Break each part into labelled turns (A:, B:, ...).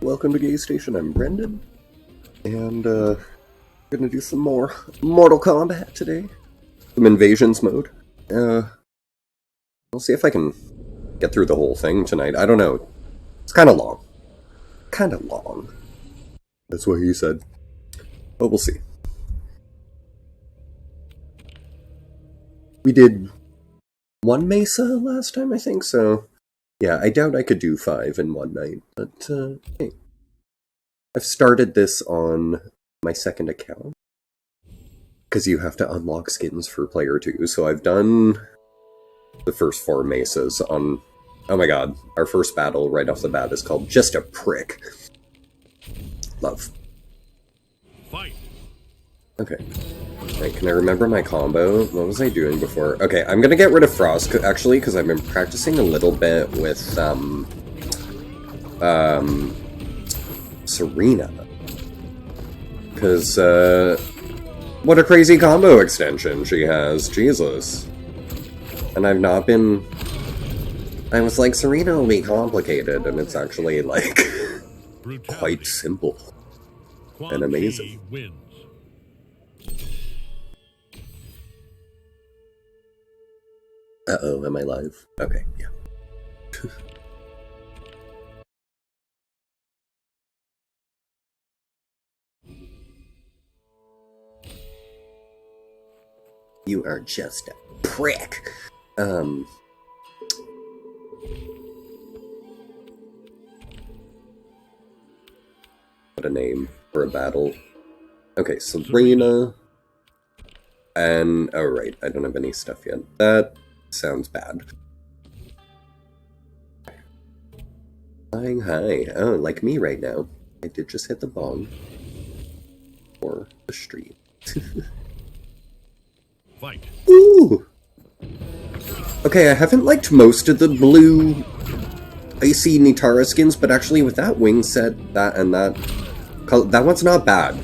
A: Welcome to GayStation, I'm Brendan, and gonna do some more Mortal Kombat today. Some Invasions mode. We'll see if I can get through the whole thing tonight. I don't know. It's kinda long. Kinda long. That's what he said. But we'll see. We did one Mesa last time, I think, so yeah, I doubt I could do 5 in one night, but hey. I've started this on my second account, because you have to unlock skins for player 2, so I've done the first 4 mesas on... Oh my god, our first battle right off the bat is called Just a Prick. Love.
B: Fight.
A: Okay. Right, can I remember my combo? What was I doing before? Okay, I'm gonna get rid of Frost, actually, because I've been practicing a little bit with, Serena. Because, what a crazy combo extension she has. Jesus. And I've not been... I was like, Serena will be complicated, and it's actually, like, quite simple. And amazing.
B: Wins.
A: Uh-oh, am I live? Okay, yeah. You are just a prick. What a name for a battle. Okay, Sabrina. And, oh right, I don't have any stuff yet. That sounds bad. Flying high. Oh, like me right now. I did just hit the bong. Or the street.
B: Fight.
A: Ooh! Okay, I haven't liked most of the blue icy Nitara skins, but actually with that wing set, that and that one's not bad.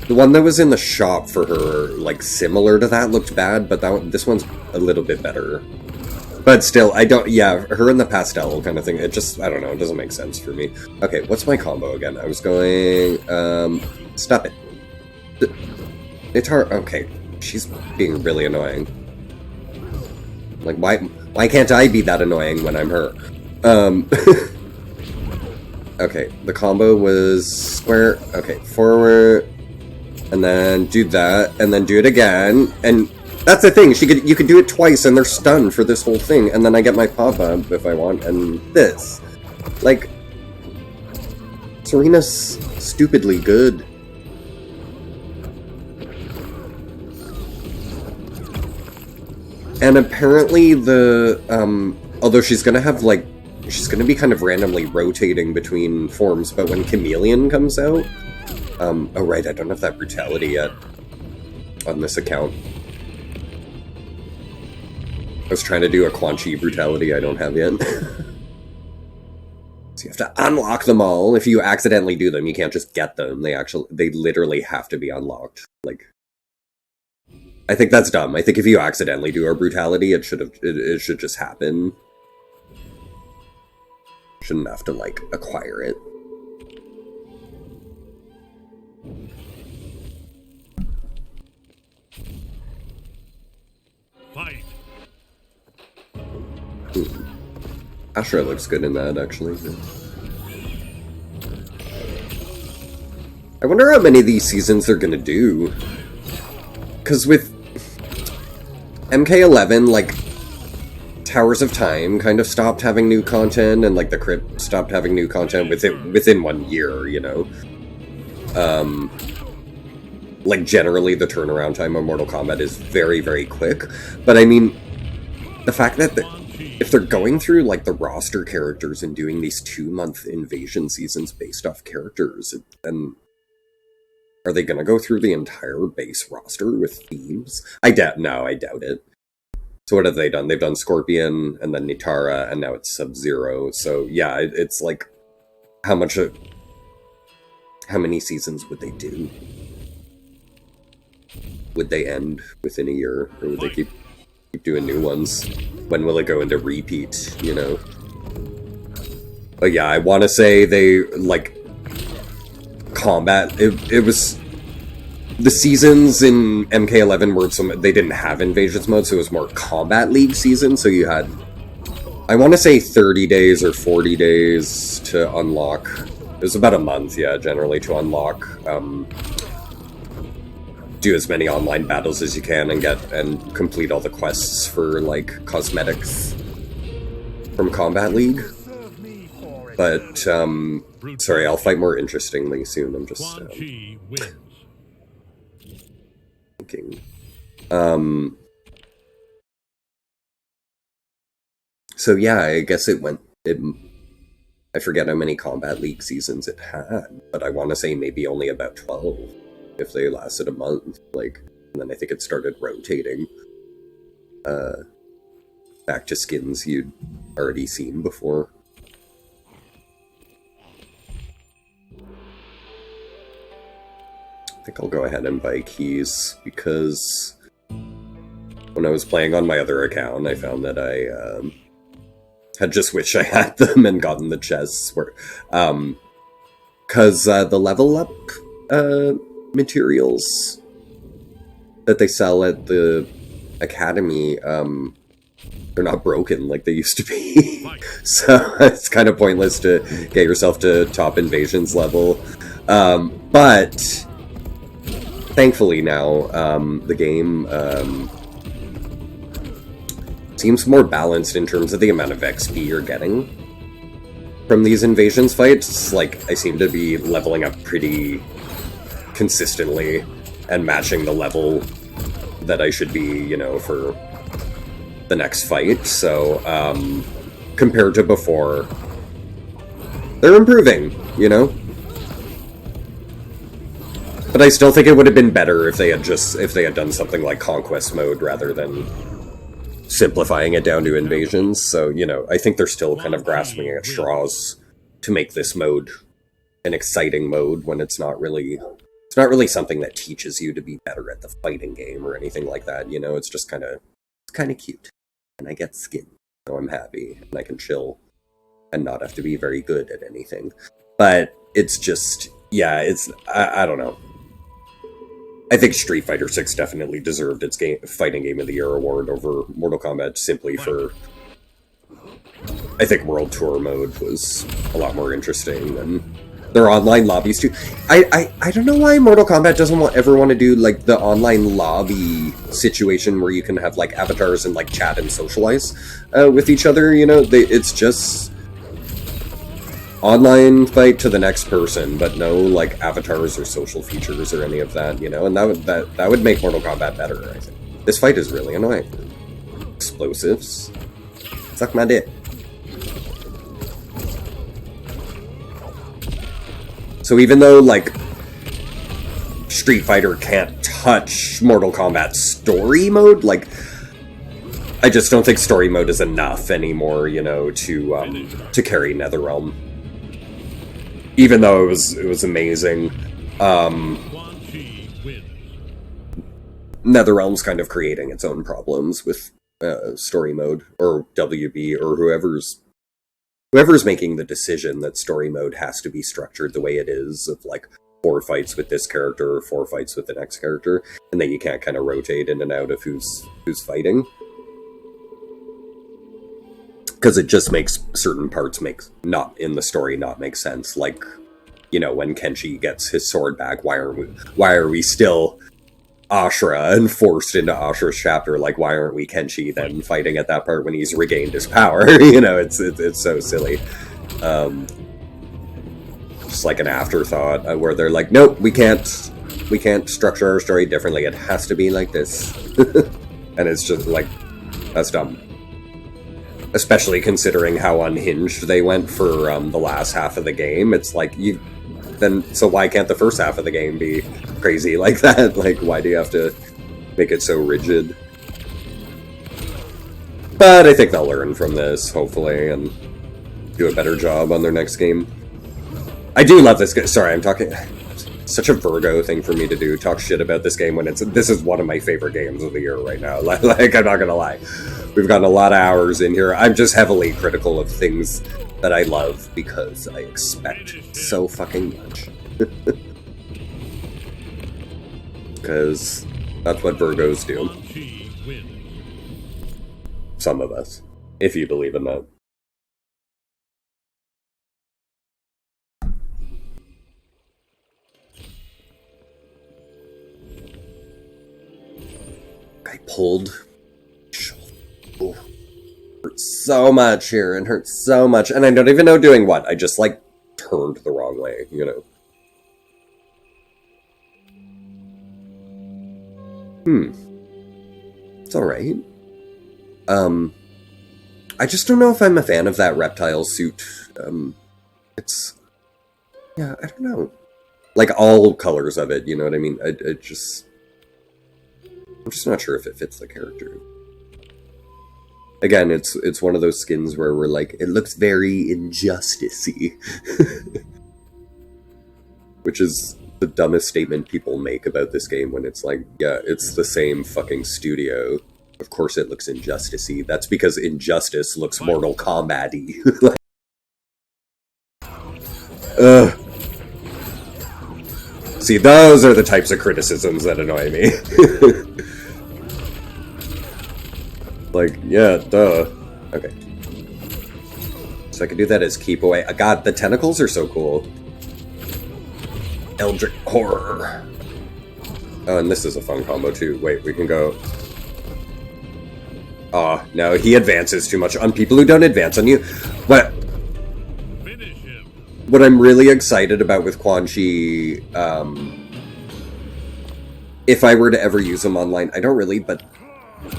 A: The one that was in the shop for her, like, similar to that looked bad, but this one's a little bit better. But still, I don't, yeah, her in the pastel kind of thing, it just, I don't know, it doesn't make sense for me. Okay, what's my combo again? I was going, stop it. Nitara, okay, she's being really annoying. Like, why can't I be that annoying when I'm her? Okay, the combo was square, okay, forward, and then do that, and then do it again, and that's the thing, you could do it twice and they're stunned for this whole thing, and then I get my pop-up if I want, and this. Like, Serena's stupidly good. And apparently although she's gonna have, like, she's gonna be kind of randomly rotating between forms, but when Chameleon comes out, oh right, I don't have that brutality yet on this account. I was trying to do a Quan Chi brutality I don't have yet. So you have to unlock them all. If you accidentally do them, you can't just get them. They literally have to be unlocked. Like, I think that's dumb. I think if you accidentally do a brutality, it should just happen. Shouldn't have to, like, acquire it.
B: Fight.
A: Ooh. Ashra looks good in that, actually. I wonder how many of these seasons they're gonna do. Because with MK11, like, Towers of Time kind of stopped having new content, and, like, the Crypt stopped having new content within 1 year, you know? Like, generally, the turnaround time on Mortal Kombat is very, very quick. But, I mean, the fact that if they're going through, like, the roster characters and doing these 2-month invasion seasons based off characters, then are they gonna go through the entire base roster with themes? No, I doubt it. So what have they done? They've done Scorpion, and then Nitara, and now it's Sub-Zero. So, yeah, it's like, how many seasons would they do? Would they end within a year, or would they keep doing new ones? When will it go into repeat, you know? But yeah, I want to say they, like, combat, it was, the seasons in MK11 were they didn't have invasions mode, so it was more Combat League season, so you had, I want to say 30 days or 40 days to unlock. It was about a month, yeah, generally, to unlock, do as many online battles as you can and complete all the quests for, like, cosmetics from Combat League. But, sorry, I'll fight more interestingly soon. I'm just, thinking. So yeah, I guess I forget how many Combat League seasons it had, but I want to say maybe only about 12, if they lasted a month, like, and then I think it started rotating, back to skins you'd already seen before. I think I'll go ahead and buy keys, because when I was playing on my other account, I found that I had just wished I had them and gotten the chests, where, because the level up materials that they sell at the academy, they're not broken like they used to be. So it's kind of pointless to get yourself to top invasions level. But thankfully now, the game seems more balanced in terms of the amount of XP you're getting from these invasions fights. Like, I seem to be leveling up pretty consistently and matching the level that I should be, you know, for the next fight. So, compared to before, they're improving, you know? But I still think it would have been better if they had done something like Conquest mode rather than simplifying it down to invasions. So, you know, I think they're still kind of grasping at straws to make this mode an exciting mode when it's not really something that teaches you to be better at the fighting game or anything like that, you know? It's just kind of cute. And I get skin, so I'm happy, and I can chill and not have to be very good at anything. But it's just, yeah, it's, I don't know. I think Street Fighter 6 definitely deserved its Fighting Game of the Year award over Mortal Kombat simply for... I think World Tour mode was a lot more interesting than their online lobbies too. I don't know why Mortal Kombat doesn't ever want to do, like, the online lobby situation where you can have, like, avatars and, like, chat and socialize with each other, you know? It's just... online fight to the next person, but no, like, avatars or social features or any of that, you know? And that would make Mortal Kombat better, I think. This fight is really annoying. Explosives. Suck my dick. So even though, like, Street Fighter can't touch Mortal Kombat story mode, like, I just don't think story mode is enough anymore, you know, to carry NetherRealm. Even though it was amazing, NetherRealm's kind of creating its own problems with story mode, or WB, or whoever's making the decision that story mode has to be structured the way it is, of like 4 fights with this character or 4 fights with the next character, and then you can't kind of rotate in and out of who's fighting. Because it just makes certain parts not in the story not make sense. Like, you know, when Kenshi gets his sword back, why are we still Ashura and forced into Ashura's chapter? Like, why aren't we Kenshi then fighting at that part when he's regained his power? You know, it's so silly. Just like an afterthought where they're like, nope, we can't structure our story differently. It has to be like this. And it's just like, that's dumb. Especially considering how unhinged they went for the last half of the game. It's like, so why can't the first half of the game be crazy like that? Like, why do you have to make it so rigid? But I think they'll learn from this, hopefully, and do a better job on their next game. I do love this game. Sorry, I'm talking such a Virgo thing for me to do, talk shit about this game when this is one of my favorite games of the year right now. Like, I'm not gonna lie. We've gotten a lot of hours in here. I'm just heavily critical of things that I love because I expect so fucking much. Because that's what Virgos do. Some of us, if you believe in that. I pulled. Oh, hurts so much here, and hurts so much, and I don't even know doing what. I just like turned the wrong way, you know. It's alright. I just don't know if I'm a fan of that reptile suit. It's... Yeah, I don't know. Like, all colors of it, you know what I mean? I'm just not sure if it fits the character. Again, it's one of those skins where we're like, it looks very injustice-y. Which is the dumbest statement people make about this game when it's like, yeah, it's the same fucking studio. Of course it looks injustice-y. That's because Injustice looks Mortal Kombat-y. Ugh. See, those are the types of criticisms that annoy me. Like, yeah, duh. Okay. So I can do that as keep away. God, the tentacles are so cool. Eldritch Horror. Oh, and this is a fun combo too. Wait, we can go... Oh, no, he advances too much on people who don't advance on you. What I'm really excited about with Quan Chi, if I were to ever use him online, I don't really, but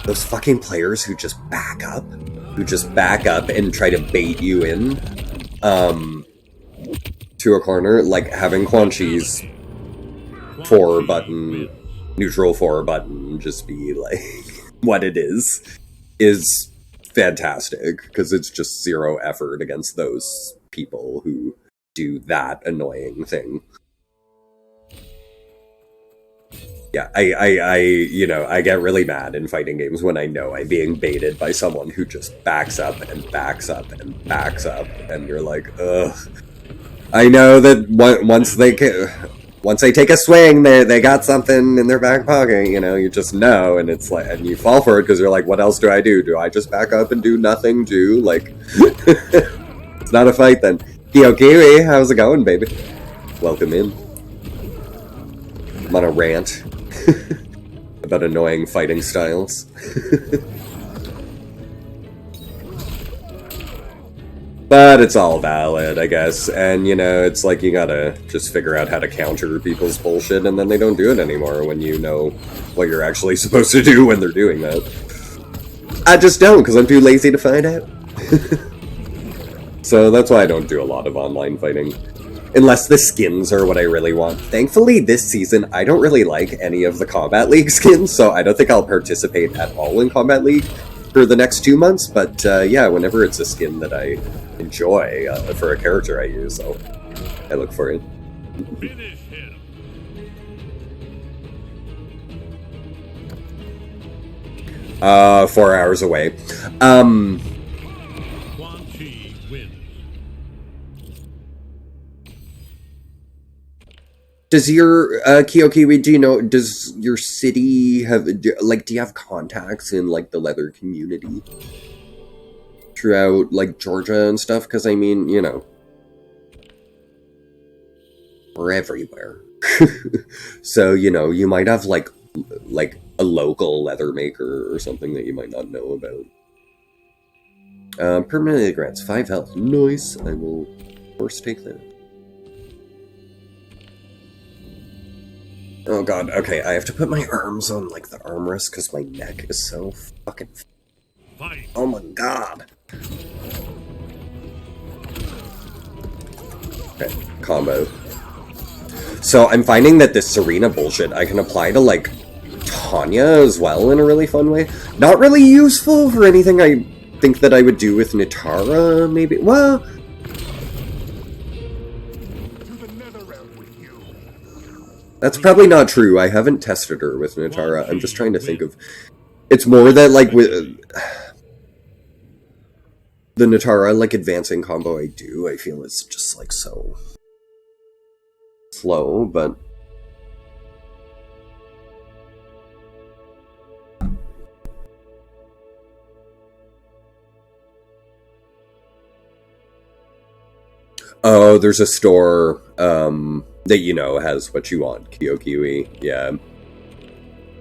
A: those fucking players who just back up and try to bait you in, to a corner, like having Quan Chi's 4 button, neutral 4 button just be like what it is fantastic, because it's just 0 effort against those people who do that annoying thing. Yeah, I get really mad in fighting games when I know I'm being baited by someone who just backs up and backs up and backs up, and you're like, ugh. I know that once they take a swing, they got something in their back pocket, you know, you just know, and it's like, and you fall for it because you're like, what else do I do? Do I just back up and do nothing too? Like, it's not a fight then. Yo, Kiwi, how's it going, baby? Welcome in. I'm on a rant about annoying fighting styles. But it's all valid, I guess, and, you know, it's like you gotta just figure out how to counter people's bullshit, and then they don't do it anymore when you know what you're actually supposed to do when they're doing that. I just don't, because I'm too lazy to find out. So that's why I don't do a lot of online fighting. Unless the skins are what I really want. Thankfully, this season, I don't really like any of the Combat League skins, so I don't think I'll participate at all in Combat League for the next 2 months, but yeah, whenever it's a skin that I enjoy for a character I use, I look for it.
B: Finish him.
A: 4 hours away.
B: Quan Chi wins.
A: Does your, Kiyokiwi, do you know, does your city have, do you have contacts in, like, the leather community? Throughout, like, Georgia and stuff? Because, I mean, you know, we're everywhere. So, you know, you might have, like a local leather maker or something that you might not know about. Permanently grants 5 health. Nice. I will, of course, take that. Oh god, okay, I have to put my arms on, like, the armrest because my neck is so fucking...
B: Fight.
A: Oh my god! Okay, combo. So, I'm finding that this Serena bullshit I can apply to, like, Tanya as well in a really fun way. Not really useful for anything I think that I would do with Nitara, maybe? Well... That's probably not true. I haven't tested her with Natara. I'm just trying to think of... It's more that, like, with the Natara, like, advancing combo I do, I feel it's just, like, so slow, but... Oh, there's a store, that, you know, has what you want, Kyokiwi. Yeah.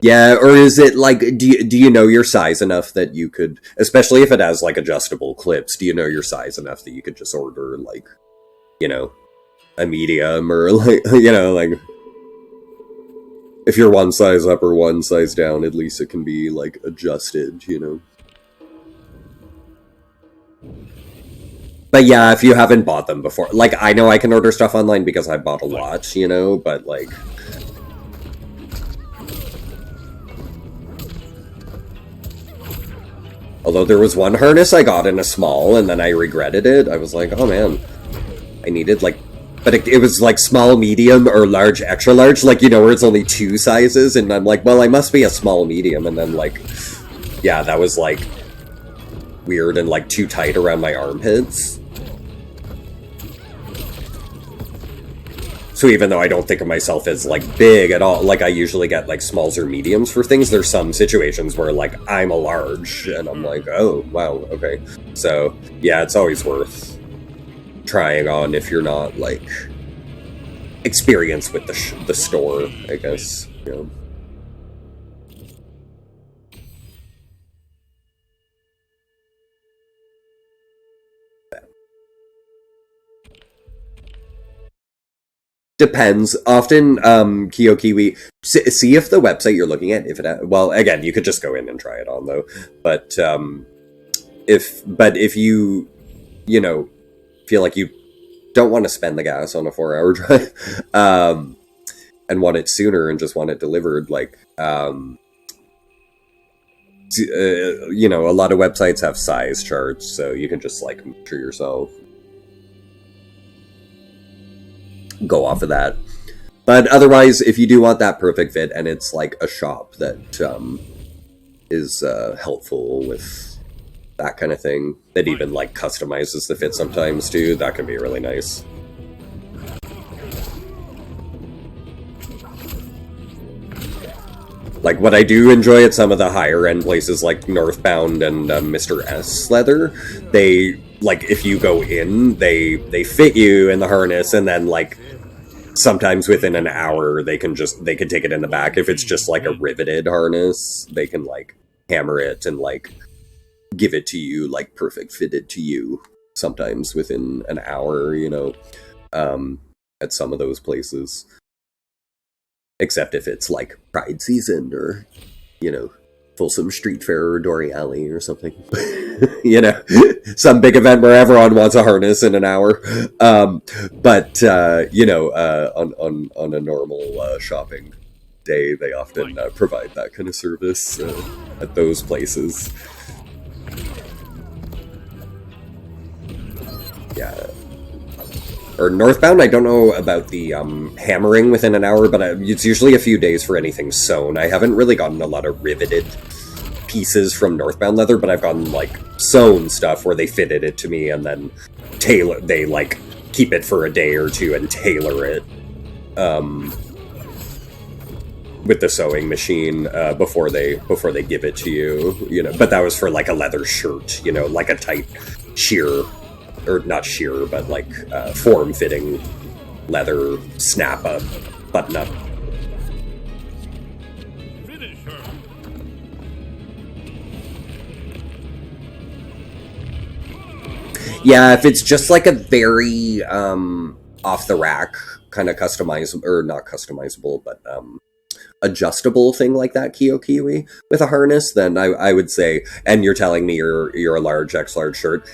A: Yeah, or is it, like, do you know your size enough that you could, especially if it has, like, adjustable clips, do you know your size enough that you could just order, like, you know, a medium, or, like, you know, like, if you're one size up or one size down, at least it can be, like, adjusted, you know? But yeah, if you haven't bought them before, like, I know I can order stuff online because I bought a lot, you know, but, like... Although there was one harness I got in a small, and then I regretted it. I was like, oh man, I needed, like... But it was, like, small, medium, or large, extra large, like, you know, where it's only 2 sizes, and I'm like, well, I must be a small, medium, and then, like... Yeah, that was, like... weird and, like, too tight around my armpits. So even though I don't think of myself as, like, big at all, like, I usually get, like, smalls or mediums for things, there's some situations where, like, I'm a large, and I'm like, oh, wow, okay. So, yeah, it's always worth trying on if you're not, like, experienced with the store, I guess, you know. Depends. Often, Kyokiwi, see if the website you're looking at, if it, well, again, you could just go in and try it on, though, but, if you, you know, feel like you don't want to spend the gas on a 4-hour drive, and want it sooner and just want it delivered, like, you know, a lot of websites have size charts, so you can just, like, measure yourself. Go off of that. But otherwise, if you do want that perfect fit, and it's like a shop that is helpful with that kind of thing, that even like customizes the fit sometimes too, that can be really nice. Like, what I do enjoy at some of the higher end places like Northbound and Mr. S Leather, they, like, if you go in, they fit you in the harness, and then, like, sometimes within an hour they can take it in the back. If it's just like a riveted harness, they can, like, hammer it and, like, give it to you, like, perfect fitted to you sometimes within an hour, you know, at some of those places. Except if it's, like, Pride season, or, you know, Folsom Street Fair or Dory Alley or something. You know, some big event where everyone wants a harness in an hour. But, you know, on a normal shopping day, they often provide that kind of service at those places. Yeah. Or Northbound, I don't know about the hammering within an hour, but it's usually a few days for anything sewn. I haven't really gotten a lot of riveted pieces from Northbound Leather, but I've gotten, like, sewn stuff where they fitted it to me and then they, like, keep it for a day or two and tailor it with the sewing machine before they give it to you, you know. But that was for, like, a leather shirt, you know, like a tight sheer, or not sheer, but, like, form-fitting leather snap-up, button-up.
B: Finish her.
A: Yeah, if it's just, like, a very off-the-rack kind of customizable, or not customizable, but adjustable thing like that, Kyokiwi, with a harness, then I would say, and you're telling me you're a large X-large shirt,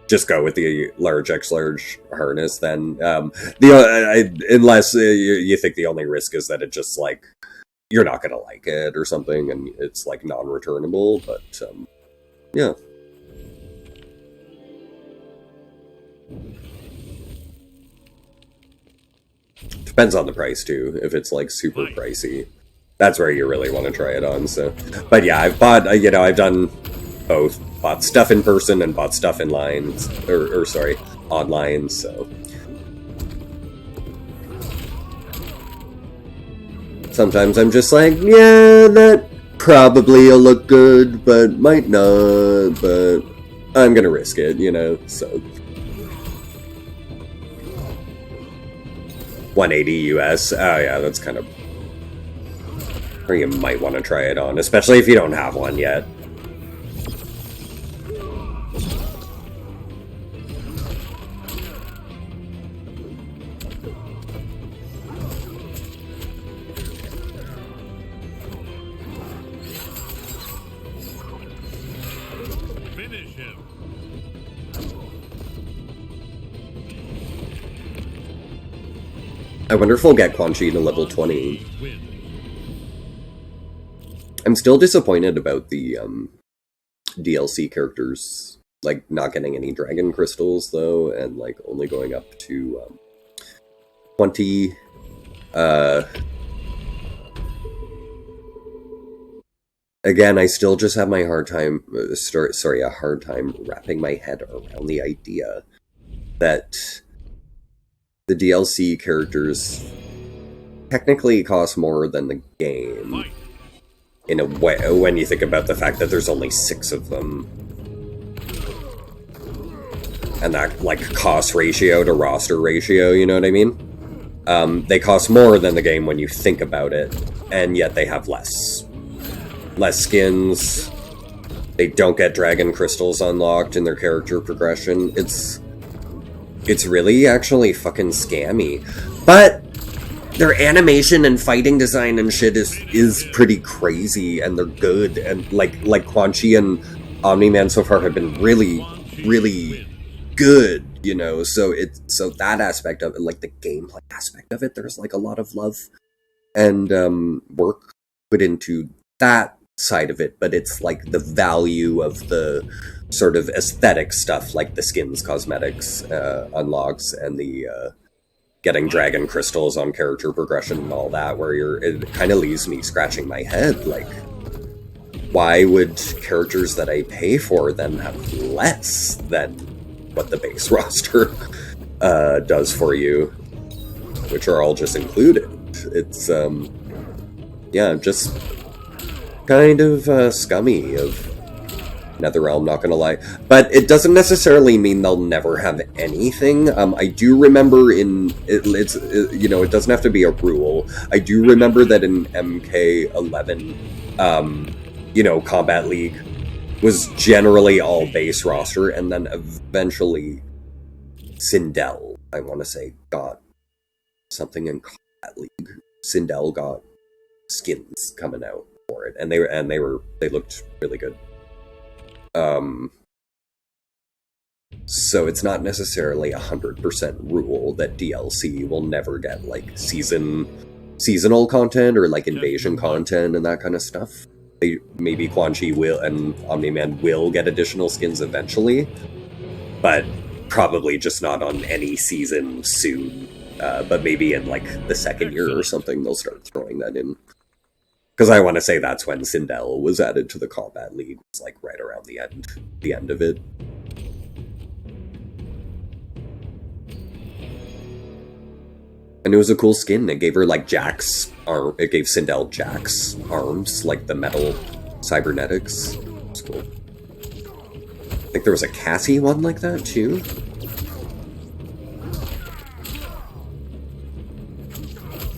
A: just go with the large X-large harness, then. Unless you think the only risk is that it just, like, you're not gonna like it or something, and it's, like, non-returnable, but, yeah. Depends on the price too. If it's like super pricey, that's where you really want to try it on. So, but yeah, I've bought, you know, I've done both. Bought stuff in person and bought stuff in lines, or sorry, online. So sometimes I'm just like, yeah, that probably will look good, but might not. But I'm gonna risk it, you know. So 180 US. Oh yeah, that's kind of where you might want to try it on, especially if you don't have one yet.
B: Finish him.
A: I wonder if we'll get Quan Chi to level 20.
B: Win.
A: I'm still disappointed about the DLC characters, like not getting any dragon crystals though, and like only going up to 20. Again, I still just have my hard time, a hard time wrapping my head around the idea that the DLC characters technically cost more than the game.
B: Fight.
A: In a way, when you think about the fact that there's only 6 of them. And that, like, cost ratio to roster ratio, you know what I mean? They cost more than the game when you think about it, and yet they have less. Less skins. They don't get dragon crystals unlocked in their character progression. It's really actually fucking scammy. But their animation and fighting design and shit is pretty crazy, and they're good, and like Quan Chi and Omni-Man so far have been really, really good, you know. So that aspect of it, like the gameplay aspect of it, there's like a lot of love and work put into that side of it, but it's like the value of the sort of aesthetic stuff, like the skins, cosmetics, unlocks, and the getting dragon crystals on character progression and all that, where it kind of leaves me scratching my head, like, why would characters that I pay for then have less than what the base roster does for you, which are all just included? It's, yeah, just kind of scummy of NetherRealm, not gonna lie. But it doesn't necessarily mean they'll never have anything. I do remember you know, it doesn't have to be a rule. I do remember that in MK11, you know, Combat League was generally all base roster, and then eventually Sindel, I want to say, got something in Combat League. Sindel got skins coming out for it, and they looked really good. So it's not necessarily 100% rule that DLC will never get like seasonal content or like invasion content and that kind of stuff. Maybe Quan Chi will and Omni-Man will get additional skins eventually, but probably just not on any season soon. But maybe in like the second year or something they'll start throwing that in. Because I want to say that's when Sindel was added to the Combat League. It's like right around the end of it. And it was a cool skin. It gave her like Jack's arm. It gave Sindel Jack's arms, like the metal cybernetics. It's cool. I think there was a Cassie one like that too.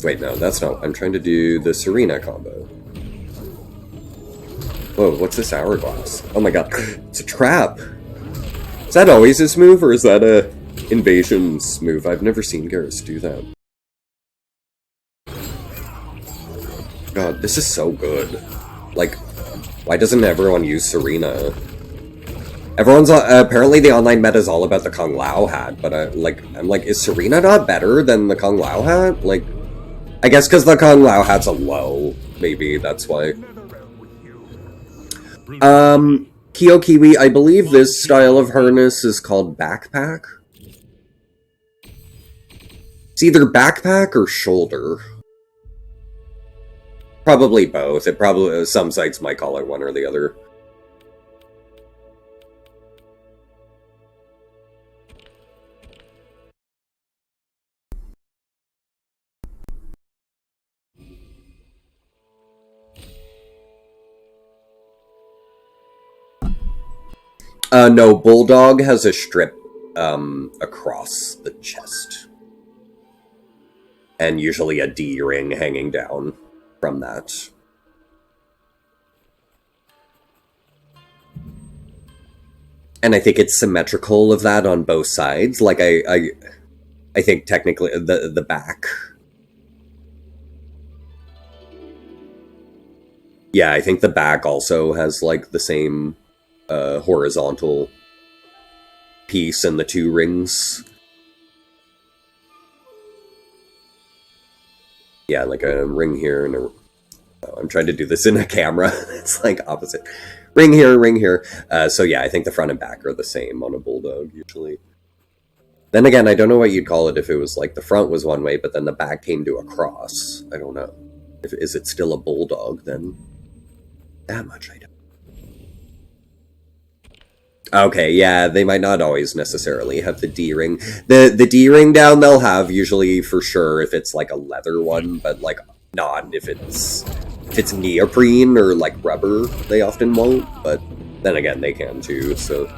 A: Wait, no, that's not. I'm trying to do the Serena combo. Whoa, what's this hourglass? Oh my god, it's a trap! Is that always his move, or is that a invasion's move? I've never seen Garrus do that. God, this is so good. Like, why doesn't everyone use Serena? Everyone's apparently the online meta is all about the Kung Lao hat, but I'm like, is Serena not better than the Kung Lao hat? Like, I guess because the Kung Lao hat's a low, maybe that's why. Kyo Kiwi, I believe this style of harness is called backpack. It's either backpack or shoulder. Probably both. It probably some sites might call it one or the other. No, Bulldog has a strip across the chest. And usually a D ring hanging down from that. And I think it's symmetrical of that on both sides. Like, I think technically the back. Yeah, I think the back also has, like, the same horizontal piece and the two rings. Yeah, like a ring here and a... Oh, I'm trying to do this in a camera. It's like opposite. Ring here, ring here. So yeah, I think the front and back are the same on a Bulldog, usually. Then again, I don't know what you'd call it if it was like the front was one way, but then the back came to a cross. I don't know. Is it still a Bulldog, then? That much I don't. Okay, yeah, they might not always necessarily have the D-ring. The D-ring down they'll have, usually, for sure, if it's like a leather one, but like not if it's neoprene or like rubber, they often won't, but then again, they can too, so...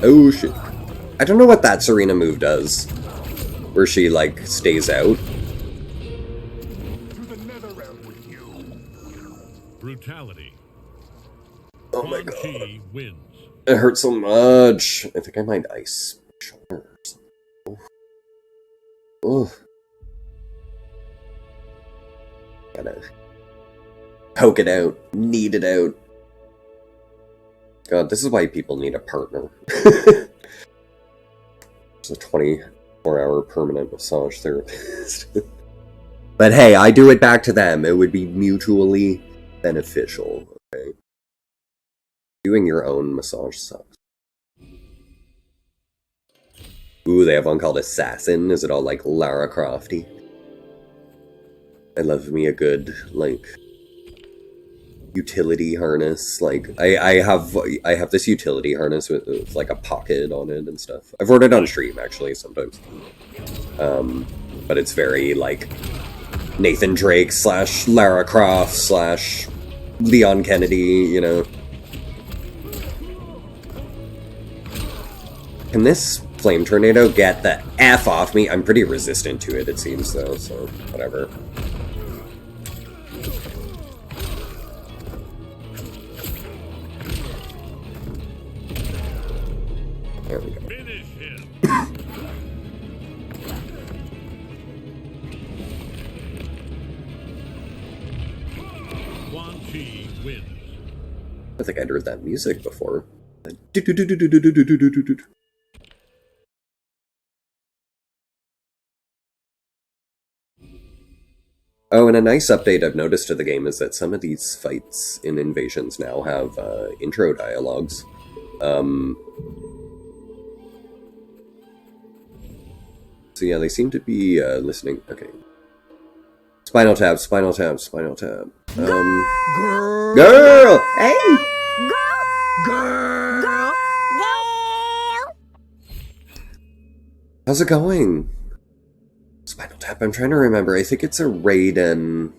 A: Oh shit. I don't know what that Serena move does. Where she, like, stays out.
B: Brutality.
A: Oh my god.
B: Chi wins.
A: It hurts so much. I think I might ice my shoulder or something. Oh. Gotta poke it out. Knead it out. God, this is why people need a partner. It's a 24-hour permanent massage therapist. But hey, I do it back to them. It would be mutually beneficial, okay? Doing your own massage sucks. Ooh, they have one called Assassin. Is it all like Lara Crofty? I love me a good, like... utility harness. Like I have this utility harness with like a pocket on it and stuff. I've worn it on stream actually sometimes, but it's very like Nathan Drake / Lara Croft / Leon Kennedy, you know. Can this flame tornado get the F off me? I'm pretty resistant to it, it seems, though, so whatever. There we go.
B: Finish him. Chi wins.
A: I think I'd heard that music before. Oh, and a nice update I've noticed to the game is that some of these fights in Invasions now have intro dialogues. So yeah, they seem to be listening. Okay. Spinal Tap, Spinal Tap, Spinal Tap. Girl! Hey!
C: Girl!
A: How's it going? Spinal Tap, I'm trying to remember. I think it's a Raiden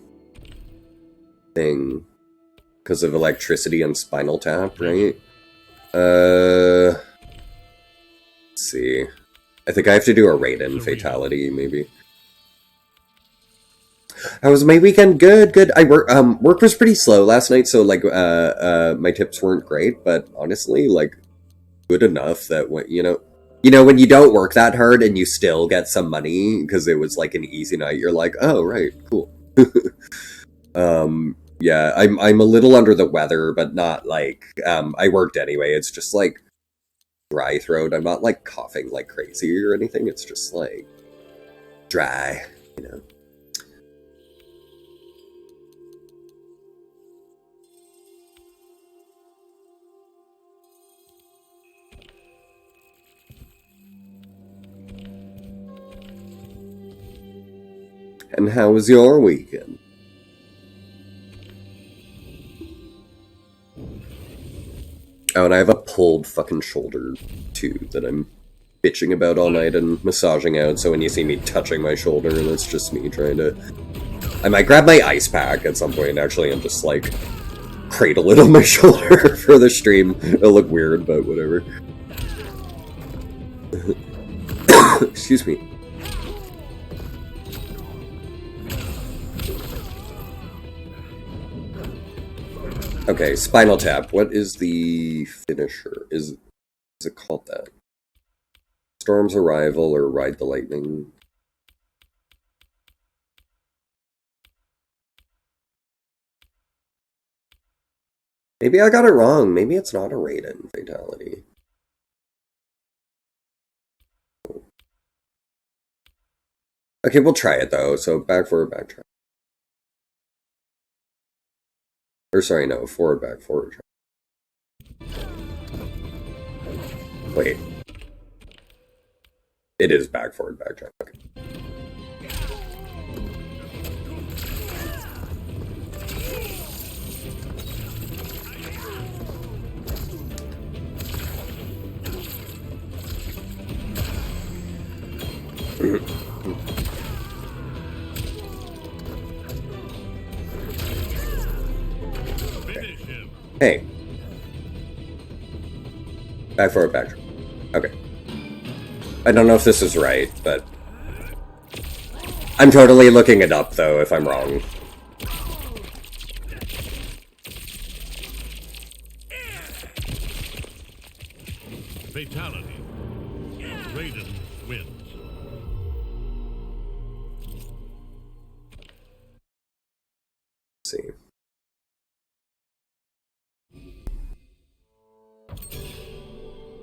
A: thing. Because of electricity and Spinal Tap, right? Let's see. I think I have to do a Raiden fatality, maybe. How was my weekend? Good, good. Work was pretty slow last night, so, like, my tips weren't great, but honestly, like, good enough that, when, you know, when you don't work that hard and you still get some money, because it was, like, an easy night, you're like, oh, right, cool. Yeah, I'm a little under the weather, but not like I worked anyway. It's just like dry throat. I'm not like coughing like crazy or anything. It's just like dry, you know. And how was your weekend? Oh, and I have a pulled fucking shoulder too that I'm bitching about all night and massaging out, so when you see me touching my shoulder, that's just me trying to... I might grab my ice pack at some point, actually, and just, like, cradle it on my shoulder for the stream. It'll look weird, but whatever. Excuse me. Okay, Spinal Tap. What is the finisher? Is it called that? Storm's Arrival or Ride the Lightning? Maybe I got it wrong. Maybe it's not a Raiden fatality. Okay, we'll try it though. So back forward, backtrack. Or sorry, no, forward, back, forward. Wait. It is back, forward, backtrack. Okay. Hey. Back forward, back. Okay. I don't know if this is right, but... I'm totally looking it up, though, if I'm wrong.
B: Fatality. Raiden wins.
A: Let's see.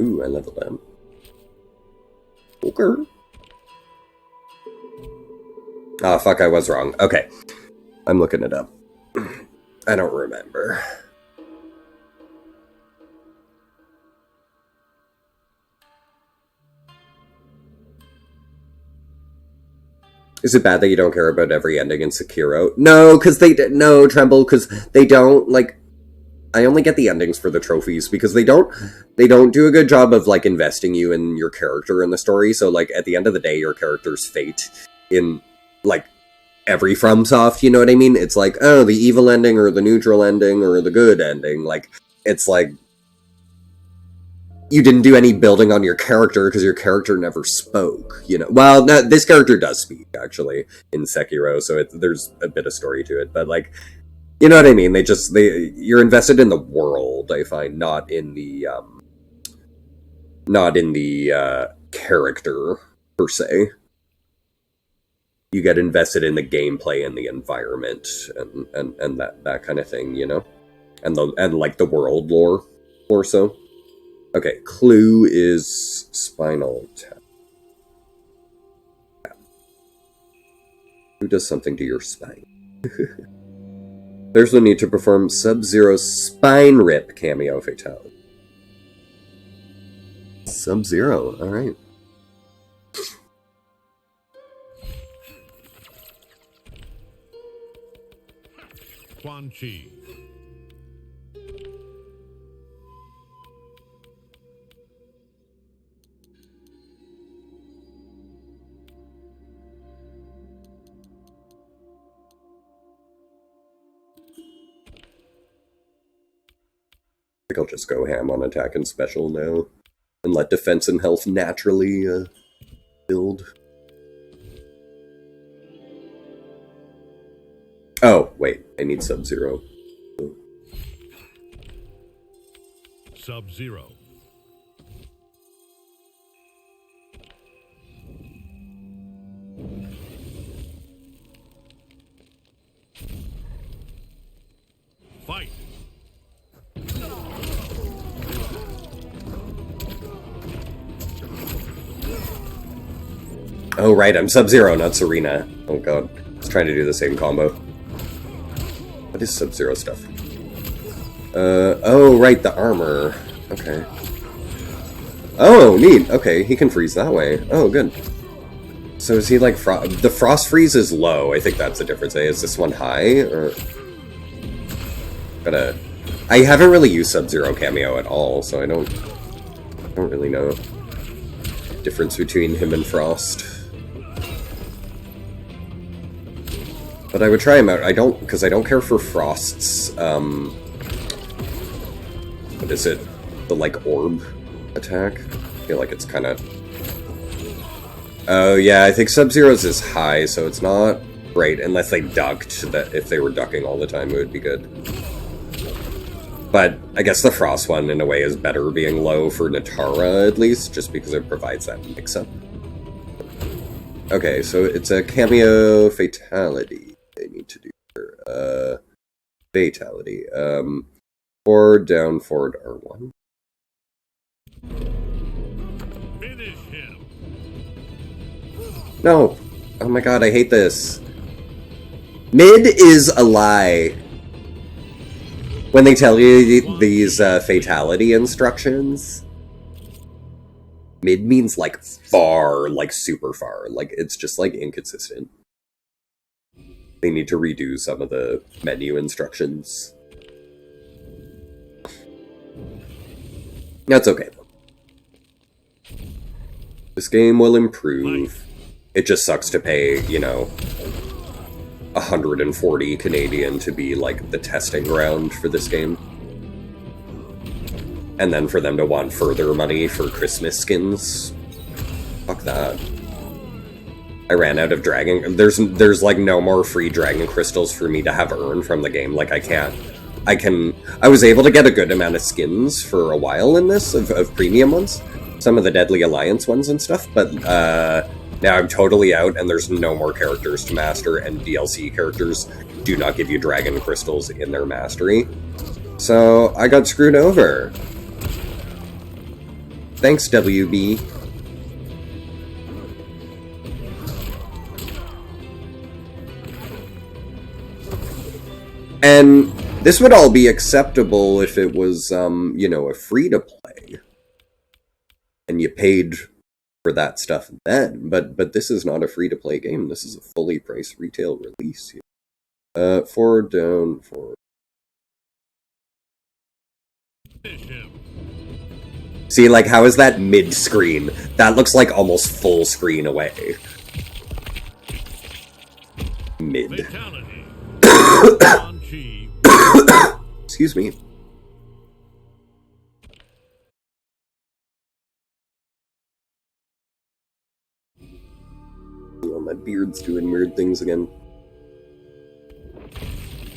A: Ooh, I leveled up. Okay. Oh, fuck, I was wrong. Okay. I'm looking it up. I don't remember. Is it bad that you don't care about every ending in Sekiro? No, because no, Tremble, because they don't, like... I only get the endings for the trophies because they don't do a good job of like investing you in your character in the story. So like at the end of the day, your character's fate in like every FromSoft, you know what I mean? It's like, oh, the evil ending or the neutral ending or the good ending. Like it's like you didn't do any building on your character because your character never spoke, you know. Well, no, this character does speak actually in Sekiro, so there's a bit of story to it, but like you know what I mean? You're invested in the world, I find, not in the character per se. You get invested in the gameplay and the environment and that kind of thing, you know? And like the world lore more so. Okay, clue is Spinal Tap. Who does something to your spine? There's no need to perform Sub-Zero's spine rip cameo fatality. Sub-Zero, alright.
B: Quan Chi.
A: I think I'll just go ham on attack and special now. And let defense and health naturally build. Oh, wait. I need Sub-Zero.
B: Sub-Zero. Fight.
A: Oh, right, I'm Sub-Zero, not Serena. Oh god, I was trying to do the same combo. What is Sub-Zero stuff? Oh, right, the armor. Okay. Oh, neat. Okay, he can freeze that way. Oh, good. So is he like the frost freeze is low? I think that's the difference. Eh? Is this one high or? I haven't really used Sub-Zero cameo at all, so I don't really know the difference between him and Frost. But I would try him out. Because I don't care for Frost's what is it? The like orb attack. I feel like it's kind of. Oh yeah, I think Sub-Zero's is high, so it's not great unless they ducked. That if they were ducking all the time, it would be good. But I guess the Frost one, in a way, is better being low for Natara, at least, just because it provides that mix-up. Okay, so it's a cameo fatality they need to do here. Fatality. Forward, down, forward, R1.
B: Finish him.
A: No! Oh my god, I hate this. Mid is a lie. When they tell you these fatality instructions, mid means like far, like super far. Like it's just like inconsistent. They need to redo some of the menu instructions. That's okay though. This game will improve. It just sucks to pay, you know, 140 Canadian to be like the testing ground for this game. And then for them to want further money for Christmas skins. Fuck that. I ran out of dragon. There's like no more free dragon crystals for me to have earned from the game. Like I was able to get a good amount of skins for a while in this of premium ones. Some of the Deadly Alliance ones and stuff, but now I'm totally out, and there's no more characters to master, and DLC characters do not give you dragon crystals in their mastery. So, I got screwed over. Thanks, WB. And this would all be acceptable if it was, you know, a free-to-play. And you paid for that stuff then, but this is not a free-to-play game. This is a fully priced retail release. Forward, down, forward. See, like, how is that mid-screen? That looks like almost full screen away. Mid. Excuse me. Oh, my beard's doing weird things again.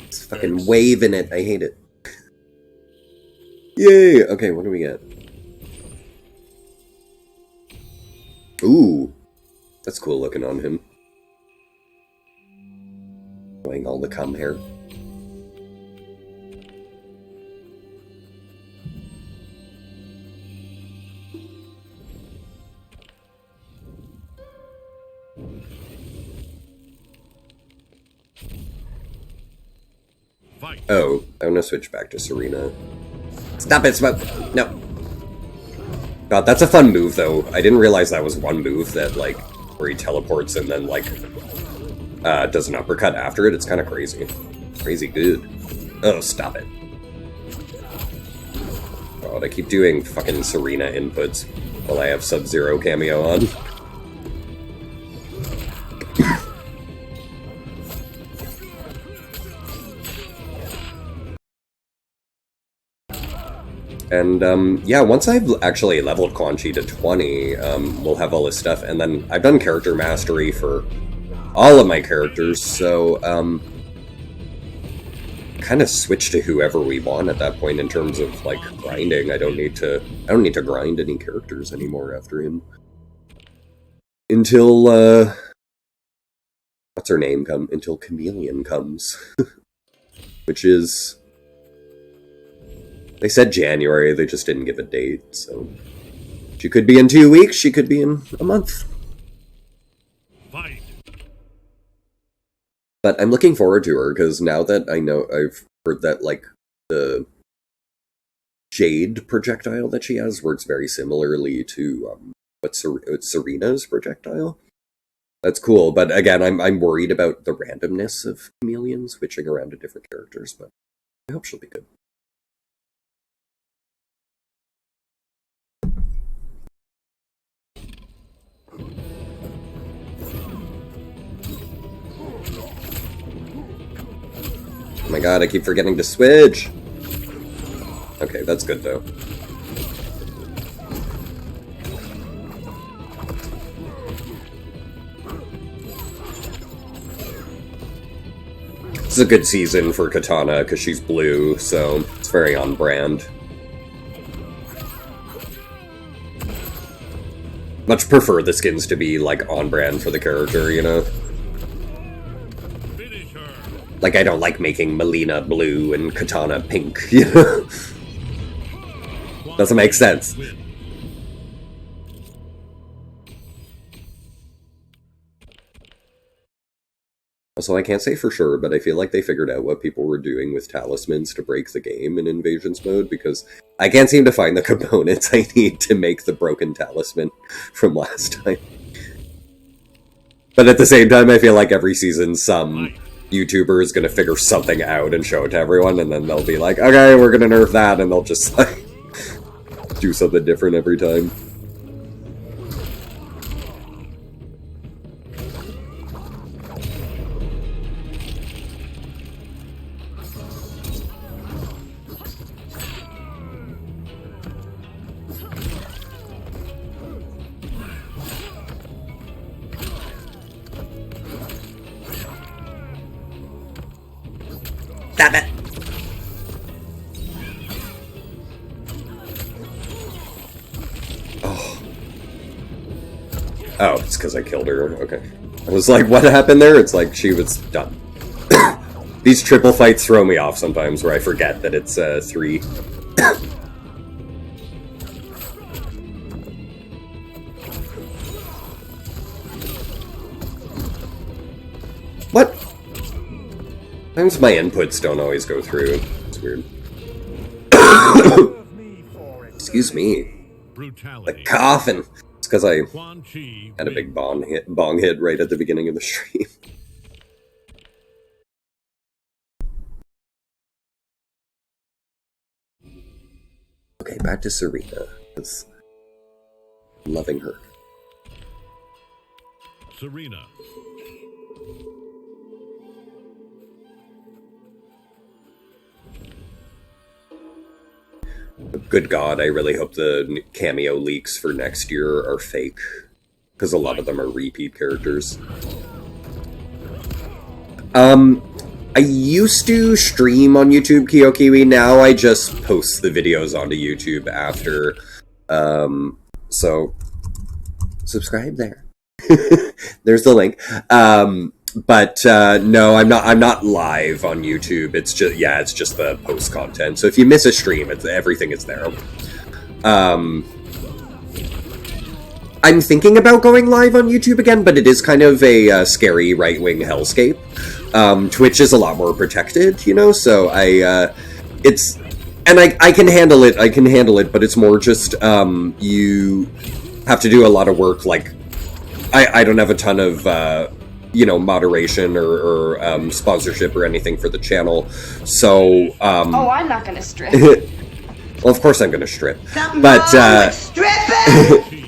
A: It's fucking waving it. I hate it. Yay! Okay, what do we get? Ooh. That's cool looking on him. Showing all the cum hair.
B: Fight.
A: Oh, I want to switch back to Serena. Stop it, Smoke! No. God, that's a fun move, though. I didn't realize that was one move that, like, where he teleports and then, like, does an uppercut after it. It's kind of crazy. Crazy good. Oh, stop it. God, I keep doing fucking Serena inputs while I have Sub-Zero cameo on. And, yeah, once I've actually leveled Quan Chi to 20, we'll have all this stuff, and then I've done character mastery for all of my characters, so, kind of switch to whoever we want at that point in terms of, like, grinding. I don't need to grind any characters anymore after him. Until, what's her name until Chameleon comes. Which is They said January, they just didn't give a date, so... She could be in 2 weeks, she could be in a month.
B: Fight.
A: But I'm looking forward to her, because now that I know, I've heard that, like, the Jade projectile that she has works very similarly to, what's Serena's projectile. That's cool, but again, I'm worried about the randomness of Chameleon switching around to different characters, but I hope she'll be good. Oh my god, I keep forgetting to switch! Okay, that's good though. This is a good season for Katana, because she's blue, so it's very on brand. Much prefer the skins to be, like, on brand for the character, you know?
B: Finish her.
A: Like, I don't like making Melina blue and Katana pink, you know? Doesn't make sense.
B: Win.
A: Also, I can't say for sure, but I feel like they figured out what people were doing with talismans to break the game in Invasions mode, because I can't seem to find the components I need to make the broken talisman from last time. But at the same time, I feel like every season some YouTuber is going to figure something out and show it to everyone, and then they'll be like, okay, we're going to nerf that, and they'll just, like, do something different every time. Stop it! Oh. Oh, it's because I killed her. Okay. I was like, what happened there? It's like, she was done. These triple fights throw me off sometimes, where I forget that it's 3. What? Sometimes my inputs don't always go through. It's weird. Excuse me.
B: Brutality.
A: The coffin. It's because I
B: Quan Chi
A: had a
B: win.
A: big bong hit right at the beginning of the stream. Okay, back to Serena. It's loving her.
B: Serena.
A: Good God, I really hope the cameo leaks for next year are fake, because a lot of them are repeat characters. I used to stream on YouTube, KyoKiwi. Now I just post the videos onto YouTube after. So subscribe there. There's the link. But no, I'm not live on YouTube. It's just, yeah, it's just the post content. So if you miss a stream, everything is there. I'm thinking about going live on YouTube again, but it is kind of a scary right-wing hellscape. Twitch is a lot more protected, you know, so it's, and I can handle it, but it's more just, you have to do a lot of work, like, I don't have a ton of, you know, moderation or sponsorship or anything for the channel, so,
C: Oh, I'm not gonna strip.
A: well, of course I'm gonna strip,
C: Something
A: but,
C: wrong with stripping!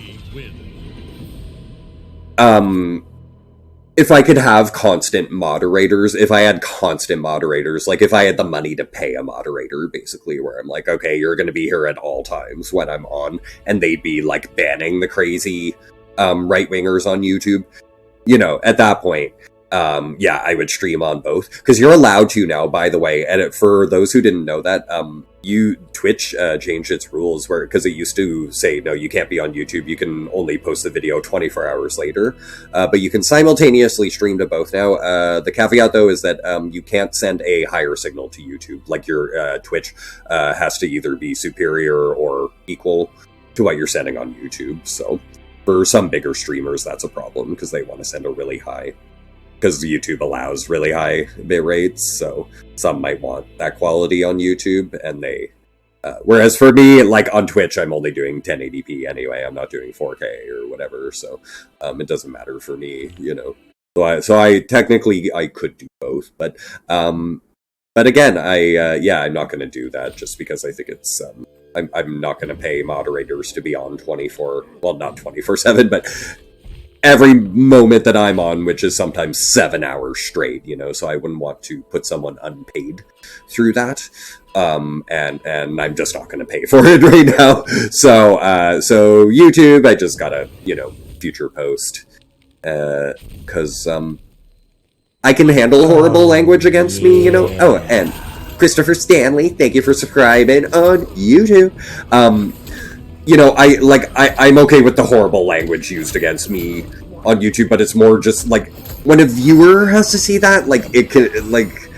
A: if I could have constant moderators, if I had constant moderators, like if I had the money to pay a moderator, basically, where I'm like, okay, you're going to be here at all times when I'm on, and they'd be like banning the crazy right-wingers on YouTube, you know, at that point, yeah, I would stream on both because you're allowed to now, by the way. And for those who didn't know that, Twitch changed its rules where, because it used to say, no, you can't be on YouTube. You can only post the video 24 hours later, but you can simultaneously stream to both now. The caveat though is that you can't send a higher signal to YouTube. Like your Twitch has to either be superior or equal to what you're sending on YouTube. So for some bigger streamers, that's a problem because they want to send a really high. Because YouTube allows really high bit rates, so some might want that quality on YouTube, and they... whereas for me, like on Twitch, I'm only doing 1080p anyway, I'm not doing 4K or whatever, so it doesn't matter for me, you know. So I technically, I could do both, but again, yeah, I'm not going to do that just because I think it's... I'm not going to pay moderators to be on 24... Well, not 24/7, but... every moment that I'm on, which is sometimes 7 hours straight, you know, so I wouldn't want to put someone unpaid through that. And I'm just not going to pay for it right now. So YouTube, I just gotta, you know, future post. Cause, I can handle horrible language against me, you know. Oh, and Christopher Stanley, thank you for subscribing on YouTube. You know, I'm okay with the horrible language used against me on YouTube, but it's more just, like, when a viewer has to see that, like, it could, like,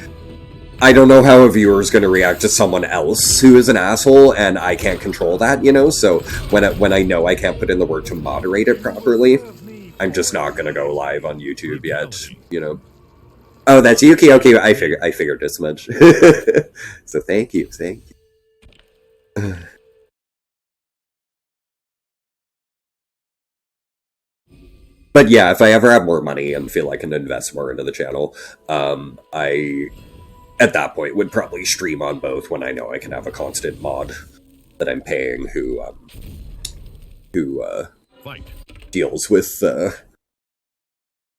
A: I don't know how a viewer is going to react to someone else who is an asshole, and I can't control that, you know, so when I know I can't put in the work to moderate it properly, I'm just not going to go live on YouTube yet, you know. Oh, that's Yuki? Okay, I figured as much. So thank you. But yeah, if I ever have more money and feel I can invest more into the channel, I, at that point, would probably stream on both when I know I can have a constant mod that I'm paying who deals with,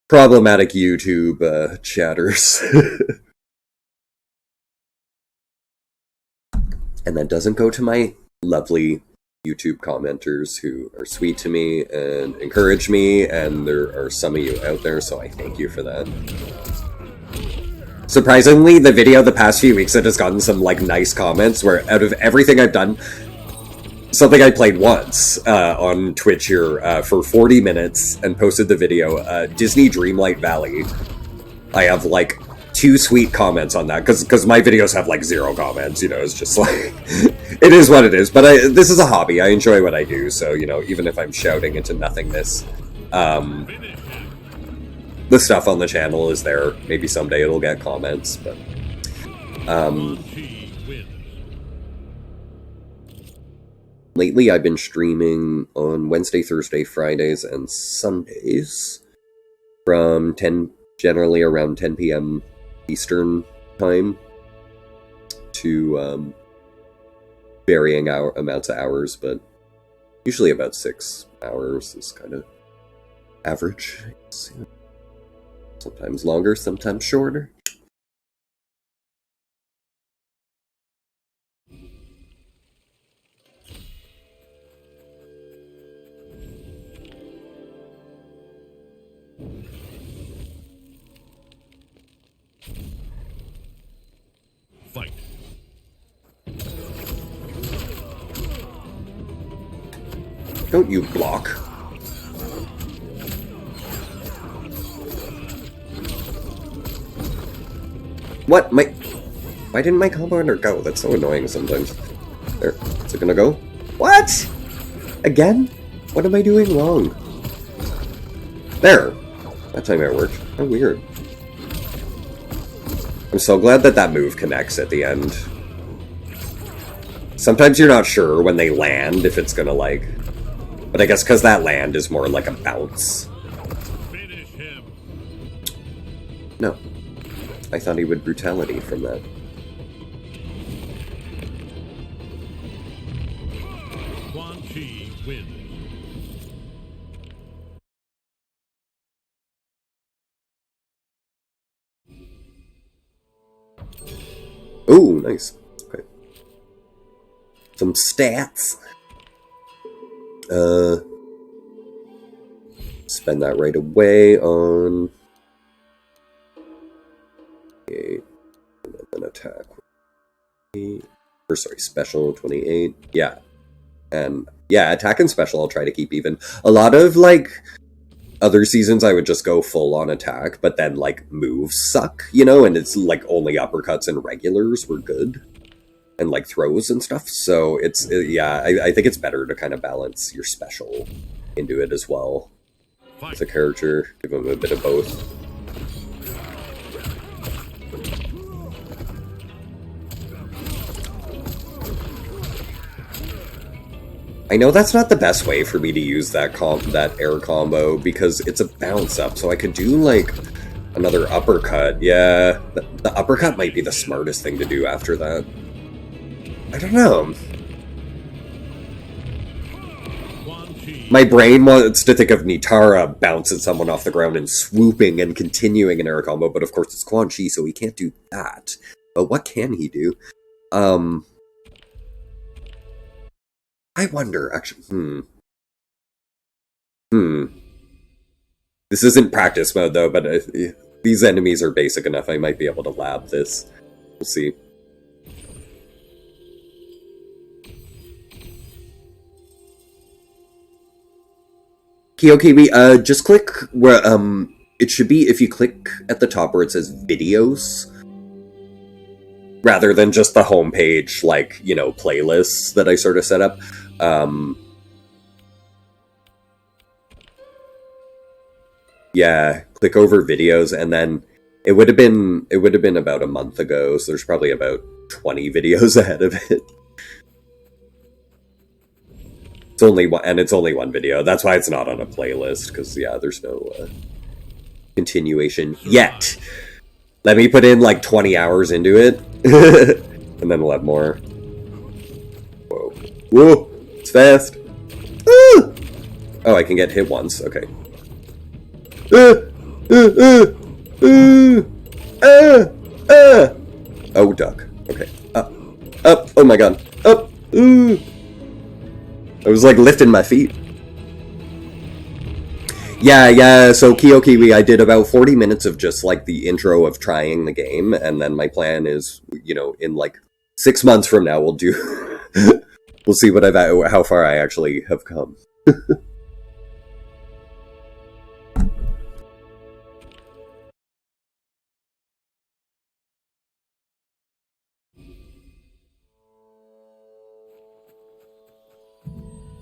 A: problematic YouTube, chatters. And that doesn't go to my lovely YouTube commenters who are sweet to me and encourage me, and there are some of you out there, so I thank you for that. Surprisingly, the video the past few weeks that has gotten some, like, nice comments, where out of everything I've done, something I played once on Twitch here for 40 minutes and posted the video, Disney Dreamlight Valley. I have, like, 2 sweet comments on that, because my videos have, like, 0 comments, you know, it's just like... it is what it is, but this is a hobby, I enjoy what I do, so, you know, even if I'm shouting into nothingness, the stuff on the channel is there. Maybe someday it'll get comments, but... lately I've been streaming on Wednesday, Thursday, Fridays, and Sundays from generally around 10 p.m. Eastern time to varying amounts of hours, but usually about 6 hours is kind of average. Sometimes longer, sometimes shorter.
B: Fight.
A: Don't you block. What? Why didn't my combo under go? That's so annoying sometimes. There. Is it gonna go? What? Again? What am I doing wrong? There. That time it worked. How weird. I'm so glad that that move connects at the end. Sometimes you're not sure when they land if it's gonna, like... But I guess because that land is more like a bounce.
B: Finish him.
A: No. I thought he would brutality from that.
B: Quan Chi wins.
A: Ooh, nice. Okay. Some stats. Spend that right away on attack. Or sorry, special 28. Yeah. And yeah, attack and special I'll try to keep even. A lot of like other seasons I would just go full on attack, but then like moves suck, you know, and it's like only uppercuts and regulars were good. And like throws and stuff. So it's yeah, I think it's better to kind of balance your special into it as well. As a character, give him a bit of both. I know that's not the best way for me to use that air combo because it's a bounce up, so I could do like another uppercut. Yeah, the uppercut might be the smartest thing to do after that. I don't know. My brain wants to think of Nitara bouncing someone off the ground and swooping and continuing an air combo, but of course it's Quan Chi, so he can't do that. But what can he do? I wonder, actually, This isn't practice mode, though, but if these enemies are basic enough, I might be able to lab this. We'll see. Kyokiwi, just click where, it should be, if you click at the top where it says videos, rather than just the homepage, like, you know, playlists that I sort of set up. Yeah, click over videos, and then it would have been about a month ago, so there's probably about 20 videos ahead of it. It's only one, and it's only one video. That's why it's not on a playlist, because yeah, there's no continuation yet. Let me put in like 20 hours into it, and then we'll have more. Whoa. Whoa! It's fast! Ah! Oh, I can get hit once. Okay. Oh, duck. Okay. Up. Up! Oh my god. Up! I was like lifting my feet. Yeah, so Kyokiwi, I did about 40 minutes of just like the intro of trying the game, and then my plan is, you know, in like 6 months from now we'll do... we'll see what how far I actually have come. Did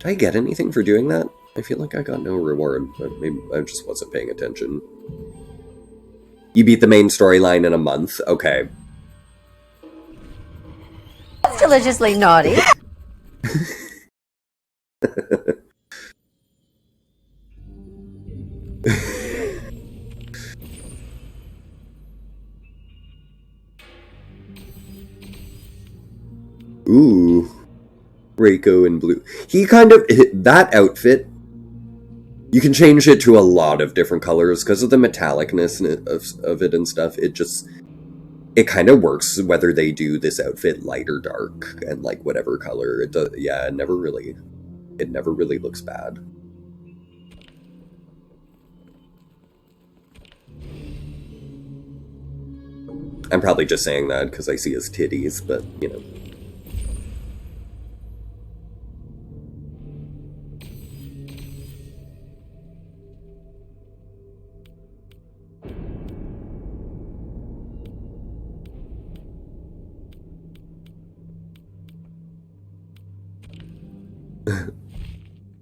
A: I get anything for doing that? I feel like I got no reward, but maybe I just wasn't paying attention. You beat the main storyline in a month? Okay.
D: That's deliciously naughty.
A: Ooh. Reiko in blue. He kind of... that outfit... You can change it to a lot of different colors because of the metallicness of it and stuff. It just... It kind of works whether they do this outfit light or dark and like whatever color. It does, yeah, it never really looks bad. I'm probably just saying that because I see his titties, but you know.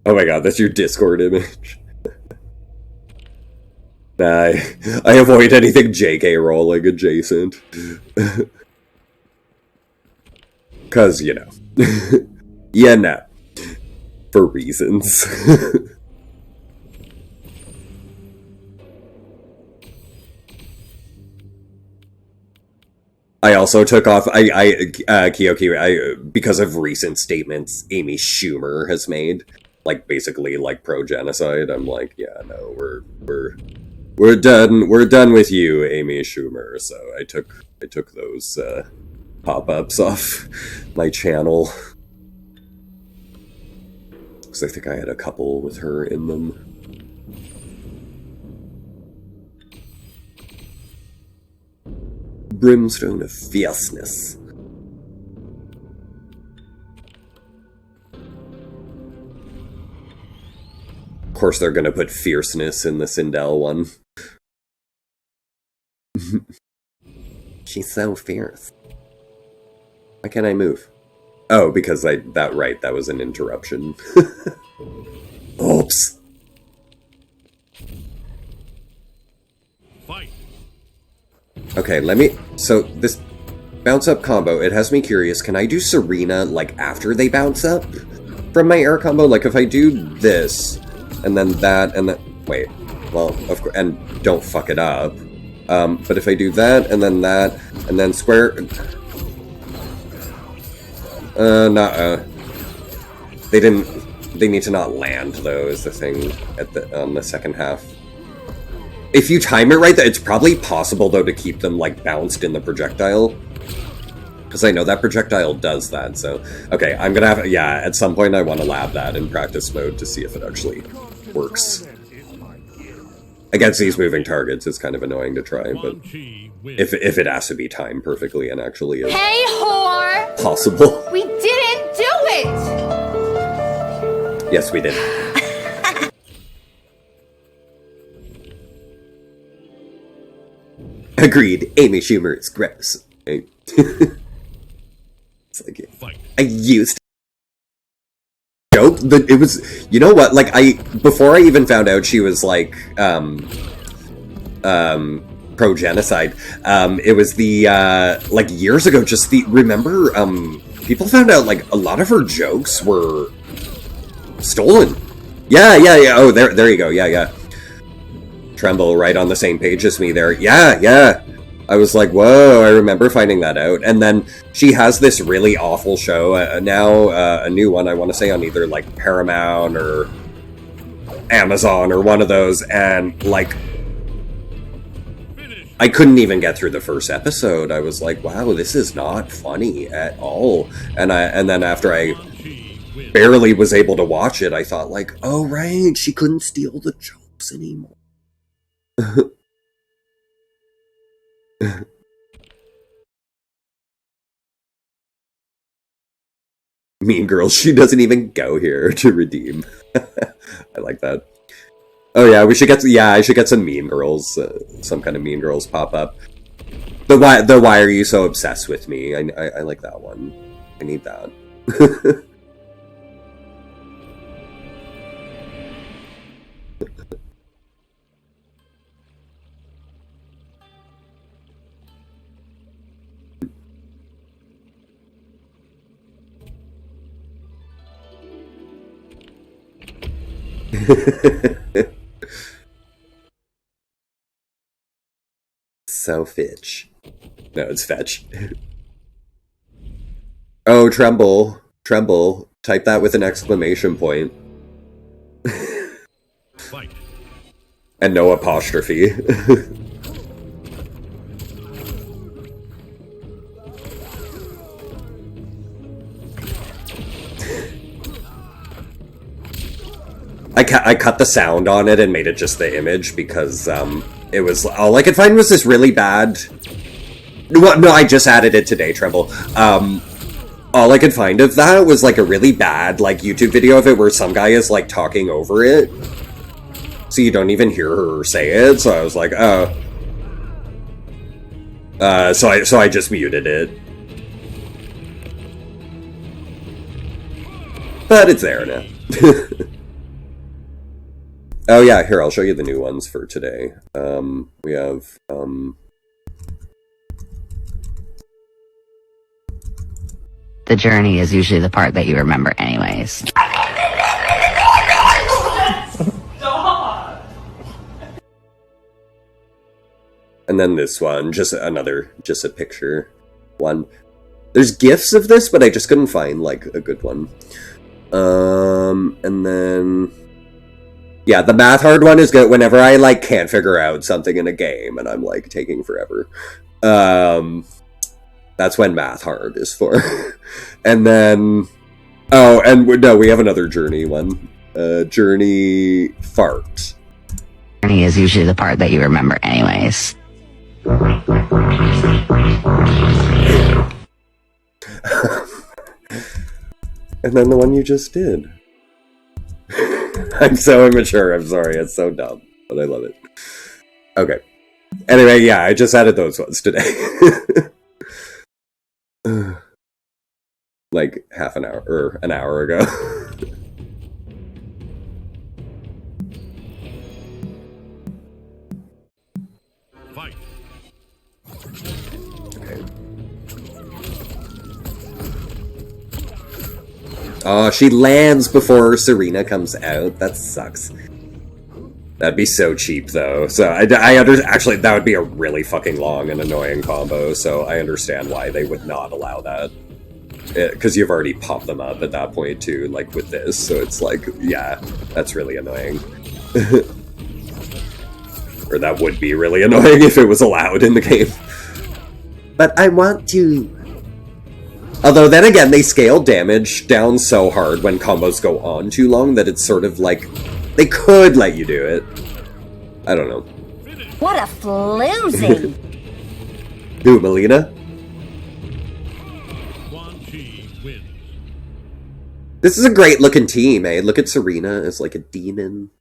A: Oh my god, that's your Discord image. Nah, I avoid anything JK rolling adjacent. Cause, you know. Yeah, no. For reasons. I also took off, Kyoki, because of recent statements Amy Schumer has made, like, basically, like, pro-genocide, I'm like, yeah, no, we're done with you, Amy Schumer, so I took those, pop-ups off my channel. Because I think I had a couple with her in them. Brimstone of Fierceness. Of course they're gonna put Fierceness in the Sindel one. She's so fierce. Why can't I move? Oh, because that was an interruption. Oops.
B: Fight.
A: Okay, so this bounce up combo, it has me curious, can I do Serena, like, after they bounce up from my air combo? Like, if I do this, and then that, and then, wait, well, of course, and don't fuck it up. But if I do that, and then square... They need to not land, though, is the thing on the second half. If you time it right, it's probably possible, though, to keep them, like, bounced in the projectile. Because I know that projectile does that, so... Okay, I'm gonna have... Yeah, at some point I want to lab that in practice mode to see if it actually works. Against these moving targets, it's kind of annoying to try, but... If it has to be timed perfectly and actually is...
E: Hey, whore!
A: Possible.
E: We didn't do it!
A: Yes, we did. Agreed. Amy Schumer is gross. It's like I used joke. It was, you know what? Like before I even found out she was like pro genocide. It was the like years ago. Just remember people found out like a lot of her jokes were stolen. Yeah. Oh, there you go. Yeah. Tremble right on the same page as me there. Yeah. I was like, whoa, I remember finding that out. And then she has this really awful show now, a new one, I want to say, on either like Paramount or Amazon or one of those, and like I couldn't even get through the first episode. I was like, wow, this is not funny at all. And then after I barely was able to watch it, I thought like, oh right, she couldn't steal the jokes anymore. Mean Girls, she doesn't even go here to redeem. I like that. Oh yeah, I should get some Mean Girls, some kind of Mean Girls pop up. The why are you so obsessed with me? I like that one. I need that. So Fitch. No, it's Fetch. Oh, Tremble. Tremble. Type that with an exclamation point.
B: Fight.
A: And no apostrophe. I cut the sound on it and made it just the image because it was all I could find was this really bad. No, I just added it today, Tremble. All I could find of that was like a really bad like YouTube video of it where some guy is like talking over it, so you don't even hear her say it. So I was like, oh. So I just muted it, but it's there now. Oh yeah, here, I'll show you the new ones for today. We have,
F: The journey is usually the part that you remember anyways.
A: and then this one, just a picture one. There's GIFs of this, but I just couldn't find, like, a good one. And then... Yeah, the math hard one is good whenever I, like, can't figure out something in a game and I'm, like, taking forever. That's when math hard is for. And then... Oh, and no, we have another journey one. Journey fart.
F: Journey is usually the part that you remember anyways.
A: And then the one you just did. I'm so immature, I'm sorry, it's so dumb. But I love it. Okay. Anyway, yeah, I just added those ones today. Like half an hour, or an hour ago.
B: Fight.
A: Okay. Oh, she lands before Serena comes out. That sucks. That'd be so cheap, though. So actually, that would be a really fucking long and annoying combo. So I understand why they would not allow that, because you've already popped them up at that point too, like with this. So it's like, yeah, that's really annoying. Or that would be really annoying if it was allowed in the game. But I want to. Although then again, they scale damage down so hard when combos go on too long that it's sort of like they could let you do it. I don't know.
D: What a floozy!
A: Who, Melina?
B: Quan Chi wins.
A: This is a great looking team, eh? Look at Serena as like a demon,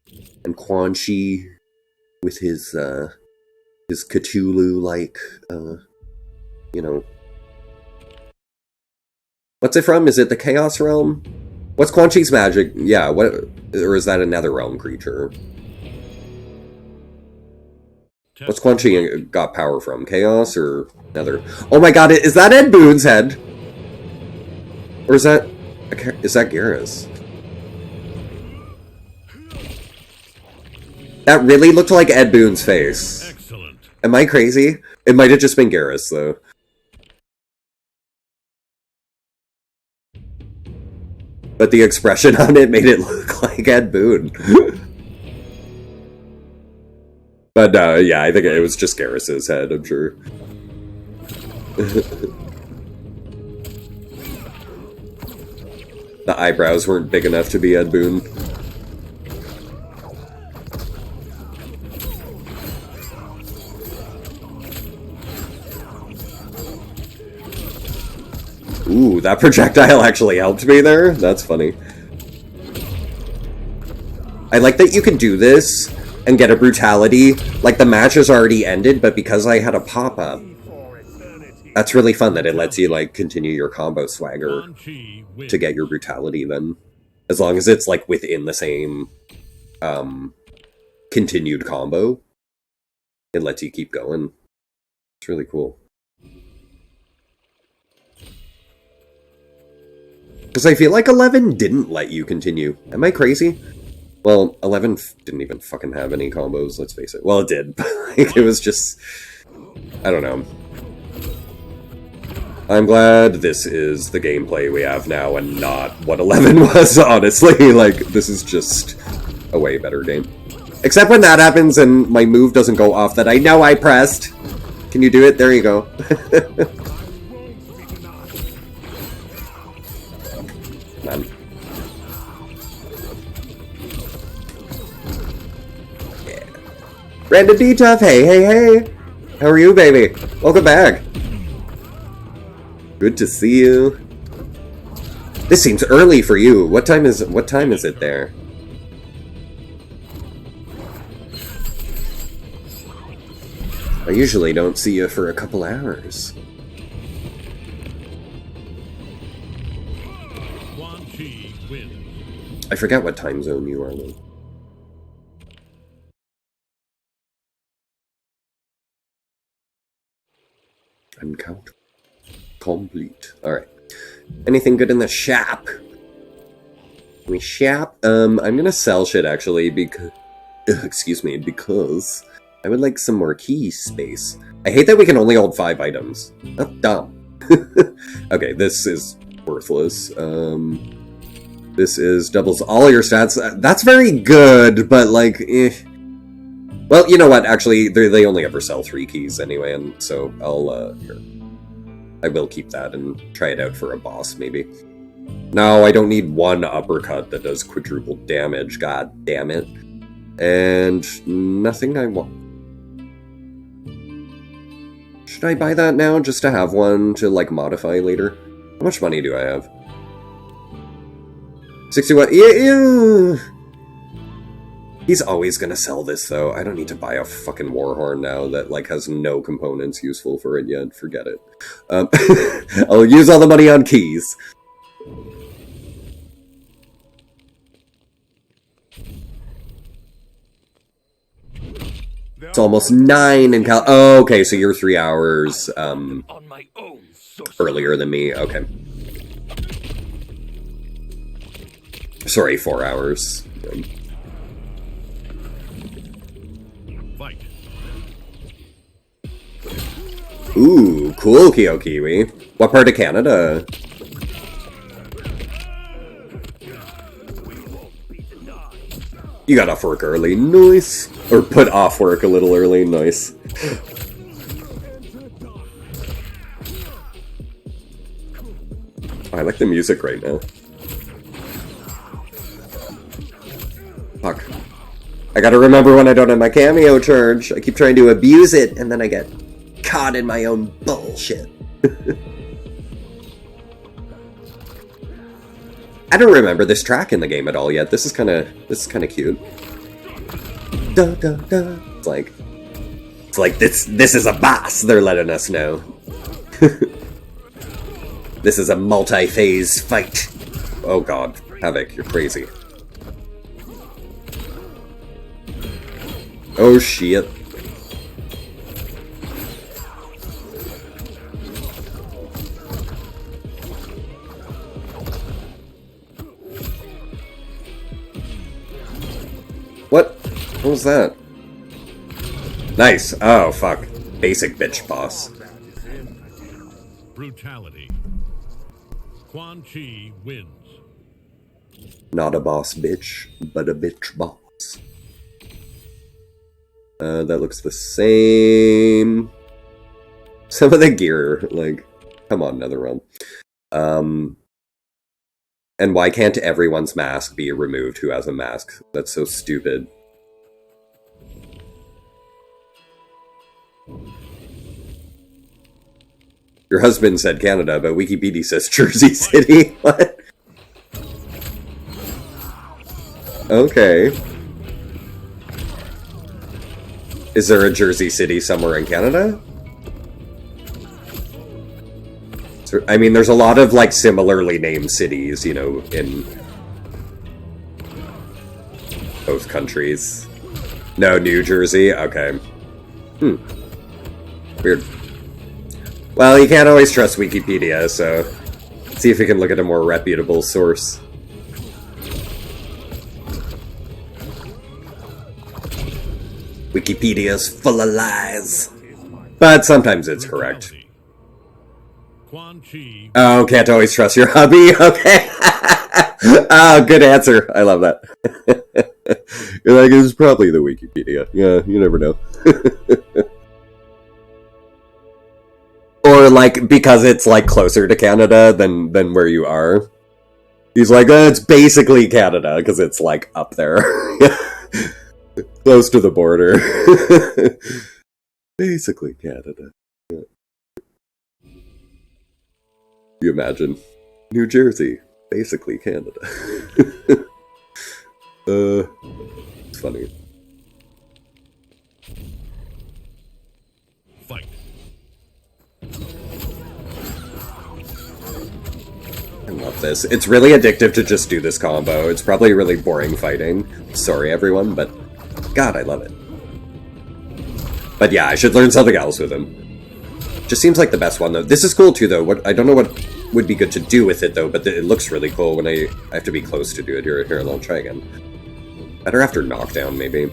A: and Quan Chi with his Cthulhu-like, you know. What's it from? Is it the Chaos Realm? What's Quan Chi's magic? Yeah, what? Or is that a Netherrealm creature? What's Quan Chi got power from? Chaos or Nether? Oh my god, is that Ed Boon's head? Or is that Garrus? That really looked like Ed Boon's face.
B: Excellent.
A: Am I crazy? It might have just been Garrus, though. But the expression on it made it look like Ed Boon. But yeah, I think it was just Garrus's head, I'm sure. The eyebrows weren't big enough to be Ed Boon. Ooh, that projectile actually helped me there? That's funny. I like that you can do this and get a brutality. Like, the match has already ended, but because I had a pop-up, that's really fun that it lets you, like, continue your combo swagger
B: Quan Chi wins.
A: to get your brutality then. As long as it's, like, within the same, continued combo, it lets you keep going. It's really cool. Because I feel like 11 didn't let you continue. Am I crazy? Well, 11 didn't even fucking have any combos, let's face it. Well, it did, but like, it was just... I don't know. I'm glad this is the gameplay we have now and not what 11 was, honestly. Like, this is just a way better game. Except when that happens and my move doesn't go off that I know I pressed. Can you do it? There you go. Man. Yeah. Brandon D. Tough, hey! How are you, baby? Welcome back. Good to see you. This seems early for you. What time is it there? I usually don't see you for a couple hours.
B: Quan Chi wins.
A: I forget what time zone you are in. Uncount. Complete. Alright. Anything good in the shop? We shop? I'm gonna sell shit actually because... excuse me, because I would like some more key space. I hate that we can only hold 5 items. That's dumb. Okay, this is worthless. This is doubles all your stats. That's very good, but like, eh. Well, you know what? Actually, they only ever sell 3 keys anyway, and so I'll, here. I will keep that and try it out for a boss, maybe. No, I don't need 1 uppercut that does quadruple damage, god damn it. And nothing I want. Should I buy that now just to have one to, like, modify later? How much money do I have? 61. Yeah. He's always gonna sell this, though. I don't need to buy a fucking Warhorn now that, like, has no components useful for it yet. Forget it. I'll use all the money on keys. It's almost 9 in Cal- Oh, okay, so you're 3 hours, earlier than me. Okay. Sorry, 4 hours.
B: Fight.
A: Ooh, cool, Kiwi. What part of Canada? You got off work early, nice. Or put off work a little early, nice. I like the music right now. Fuck. I gotta remember when I don't have my cameo charge. I keep trying to abuse it, and then I get caught in my own bullshit. I don't remember this track in the game at all yet. This is kind of cute. Da, da, da. It's like this is a boss. They're letting us know. This is a multi-phase fight. Oh god, Havoc, you're crazy. Oh shit. What? What was that? Nice. Oh, fuck. Basic bitch boss.
B: Brutality. Quan Chi wins.
A: Not a boss bitch, but a bitch boss. That looks the same. Some of the gear, like, come on, NetherRealm. And why can't everyone's mask be removed who has a mask? That's so stupid. Your husband said Canada, but Wikipedia says Jersey City. What? Okay. Is there a Jersey City somewhere in Canada? I mean, there's a lot of, like, similarly named cities, you know, in both countries. No, New Jersey? Okay. Weird. Well, you can't always trust Wikipedia, so see if you can look at a more reputable source. Wikipedia's full of lies. But sometimes it's correct.
B: Quan Chi.
A: Oh, can't always trust your hubby? Okay. Oh, good answer. I love that. You're like, it's probably the Wikipedia. Yeah, you never know. Or, like, because it's, like, closer to Canada than where you are. He's like, it's basically Canada, because it's, like, up there. Close to the border. Basically Canada. Yeah. You imagine. New Jersey. Basically Canada. It's funny.
B: Fight.
A: I love this. It's really addictive to just do this combo. It's probably really boring fighting. Sorry everyone, but God, I love it. But yeah, I should learn something else with him. Just seems like the best one, though. This is cool, too, though. I don't know what would be good to do with it, though, but it looks really cool when I have to be close to do it. Here, I'll try again. Better after knockdown, maybe.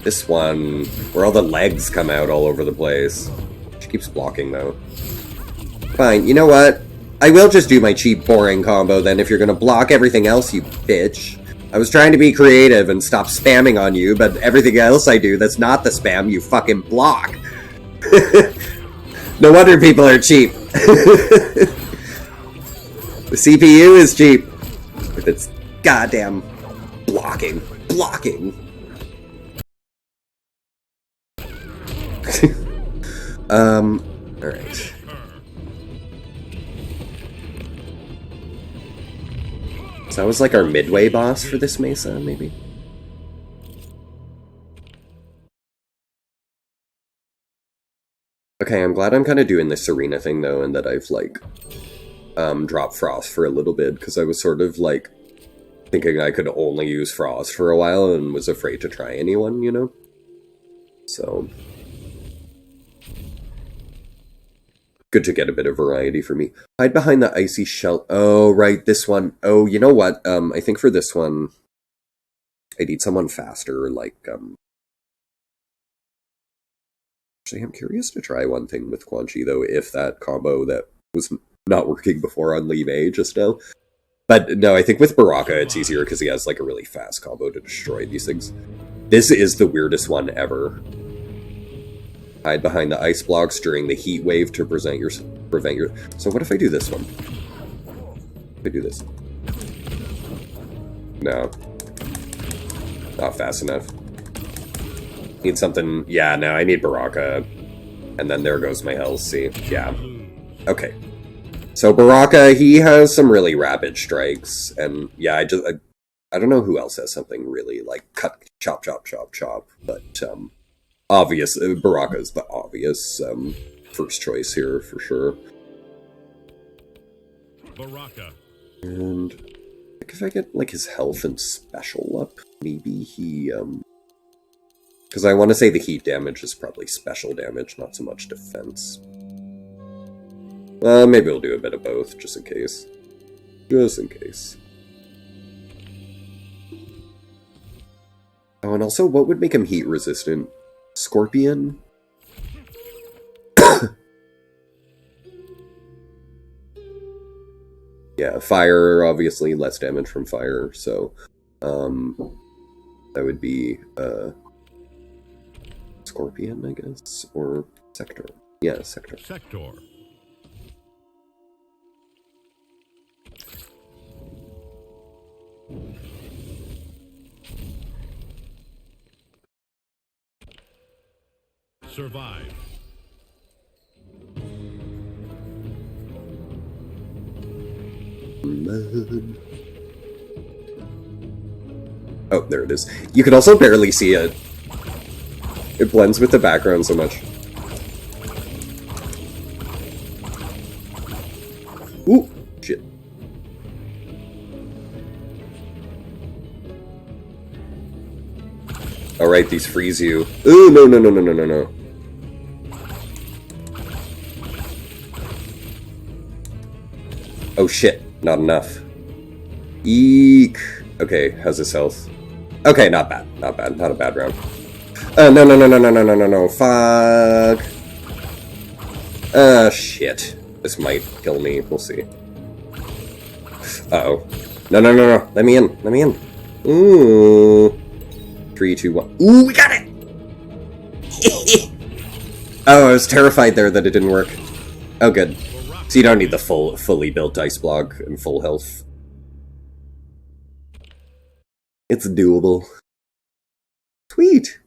A: This one, where all the legs come out all over the place. She keeps blocking, though. Fine, you know what? I will just do my cheap, boring combo, then, if you're gonna block everything else, you bitch. I was trying to be creative and stop spamming on you, but everything else I do that's not the spam, you fucking block. No wonder people are cheap. The CPU is cheap. With its goddamn blocking. Alright. So that was like our midway boss for this mesa, maybe? Okay, I'm glad I'm kind of doing this Serena thing, though, and that I've, like, dropped Frost for a little bit, because I was sort of, like, thinking I could only use Frost for a while and was afraid to try anyone, you know? So... good to get a bit of variety for me. Hide behind the icy shell. Oh, right, this one. Oh, you know what? I think for this one, I need someone faster, like, Actually, I'm curious to try one thing with Quan Chi, though, if that combo that was not working before on Lee Mei just now. But no, I think with Baraka it's easier because he has like a really fast combo to destroy these things. This is the weirdest one ever. Hide behind the ice blocks during the heat wave to prevent your... So what if I do this one? If I do this? No. Not fast enough. Need something... Yeah, no, I need Baraka. And then there goes my health, see? Yeah. Okay. So Baraka, he has some really rapid strikes. And yeah, I don't know who else has something really, like, cut, chop, chop, chop, chop. But, obvious... Baraka is the obvious, first choice here, for sure.
B: Baraka.
A: And... I think if I get, like, his health and special up, maybe he, because I want to say the heat damage is probably special damage, not so much defense. Maybe we'll do a bit of both, just in case. Just in case. Oh, and also, what would make him heat resistant? Scorpion? Yeah, fire, obviously, less damage from fire, so... that would be, Scorpion, I guess? Or Sector. Yeah, Sector.
B: Sector. Survive.
A: Oh, there it is. You can also barely see it. It blends with the background so much. Ooh, shit. Alright, these freeze you. Ooh, no, no, no, no, no, no, no. Oh shit, not enough. Eek. Okay, how's his health? Okay, not bad, not bad, not a bad round. No, no, no, no, no, no, no, no, no, fuck. Shit. This might kill me, we'll see. Uh-oh. No, no, no, no, let me in, let me in. Ooh. 3, 2, 1. Ooh, we got it! Oh, I was terrified there that it didn't work. Oh, good. So you don't need the fully built ice block and full health. It's doable. Sweet!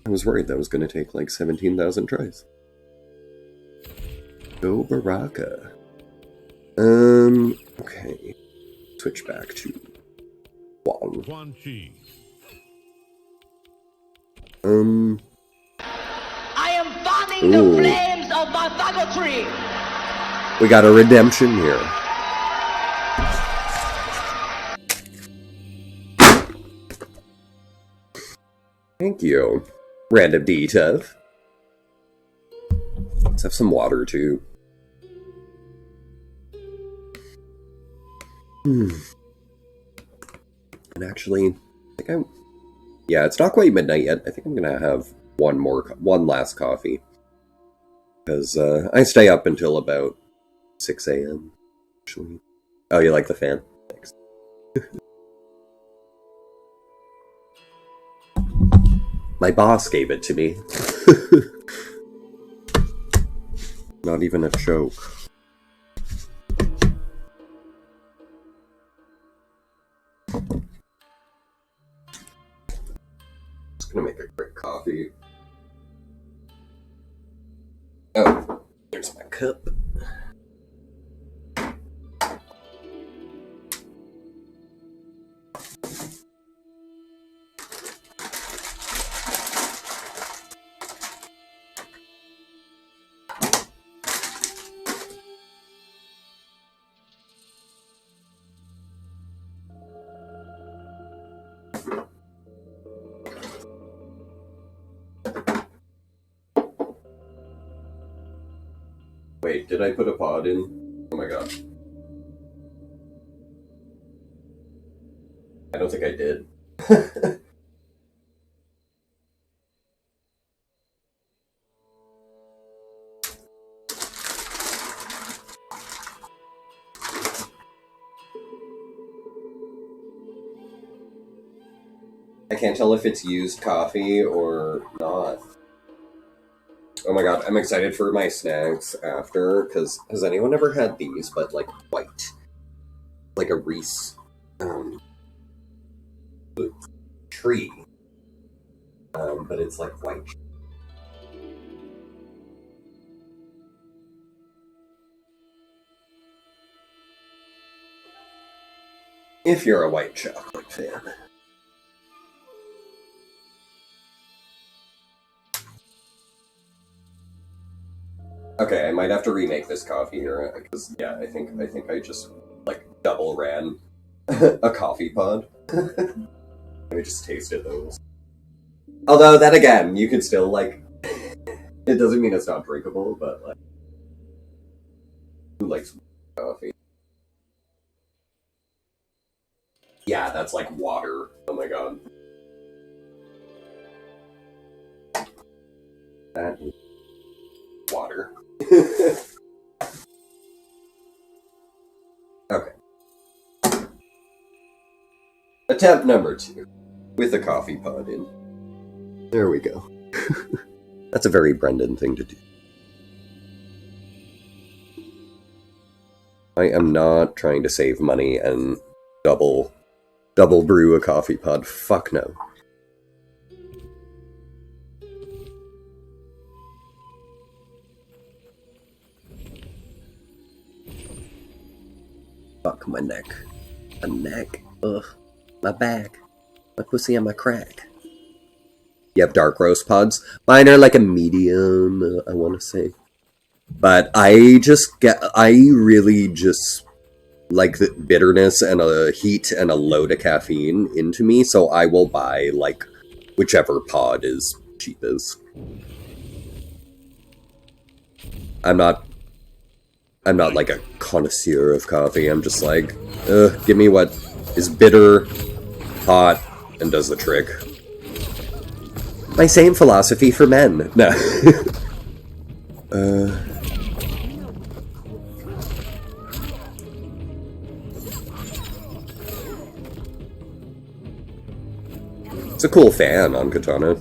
A: I was worried that was going to take like 17,000 tries. Go Baraka. Okay. Switch back to Wong.
B: Quan Chi.
G: I am fanning the
A: Ooh.
G: flames of my faggotry!
A: We got a redemption here. Thank you. Random D-Tuff. Let's have some water, too. And actually, I think yeah, it's not quite midnight yet. I think I'm gonna have one last coffee. Because, I stay up until about 6 a.m. actually. Oh, you like the fan? Thanks. My boss gave it to me. Not even a joke. Just gonna make a quick coffee. cup. Wait, did I put a pod in? Oh my god. I don't think I did. I can't tell if it's used coffee or not. Oh my god, I'm excited for my snacks after, because has anyone ever had these, but like white? Like a Reese tree. But it's like white. If you're a white chocolate fan. Okay, I might have to remake this coffee here, because, yeah, I think I just, like, double ran a coffee pod. Let me just tasted those. Although, then again, you could still, like, it doesn't mean it's not drinkable, but, like, who likes coffee? Yeah, that's like water. Oh my god. That is water. Okay. Attempt number 2. With a coffee pod in. There we go. That's a very Brendan thing to do. I am not trying to save money and double brew a coffee pod. Fuck no. Fuck my neck. My neck. Ugh. My back. My pussy and my crack. You have dark roast pods? Mine are like a medium, I want to say. But I really just like the bitterness and a heat and a load of caffeine into me, so I will buy, like, whichever pod is cheapest. I'm not like a connoisseur of coffee. I'm just like, give me what is bitter, hot, and does the trick. My same philosophy for men. No. It's a cool fan on Katana.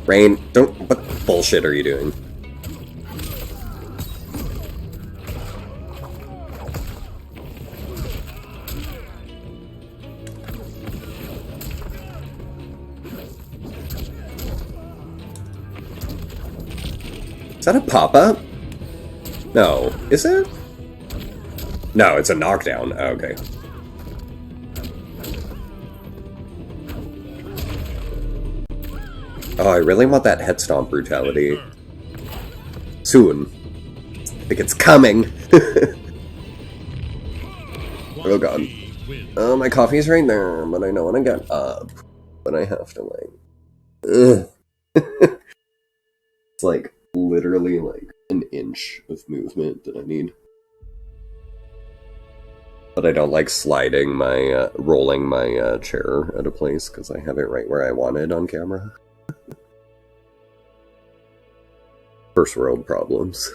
A: Rain, what bullshit are you doing? Is that a pop-up? No. Is it? No, it's a knockdown. Oh, okay. Oh, I really want that head stomp brutality. Soon. I think it's coming. Oh god. Oh, my coffee's right there, but I don't want to get up. But I have to, like... Ugh. It's like, literally, like, an inch of movement that I need. But I don't like sliding my, rolling my, chair out of place, because I have it right where I want it on camera. First world problems.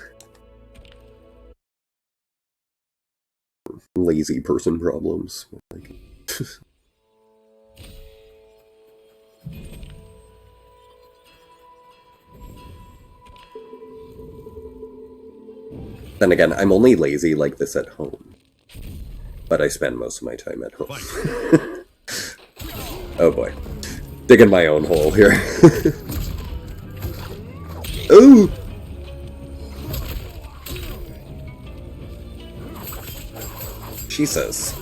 A: Lazy person problems. Like, then again, I'm only lazy like this at home. But I spend most of my time at home. Oh boy. Digging my own hole here. Ooh! Jesus.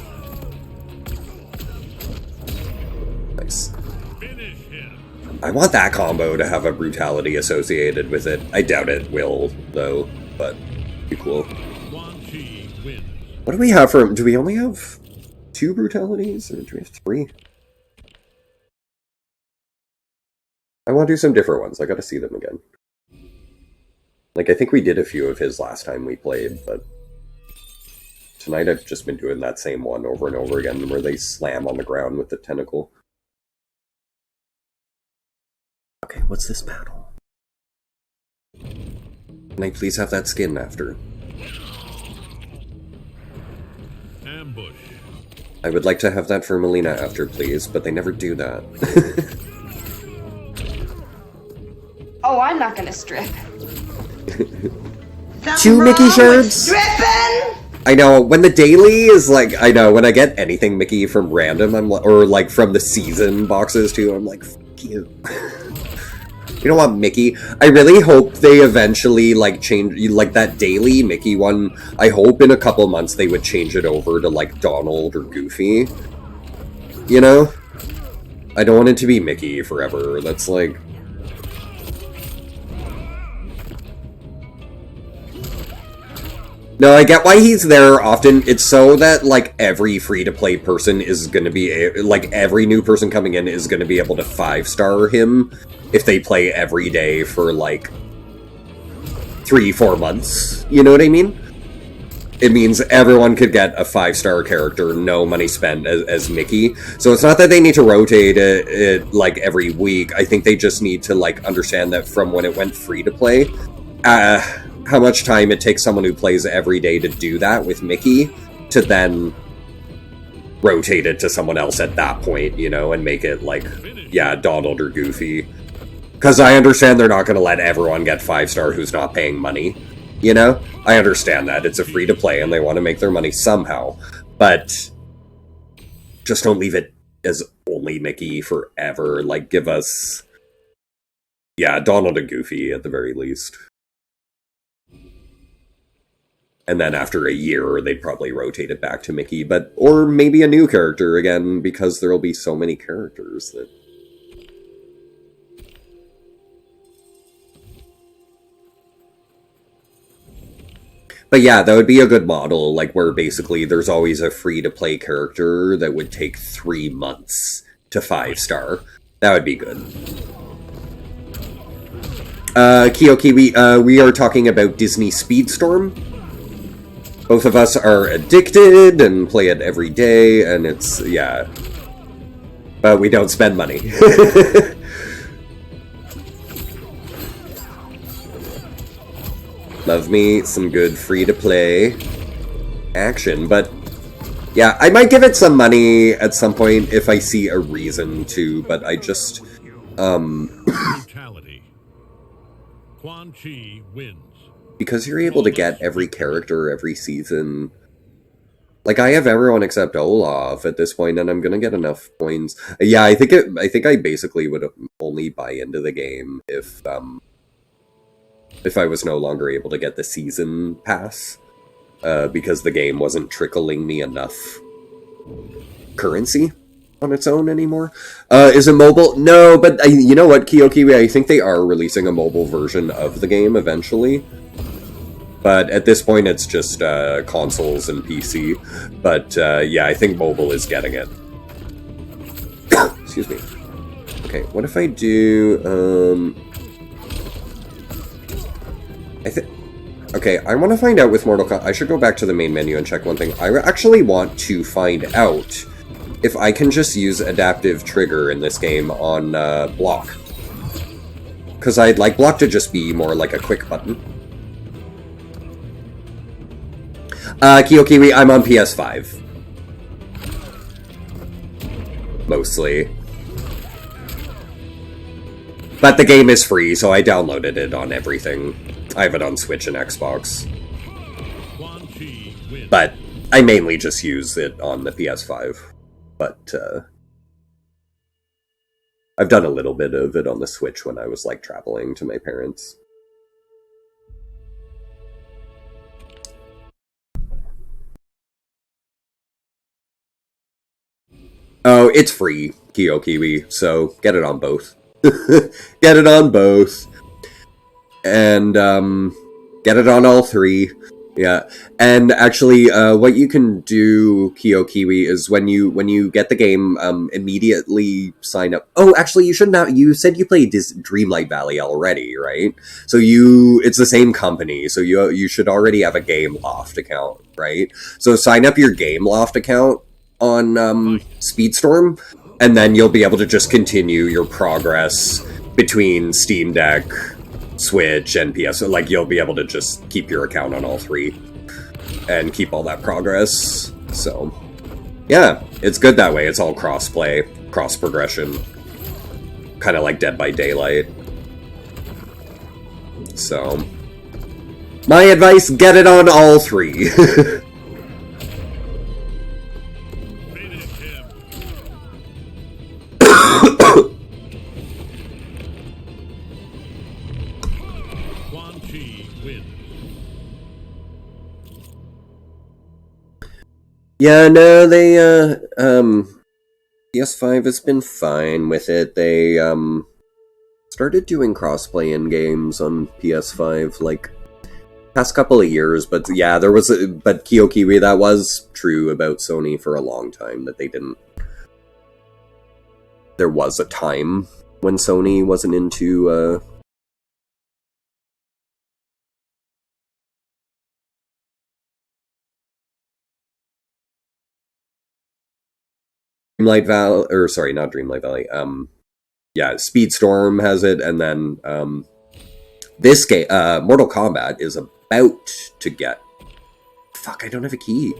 A: Nice.
B: Finish him.
A: I want that combo to have a brutality associated with it. I doubt it will, though, but it'd be cool.
B: Quan Chi wins.
A: What do we have for him? Do we only have 2 brutalities, or do we have 3? I want to do some different ones. I gotta see them again. Like, I think we did a few of his last time we played, but tonight I've just been doing that same one over and over again, where they slam on the ground with the tentacle. Okay, what's this battle? Can I please have that skin after?
B: Ambush.
A: I would like to have that for Melina after, please, but they never do that.
C: Oh, I'm not gonna strip.
A: 2 Mickey shards?
C: Stripping!
A: I know, when the daily is like, I know, when I get anything Mickey from random, I'm like, or like from the season boxes too, I'm like, fuck you. You don't want Mickey. I really hope they eventually, like, change, like, that daily Mickey one, I hope in a couple months they would change it over to, like, Donald or Goofy. You know? I don't want it to be Mickey forever. That's, like... No, I get why he's there often. It's so that, like, every free-to-play person is gonna be... Like, every new person coming in is gonna be able to 5-star him if they play every day for, like, 3-4 months. You know what I mean? It means everyone could get a 5-star character, no money spent, as Mickey. So it's not that they need to rotate it, like, every week. I think they just need to, like, understand that from when it went free-to-play, how much time it takes someone who plays every day to do that with Mickey to then rotate it to someone else at that point, you know, and make it like, yeah, Donald or Goofy. Because I understand they're not going to let everyone get 5-star who's not paying money, you know? I understand that. It's a free-to-play and they want to make their money somehow. But just don't leave it as only Mickey forever. Like, give us, yeah, Donald and Goofy at the very least. And then after a year, they'd probably rotate it back to Mickey, but, or maybe a new character again, because there'll be so many characters that... But yeah, that would be a good model, like, where basically there's always a free-to-play character that would take 3 months to 5-star. That would be good. Kiyoki, we are talking about Disney Speedstorm. Both of us are addicted and play it every day, and it's, yeah. But we don't spend money. Love me some good free-to-play action, but yeah, I might give it some money at some point if I see a reason to, but I just,
B: Brutality. Quan Chi wins.
A: Because you're able to get every character every season. Like, I have everyone except Olaf at this point, and I'm gonna get enough points. Yeah, I think I basically would only buy into the game if I was no longer able to get the season pass. Because the game wasn't trickling me enough currency on its own anymore. Is it mobile? No, but you know what, Kiyoki, I think they are releasing a mobile version of the game eventually. But at this point, it's just consoles and PC. But yeah, I think mobile is getting it. Excuse me. Okay, what if I do... Okay, I want to find out with Mortal Kombat... I should go back to the main menu and check one thing. I actually want to find out if I can just use adaptive trigger in this game on block. Because I'd like block to just be more like a quick button. Kiyokiwi, I'm on PS5. Mostly. But the game is free, so I downloaded it on everything. I have it on Switch and Xbox. But I mainly just use it on the PS5. But, I've done a little bit of it on the Switch when I was, like, traveling to my parents. Oh, it's free, KyoKiwi, so get it on both. Get it on both. And, get it on all three. Yeah, and actually, what you can do, KyoKiwi, is when you get the game, immediately sign up. Oh, actually, you should not. You said you played Dreamlight Valley already, right? So it's the same company, so you should already have a Gameloft account, right? So sign up your Gameloft account on Speedstorm, and then you'll be able to just continue your progress between Steam Deck, Switch, and PS. Like, you'll be able to just keep your account on all three and keep all that progress. So, yeah, it's good that way. It's all cross-play, cross-progression, kind of like Dead by Daylight. So, my advice, get it on all three.
B: Finish him. Quan Chi wins.
A: Yeah, no, they, PS5 has been fine with it. They, started doing crossplay in games on PS5, like, past couple of years, but yeah, but KyoKiwi, that was true about Sony for a long time, that they didn't... There was a time when Sony wasn't into, Dreamlight Valley, or sorry, not Dreamlight Valley, yeah, Speedstorm has it, and then, this game, Mortal Kombat is about to get... Fuck, I don't have a key.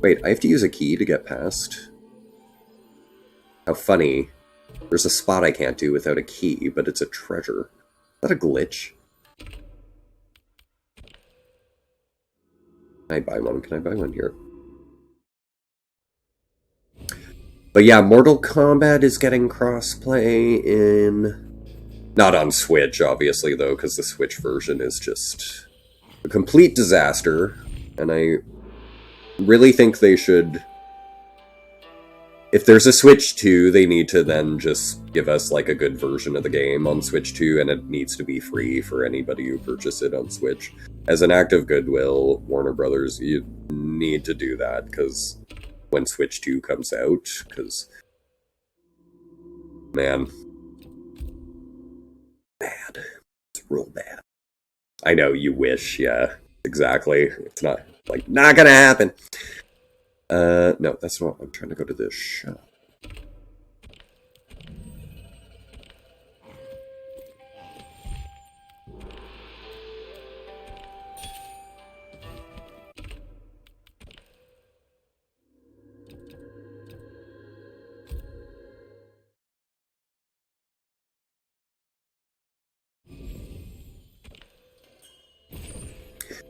A: Wait, I have to use a key to get past? How funny. There's a spot I can't do without a key, but it's a treasure. Is that a glitch? Can I buy one? Can I buy one here? But yeah, Mortal Kombat is getting crossplay in... Not on Switch, obviously, though, because the Switch version is just a complete disaster. And I really think they should... If there's a Switch 2, they need to then just give us, like, a good version of the game on Switch 2, and it needs to be free for anybody who purchases it on Switch. As an act of goodwill, Warner Brothers, you need to do that, because when Switch 2 comes out, because... Man. Bad. It's real bad. I know, you wish, yeah. Exactly. It's not, like, not gonna happen. No, that's not... I'm trying to go to this shop.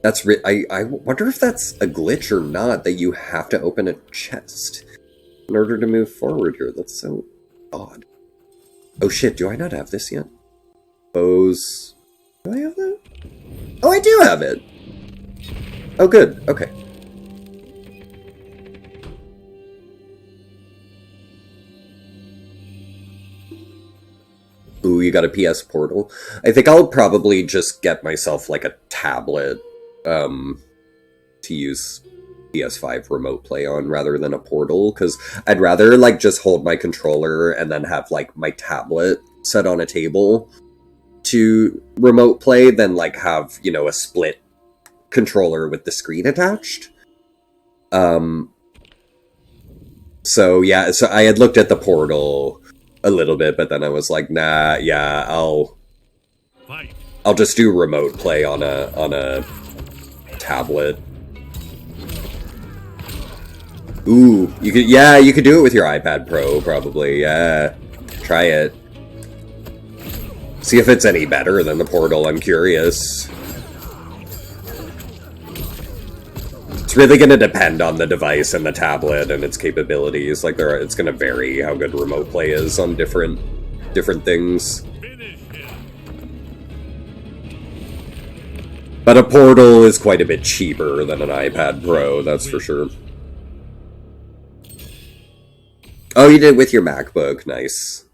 A: That's I wonder if that's a glitch or not, that you have to open a chest in order to move forward here. That's so odd. Oh shit, do I not have this yet? Bows... Do I have that? Oh, I do have it! Oh good, okay. Ooh, you got a PS Portal. I think I'll probably just get myself, like, a tablet, to use PS5 remote play on rather than a Portal, because I'd rather, like, just hold my controller and then have, like, my tablet set on a table to remote play than, like, have, you know, a split controller with the screen attached. So, yeah, so I had looked at the Portal a little bit, but then I was like, nah, yeah, I'll just do remote play on a tablet. Ooh, you could do it with your iPad Pro, probably, yeah. Try it. See if it's any better than the Portal, I'm curious. It's really gonna depend on the device and the tablet and its capabilities. Like, it's gonna vary how good remote play is on different things. But a Portal is quite a bit cheaper than an iPad Pro, that's for sure. Oh, you did it with your MacBook. Nice.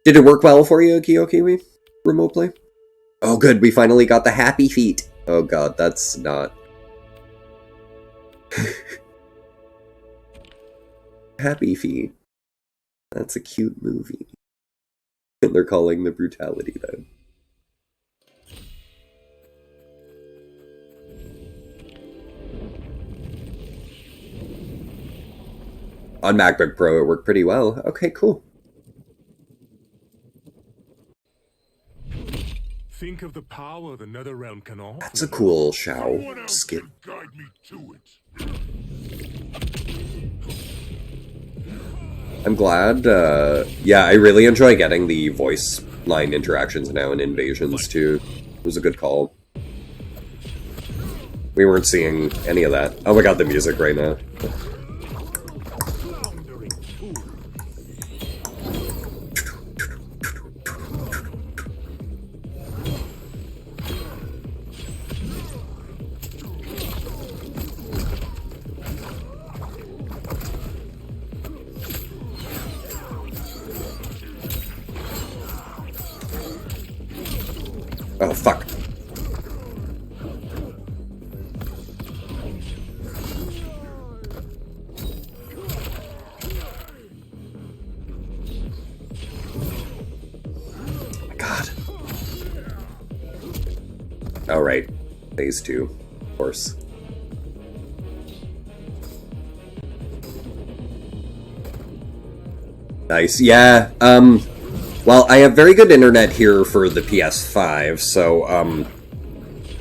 A: Did it work well for you, Kiyokiwi? Remote play? Oh, good. We finally got the happy feet. Oh, God. That's not... Happy Feet. That's a cute movie. And they're calling the brutality then. On MacBook Pro, it worked pretty well. Okay, cool.
B: Think of the power the nether realm can offer.
A: That's a cool Shao skin.
B: Guide me to it.
A: I'm glad, yeah, I really enjoy getting the voice line interactions now in Invasions, too. It was a good call. We weren't seeing any of that. Oh my god, the music right now. Oh, fuck. Oh my god. Alright. Phase 2. Of course. Nice. Yeah, well, I have very good internet here for the PS5, so,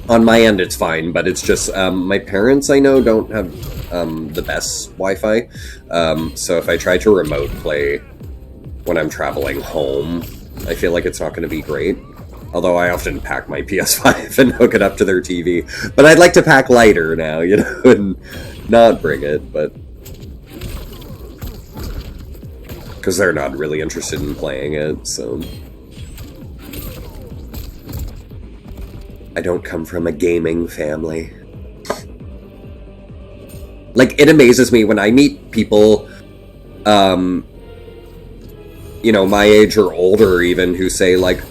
A: on my end it's fine, but it's just, my parents, I know, don't have, the best Wi-Fi, so if I try to remote play when I'm traveling home, I feel like it's not going to be great. Although I often pack my PS5 and hook it up to their TV, but I'd like to pack lighter now, you know, and not bring it, but... because they're not really interested in playing it, so... I don't come from a gaming family. Like, it amazes me when I meet people, you know, my age or older even, who say, like,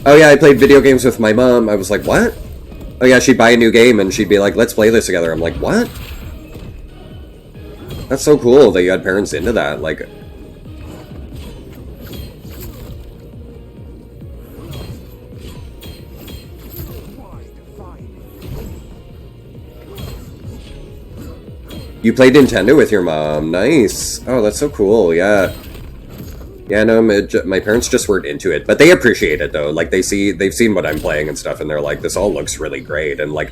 A: oh yeah, I played video games with my mom. I was like, what? Oh yeah, she'd buy a new game and she'd be like, let's play this together. I'm like, what? That's so cool that you had parents into that, like... You played Nintendo with your mom. Nice. Oh, that's so cool, yeah. Yeah, no, my parents just weren't into it, but they appreciate it, though. Like, they've seen what I'm playing and stuff, and they're like, this all looks really great, and, like,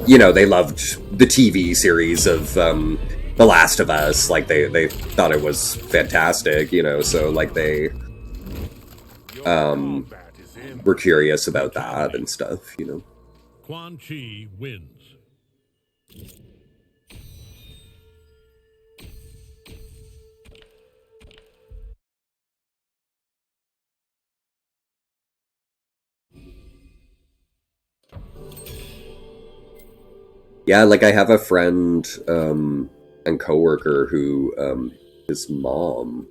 A: you know, they loved the TV series of, The Last of Us. Like, they thought it was fantastic, you know, so, like, they, were curious about that and stuff, you know.
B: Quan Chi wins.
A: Yeah, like, I have a friend, and coworker who, his mom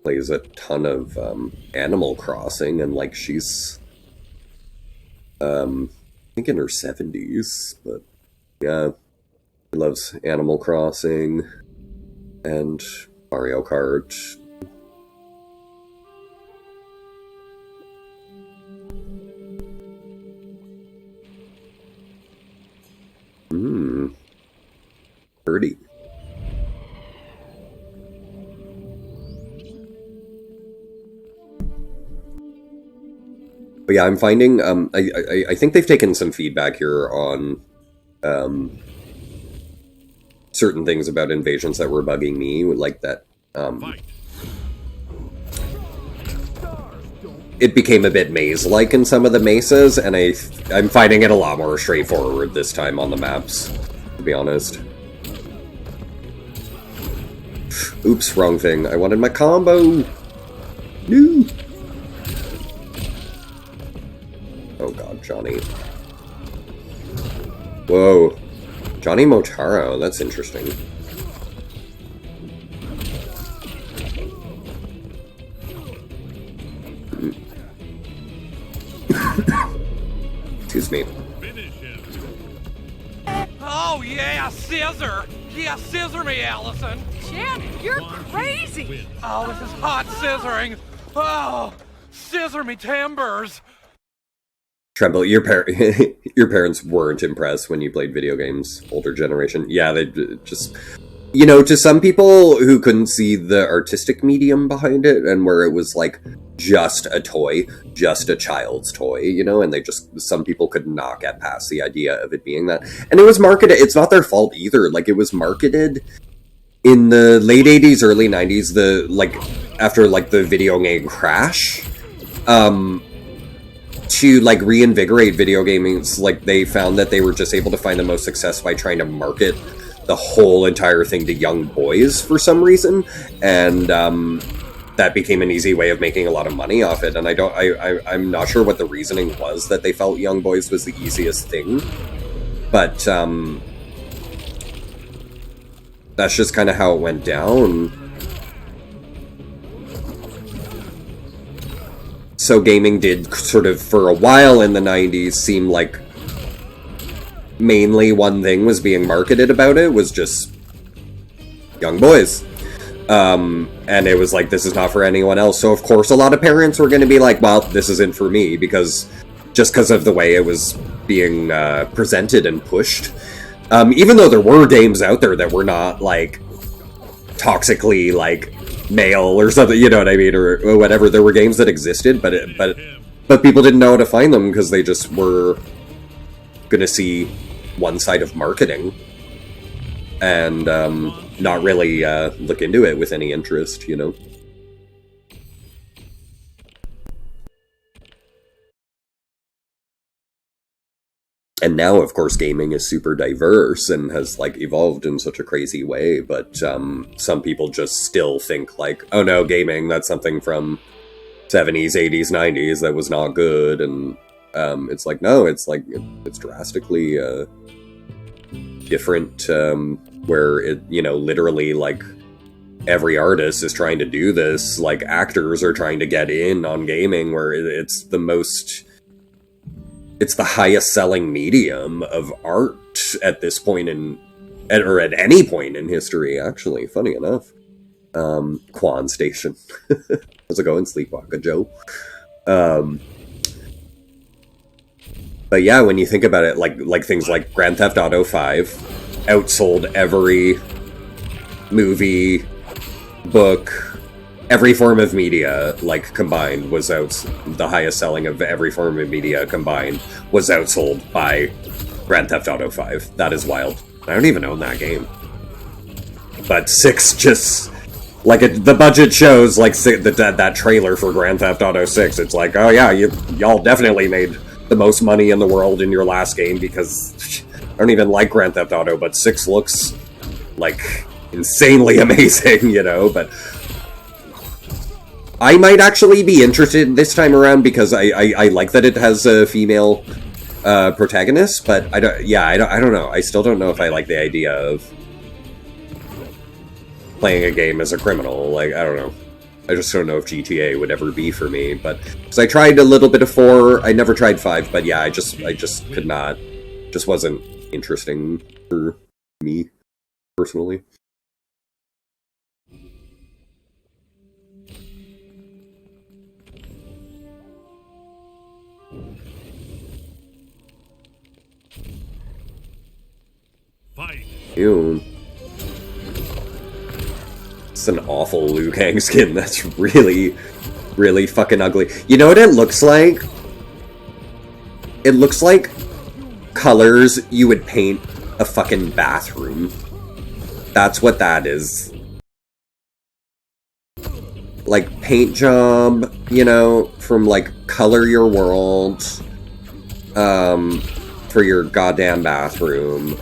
A: plays a ton of, Animal Crossing, and, like, she's, I think in her 70s, but, yeah, she loves Animal Crossing, and Mario Kart. Pretty. But yeah, I'm finding, I think they've taken some feedback here on, certain things about Invasions that were bugging me, like that, it became a bit maze-like in some of the mesas, and I'm finding it a lot more straightforward this time on the maps, to be honest. Oops, wrong thing. I wanted my combo! No! Oh god, Johnny. Whoa. Johnny Motaro, that's interesting. Excuse me.
B: Finish him.
H: Oh, yeah, scissor. Yeah, scissor me, Allison.
E: Jan, you're
B: Quan Chi
E: crazy.
B: wins.
H: Oh, this is hot scissoring. Oh, scissor me timbers.
A: Tremble, your your parents weren't impressed when you played video games, older generation. Yeah, they just, you know, to some people who couldn't see the artistic medium behind it, and where it was like just a toy, just a child's toy, you know, and some people could not get past the idea of it being that. And it was marketed, it's not their fault either, like, it was marketed in the late 80s, early 90s, after, like, the video game crash, to, like, reinvigorate video gaming. Like, they found that they were just able to find the most success by trying to market the whole entire thing to young boys for some reason, and, that became an easy way of making a lot of money off it, and I'm not sure what the reasoning was that they felt young boys was the easiest thing, but, that's just kind of how it went down. So gaming did sort of, for a while in the 90s, seem like mainly one thing was being marketed about it, was just young boys. And it was like, this is not for anyone else. So of course a lot of parents were going to be like, well, this isn't for me, because of the way it was being presented and pushed. Even though there were games out there that were not, like, toxically, like, male or something, you know what I mean, or whatever. There were games that existed, but people didn't know how to find them because they just were gonna see one side of marketing and not really look into it with any interest, you know. And now, of course, gaming is super diverse and has, like, evolved in such a crazy way, but some people just still think, like, oh no, gaming, that's something from 70s, 80s, 90s that was not good, and it's like, no, it's like, it's drastically different, where it, you know, literally, like, every artist is trying to do this, like, actors are trying to get in on gaming, where it's the most... It's the highest selling medium of art at this point or at any point in history, actually, funny enough. GayStation. How's it going, Sleepwalker Joe? But yeah, when you think about it, like things like Grand Theft Auto 5 outsold every movie, book, every form of media, like, combined, was the highest selling of every form of media combined was outsold by Grand Theft Auto 5. That is wild. I don't even own that game. But 6 just... Like, the budget shows, like, that trailer for Grand Theft Auto 6. It's like, oh yeah, y'all definitely made the most money in the world in your last game, because I don't even like Grand Theft Auto, but 6 looks, like, insanely amazing, you know, but... I might actually be interested this time around because I like that it has a female protagonist, but I don't know. I still don't know if I like the idea of playing a game as a criminal. Like, I don't know. I just don't know if GTA would ever be for me, but because I tried a little bit of 4, I never tried 5, but yeah, I just could not. Just wasn't interesting for me personally.
B: Fight.
A: Ew. It's an awful Liu Kang skin. That's really, really fucking ugly. You know what it looks like? It looks like colors you would paint a fucking bathroom. That's what that is. Like, paint job, you know, from, like, Color Your World, for your goddamn bathroom.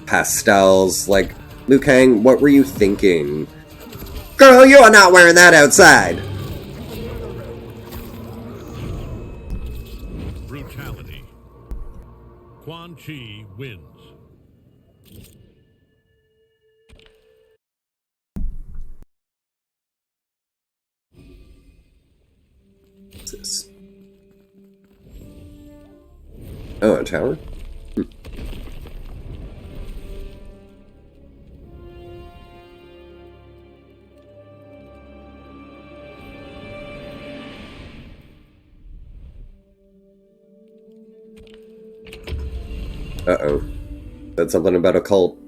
A: Pastels, like, Liu Kang, what were you thinking? Girl, you are not wearing that outside!
B: Brutality. Quan Chi wins.
A: What's this? Oh, a tower? Uh-oh. Said something about a cult.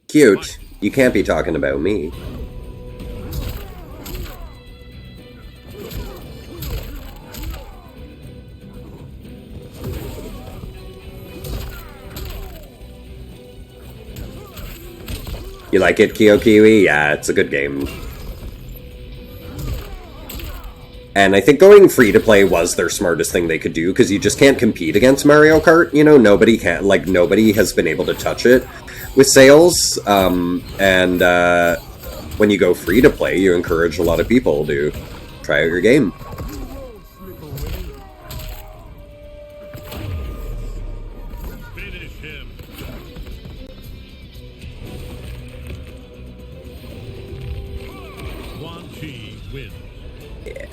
A: Cute. You can't be talking about me. You like it, Kyo Kiwi? Yeah, it's a good game. And I think going free-to-play was their smartest thing they could do, because you just can't compete against Mario Kart, you know? Nobody can, like, nobody has been able to touch it with sales, when you go free-to-play, you encourage a lot of people to try out your game.
B: Finish him. Quan Chi wins.
A: Yeah.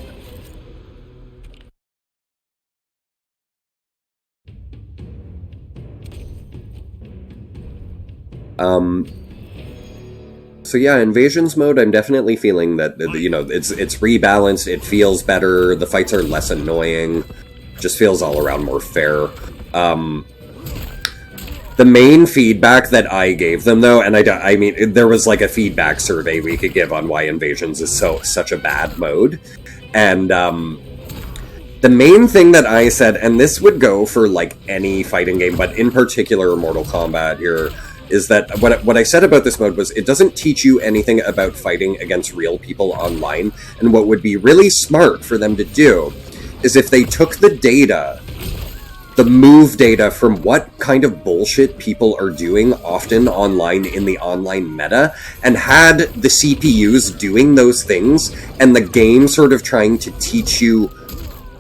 A: So yeah, Invasions mode, I'm definitely feeling that, you know, it's rebalanced, it feels better, the fights are less annoying, just feels all around more fair. The main feedback that I gave them, though, and I mean, there was like a feedback survey we could give on why Invasions is such a bad mode, and the main thing that I said, and this would go for like any fighting game, but in particular Mortal Kombat here, is that what I said about this mode was it doesn't teach you anything about fighting against real people online, and what would be really smart for them to do is if they took the data, the move data from what kind of bullshit people are doing often online in the online meta, and had the CPUs doing those things, and the game sort of trying to teach you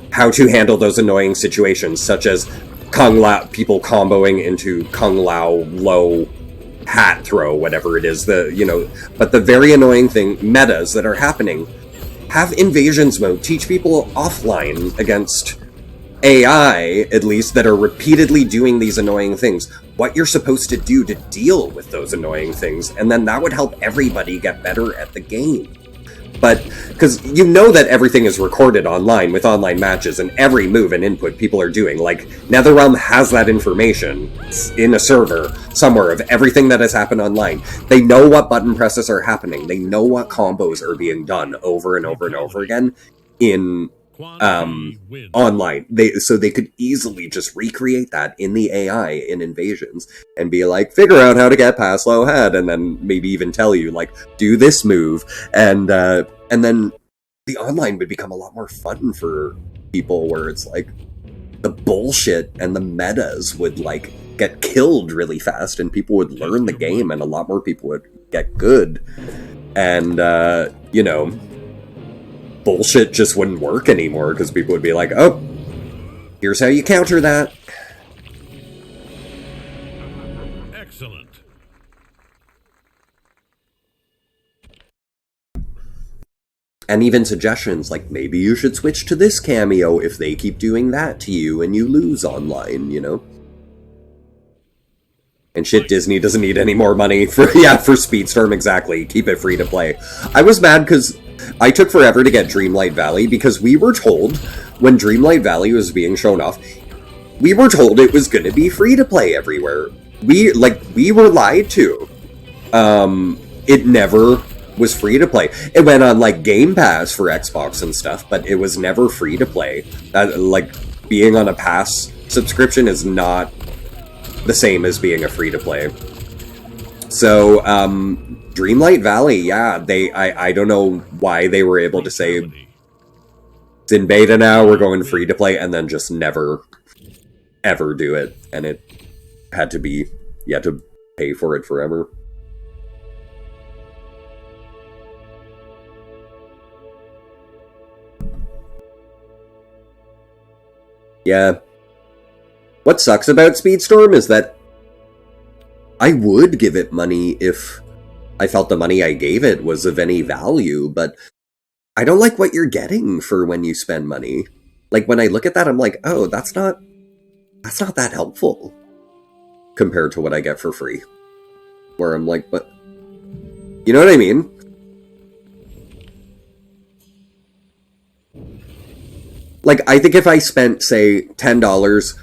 A: how to handle those annoying situations, such as Kung Lao, people comboing into Kung Lao low hat throw, whatever it is, but the very annoying thing, metas that are happening, have Invasions mode teach people offline against AI, at least, that are repeatedly doing these annoying things, what you're supposed to do to deal with those annoying things, and then that would help everybody get better at the game. But, because you know that everything is recorded online with online matches, and every move and input people are doing, like, NetherRealm has that information in a server somewhere of everything that has happened online. They know what button presses are happening, they know what combos are being done over and over and over again in online. So they could easily just recreate that in the AI in Invasions and be like, figure out how to get past low head, and then maybe even tell you, like, do this move, and then the online would become a lot more fun for people, where it's like the bullshit and the metas would like get killed really fast, and people would learn the game, and a lot more people would get good, and you know, bullshit just wouldn't work anymore, because people would be like, oh, here's how you counter that.
B: Excellent.
A: And even suggestions like, maybe you should switch to this cameo if they keep doing that to you and you lose online, you know? And shit, Disney doesn't need any more money for Speedstorm, exactly. Keep it free to play. I was mad because I took forever to get Dreamlight Valley, because we were told, when Dreamlight Valley was being shown off, we were told it was going to be free to play everywhere. We were lied to. It never was free to play. It went on, like, Game Pass for Xbox and stuff, but it was never free to play. Being on a Pass subscription is not the same as being a free to play. So, Dreamlight Valley, yeah, I don't know why they were able to say, it's in beta now, we're going free to play, and then just never, ever do it. And it had to be, you had to pay for it forever. Yeah. What sucks about Speedstorm is that I would give it money if I felt the money I gave it was of any value, but I don't like what you're getting for when you spend money. Like, when I look at that, I'm like, oh, that's not that helpful compared to what I get for free. Where I'm like, but... You know what I mean? Like, I think if I spent, say, $10,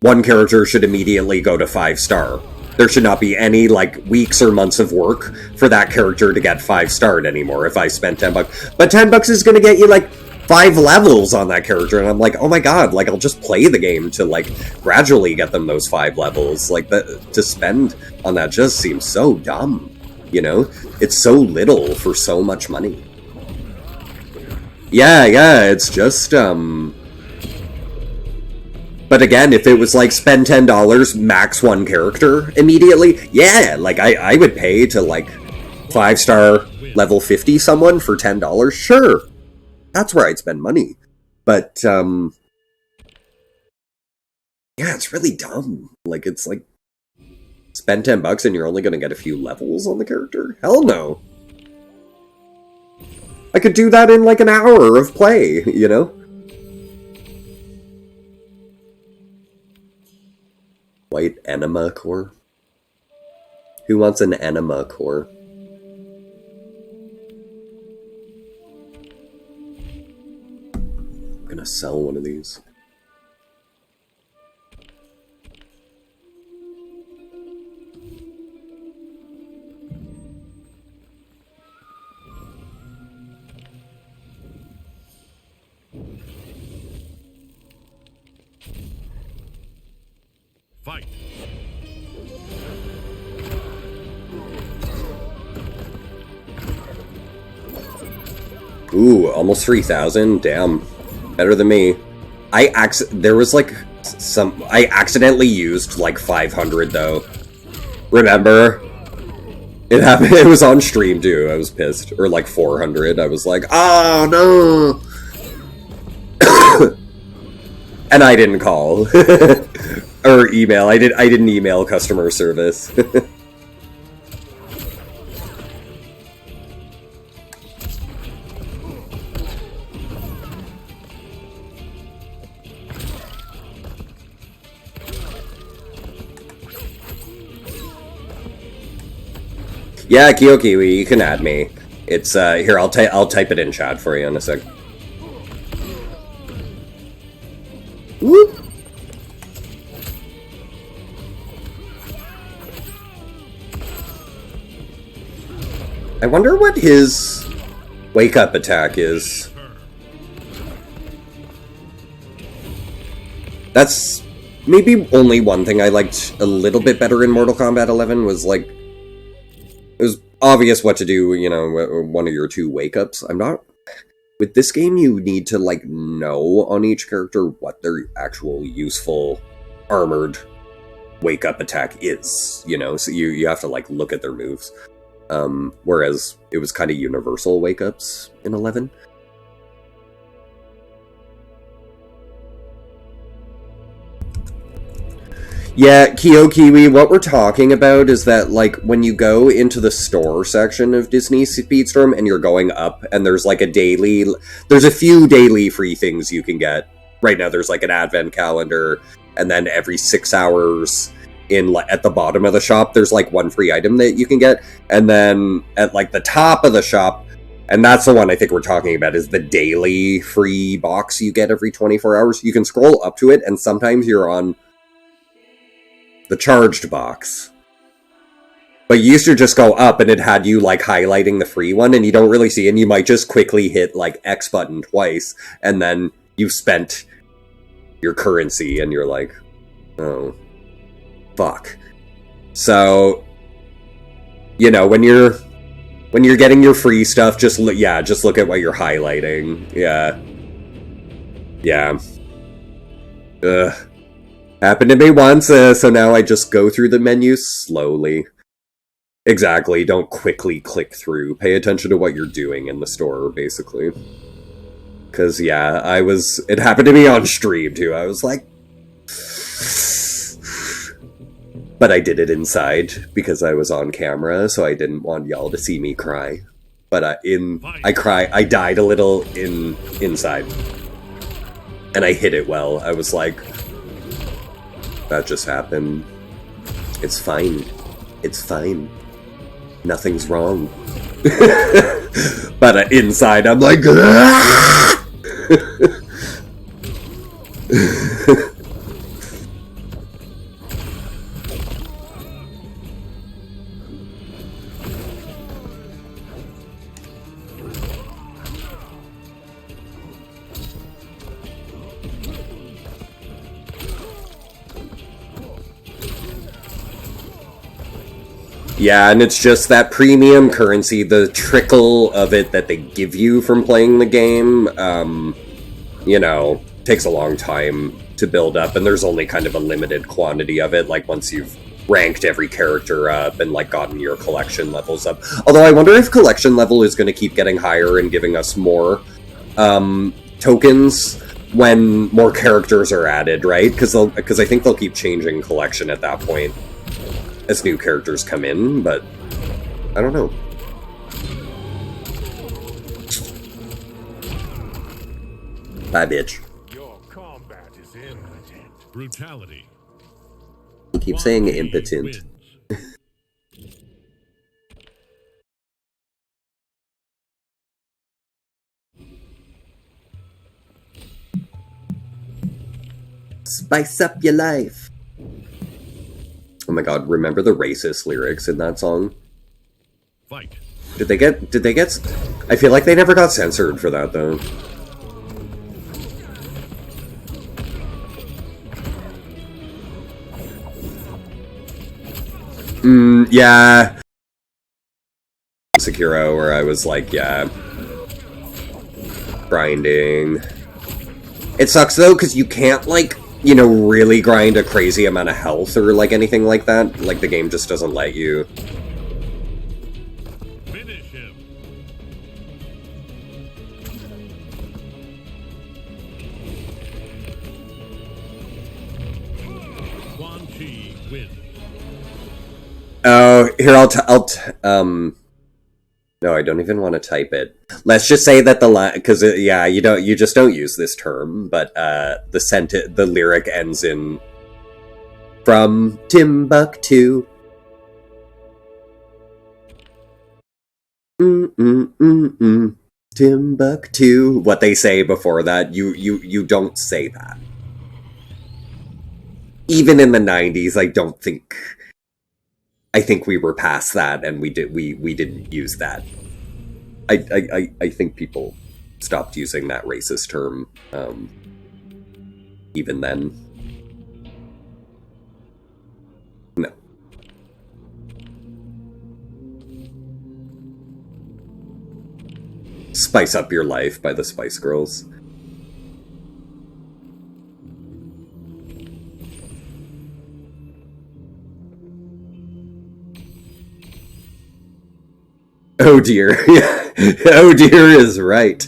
A: one character should immediately go to 5-star. There should not be any, like, weeks or months of work for that character to get 5-starred anymore if I spent $10. But $10 is gonna get you, like, 5 levels on that character, and I'm like, oh my god, like, I'll just play the game to, like, gradually get them those 5 levels. Like, to spend on that just seems so dumb, you know? It's so little for so much money. Yeah, it's just, But again, if it was like, spend $10, max one character immediately, yeah, like, I would pay to, like, 5-star level 50 someone for $10, sure. That's where I'd spend money. But, yeah, it's really dumb. Like, it's like, spend $10 and you're only gonna get a few levels on the character? Hell no. I could do that in, like, an hour of play, you know? White enema core? Who wants an enema core? I'm gonna sell one of these.
B: Fight.
A: Ooh, almost 3,000? Damn. Better than me. There was, like, I accidentally used, like, 500, though. Remember? It happened, it was on stream, too. I was pissed. Or, like, 400. I was like, oh, no! And I didn't call. Or email. I didn't email customer service. Yeah, Kyokiwi, you can add me. It's here. I'll type it in chat for you in a sec. Whoop. I wonder what his wake-up attack is. That's maybe only one thing I liked a little bit better in Mortal Kombat 11 was, like, it was obvious what to do, you know, one of your 2 wake-ups. I'm not... With this game, you need to, like, know on each character what their actual useful armored wake-up attack is, you know? So you have to, like, look at their moves. Whereas it was kind of universal wake-ups in 11. Yeah, Kiwi, what we're talking about is that, like, when you go into the store section of Disney Speedstorm and you're going up and there's, like, there's a few daily free things you can get. Right now there's, like, an advent calendar, and then every 6 hours at the bottom of the shop, there's, like, one free item that you can get. And then at, like, the top of the shop, and that's the one I think we're talking about, is the daily free box you get every 24 hours. You can scroll up to it, and sometimes you're on the charged box. But you used to just go up and it had you, like, highlighting the free one, and you don't really see, and you might just quickly hit, like, X button twice, and then you've spent your currency, and you're like, oh, fuck. So, you know, when you're getting your free stuff, just look at what you're highlighting. Yeah. Ugh. Happened to me once, so now I just go through the menu slowly. Exactly, don't quickly click through. Pay attention to what you're doing in the store, basically. Because, yeah, it happened to me on stream, too. I was like... But I did it inside because I was on camera, so I didn't want y'all to see me cry. But I died a little inside. And I hit it well. I was like, that just happened. It's fine. It's fine. Nothing's wrong. But inside, I'm like, ah! Yeah, and it's just that premium currency, the trickle of it that they give you from playing the game, you know, takes a long time to build up, and there's only kind of a limited quantity of it, like once you've ranked every character up and like gotten your collection levels up. Although I wonder if collection level is going to keep getting higher and giving us more tokens when more characters are added, right? Because I think they'll keep changing collection at that point as new characters come in, but I don't know. Bye, bitch.
B: Your combat is impotent. Brutality.
A: You keep saying impotent.
B: Wins.
A: Spice up your life. Oh my god, remember the racist lyrics in that song?
B: Fight.
A: Did they get... I feel like they never got censored for that, though. Yeah. Sekiro, where I was like, yeah. Grinding. It sucks, though, because you can't, like, you know, really grind a crazy amount of health or, like, anything like that. Like, the game just doesn't let you.
B: Finish him. Quan Chi wins.
A: Oh, here, no, I don't even want to type it. Let's just say that the line, because yeah, you just don't use this term, but the lyric ends in from Timbuktu. Timbuktu. What they say before that, you don't say that. Even in the 90s, I think we were past that, and we didn't use that. I think people stopped using that racist term, even then. No. Spice Up Your Life by the Spice Girls. Oh dear. Oh dear is right.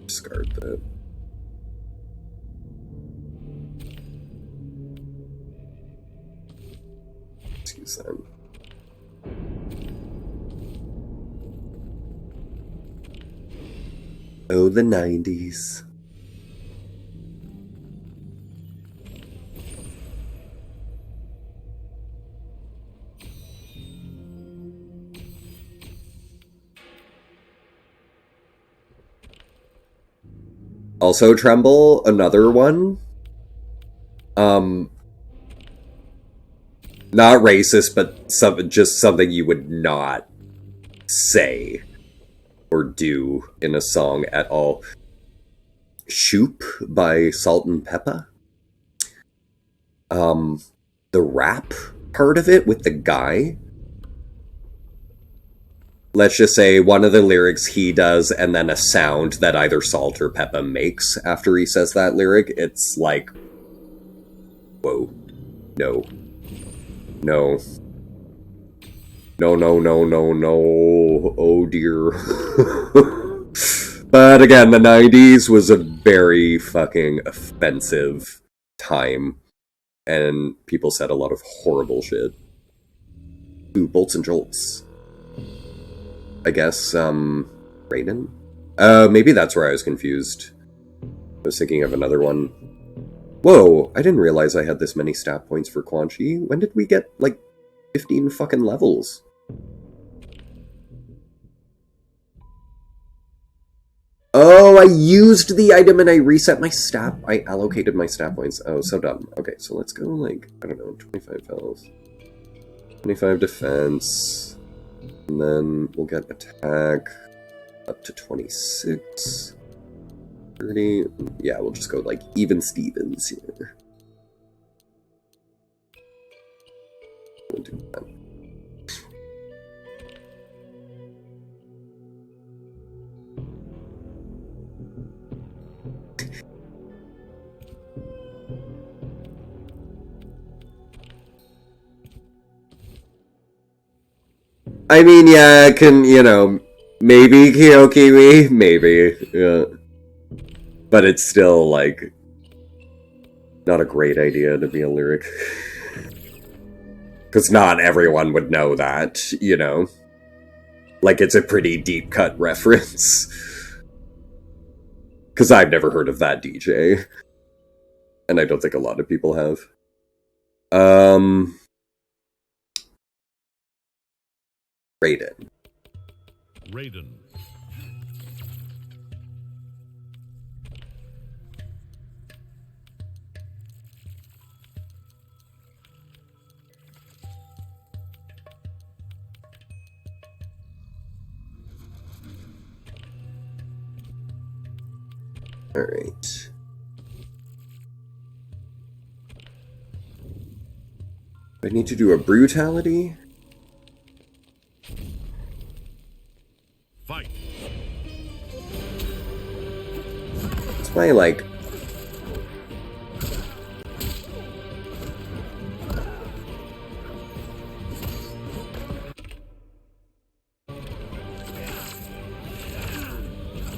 A: Discard that. Let's use that. Oh, the 90s. Also, Tremble, another one. Not racist, but just something you would not say or do in a song at all. Shoop by Salt and Peppa. The rap part of it with the guy. Let's just say one of the lyrics he does, and then a sound that either Salt or Peppa makes after he says that lyric. It's like, whoa, no, no, no, no, no, no, no, oh dear. But again, the 90s was a very fucking offensive time. And people said a lot of horrible shit. Ooh, Bolts and Jolts. I guess, Raiden? Maybe that's where I was confused. I was thinking of another one. Whoa, I didn't realize I had this many stat points for Quan Chi. When did we get, like, 15 fucking levels? Oh, I used the item and I reset my stat. I allocated my stat points. Oh, so dumb. Okay, so let's go, like, I don't know, 25 health. 25 defense. And then we'll get attack up to 26. 30. Yeah, we'll just go, like, even Stevens here. We'll do that. I mean, yeah, I can, you know, maybe Kyokiwi, maybe, yeah. But it's still, like, not a great idea to be a lyric. Because not everyone would know that, you know? Like, it's a pretty deep-cut reference. Because I've never heard of that DJ. And I don't think a lot of people have. Raiden.
B: Raiden.
A: Alright. I need to do a brutality?
B: Fight.
A: It's my, like... I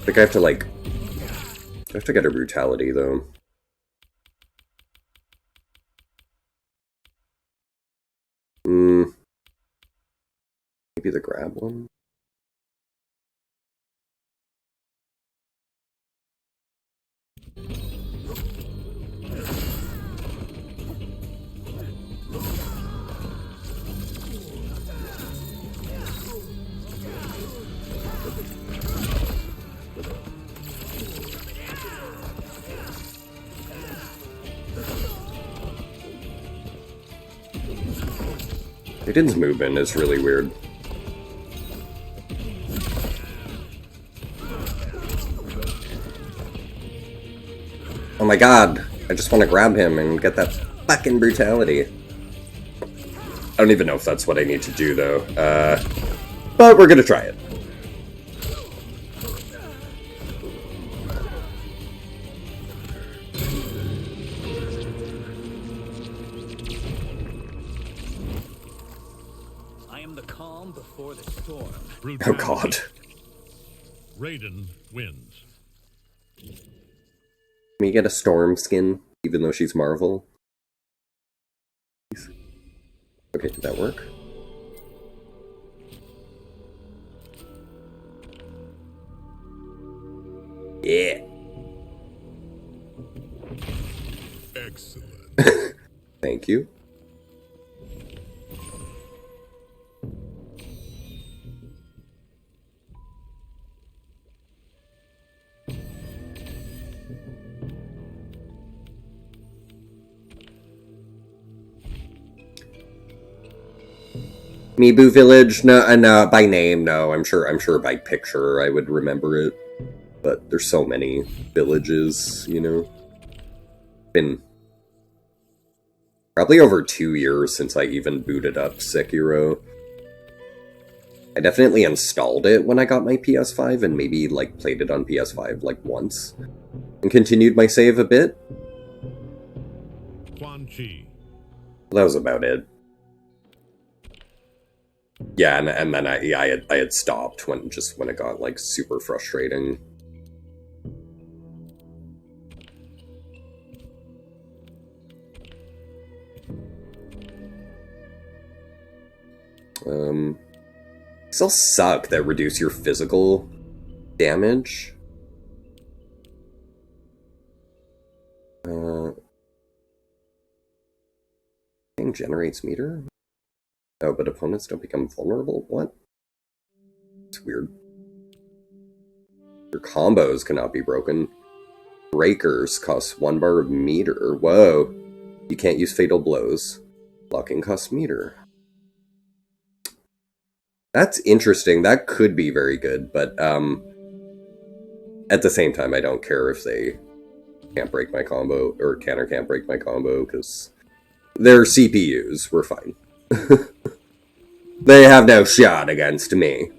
A: think I have to, like... I have to get a brutality, though. Maybe the grab one? Raiden's movement is really weird. Oh my god, I just want to grab him and get that fucking brutality. I don't even know if that's what I need to do, though. But we're gonna try it.
I: I am the calm before the storm.
A: Oh god.
B: Raiden wins.
A: Can we get a Storm skin, even though she's Marvel? Okay, did that work? Yeah.
B: Excellent.
A: Thank you. Mibu Village? No, no, by name, no. I'm sure by picture I would remember it. But there's so many villages, you know. Been probably over 2 years since I even booted up Sekiro. I definitely installed it when I got my PS5 and maybe, like, played it on PS5, like, once. And continued my save a bit.
B: Quan Chi.
A: That was about it. Yeah, and then I had stopped when it got, like, super frustrating. These all suck that reduce your physical damage. Thing generates meter? Oh, but opponents don't become vulnerable? What? It's weird. Your combos cannot be broken. Breakers cost 1 bar of meter. Whoa. You can't use fatal blows. Blocking costs meter. That's interesting. That could be very good, but at the same time, I don't care if they can't break my combo, or can or can't break my combo, because they're CPUs. We're fine. They have no shot against me.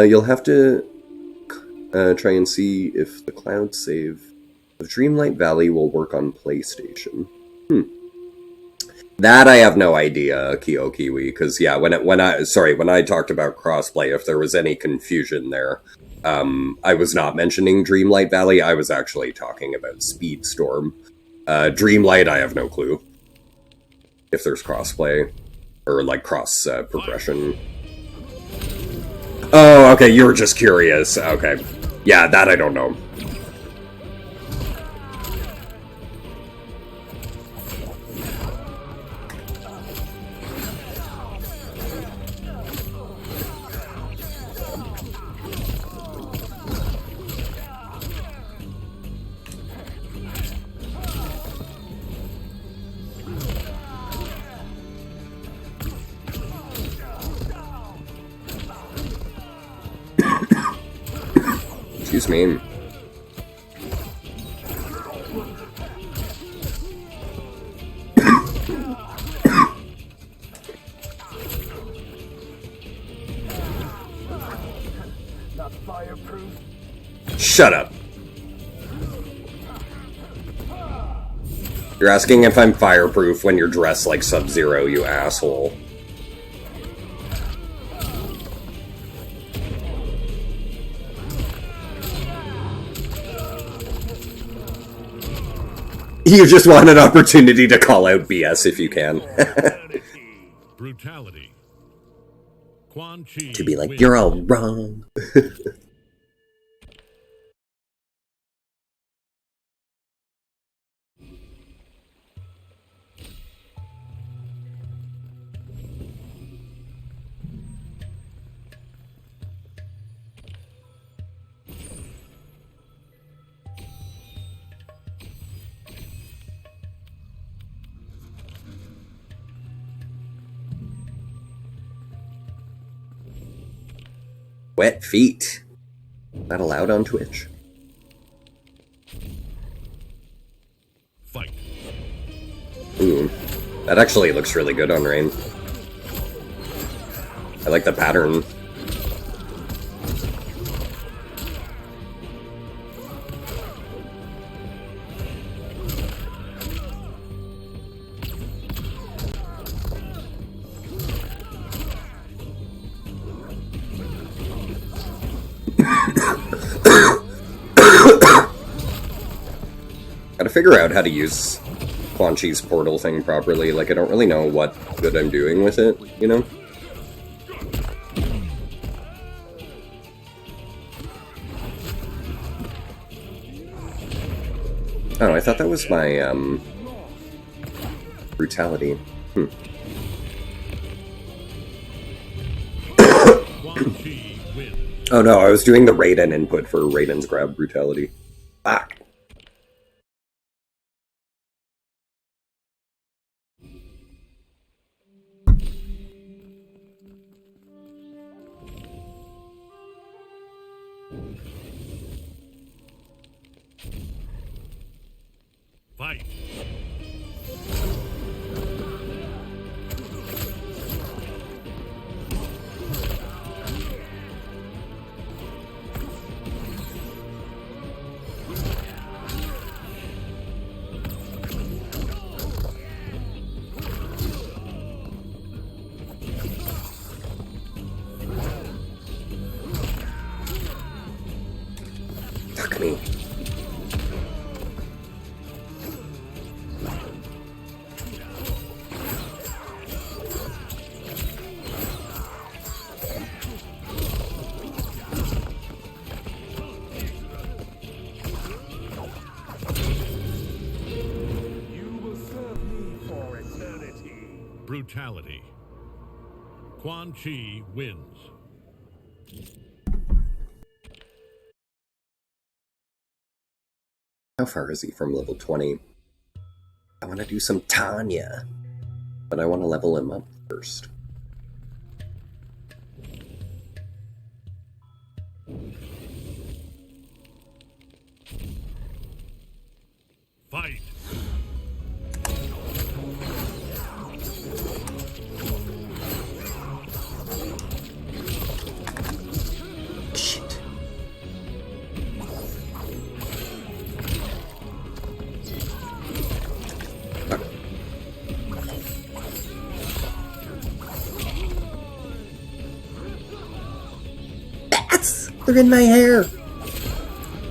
A: You'll have to try and see if the cloud save of Dreamlight Valley will work on PlayStation. That I have no idea, Kiwi, because yeah, when I talked about crossplay, if there was any confusion there, I was not mentioning Dreamlight Valley. I was actually talking about Speedstorm. Dreamlight, I have no clue if there's crossplay or like cross progression. Oh, okay, you were just curious. Okay. Yeah, that I don't know. Excuse me.
I: Not fireproof.
A: Shut up. You're asking if I'm fireproof when you're dressed like Sub-Zero, you asshole. You just want an opportunity to call out BS if you can.
B: Brutality. Quan Chi
A: To be like,
B: wins.
A: you're all wrong. Wet feet. Not allowed on Twitch.
B: Fight.
A: Ooh. That actually looks really good on Rain. I like the pattern. Gotta figure out how to use Quan Chi's portal thing properly. Like, I don't really know what good I'm doing with it, you know? Oh, I thought that was my, brutality.
B: Quan Chi wins.
A: Oh no, I was doing the Raiden input for Raiden's grab brutality. Ah!
B: Fight.
A: me.
B: You will serve me for eternity. Brutality. Quan Chi wins.
A: How far is he from level 20? I want to do some Tanya, but I want to level him up first.
B: Fight.
A: Shit. Bats! They're in my hair!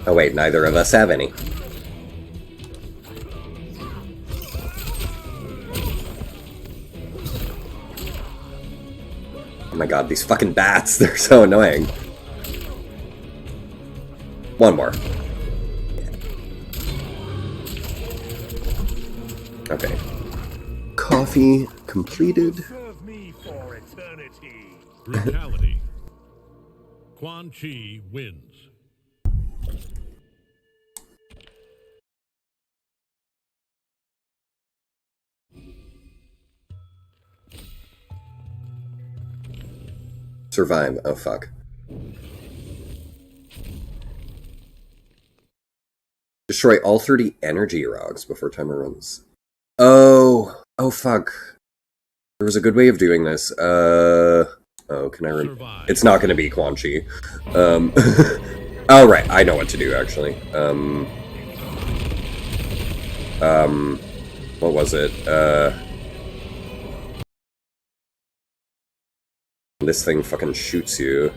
A: Oh wait, neither of us have any. Oh my god, these fucking bats, they're so annoying. One more. Okay. Coffee completed.
B: Serve me for eternity. Brutality. Quan Chi wins.
A: Survive. Oh fuck. Destroy all 30 energy rocks before timer runs. Oh. Oh fuck. There was a good way of doing this. Oh, can I
B: Survive.
A: It's not gonna be Quan Chi. Oh right, I know what to do actually. What was it? This thing fucking shoots you.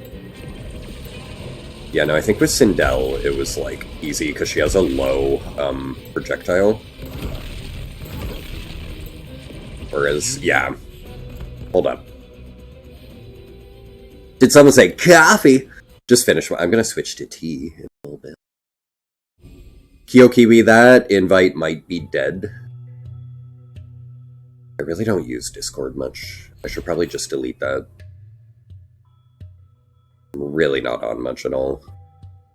A: Yeah, no, I think with Sindel, it was, like, easy, because she has a low, projectile. Whereas, yeah. Hold on. Did someone say, coffee? Just finish. I'm gonna switch to tea in a little bit. Kyokiwi, that invite might be dead. I really don't use Discord much. I should probably just delete that. I'm really not on much at all.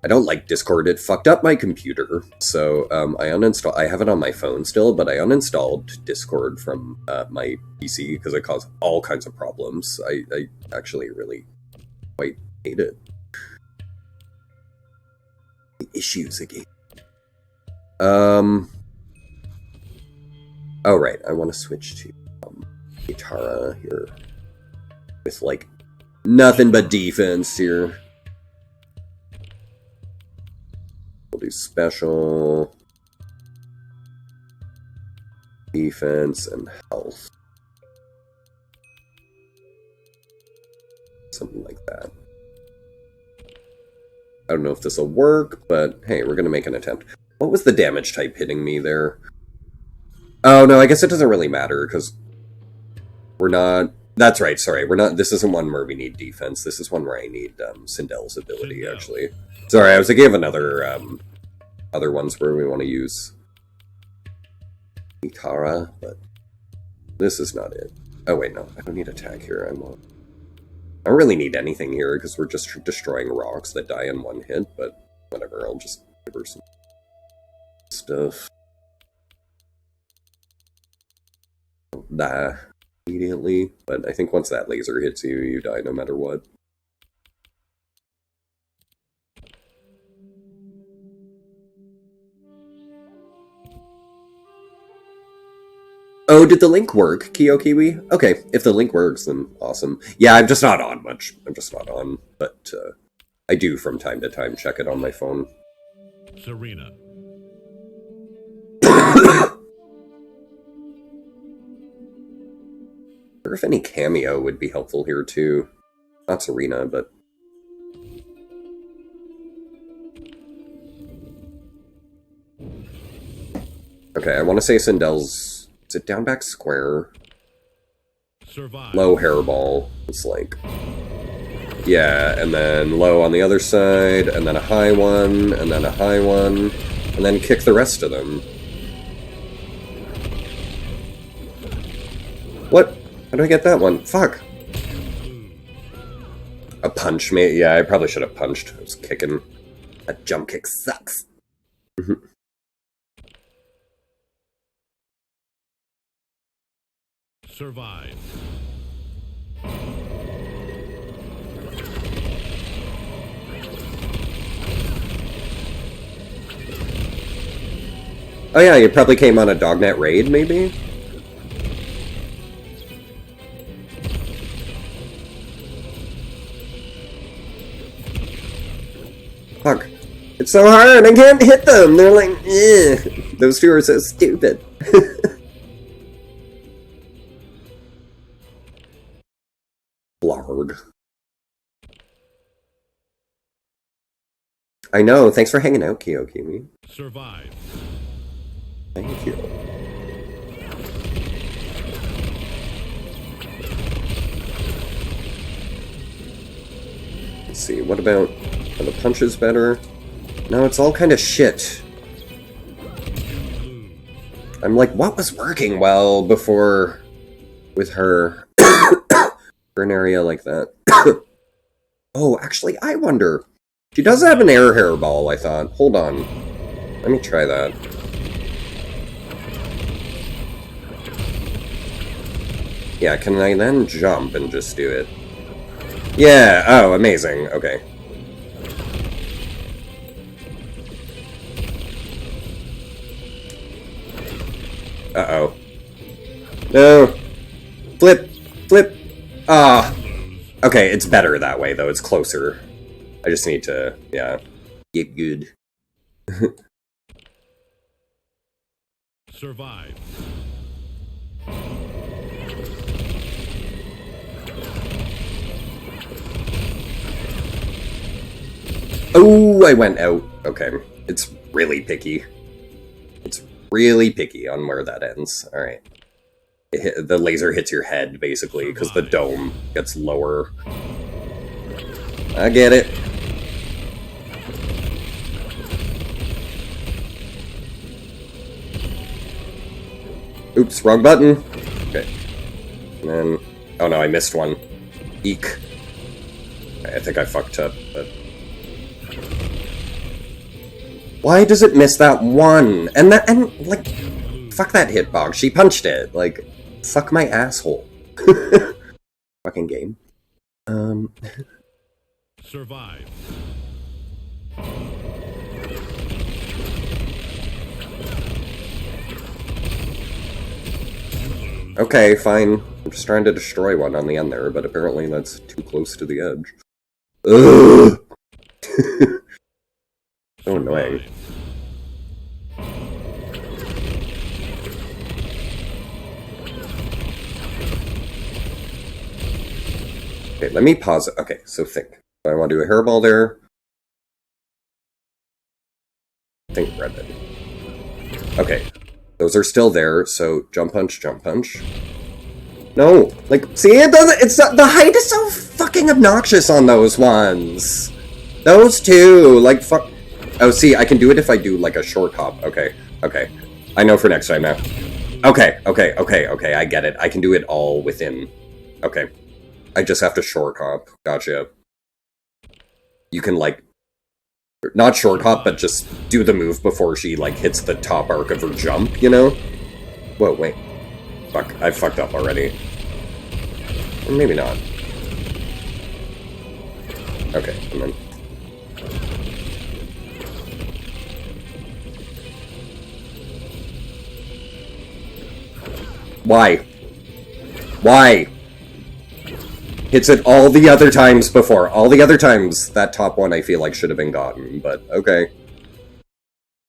A: I don't like Discord. It fucked up my computer, so I uninstalled. I have it on my phone still, but I uninstalled Discord from my PC because it caused all kinds of problems. I actually really quite hate it. The issues again. Oh right, I want to switch to Kitara here with like nothing but defense here. We'll do special, defense, and health. Something like that. I don't know if this will work, but hey, we're gonna make an attempt. What was the damage type hitting me there? Oh no, I guess it doesn't really matter, because we're not... That's right, sorry, we're not... This isn't one where we need defense, this is one where I need Sindel's ability, actually. Sorry, I was thinking of another, other ones where we want to use Itara, but this is not it. Oh wait, no, I don't need attack here, I don't really need anything here, because we're just destroying rocks that die in one hit, but whatever, I'll just give her some stuff. Die immediately, but I think once that laser hits you, you die no matter what. Oh, did the link work, Kyokiwi? Okay, if the link works, then awesome. Yeah, I'm just not on much. I'm just not on, but I do from time to time check it on my phone.
B: Serena.
A: I wonder if any cameo would be helpful here too. Not Serena, but... Okay, I want to say Sindel's... Is it down back square?
B: Survive.
A: Low hairball. It's like... Yeah, and then low on the other side, and then a high one, and then a high one, and then kick the rest of them. What? How do I get that one? Fuck! A punch, mate? Yeah, I probably should have punched. I was kicking. A jump kick sucks.
B: Survive.
A: Oh yeah, you probably came on a Dognet raid, maybe? Fuck. It's so hard, I can't hit them! They're like, eh. Those two are so stupid. Blarg. I know, thanks for hanging out, Kyokimi.
B: Survive.
A: Thank you. Let's see, what about... Are the punches better? No, it's all kind of shit. I'm like, what was working well before with her? For an area like that. Oh, actually, I wonder. She does have an air hairball, I thought. Hold on. Let me try that. Yeah, can I then jump and just do it? Yeah, oh, amazing. Okay. Uh-oh. No! Flip! Flip! Ah! Okay, it's better that way, though. It's closer. I just need to, yeah, get good.
B: Survive.
A: Oh, I went out. Okay. It's really picky. It's really picky on where that ends. Alright. The laser hits your head, basically, because the dome gets lower. I get it. Oops, wrong button. Okay. And then... Oh no, I missed one. Eek. Okay, I think I fucked up, but... Why does it miss that one? And that, and, like, fuck that hitbox. She punched it. Like, suck my asshole. Fucking game.
B: Survive.
A: Okay, fine. I'm just trying to destroy one on the end there, but apparently that's too close to the edge. Ugh! So annoying. Okay, let me pause it. Okay, so think. I want to do a hairball there. Think red then. Okay, those are still there, so jump punch, jump punch. No, like, see, it doesn't, it's not, the height is so fucking obnoxious on those ones. Those two, like, fuck. Oh, see, I can do it if I do, like, a short hop. Okay, okay. I know for next time now. Okay, okay, okay, okay, I get it. I can do it all within. Okay. I just have to short hop. Gotcha. You can, like, not short hop, but just do the move before she, like, hits the top arc of her jump, you know? Whoa, wait. Fuck, I fucked up already. Or maybe not. Okay, and then... Why? Why? Hits it all the other times before. All the other times, that top one I feel like should have been gotten, but okay.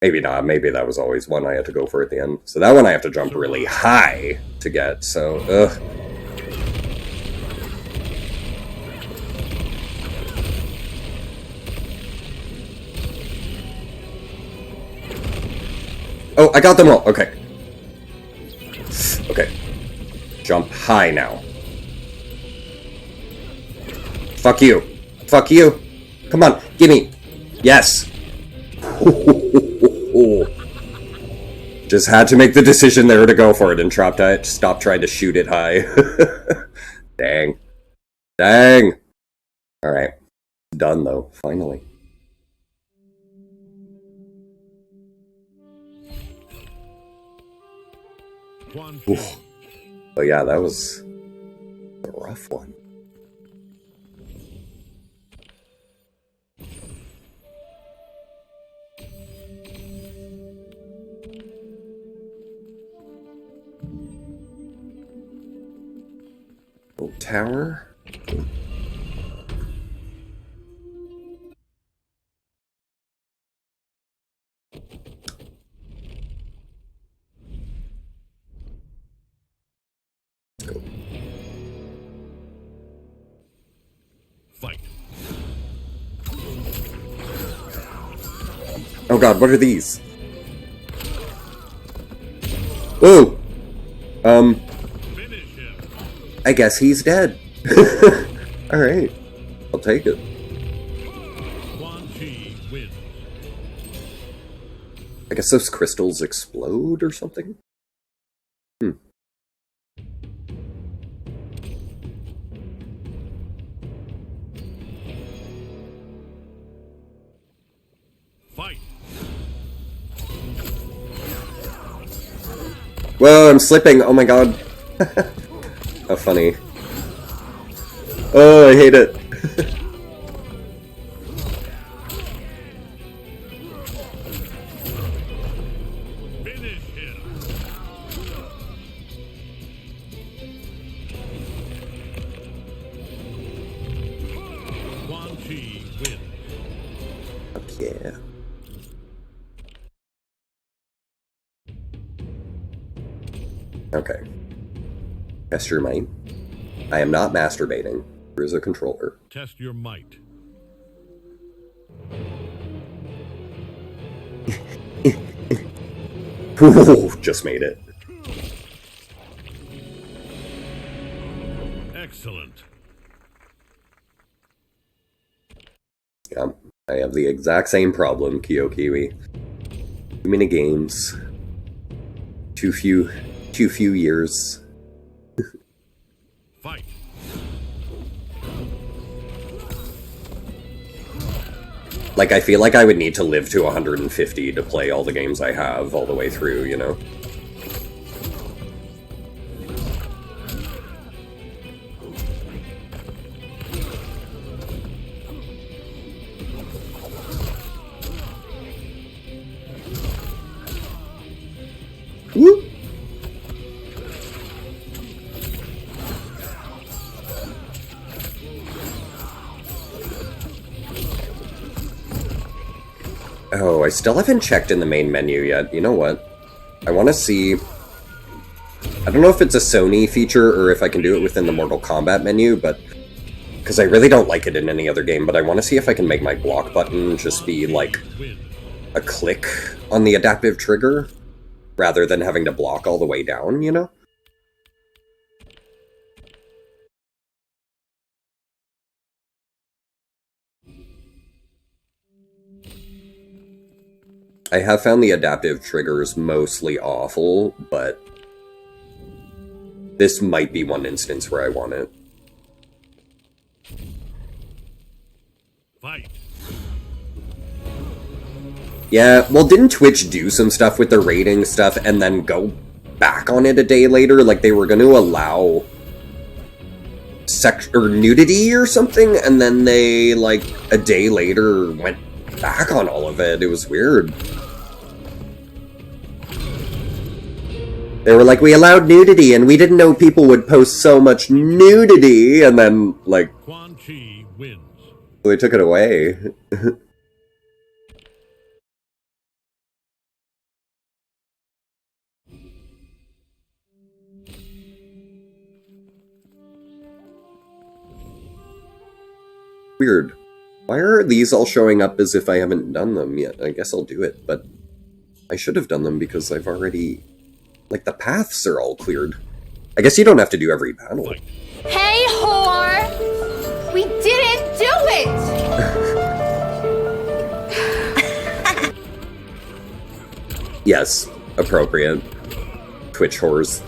A: Maybe not. Maybe that was always one I had to go for at the end. So that one I have to jump really high to get, so, ugh. Oh, I got them all. Okay. Jump high now. Fuck you. Fuck you. Come on, gimme. Yes. Just had to make the decision there to go for it and stop trying to shoot it high. Dang. Dang. Alright. Done though, finally. Oof. But yeah, that was a rough one. Oh, tower.
B: Fight.
A: Oh god, what are these? Ooh!
B: Finish him.
A: I guess he's dead. Alright. I'll take it.
B: Quan Chi wins.
A: I guess those crystals explode or something? Hmm.
B: Fight.
A: Whoa, I'm slipping! Oh my god. How funny. Oh, I hate it.
B: Finish him. Quan Chi wins.
A: Fuck yeah. Okay. Test your might. I am not masturbating. There is a controller.
B: Test your might.
A: Ooh, just made it.
B: Excellent.
A: Yeah, I have the exact same problem, Kiwi. Too many games. Too few years.
B: Fight.
A: Like, I feel like I would need to live to 150 to play all the games I have all the way through, you know? Woo! Oh, I still haven't checked in the main menu yet. You know what? I want to see... I don't know if it's a Sony feature or if I can do it within the Mortal Kombat menu, but... Because I really don't like it in any other game, but I want to see if I can make my block button just be, like, a click on the adaptive trigger, rather than having to block all the way down, you know? I have found the adaptive triggers mostly awful, but this might be one instance where I want it.
B: Fight.
A: Yeah, well, didn't Twitch do some stuff with the rating stuff and then go back on it a day later? Like, they were going to allow sex or nudity or something, and then they, like, a day later went back on all of it. It was weird. They were like, we allowed nudity, and we didn't know people would post so much nudity, and then, like,
B: Quan Chi wins.
A: they took it away. Weird. Why are these all showing up as if I haven't done them yet? I guess I'll do it, but I should have done them because I've already... Like, the paths are all cleared. I guess you don't have to do every battle.
E: Hey, whore! We didn't do it!
A: Yes, appropriate. Twitch whores.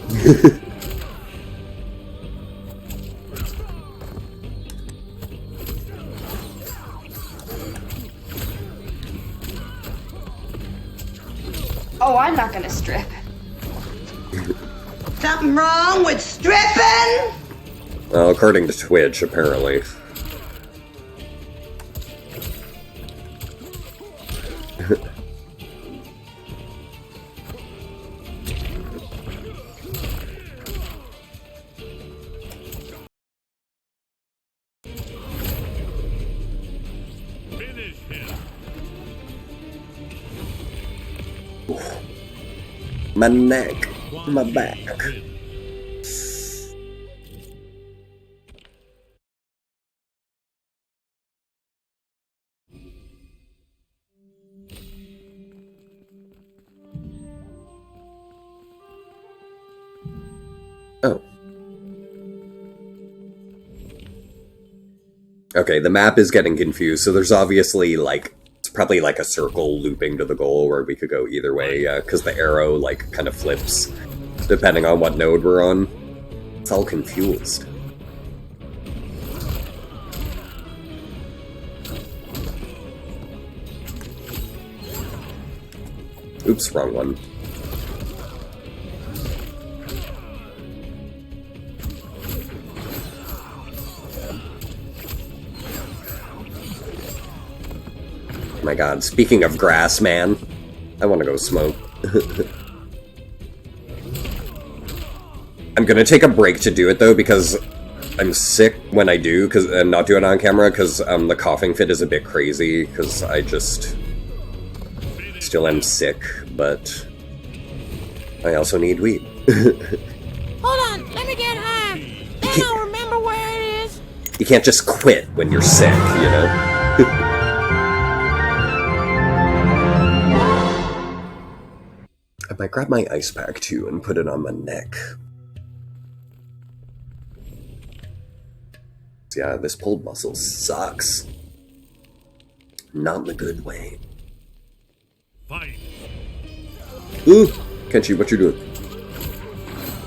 C: Oh, I'm not gonna strip.
G: Something wrong with stripping?
A: Well, according to Twitch, apparently.
B: Finish him.
A: My neck, my back. Oh. Okay, the map is getting confused, so there's obviously, like, it's probably like a circle looping to the goal where we could go either way, because the arrow, like, kind of flips, depending on what node we're on. It's all confused. Oops, wrong one. Oh my god, speaking of grass, man, I want to go smoke. I'm gonna take a break to do it, though, because I'm sick when I do, and not do it on camera, because the coughing fit is a bit crazy, because I just still am sick, but I also need weed.
E: Hold on, let me get high. Then I'll remember where it is.
A: You can't just quit when you're sick, you know? I might grab my ice pack, too, and put it on my neck. Yeah, this pulled muscle sucks. Not in the good way.
B: Fight.
A: Ooh! Kenshi, what you doing?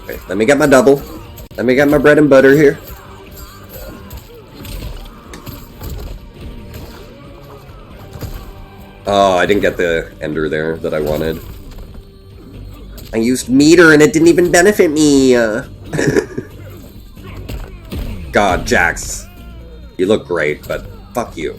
A: Okay, let me get my double. Let me get my bread and butter here. Oh, I didn't get the ender there that I wanted. I used meter and it didn't even benefit me. God, Jax. You look great, but fuck you.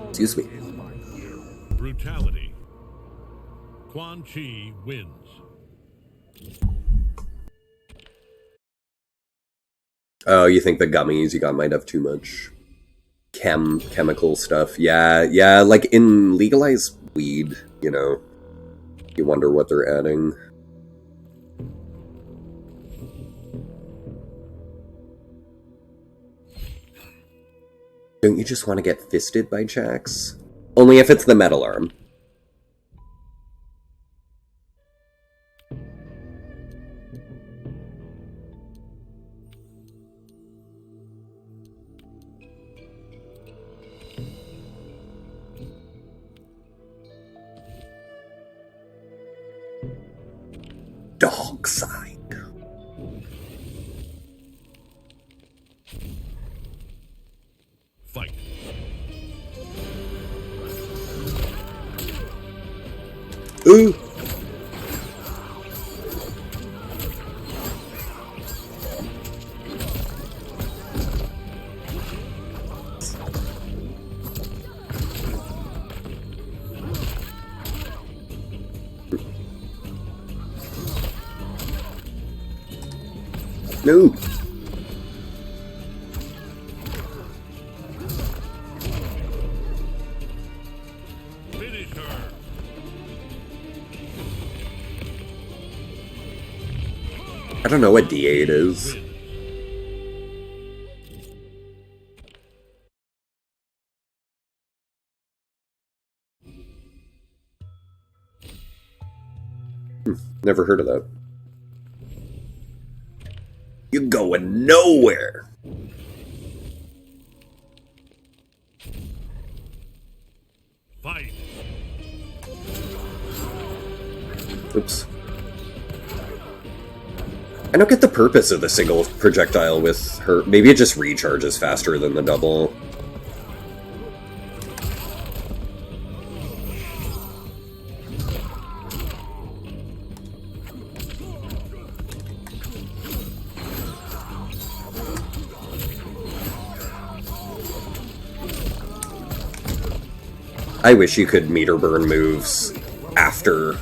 A: Excuse me.
B: Brutality. Quan Chi wins.
A: Oh, you think the gummies you got might have too much chemical stuff? Yeah, like in legalized weed, you know, you wonder what they're adding. Don't you just want to get fisted by Jax? Only if it's the metal arm. Dog side.
B: Fight.
A: Ooh. No.
B: Finish her.
A: I don't know what D8 is. Never heard of that. You going nowhere.
B: Fight.
A: Oops. I don't get the purpose of the single projectile with her. Maybe it just recharges faster than the double. I wish you could meter burn moves after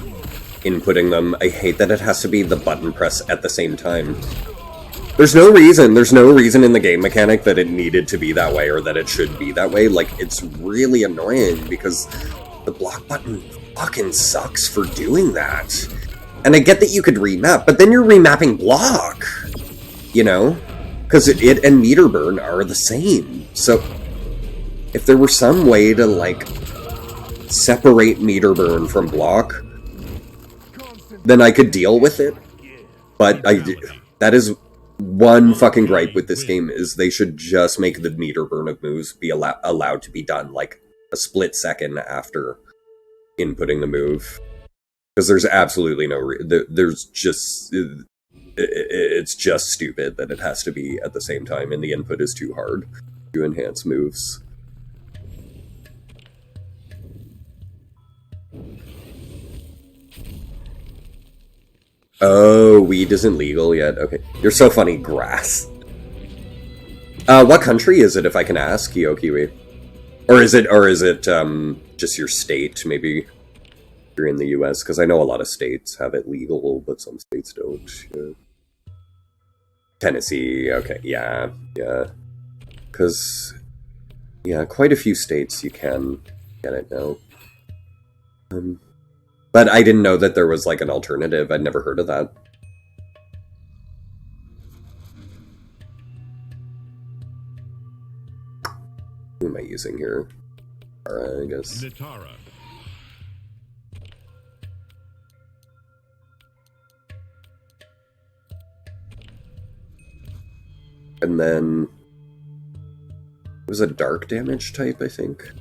A: inputting them. I hate that it has to be the button press at the same time. There's no reason in the game mechanic that it needed to be that way or that it should be that way. Like, it's really annoying because the block button fucking sucks for doing that. And I get that you could remap, but then you're remapping block, you know? Because it and meter burn are the same. So, if there were some way to, like, separate meter burn from block, then I could deal with it. But that is one fucking gripe with this game, is they should just make the meter burn of moves be allowed to be done like a split second after inputting the move. Because there's absolutely no there's just it's just stupid that it has to be at the same time, and the input is too hard to enhance moves. Oh, weed isn't legal yet. Okay. You're so funny, grass. What country is it, if I can ask, Kiwi? Or is it just your state? Maybe you're in the US, because I know a lot of states have it legal, but some states don't. Yeah. Tennessee, okay, yeah. Because, yeah, quite a few states you can get it now. But I didn't know that there was, like, an alternative. I'd never heard of that. Who am I using here? Natara, I guess.
B: Natara.
A: And then... it was a dark damage type, I think.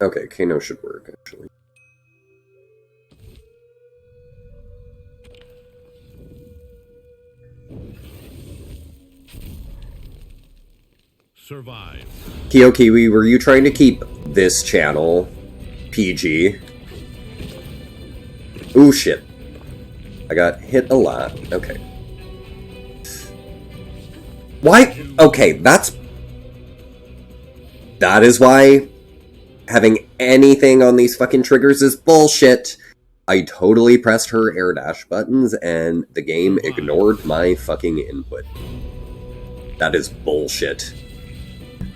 A: Okay, Kano should work, actually.
B: Survive.
A: Kiwi, were you trying to keep this channel PG? Ooh, shit. I got hit a lot. Okay. Why? Okay, that is why having anything on these fucking triggers is bullshit. I totally pressed her air dash buttons and the game ignored my fucking input. That is bullshit.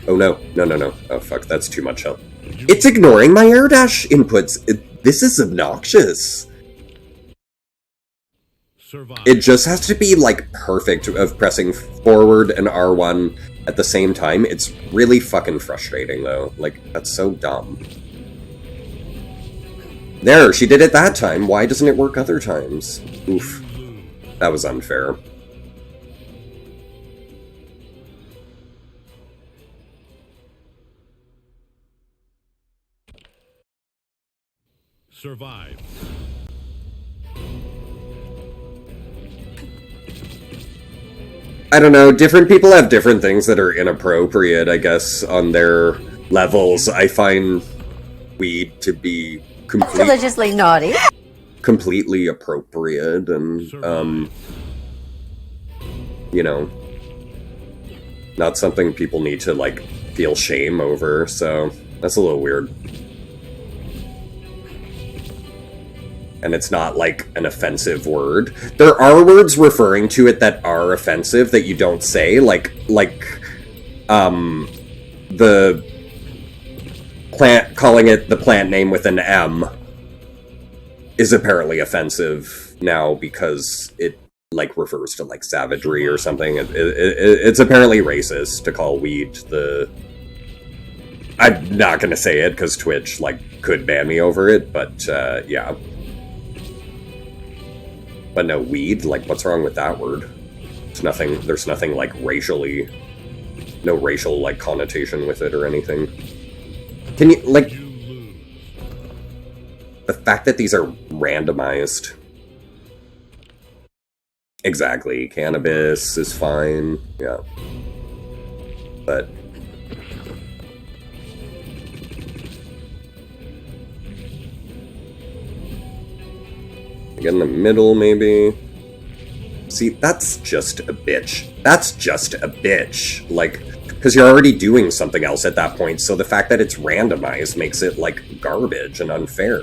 A: Oh no. No. Oh fuck, that's too much help. It's ignoring my air dash inputs. This is obnoxious.
B: Survive.
A: It just has to be, like, perfect of pressing forward and R1 at the same time. It's really fucking frustrating, though. Like, that's so dumb. There, she did it that time. Why doesn't it work other times? Oof. That was unfair.
B: Survive.
A: I don't know, different people have different things that are inappropriate, I guess, on their levels. I find weed to be
D: Religiously naughty.
A: completely appropriate and, you know, not something people need to, like, feel shame over, so that's a little weird. And it's not, like, an offensive word. There are words referring to it that are offensive that you don't say, like, the plant, calling it the plant name with an M is apparently offensive now because it like refers to like savagery or something. It's apparently racist to call weed the... I'm not gonna say it because Twitch like could ban me over it, but yeah. But no, weed, like what's wrong with that word? There's nothing like racially, no racial like connotation with it or anything. Can you like the fact that these are randomized? Exactly, cannabis is fine, yeah. But get in the middle, maybe. See, that's just a bitch. That's just a bitch. Like, because you're already doing something else at that point, so the fact that it's randomized makes it, like, garbage and unfair.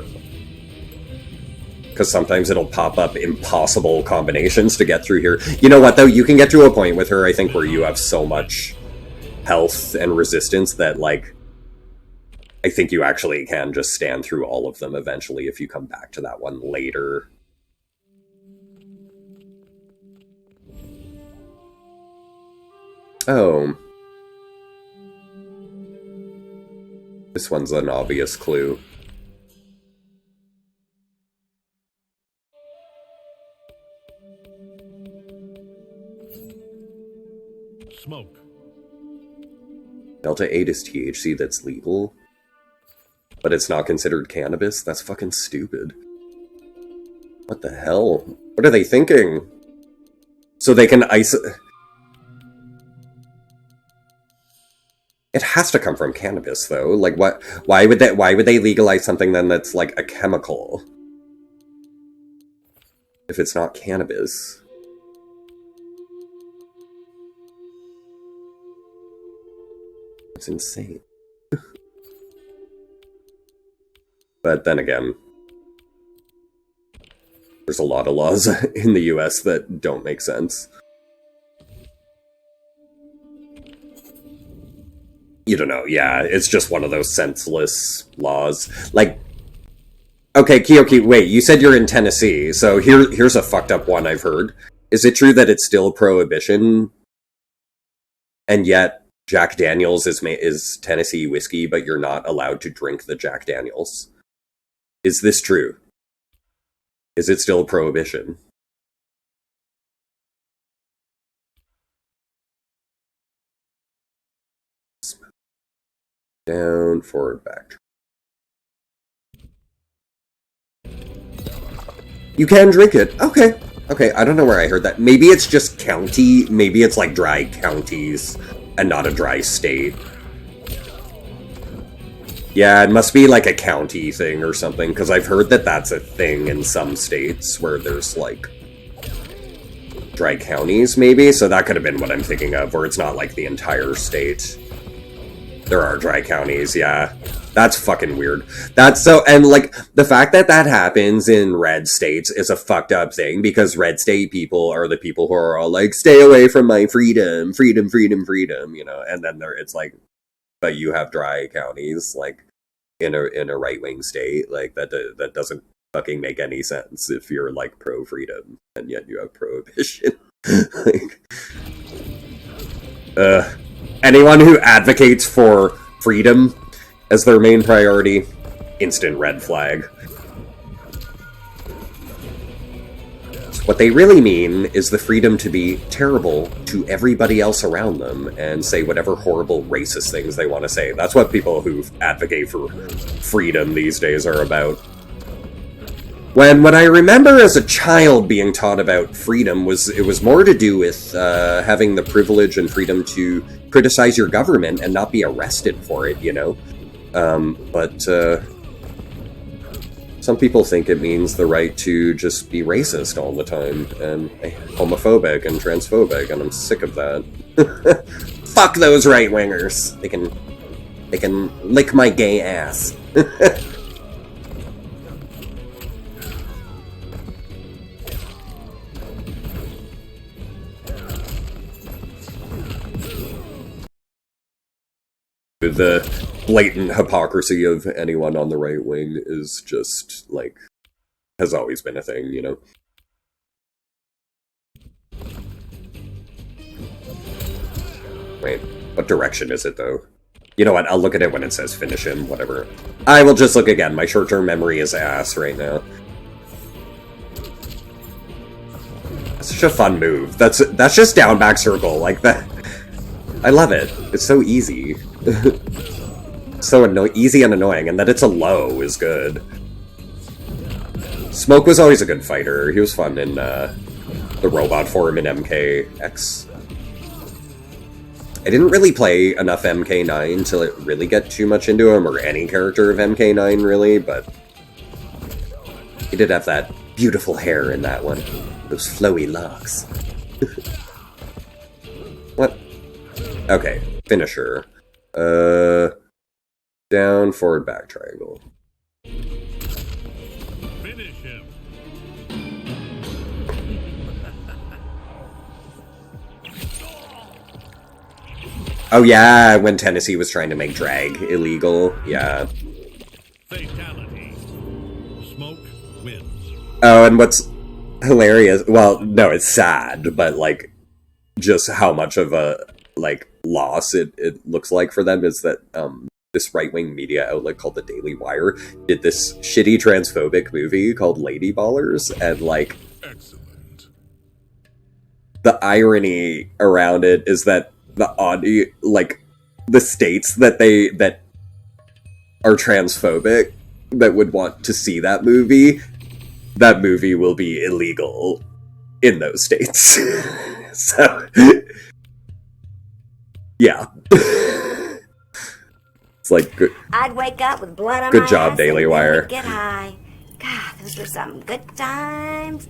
A: Because sometimes it'll pop up impossible combinations to get through here. You know what, though? You can get to a point with her, I think, where you have so much health and resistance that, like, I think you actually can just stand through all of them eventually if you come back to that one later. Oh. This one's an obvious clue.
B: Smoke.
A: Delta 8 is THC that's legal, but it's not considered cannabis? That's fucking stupid. What the hell? What are they thinking? So they can It has to come from cannabis, though. Like, what? Why would they legalize something then that's like a chemical if it's not cannabis? It's insane. But then again, there's a lot of laws in the US that don't make sense. You don't know, yeah, it's just one of those senseless laws. Like, okay, Kiyoki, wait, you said you're in Tennessee, so here's a fucked up one I've heard. Is it true that it's still prohibition, and yet Jack Daniels is Tennessee whiskey, but you're not allowed to drink the Jack Daniels? Is this true? Is it still prohibition? Down, forward, back. You can drink it. Okay. Okay, I don't know where I heard that. Maybe it's just county. Maybe it's like dry counties and not a dry state. Yeah, it must be like a county thing or something, because I've heard that that's a thing in some states where there's like dry counties, maybe? So that could have been what I'm thinking of, where it's not like the entire state. There are dry counties, yeah. That's fucking weird. That's so, and like, the fact that that happens in red states is a fucked up thing, because red state people are the people who are all like, stay away from my freedom, freedom, freedom, freedom, you know, and then it's like, but you have dry counties, like, in a right-wing state, like, that doesn't fucking make any sense if you're, like, pro-freedom, and yet you have prohibition. Like, anyone who advocates for freedom as their main priority, instant red flag. What they really mean is the freedom to be terrible to everybody else around them and say whatever horrible racist things they want to say. That's what people who advocate for freedom these days are about. When I remember as a child being taught about freedom, it was more to do with having the privilege and freedom to criticize your government and not be arrested for it, you know? But some people think it means the right to just be racist all the time, and homophobic and transphobic, and I'm sick of that. Fuck those right-wingers! They can lick my gay ass. The blatant hypocrisy of anyone on the right wing is just, like, has always been a thing, you know? Wait, what direction is it, though? You know what, I'll look at it when it says finish him, whatever. I will just look again, my short-term memory is ass right now. That's such a fun move. That's just down back circle, like that. I love it. It's so easy. So easy and annoying, and that it's a low is good. Smoke was always a good fighter. He was fun in the robot form in MKX. I didn't really play enough MK9 to really get too much into him, or any character of MK9 really, but he did have that beautiful hair in that one. Those flowy locks. What? Okay, finisher. Down, forward, back triangle.
B: Finish him.
A: Oh yeah, when Tennessee was trying to make drag illegal. Yeah.
B: Fatality. Smoke wins.
A: Oh, and what's hilarious, well, no, it's sad, but, like, just how much of a, like, loss it looks like for them is that, this right-wing media outlet called the Daily Wire did this shitty transphobic movie called Lady Ballers, and, like,
B: Excellent.
A: the irony around it is that the audio, like, the states that are transphobic that would want to see that movie will be illegal in those states. So, yeah. It's like, good,
D: I'd wake up with blood on
A: good
D: my
A: job,
D: ass
A: Daily
D: and then
A: Wire.
D: we'd get high. God, those were some good times.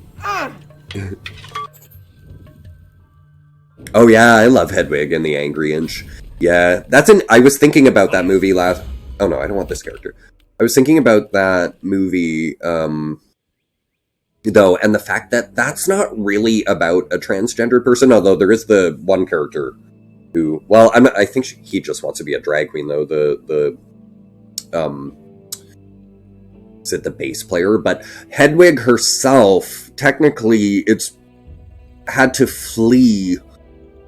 A: Oh yeah, I love Hedwig and the Angry Inch. Yeah, I was thinking about that movie last... Oh no, I don't want this character. I was thinking about that movie, though, and the fact that that's not really about a transgender person, although there is the one character who... Well, I think he just wants to be a drag queen, though, is it the bass player? But Hedwig herself, technically, had to flee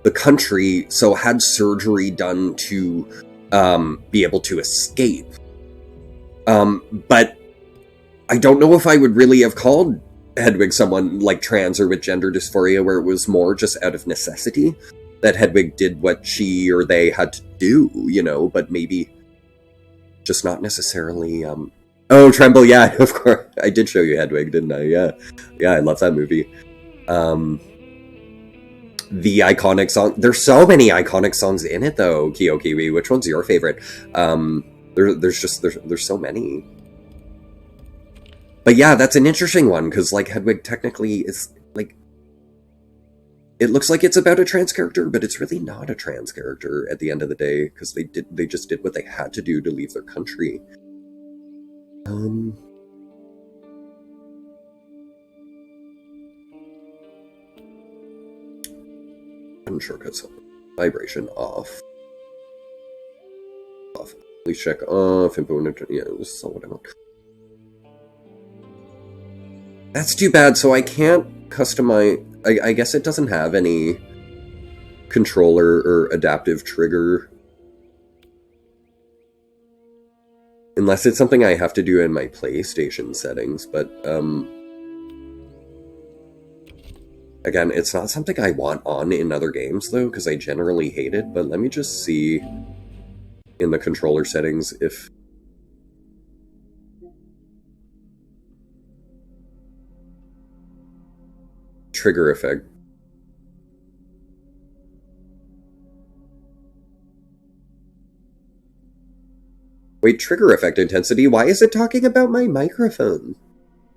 A: the country, so had surgery done to be able to escape. But I don't know if I would really have called Hedwig someone like trans or with gender dysphoria, where it was more just out of necessity that Hedwig did what she or they had to do, you know, but maybe just not necessarily... Oh, Tremble, yeah, of course. I did show you Hedwig, didn't I? Yeah. Yeah, I love that movie. The iconic song... There's so many iconic songs in it, though, Kyo Kiwi. Which one's your favorite? There's so many. But yeah, that's an interesting one, because, like, Hedwig technically is, like... It looks like it's about a trans character, but it's really not a trans character at the end of the day, because they just did what they had to do to leave their country. Shortcuts. Vibration off. Off. Please check off. Info. Yeah, this is all what I want. That's too bad, so I can't customize... I guess it doesn't have any controller or adaptive trigger. Unless it's something I have to do in my PlayStation settings, but, again, it's not something I want on in other games, though, because I generally hate it, but let me just see in the controller settings if... Trigger effect. Wait, trigger effect intensity? Why is it talking about my microphone?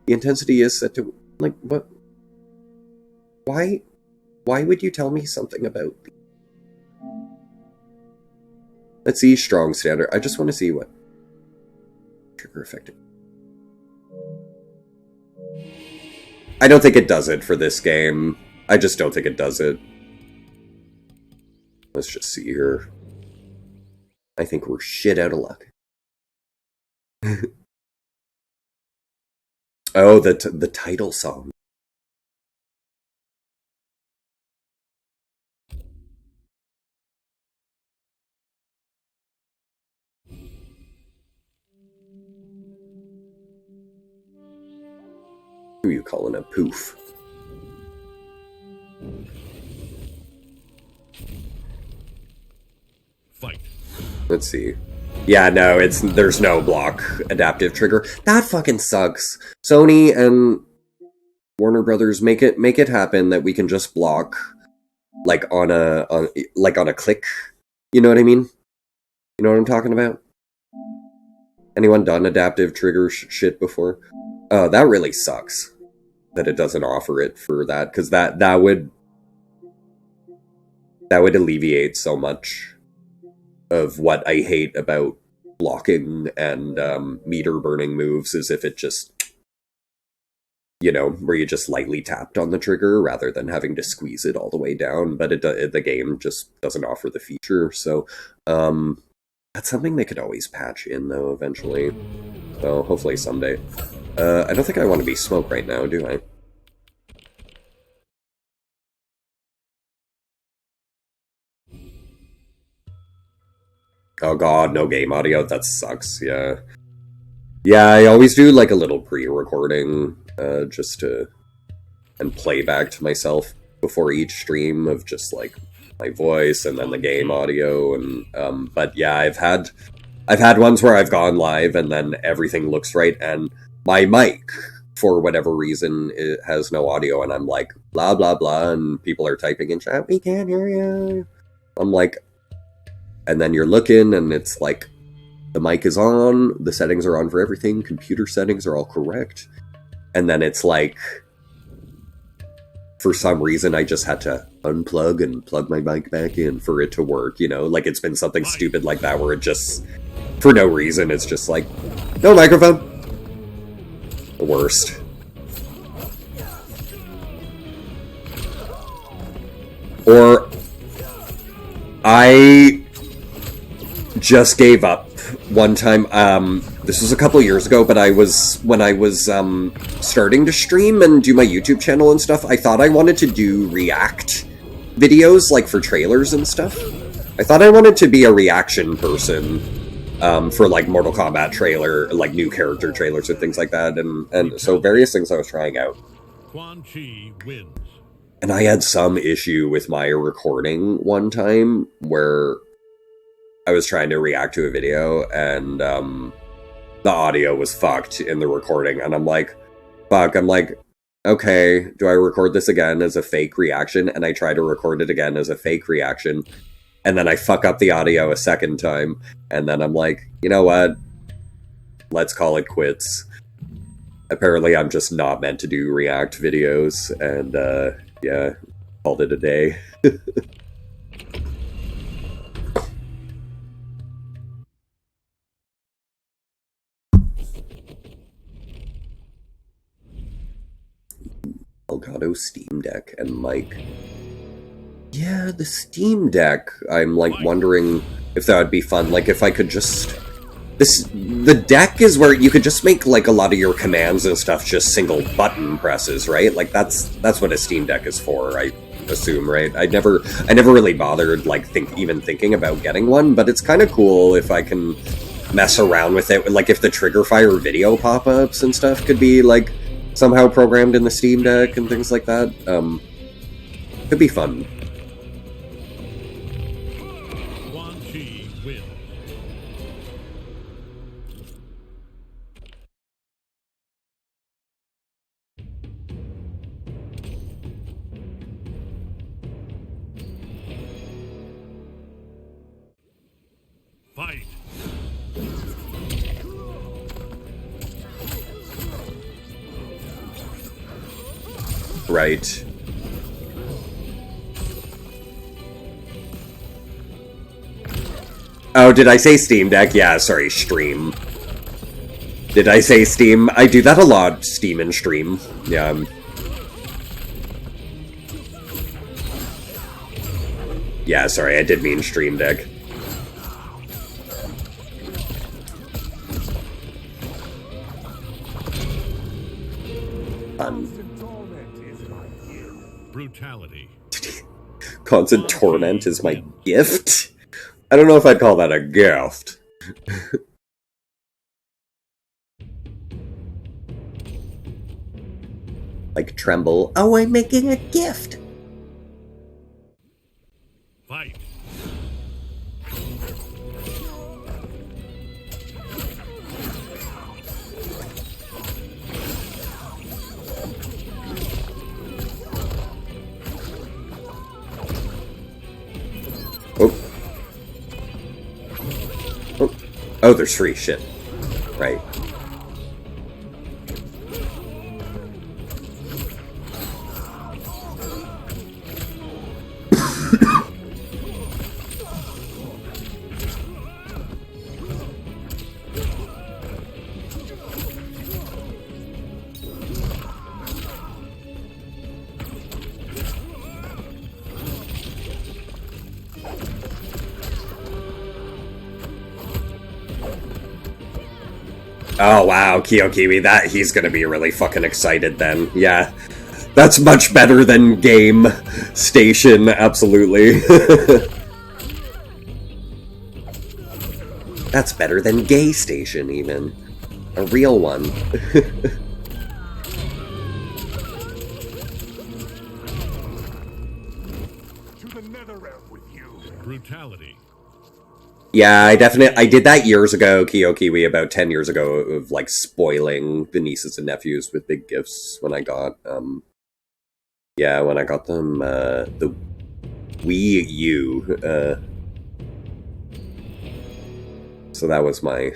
A: The intensity is set to... Like, what? Why would you tell me something about... Let's see, strong standard. I just want to see what... Trigger effect... I don't think it does it for this game. I just don't think it does it. Let's just see here. I think we're shit out of luck. Oh, the title song. you calling a poof?
B: Fight.
A: Let's see. Yeah, no, there's no block adaptive trigger. That fucking sucks. Sony and Warner Brothers, make it happen that we can just block like on a click. You know what I mean? You know what I'm talking about? Anyone done adaptive trigger shit before? Oh, that really sucks that it doesn't offer it for that, because that would alleviate so much of what I hate about blocking and meter burning moves, is if it just, you know, where you just lightly tapped on the trigger rather than having to squeeze it all the way down. But the game just doesn't offer the feature, so that's something they could always patch in, though, eventually. So hopefully someday. I don't think I want to be Smoke right now, do I? Oh god, no game audio, that sucks, yeah. Yeah, I always do like a little pre-recording, just to, and playback to myself before each stream of just like my voice and then the game audio, and but yeah, I've had ones where I've gone live and then everything looks right and my mic, for whatever reason, it has no audio, and I'm like, blah blah blah, and people are typing in chat, we can't hear you. I'm like, and then you're looking and it's like, the mic is on, the settings are on for everything, computer settings are all correct, and then it's like, for some reason I just had to unplug and plug my mic back in for it to work, you know? Like, it's been something stupid like that where it just, for no reason, it's just like, no microphone. The worst. Or, I just gave up one time. This was a couple years ago, but when I was starting to stream and do my YouTube channel and stuff, I thought I wanted to do react videos, like for trailers and stuff. I thought I wanted to be a reaction person for like Mortal Kombat trailer, like new character trailers and things like that, and so various things I was trying out.
B: Quan Chi wins.
A: And I had some issue with my recording one time where I was trying to react to a video, and the audio was fucked in the recording, and I'm like, fuck, I'm like, okay, do I record this again as a fake reaction? And I try to record it again as a fake reaction, and then I fuck up the audio a second time, and then I'm like, you know what? Let's call it quits. Apparently I'm just not meant to do react videos, and yeah, called it a day. Elgato Steam Deck and mic. Yeah, the Steam Deck, I'm like wondering if that would be fun. Like if I could just... The deck is where you could just make like a lot of your commands and stuff just single button presses, right? Like that's what a Steam Deck is for, I assume, right? I never really bothered like even thinking about getting one, but it's kind of cool if I can mess around with it. Like if the trigger fire video pop-ups and stuff could be like somehow programmed in the Steam Deck and things like that. Could be fun.
B: Quan Chi wins. Fight.
A: Right. Oh, did I say Steam Deck? Yeah, sorry, stream. Did I say Steam? I do that a lot, Steam and stream. Yeah. Yeah, sorry, I did mean Stream Deck.
B: Brutality.
A: Constant torment is my gift? I don't know if I'd call that a gift. Like tremble. Oh, I'm making a gift.
B: Fight.
A: Oh. Oh. Oh, there's 3. Shit. Right. Oh wow, Kiyokiwi, he's gonna be really fucking excited then. Yeah. That's much better than GayStation, absolutely. That's better than GayStation, even. A real one.
B: To the nether realm with you. Brutality.
A: Yeah, I did that years ago, Kiyokiwi, about 10 years ago, of, like, spoiling the nieces and nephews with big gifts when I got, yeah, when I got them, the Wii U, so that was my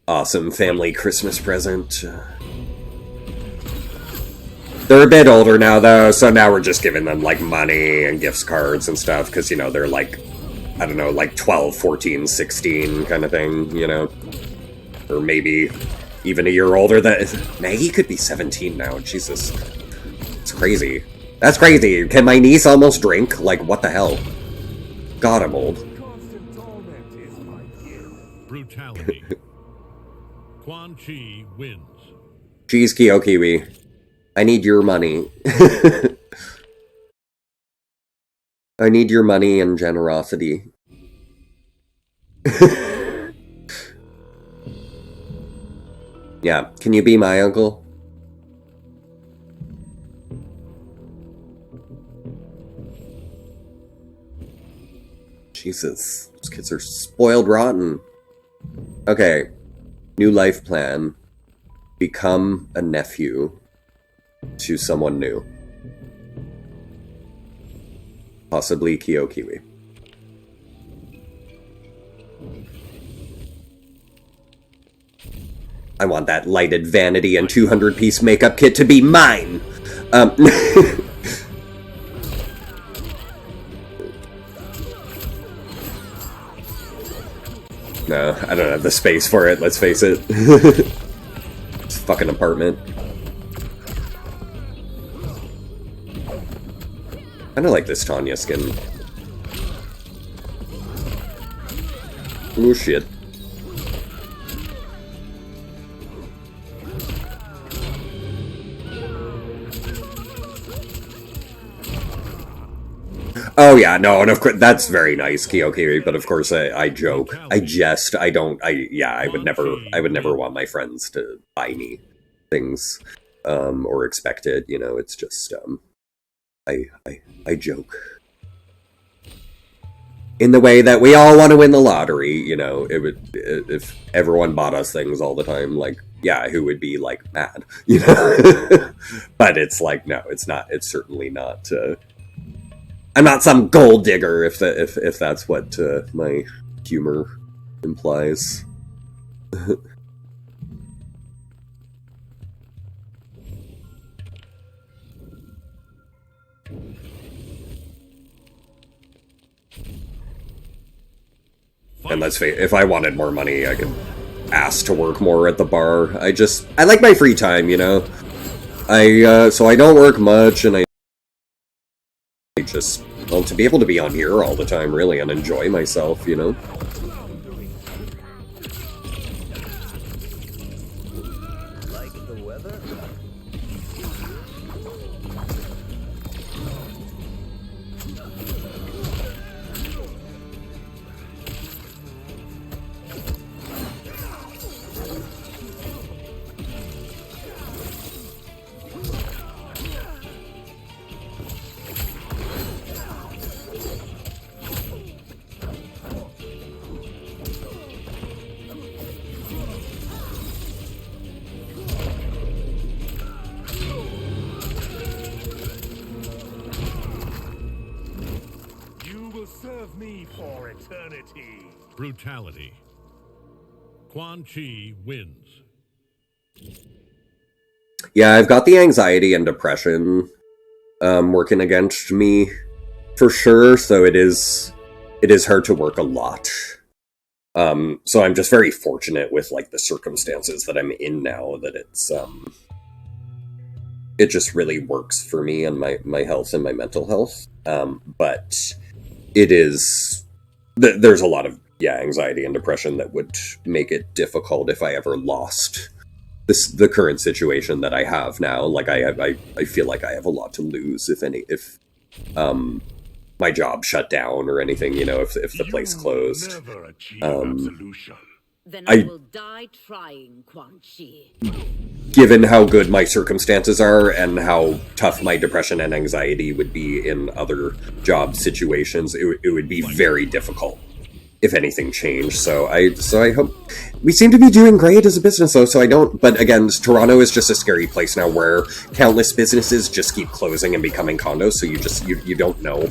A: awesome family Christmas present. They're a bit older now, though, so now we're just giving them, like, money and gift cards and stuff, because, you know, they're, like, I don't know, like 12, 14, 16 kind of thing, you know? Or maybe even a year older than... Maggie could be 17 now, Jesus. It's crazy. That's crazy. Can my niece almost drink? Like, what the hell? God, I'm old.
B: Brutality. Quan Chi wins.
A: Jeez, Kiyokiwi. I need your money. I need your money and generosity. Yeah, can you be my uncle? Jesus, those kids are spoiled rotten. Okay, new life plan. Become a nephew to someone new. Possibly Kiyokiwi. I want that lighted vanity and 200-piece makeup kit to be mine! No, I don't have the space for it, let's face it. It's a fucking apartment. I kinda like this Tanya skin. Oh shit. Oh yeah, no, and of course that's very nice, Kiyokiwi, but of course I joke. I jest, I would never want my friends to buy me things, or expect it, you know, it's just, I joke. In the way that we all want to win the lottery, you know, it would, if everyone bought us things all the time, like, yeah, who would be, like, mad, you know? But it's like, no, it's not, it's certainly not, I'm not some gold digger, if that's what, my humor implies. And let's face it, if I wanted more money, I could ask to work more at the bar. I like my free time, you know? So I don't work much, and I just, well, to be able to be on here all the time, really, and enjoy myself, you know?
I: Like the weather?
B: Serve me for eternity. Brutality. Quan Chi wins.
A: Yeah, I've got the anxiety and depression working against me for sure, so it is hard to work a lot. So I'm just very fortunate with like the circumstances that I'm in now that it just really works for me and my health and my mental health. But it is there's a lot of anxiety and depression that would make it difficult if I ever lost the current situation that I have now. Like I feel like I have a lot to lose if my job shut down or anything, you know, if the place closed.
B: Never achieve absolution.
J: Then I will die trying, Quan Chi.
A: Given how good my circumstances are and how tough my depression and anxiety would be in other job situations, it would be very difficult if anything changed. So I hope we seem to be doing great as a business though, so I don't, but again, Toronto is just a scary place now where countless businesses just keep closing and becoming condos, so you don't know.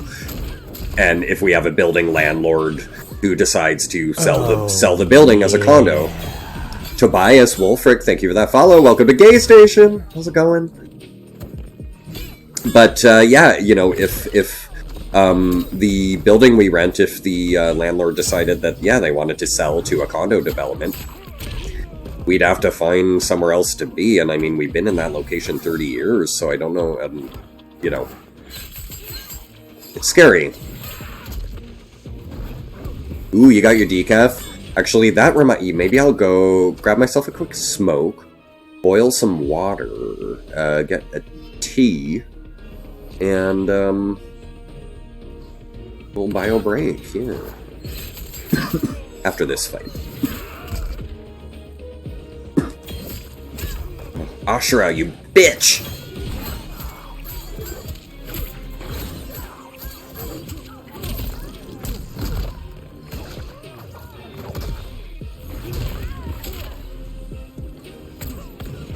A: And if we have a building landlord who decides to sell the building as a condo. Tobias Wolfric, thank you for that follow. Welcome to GayStation. How's it going? But yeah, you know, if the building we rent, if the landlord decided that they wanted to sell to a condo development, we'd have to find somewhere else to be. And I mean, we've been in that location 30 years, so I don't know. You know, it's scary. Ooh, you got your decaf? Actually, that remind you, maybe I'll go grab myself a quick smoke, boil some water, get a tea, and, we'll bio break, yeah. After this fight. Ashura, you bitch!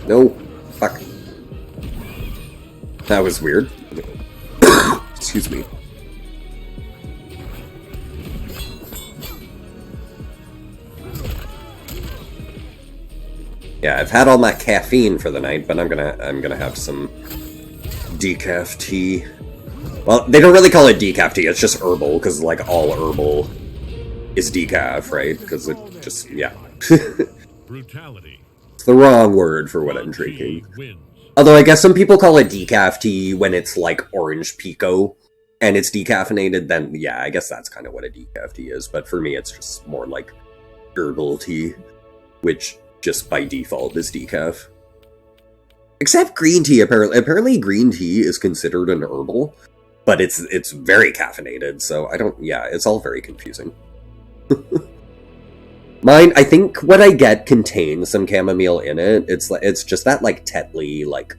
A: No. Fuck. That was weird. Excuse me. Yeah, I've had all that caffeine for the night, but I'm gonna have some decaf tea. Well, they don't really call it decaf tea, it's just herbal, because like all herbal is decaf, right? Because it just,
B: Brutality.
A: It's the wrong word for what I'm drinking. Although I guess some people call it decaf tea when it's like orange pico and it's decaffeinated, then yeah, I guess that's kind of what a decaf tea is. But for me, it's just more like herbal tea, which just by default is decaf. Except green tea, apparently. Apparently green tea is considered an herbal, but it's very caffeinated, so I don't, it's all very confusing. Mine, I think what I get contains some chamomile in it. It's just that like Tetley like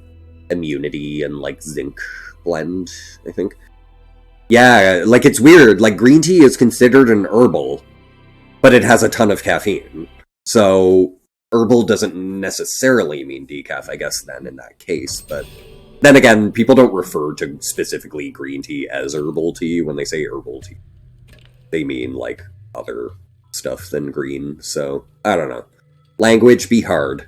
A: immunity and like zinc blend, I think. Yeah, like it's weird. Like green tea is considered an herbal, but it has a ton of caffeine. So herbal doesn't necessarily mean decaf, I guess, then in that case. But then again, people don't refer to specifically green tea as herbal tea. When they say herbal tea, they mean like other stuff than green, so I don't know. Language be hard.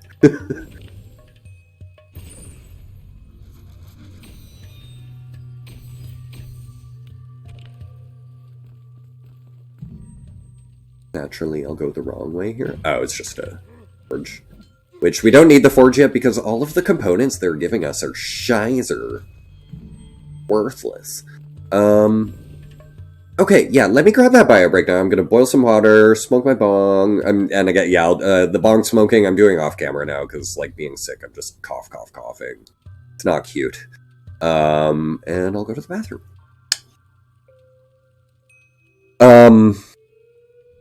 A: Naturally, I'll go the wrong way here. Oh, it's just a forge. Which we don't need the forge yet because all of the components they're giving us are shizer. Worthless. Okay, yeah, let me grab that bio break now. I'm gonna boil some water, smoke my bong, and again, the bong smoking I'm doing off camera now, because, like, being sick, I'm just coughing. It's not cute. And I'll go to the bathroom.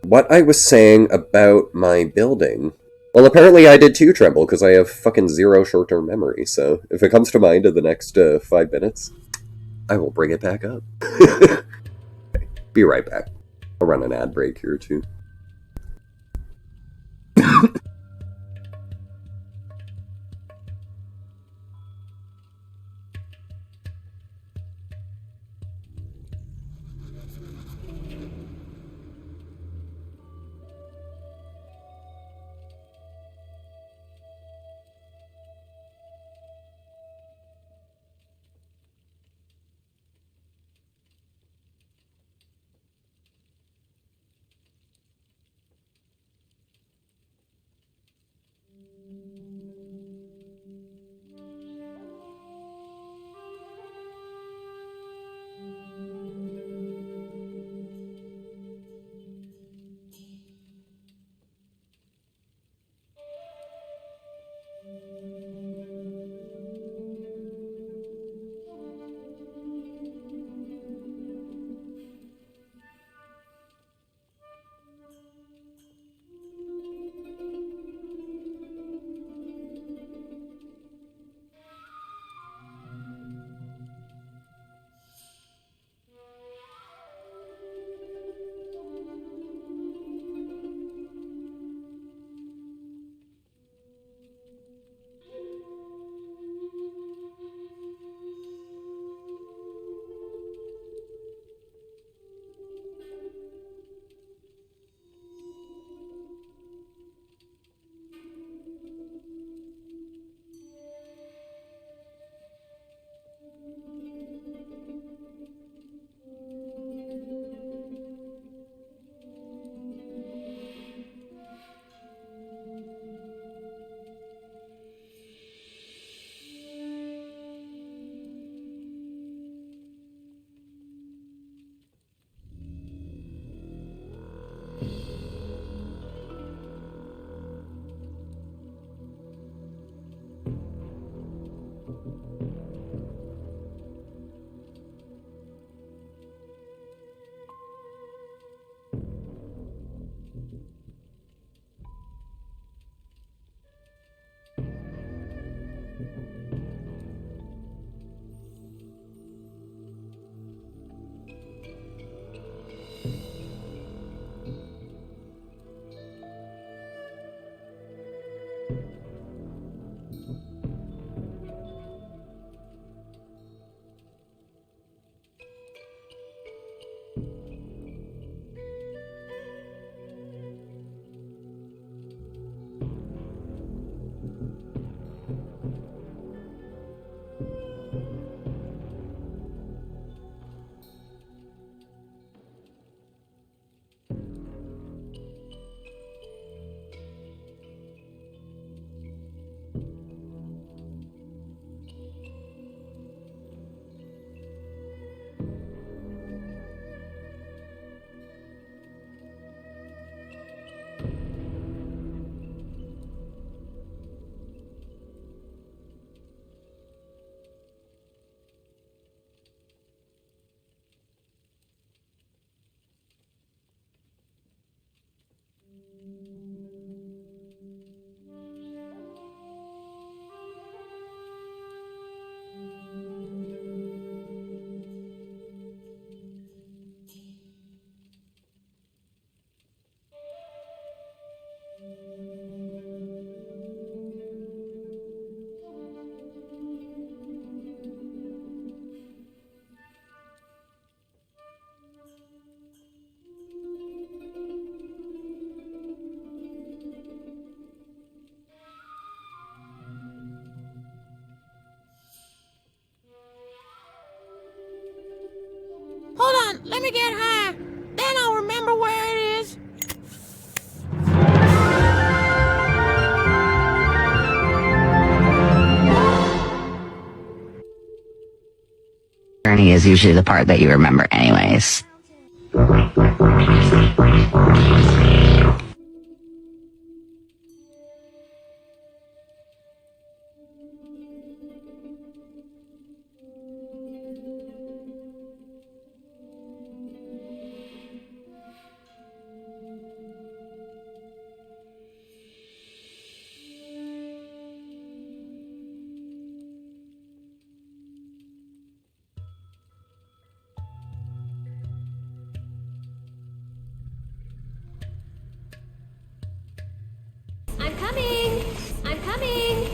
A: What I was saying about my building... Well, apparently I did too, Tremble, because I have fucking 0 short-term memory, so if it comes to mind in the next 5 minutes, I will bring it back up. Be right back. I'll run an ad break here, too.
E: on, let me get high. Then I'll remember where it is.
F: Journey is usually the part that you remember anyways.
D: I'm coming! I'm coming!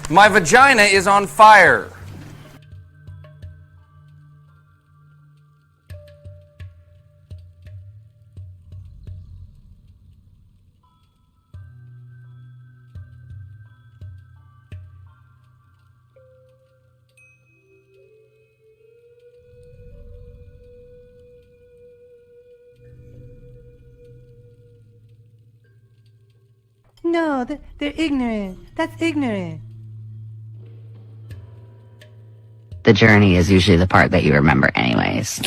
H: My vagina is on fire.
K: No, they're ignorant. That's ignorant.
F: The journey is usually the part that you remember anyways.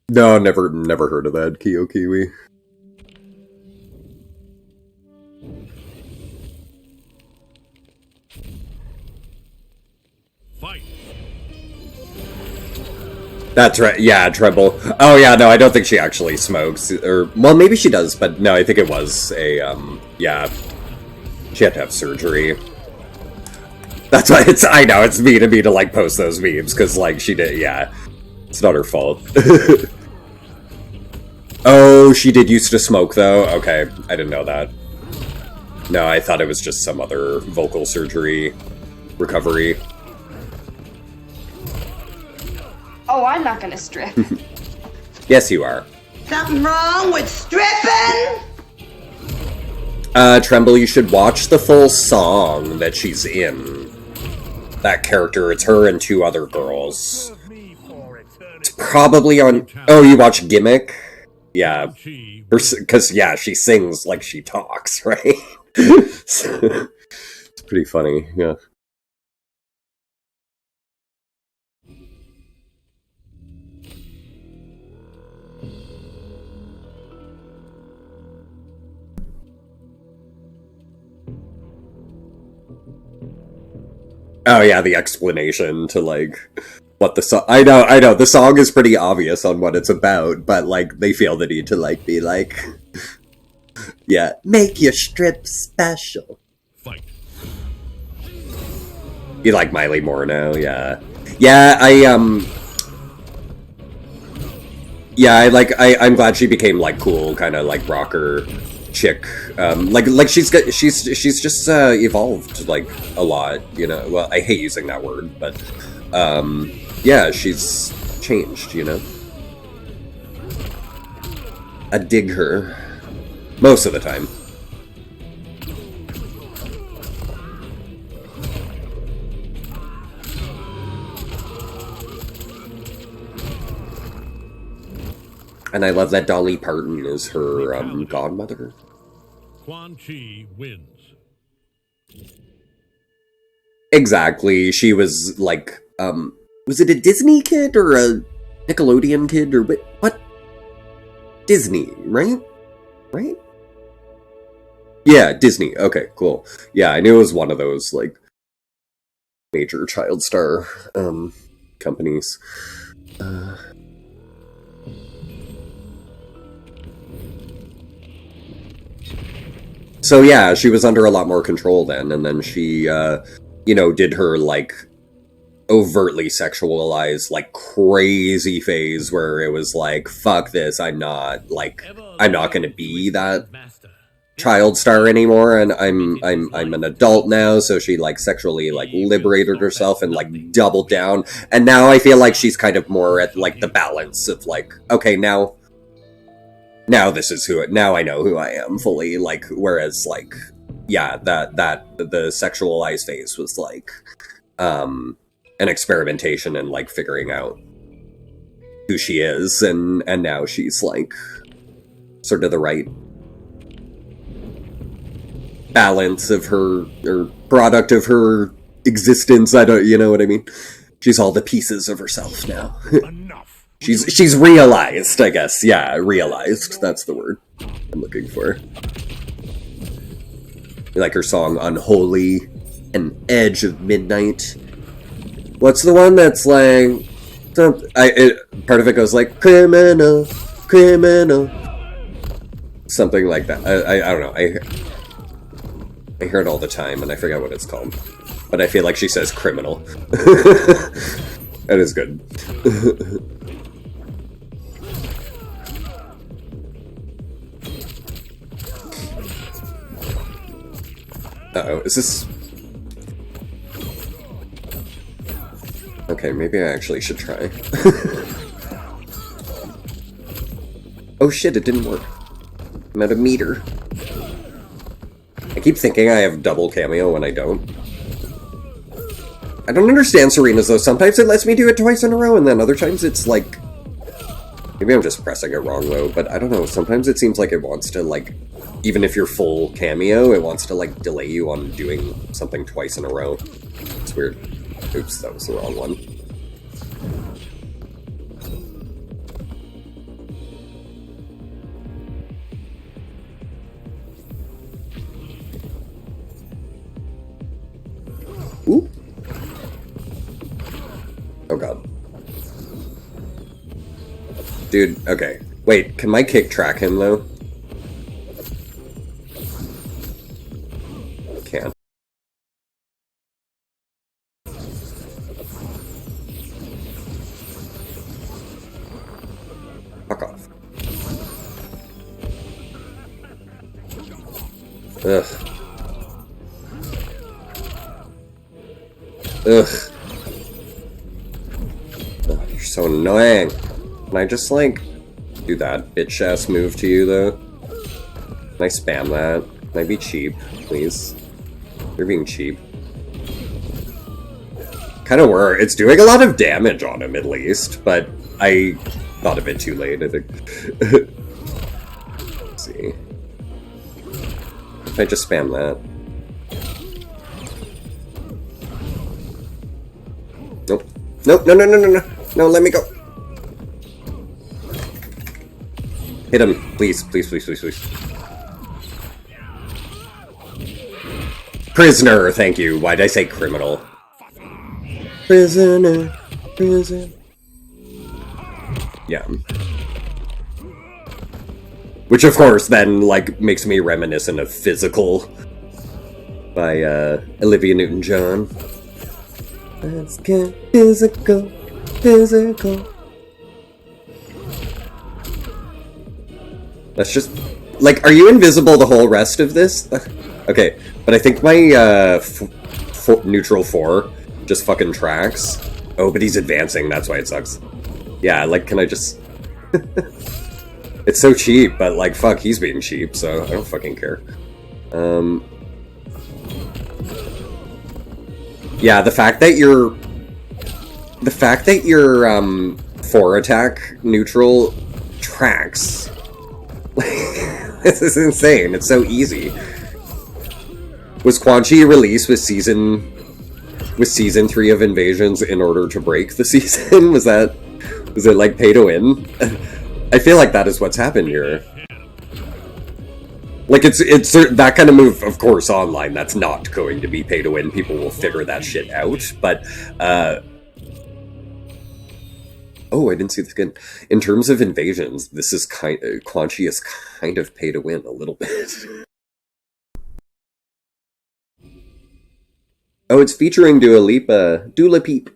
A: No, never heard of that, Kyo Kiwi.
B: Fight.
A: That's right, yeah, Treble. Oh yeah, no, I don't think she actually smokes, or, well, maybe she does, but no, I think it was a, yeah, she had to have surgery. That's why I know, it's mean of me to, like, post those memes, because, like, she did, yeah. It's not her fault. Oh, she did used to smoke, though? Okay, I didn't know that. No, I thought it was just some other vocal surgery recovery.
C: Oh, I'm not gonna strip.
A: Yes, you are.
G: Something wrong with stripping?
A: Tremble, you should watch the full song that she's in. That character, it's her and two other girls. It's probably on... Oh, you watch Gimmick? Yeah.
B: Quan Chi
A: Because, yeah, she sings like she talks, right? So, it's pretty funny, yeah. Oh yeah, the explanation to like what the song. I know. The song is pretty obvious on what it's about, but like they feel the need to like be like, yeah, make your strip special.
B: fight.
A: You like Miley more now, yeah, yeah. I'm glad she became like cool, kind of like rocker chick. Like she's just evolved like a lot, you know. Well, I hate using that word, but yeah, she's changed, you know. I dig her most of the time. And I love that Dolly Parton is her godmother.
B: Quan Chi wins.
A: Exactly. She was like, was it a Disney kid or a Nickelodeon kid or what? Disney, right? Right? Yeah, Disney. Okay, cool. Yeah, I knew it was one of those like major child star companies. So yeah, she was under a lot more control then, and then she, you know, did her, like, overtly sexualized, like, crazy phase where it was like, fuck this, I'm not gonna be that child star anymore, and I'm an adult now, so she, like, sexually, like, liberated herself and, like, doubled down, and now I feel like she's kind of more at, like, the balance of, like, okay, now this is now I know who I am fully, like, whereas, like, yeah, the sexualized phase was, like, an experimentation and, like, figuring out who she is, and now she's, like, sort of the right balance of her, or product of her existence, you know what I mean? She's all the pieces of herself now. She's realized, I guess. Yeah, realized. That's the word I'm looking for. Like her song Unholy and Edge of Midnight. What's the one that's like... part of it goes like, criminal, criminal. Something like that. I don't know. I hear it all the time and I forget what it's called. But I feel like she says criminal. That is good. Uh-oh, is this... Okay, maybe I actually should try. Oh shit, it didn't work. I'm at a meter. I keep thinking I have double cameo when I don't. I don't understand Serena's though. Sometimes it lets me do it twice in a row, and then other times it's like... Maybe I'm just pressing it wrong though, but I don't know. Sometimes it seems like it wants to, like... Even if you're full cameo, it wants to, like, delay you on doing something twice in a row. It's weird. Oops, that was the wrong one. Ooh. Oh god. Dude, okay. Wait, can my kick track him, though? Can't. Fuck off. Ugh. Ugh. Ugh, you're so annoying. Can I just, like, do that bitch-ass move to you, though? Can I spam that? Can I be cheap, please? You're being cheap. Kind of were. It's doing a lot of damage on him, at least, but I thought of it too late, I think. if I just spam that? Nope. Nope, no, let me go. Hit him, please. Prisoner, thank you. Why'd I say criminal? Prisoner. Yeah. Which, of course, then, like, makes me reminiscent of Physical by, Olivia Newton-John. Let's get physical. That's just... Like, are you invisible the whole rest of this? Okay, but I think my, neutral 4 just fucking tracks. Oh, but he's advancing, that's why it sucks. Yeah, like, can I just... It's so cheap, but, like, fuck, he's being cheap, so I don't fucking care. Yeah, the fact that your 4 attack neutral tracks. This is insane. It's so easy. Was Quan Chi released with season 3 of Invasions in order to break the season? Was it like pay to win? I feel like that is what's happened here. Like, it's that kind of move, of course, online, that's not going to be pay to win. People will figure that shit out, but, oh, I didn't see the skin. In terms of Invasions, this is Quan Chi is kind of pay to win a little bit. Oh, it's featuring Dua Lipa. Dula Peep.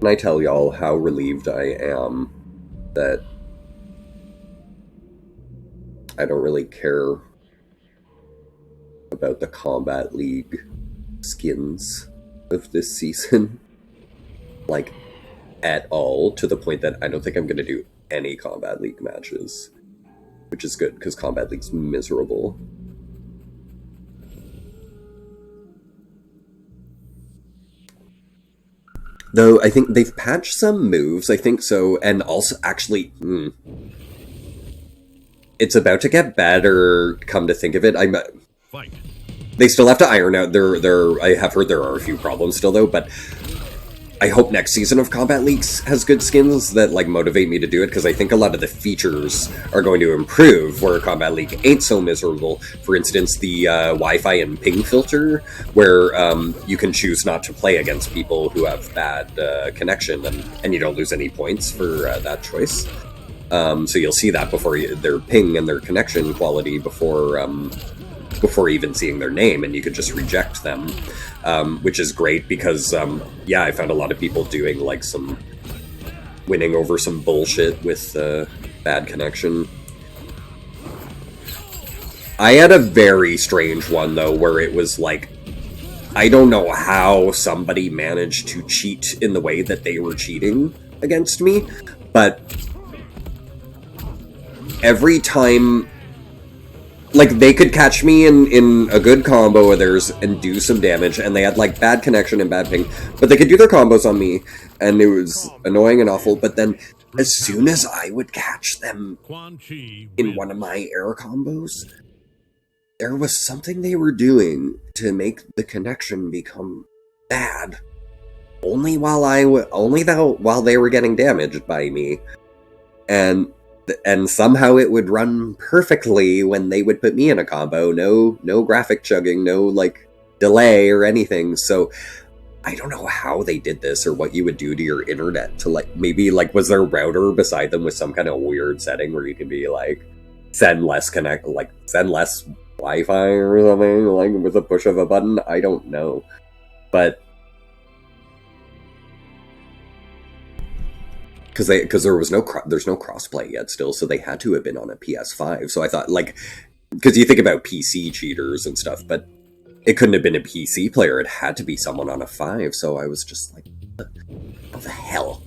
A: Can I tell y'all how relieved I am that I don't really care about the Kombat League skins of this season? Like, at all, to the point that I don't think I'm gonna do any Kombat League matches. Which is good, because Kombat League's miserable. Though, I think they've patched some moves, I think so, and also, actually, it's about to get better, come to think of it.
B: Fight.
A: They still have to iron out I have heard there are a few problems still, though, but I hope next season of Kombat League has good skins that, like, motivate me to do it, because I think a lot of the features are going to improve where Kombat League ain't so miserable. For instance, the Wi-Fi and ping filter, where you can choose not to play against people who have bad connection, and you don't lose any points for that choice. So you'll see that before their ping and their connection quality before even seeing their name, and you could just reject them, which is great because, yeah, I found a lot of people doing, like, some winning over some bullshit with bad connection. I had a very strange one, though, where it was, like, I don't know how somebody managed to cheat in the way that they were cheating against me, but every time... Like, they could catch me in a good combo of theirs and do some damage, and they had, like, bad connection and bad ping, but they could do their combos on me, and it was annoying and awful, but then, as soon as I would catch them in one of my air combos, there was something they were doing to make the connection become bad. Only while they were getting damaged by me. And somehow it would run perfectly when they would put me in a combo. No graphic chugging, no, like, delay or anything. So I don't know how they did this or what you would do to your internet to, like, maybe, like, was there a router beside them with some kind of weird setting where you can be, like, send less Wi-Fi or something, like, with a push of a button? I don't know. But because there's no crossplay yet still, so they had to have been on a PS5. So I thought, like, because you think about PC cheaters and stuff, but it couldn't have been a PC player. It had to be someone on a 5. So I was just like, how the hell?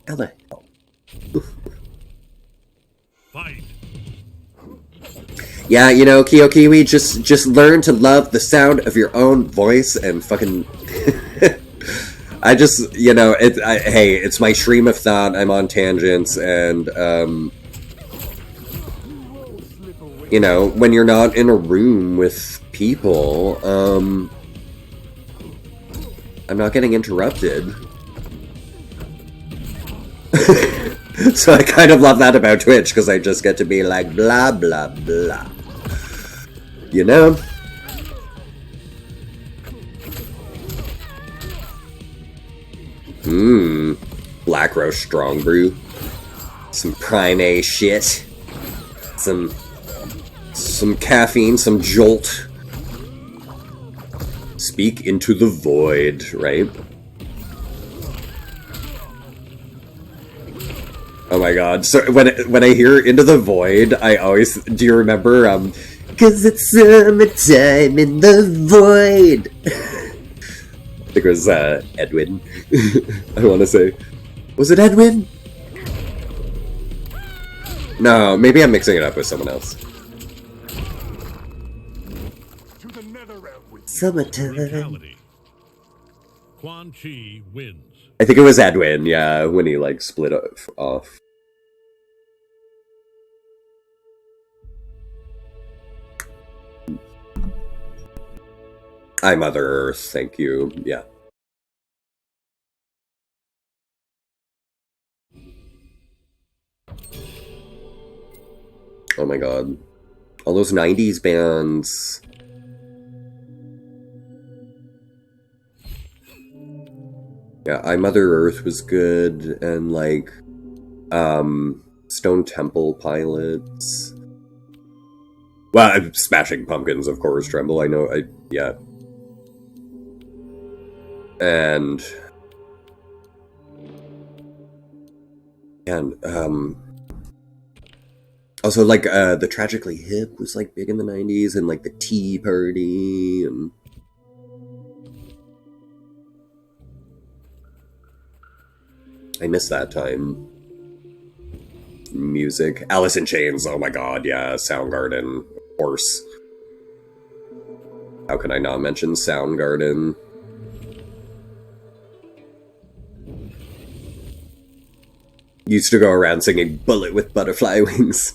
A: How the hell?
B: Fight.
A: Yeah, you know, Kiyokiwi, just learn to love the sound of your own voice and fucking... I just, you know, hey, it's my stream of thought, I'm on tangents, and, you know, when you're not in a room with people, I'm not getting interrupted. So I kind of love that about Twitch, because I just get to be like, blah, blah, blah. You know? Black roast strong brew. Some prime A shit. Some caffeine, some jolt. Speak into the void, right? Oh my god. So when I hear Into the Void, I always... Do you remember, 'cause it's summertime in the void? I think it was, Edwin. I want to say. Was it Edwin? No, maybe I'm mixing it up with someone else. Summertime.
B: Quan Chi wins.
A: I think it was Edwin, yeah, when he, like, split off. I Mother Earth, thank you, yeah. Oh my god. All those 90s bands. Yeah, I Mother Earth was good, and like, Stone Temple Pilots. Well, Smashing Pumpkins, of course, Tremble, I know, yeah. And also, like, the Tragically Hip was, like, big in the 90s, and, like, the Tea Party, and... I miss that time. Music. Alice in Chains, oh my god, yeah. Soundgarden, of course. How can I not mention Soundgarden? Used to go around singing Bullet with Butterfly Wings.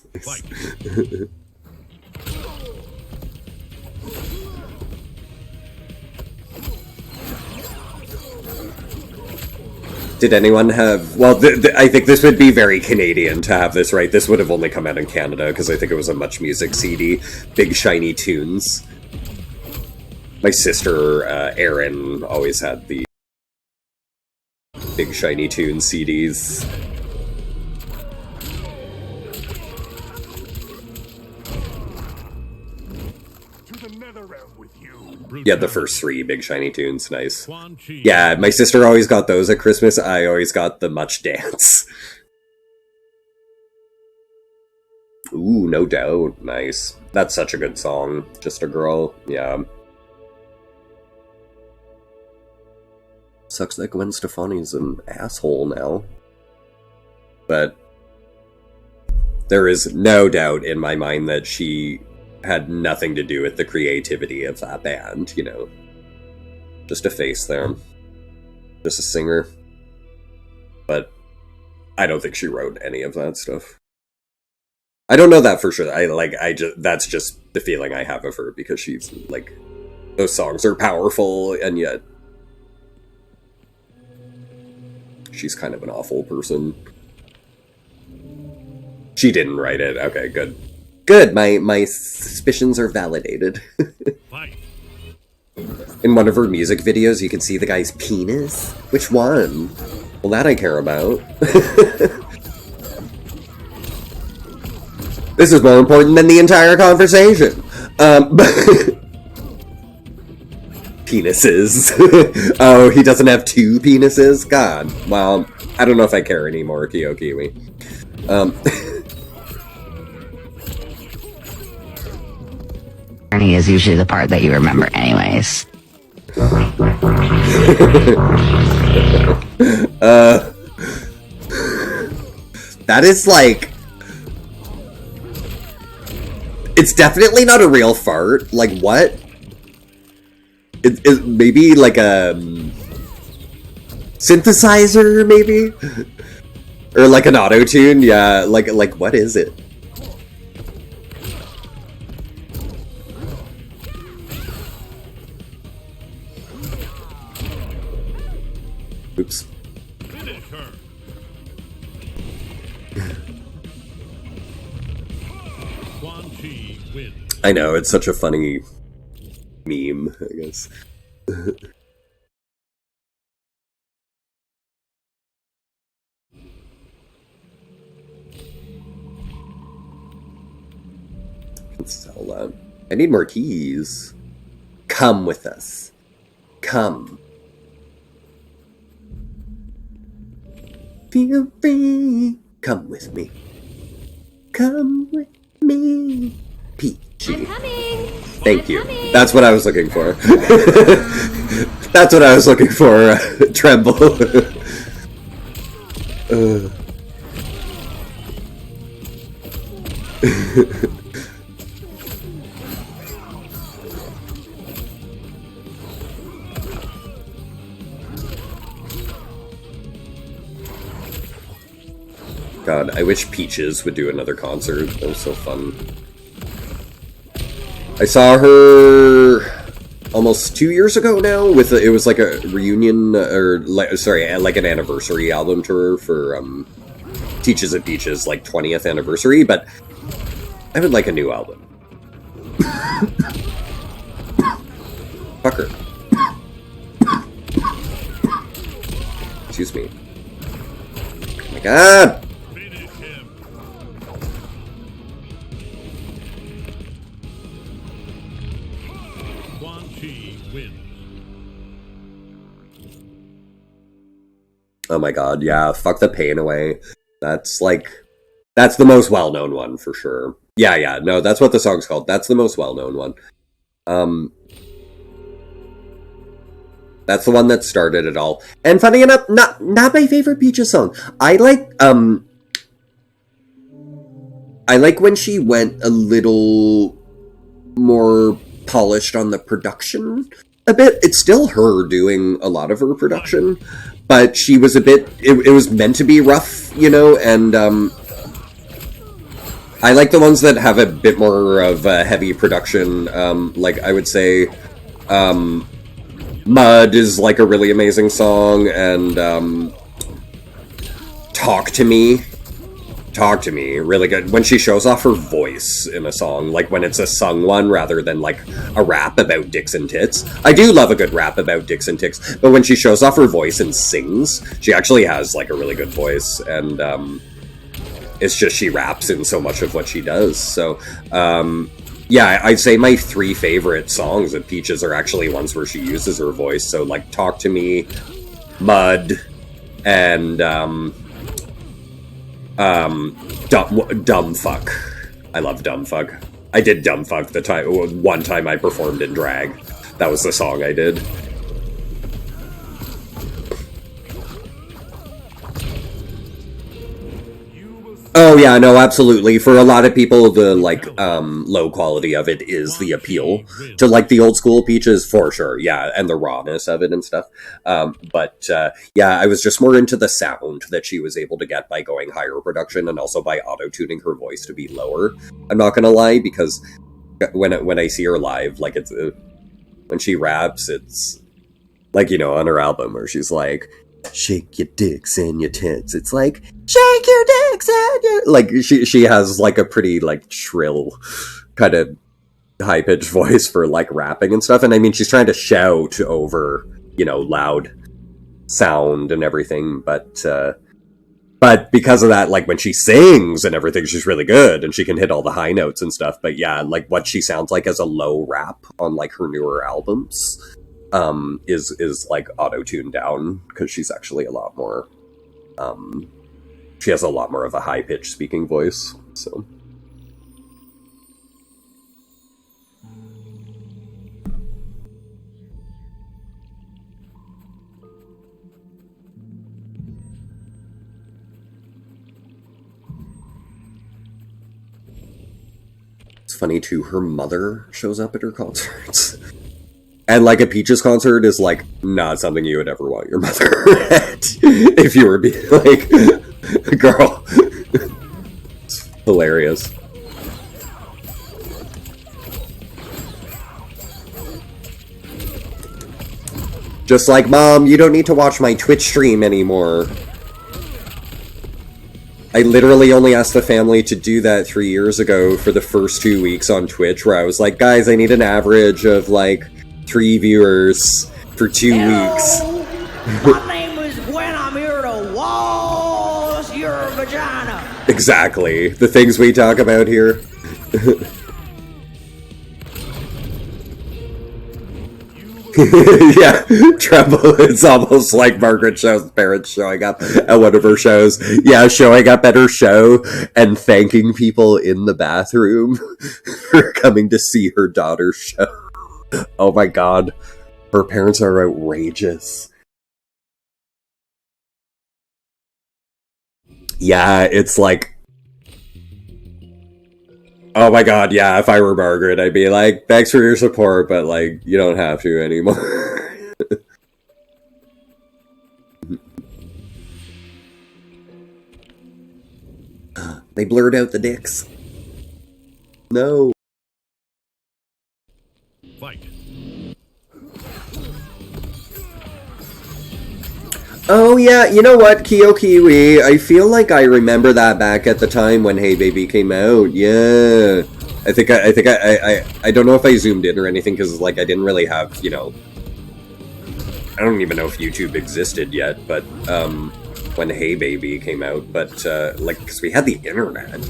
A: Did anyone have... Well, I think this would be very Canadian to have this, right? This would have only come out in Canada, because I think it was a Much Music CD. Big Shiny Tunes. My sister, Erin, always had the Big Shiny Tunes CDs. Yeah, the first 3 Big Shiny Tunes, nice. Yeah, my sister always got those at Christmas. I always got the Much Dance. Ooh, No Doubt, nice. That's such a good song. Just a Girl, yeah. Sucks that Gwen Stefani's an asshole now. But there is no doubt in my mind that she had nothing to do with the creativity of that band, you know. Just a face there. Just a singer. But I don't think she wrote any of that stuff. I don't know that for sure. That's just the feeling I have of her, because she's, like, those songs are powerful, and yet she's kind of an awful person. She didn't write it. Okay, good. Good, my suspicions are validated. In one of her music videos, you can see the guy's penis. Which one? Well, that I care about. This is more important than the entire conversation. Penises. Oh, he doesn't have 2 penises? God. Well, I don't know if I care anymore, Kiyokiwi.
F: Journey is usually the part that you remember anyways.
A: That is like... It's definitely not a real fart. Like, what? It maybe like a synthesizer, maybe? Or like an auto-tune? Yeah, like what is it? Oops. I know, it's such a funny meme, I guess. Sell that. I need more keys. Come with us. Come. Feel free. Come with me. Come with me. Peachy.
D: I'm coming.
A: Thank you. That's what I was looking for. That's what I was looking for, Tremble. God, I wish Peaches would do another concert. That was so fun. I saw her almost 2 years ago now. It was like a reunion, or like an anniversary album tour for Teaches of Peaches, like 20th anniversary. But I would like a new album. Fuck her. Excuse me. Oh my god! Oh my god, yeah, fuck the pain away. That's the most well-known one for sure. Yeah, no, that's what the song's called. That's the most well-known one. That's the one that started it all. And funny enough, not my favorite Peaches song. I like when she went a little more polished on the production a bit. It's still her doing a lot of her production, but she was a bit, it was meant to be rough, you know, and I like the ones that have a bit more of a heavy production. Like, I would say Mud is like a really amazing song, and Talk to Me, really good. When she shows off her voice in a song, like when it's a sung one rather than like a rap about dicks and tits. I do love a good rap about dicks and tits, but when she shows off her voice and sings, she actually has like a really good voice, and it's just she raps in so much of what she does. So, yeah, I'd say my 3 favorite songs of Peaches are actually ones where she uses her voice. So, like, Talk to Me, Mud, and Dumb Fuck. I love Dumb Fuck. I did Dumb Fuck one time I performed in drag. That was the song I did. Oh yeah, no, absolutely. For a lot of people, the like low quality of it is the appeal to like the old school Peaches, for sure. Yeah, and the rawness of it and stuff. But yeah, I was just more into the sound that she was able to get by going higher production and also by auto-tuning her voice to be lower. I'm not gonna lie, because when I see her live, like it's when she raps, it's like, you know, on her album where she's like, shake your dicks and your tits. It's like, shake your dicks and your... Like, she has, like, a pretty, like, shrill, kind of high-pitched voice for, like, rapping and stuff. And, I mean, she's trying to shout over, you know, loud sound and everything. But because of that, like, when she sings and everything, she's really good. And she can hit all the high notes and stuff. But, yeah, like, what she sounds like as a low rap on, like, her newer albums... is like auto-tuned down, because she's actually a lot more, she has a lot more of a high-pitched speaking voice, so. It's funny too. Her mother shows up at her concerts. And like a Peaches concert is like not something you would ever want your mother at. If you were being like, girl. It's hilarious. Just like, Mom, you don't need to watch my Twitch stream anymore. I literally only asked the family to do that 3 years ago for the first 2 weeks on Twitch, where I was like, guys, I need an average of like 3 viewers for 2 weeks.
G: My name is Gwen. I'm here to wash your vagina.
A: Exactly. The things we talk about here. Yeah, Tremble, it's almost like Margaret Show's parents showing up at one of her shows. Yeah, showing up at her show and thanking people in the bathroom for coming to see her daughter's show. Oh my god. Her parents are outrageous. Yeah, it's like... Oh my god, yeah, if I were Margaret, I'd be like, thanks for your support, but like, you don't have to anymore. They blurred out the dicks. No.
B: Fight.
A: Oh yeah, you know what, Kyo Kiwi, I feel like I remember that back at the time when Hey Baby came out, yeah. I think I don't know if I zoomed in or anything, because like I didn't really have, you know, I don't even know if YouTube existed yet, but when Hey Baby came out, but like, because we had the internet,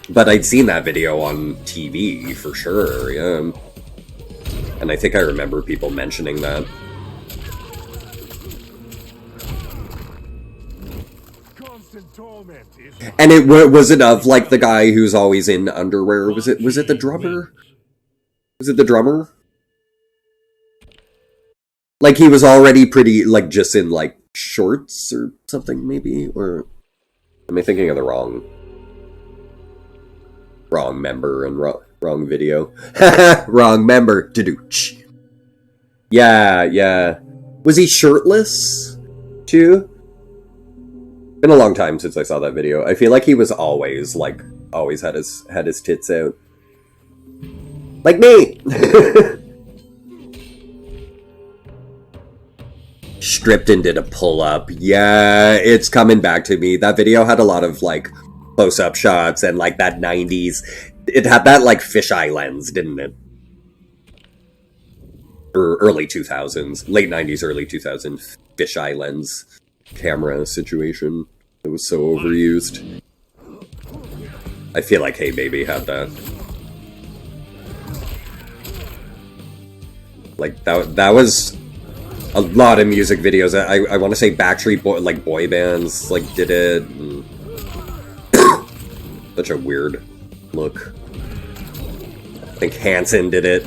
A: but I'd seen that video on TV for sure, yeah. And I think I remember people mentioning that. And it was it of like the guy who's always in underwear? Was it the drummer? Was it the drummer? Like he was already pretty like just in like shorts or something maybe, or am I thinking of the wrong member and wrong video? Wrong member. Dooch. Yeah. Was he shirtless too? Been a long time since I saw that video. I feel like he was always had his tits out. Like me! Stripped and did a pull-up. Yeah, it's coming back to me. That video had a lot of like close-up shots and like that 90s. It had that like fisheye lens, didn't it? Or early 2000s. Late 90s, early 2000s fisheye lens camera situation. It was so overused. I feel like Hey Baby had that. Like that was a lot of music videos. I want to say Backstreet boy bands like did it. And such a weird look. I think Hanson did it.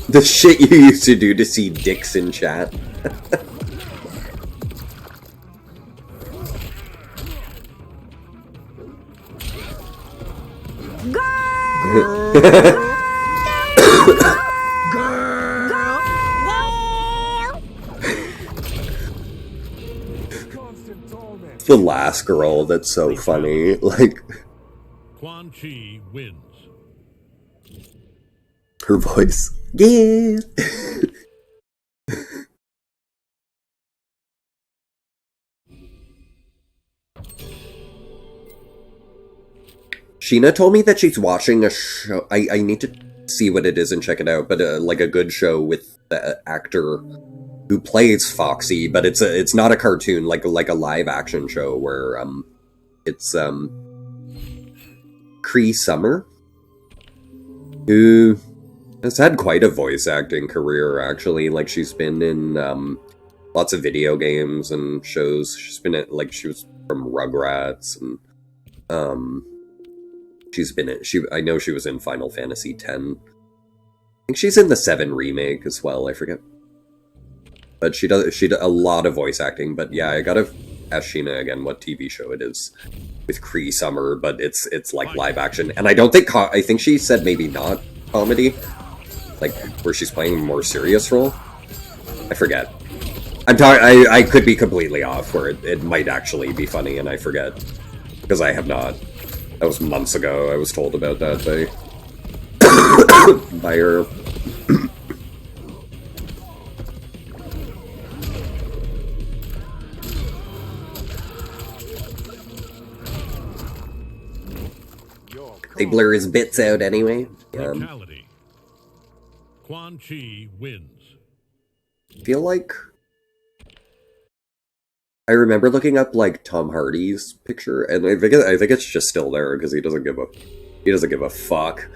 A: The shit you used to do to see dicks in chat. The last girl, that's so funny. Like,
B: Quan Chi wins.
A: Her voice. Yeah. Sheena told me that she's watching a show. I need to see what it is and check it out, but like a good show with the actor who plays Foxy, but it's not a cartoon, like a live action show where it's Cree Summer, who has had quite a voice acting career, actually. Like, she's been in lots of video games and shows. She's been at, like, she was from Rugrats, and she's been in, I know she was in Final Fantasy X think she's in the 7 remake as well, I forget. But she does a lot of voice acting, but yeah, I gotta ask Sheena again what TV show it is. With Cree Summer, but it's like live action. And I don't think, I think she said maybe not comedy. Like, where she's playing a more serious role. I forget. I could be completely off, where it might actually be funny and I forget. Because I have not. That was months ago I was told about that by her. They blur his bits out anyway.
B: Brutality. Quan Chi wins.
A: Feel like I remember looking up like Tom Hardy's picture, and I think it's just still there because he doesn't give a fuck.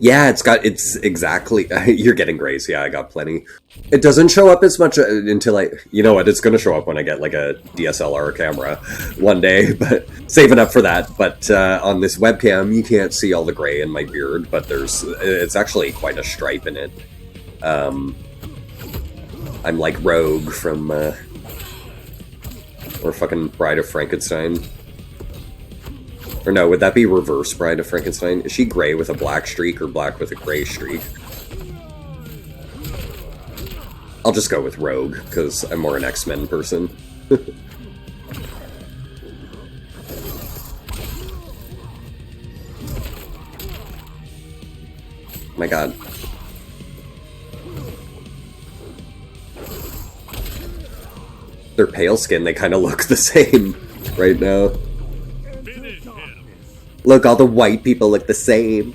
A: Yeah, it's exactly, you're getting Grace, yeah, I got plenty. It doesn't show up as much until you know what, it's gonna show up when I get like a DSLR camera one day, but saving up for that. But on this webcam, you can't see all the gray in my beard, but it's actually quite a stripe in it. I'm like Rogue from, or fucking Bride of Frankenstein. Or no, would that be Reverse Bride of Frankenstein? Is she gray with a black streak or black with a gray streak? I'll just go with Rogue, because I'm more an X-Men person. My god. Their pale skin, they kind of look the same right now. Look, all the white people look the same.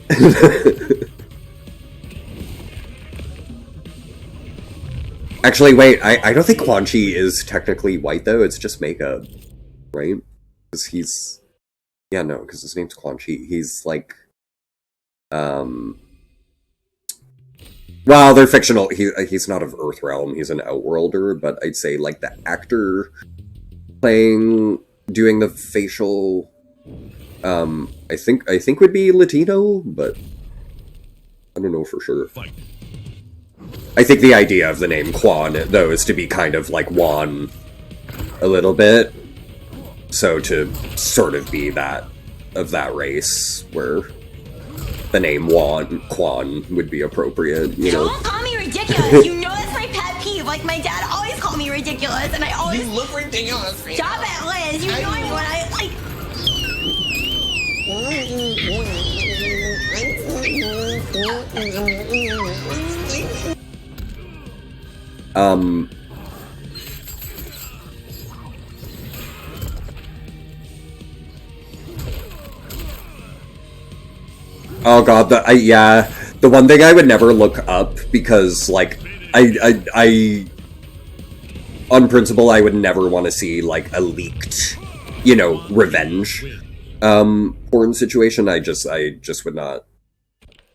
A: Actually, wait, I don't think Quan Chi is technically white, though. It's just makeup, right? Because he's... Yeah, no, because his name's Quan Chi. He's, like... Well, they're fictional. He's not of Earthrealm. He's an Outworlder, but I'd say, like, the actor doing the facial... I think would be Latino, but I don't know for sure. I think the idea of the name Quan, though, is to be kind of like Juan a little bit. So to sort of be of that race, where the name Quan would be appropriate, you know?
D: Don't call me ridiculous! You know that's my pet peeve. Like, my dad always called me ridiculous, and I always...
G: You look ridiculous.
D: Stop it, Liz! You know me when I, like...
A: Oh god, the one thing I would never look up, because, like, I on principle, I would never want to see, like, a leaked, you know, revenge, porn situation. I just would not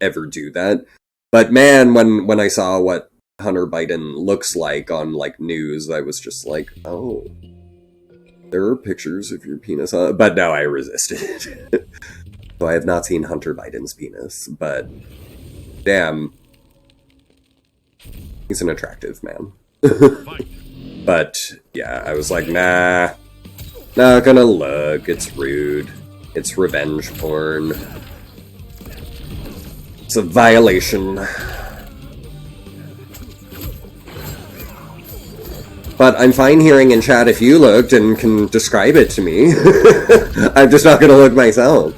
A: ever do that. But man, when I saw what Hunter Biden looks like on, like, news, I was just like, oh, there are pictures of your penis on... But no, I resisted. So I have not seen Hunter Biden's penis, but damn, he's an attractive man. But yeah, I was like, nah, not gonna look, it's rude. It's revenge porn. It's a violation. But I'm fine hearing in chat if you looked and can describe it to me. I'm just not gonna look myself.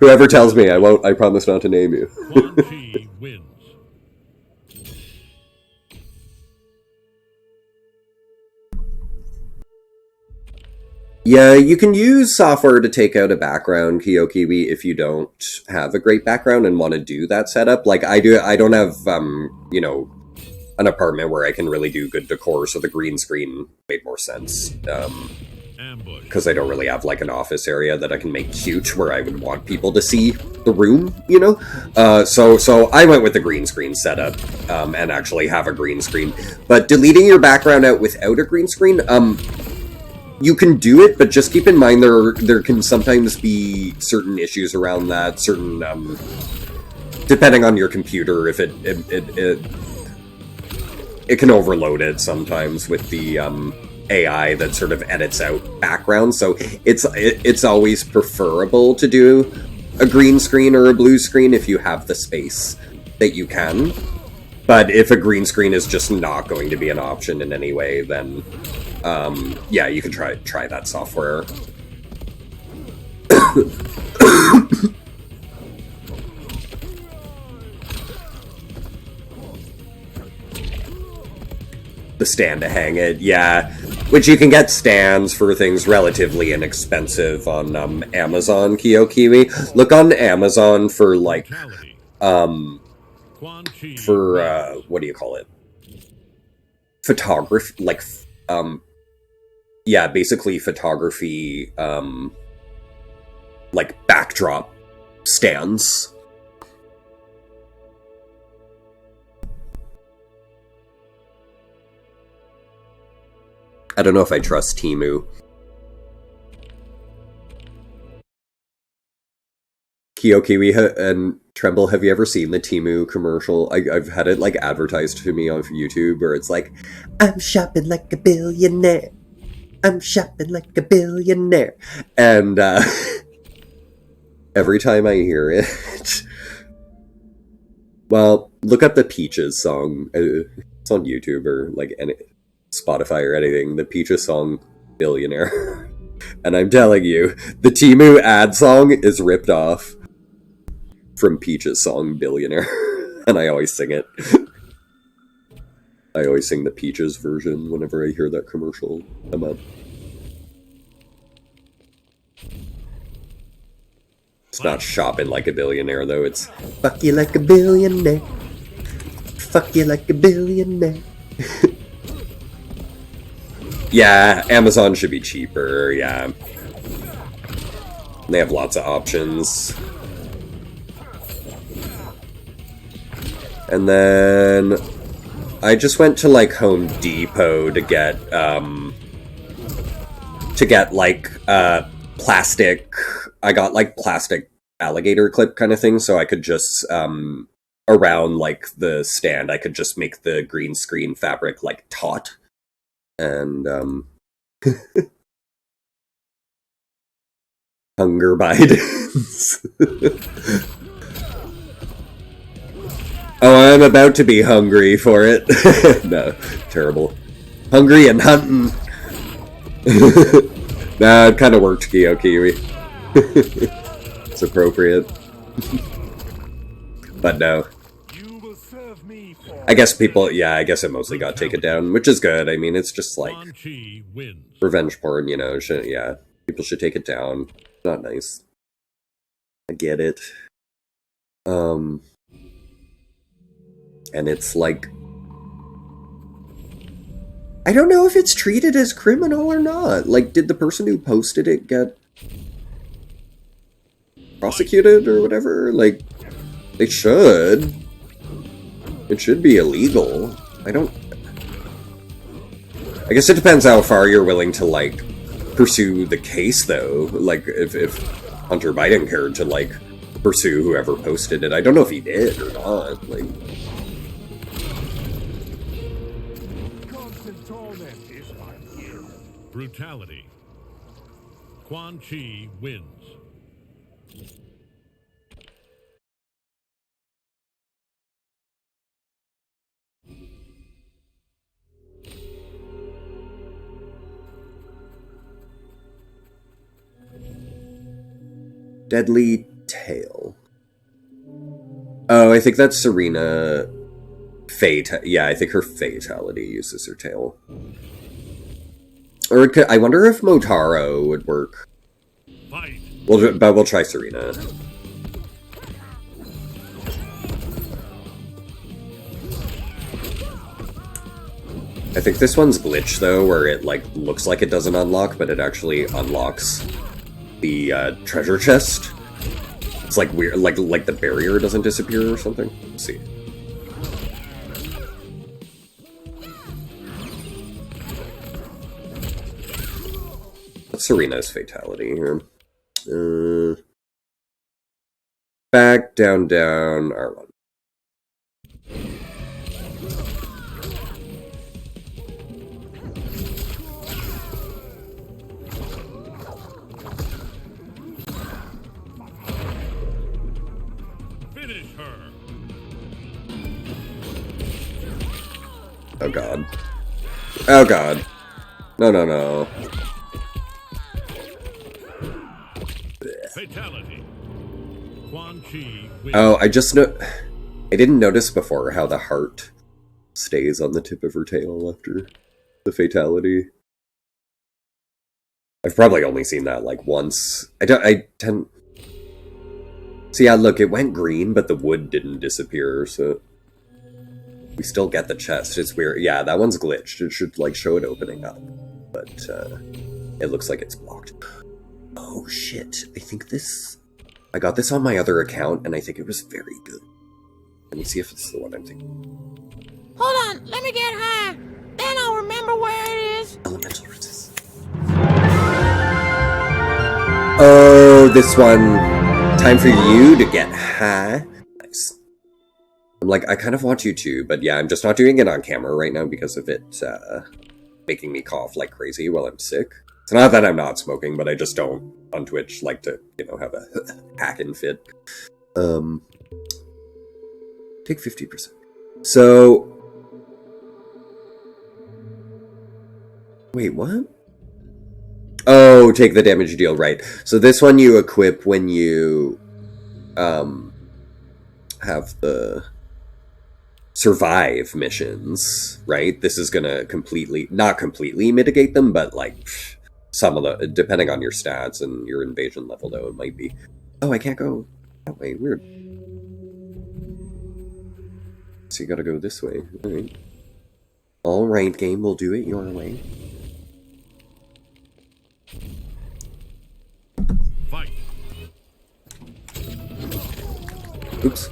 A: Whoever tells me, I promise not to name you.
B: Quan Chi wins.
A: Yeah, you can use software to take out a background, KyoKiwi, if you don't have a great background and want to do that setup. Like, I don't have, you know, an apartment where I can really do good decor, so the green screen made more sense.
B: ambush.
A: because I don't really have like an office area that I can make cute where I would want people to see the room, you know? So I went with the green screen setup, and actually have a green screen. But deleting your background out without a green screen, you can do it, but just keep in mind there can sometimes be certain issues around that, certain, depending on your computer, if it can overload it sometimes with the, AI that sort of edits out background, so it's always preferable to do a green screen or a blue screen if you have the space that you can. But if a green screen is just not going to be an option in any way, then yeah, you can try that software. The stand to hang it, yeah. Which you can get stands for things relatively inexpensive on Amazon, KyoKiwi. Look on Amazon for like for what do you call it? Photography, like yeah, basically photography like backdrop stands. I don't know if I trust Temu. KyoKiwi and Tremble, have you ever seen the Temu commercial? I've had it like advertised to me on YouTube where it's like, I'm shopping like a billionaire. I'm shopping like a billionaire. And every time I hear it, well, look up the Peaches song. It's on YouTube or like any Spotify or anything, the Peaches song, Billionaire. And I'm telling you, the Temu ad song is ripped off from Peaches song, Billionaire. And I always sing it. I always sing the Peaches version whenever I hear that commercial come up. It's not shopping like a billionaire, though. It's fuck you like a billionaire. Fuck you like a billionaire. Yeah, Amazon should be cheaper, yeah. They have lots of options. And then I just went to like Home Depot to get like plastic. I got like plastic alligator clip kind of thing, so I could just around like the stand, I could just make the green screen fabric like taut. And Hunger Bidens. Oh, I'm about to be hungry for it. No, terrible. Hungry and hunting. Nah, it kind of worked, KyoKiwi. It's appropriate. But no. I guess people, yeah, I guess it mostly got taken down, which is good. I mean, it's just like revenge porn, you know, yeah. People should take it down. Not nice. I get it. And it's like, I don't know if it's treated as criminal or not. Like, did the person who posted it get prosecuted or whatever? Like, they should. It should be illegal. I guess it depends how far you're willing to, like, pursue the case, though. Like, if Hunter Biden cared to, like, pursue whoever posted it. I don't know if he did or not. Like,
B: brutality. Quan Chi wins.
A: Deadly Tail. Oh, I think that's Serena Fate. Yeah, I think her fatality uses her tail. Or it could, I wonder if Motaro would work.
B: Fight.
A: But we'll try Serena. I think this one's glitched though, where it like looks like it doesn't unlock, but it actually unlocks the treasure chest. It's like weird, like the barrier doesn't disappear or something. Let's see. What's Serena's fatality here? Back, down, down, R1.
B: Finish her.
A: Oh god. Oh god. No, no, no.
B: Fatality. Quan Chi wins.
A: Oh, I didn't notice before how the heart stays on the tip of her tail after the fatality. I've probably only seen that like once. So yeah, look, it went green, but the wood didn't disappear, so we still get the chest. It's weird. Yeah, that one's glitched. It should like show it opening up, but it looks like it's blocked. Oh shit, I got this on my other account, and I think it was very good. Let me see if it's the one I'm thinking.
E: Hold on, let me get high. Then I'll remember where it is.
A: Elemental resist. Oh, this one. Time for you to get high. Nice. I'm like, I kind of want you to, but yeah, I'm just not doing it on camera right now because of it making me cough like crazy while I'm sick. It's not that I'm not smoking, but I just don't, on Twitch, like to, you know, have a hacking fit. Take 50%. So... Wait, what? Oh, take the damage deal, right. So this one you equip when you, have the survive missions, right? This is gonna not completely mitigate them, but like... Some of the, depending on your stats and your invasion level, though, it might be. Oh, I can't go that way. Weird. So you gotta go this way. Alright. Alright, game, we'll do it your way.
B: Fight.
A: Oops.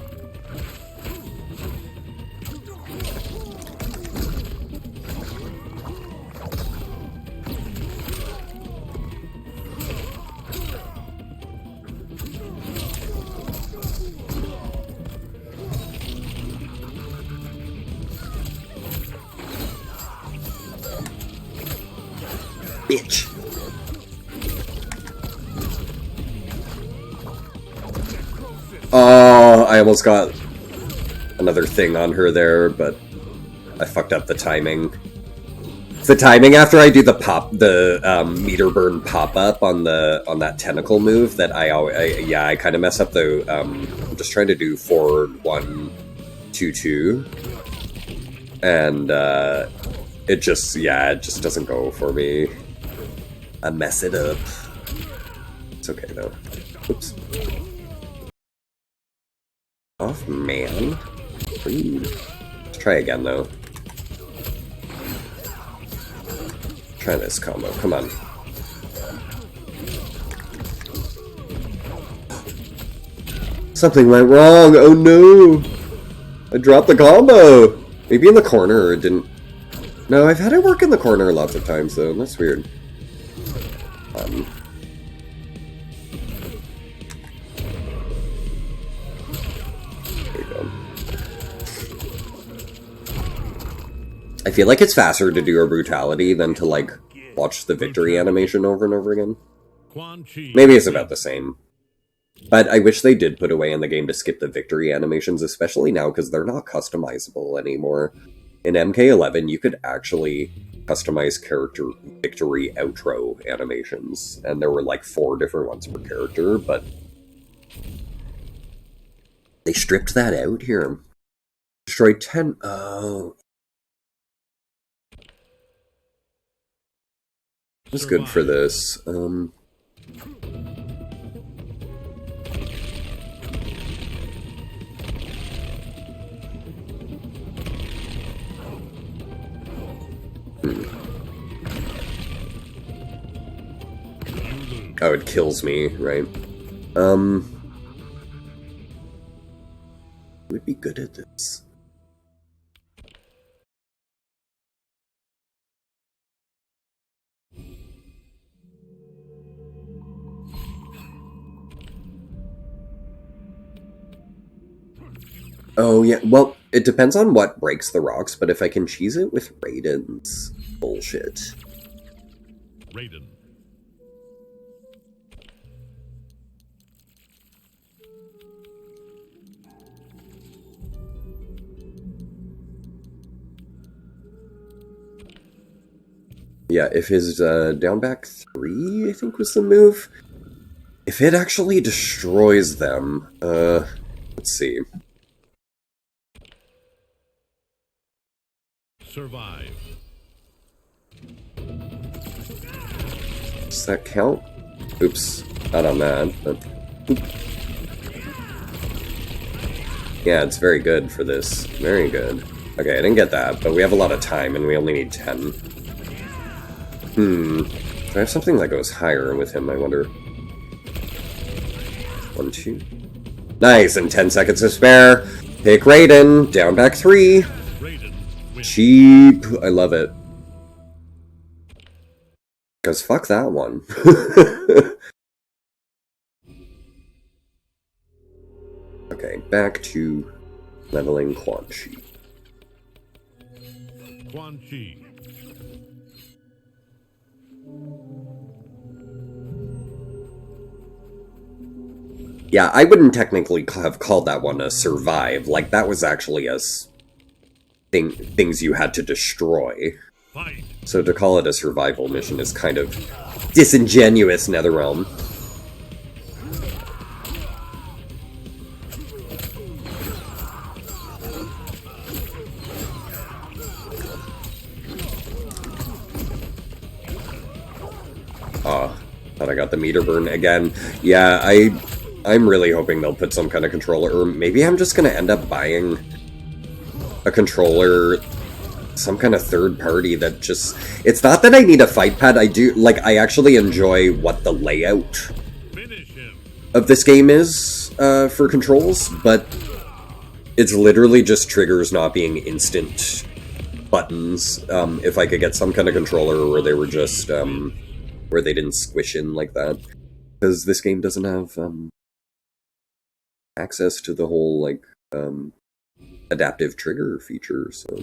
A: Bitch. Oh, I almost got another thing on her there, but I fucked up the timing. It's the timing after I do the meter burn pop up on that tentacle move that I kind of mess up the I'm just trying to do forward 1 2 2, and it just doesn't go for me. I mess it up. It's okay though. Oops. Off, man. Rude. Let's try again though. Try this combo. Come on. Something went wrong. Oh no! I dropped the combo. Maybe in the corner it didn't. No, I've had it work in the corner lots of times though. That's weird. There you go. I feel like it's faster to do a brutality than to like watch the victory animation over and over again. Maybe it's about the same. But I wish they did put a way in the game to skip the victory animations, especially now because they're not customizable anymore. In MK11, you could actually customize character victory outro animations, and there were like 4 different ones per character, but they stripped that out here. Destroyed 10. Oh. That's good for this. Oh, it kills me, right? Would be good at this. Oh, yeah, well, it depends on what breaks the rocks, but if I can cheese it with Raiden's bullshit.
B: Raiden.
A: Yeah, if his down back 3, I think was the move. If it actually destroys them, let's see.
B: Survive.
A: Does that count? Oops, not on that, but... Oop. Yeah, it's very good for this. Very good. Okay, I didn't get that, but we have a lot of time, and we only need 10. Do I have something that goes higher with him, I wonder? 1, 2... Nice, and 10 seconds to spare! Pick Raiden! Down back 3!
B: Raiden.
A: Cheap! I love it. Because fuck that one. Okay, back to leveling Quan Chi.
B: Quan Chi.
A: Yeah, I wouldn't technically have called that one a survive. Like, that was actually a things you had to destroy.
B: Fight.
A: So to call it a survival mission is kind of disingenuous, Netherrealm. Oh, thought I got the meter burn again. Yeah, I'm really hoping they'll put some kind of controller, or maybe I'm just gonna end up buying a controller, some kind of third party that just... It's not that I need a fight pad, I actually enjoy what the layout of this game is, for controls, but it's literally just triggers not being instant buttons. If I could get some kind of controller where they were just, where they didn't squish in like that. Because this game doesn't have, access to the whole, like, adaptive trigger feature, so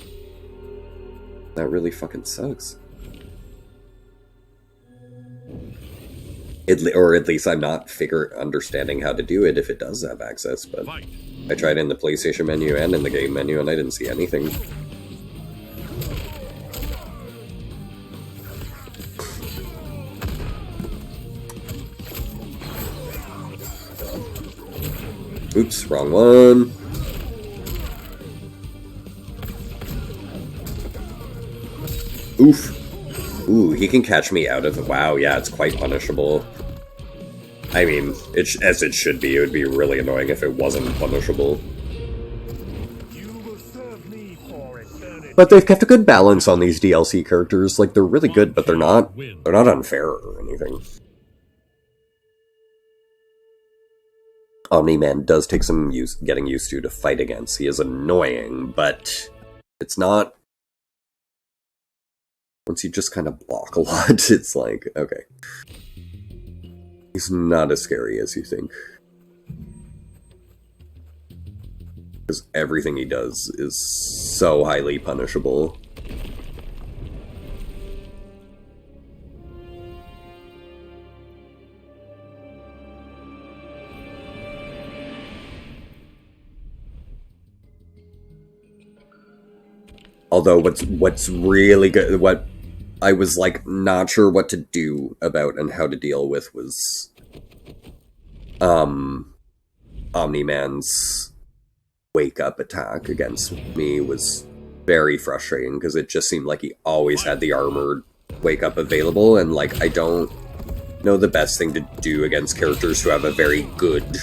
A: that really fucking sucks. Or at least I'm not understanding how to do it if it does have access, but I tried in the PlayStation menu and in the game menu and I didn't see anything. Oops, wrong one. Oof. Ooh, he can catch me out of it. Wow, yeah, it's quite punishable. I mean, as it should be. It would be really annoying if it wasn't punishable. But they've kept a good balance on these DLC characters. Like, they're really good, but they're not unfair or anything. Omni-Man does take some getting used to fight against. He is annoying, but it's not... Once you just kind of block a lot, it's like, okay. He's not as scary as you think. Because everything he does is so highly punishable. Although what's really good, what I was like not sure what to do about and how to deal with was Omni-Man's wake up attack against me was very frustrating because it just seemed like he always had the armored wake up available, and like I don't know the best thing to do against characters who have a very good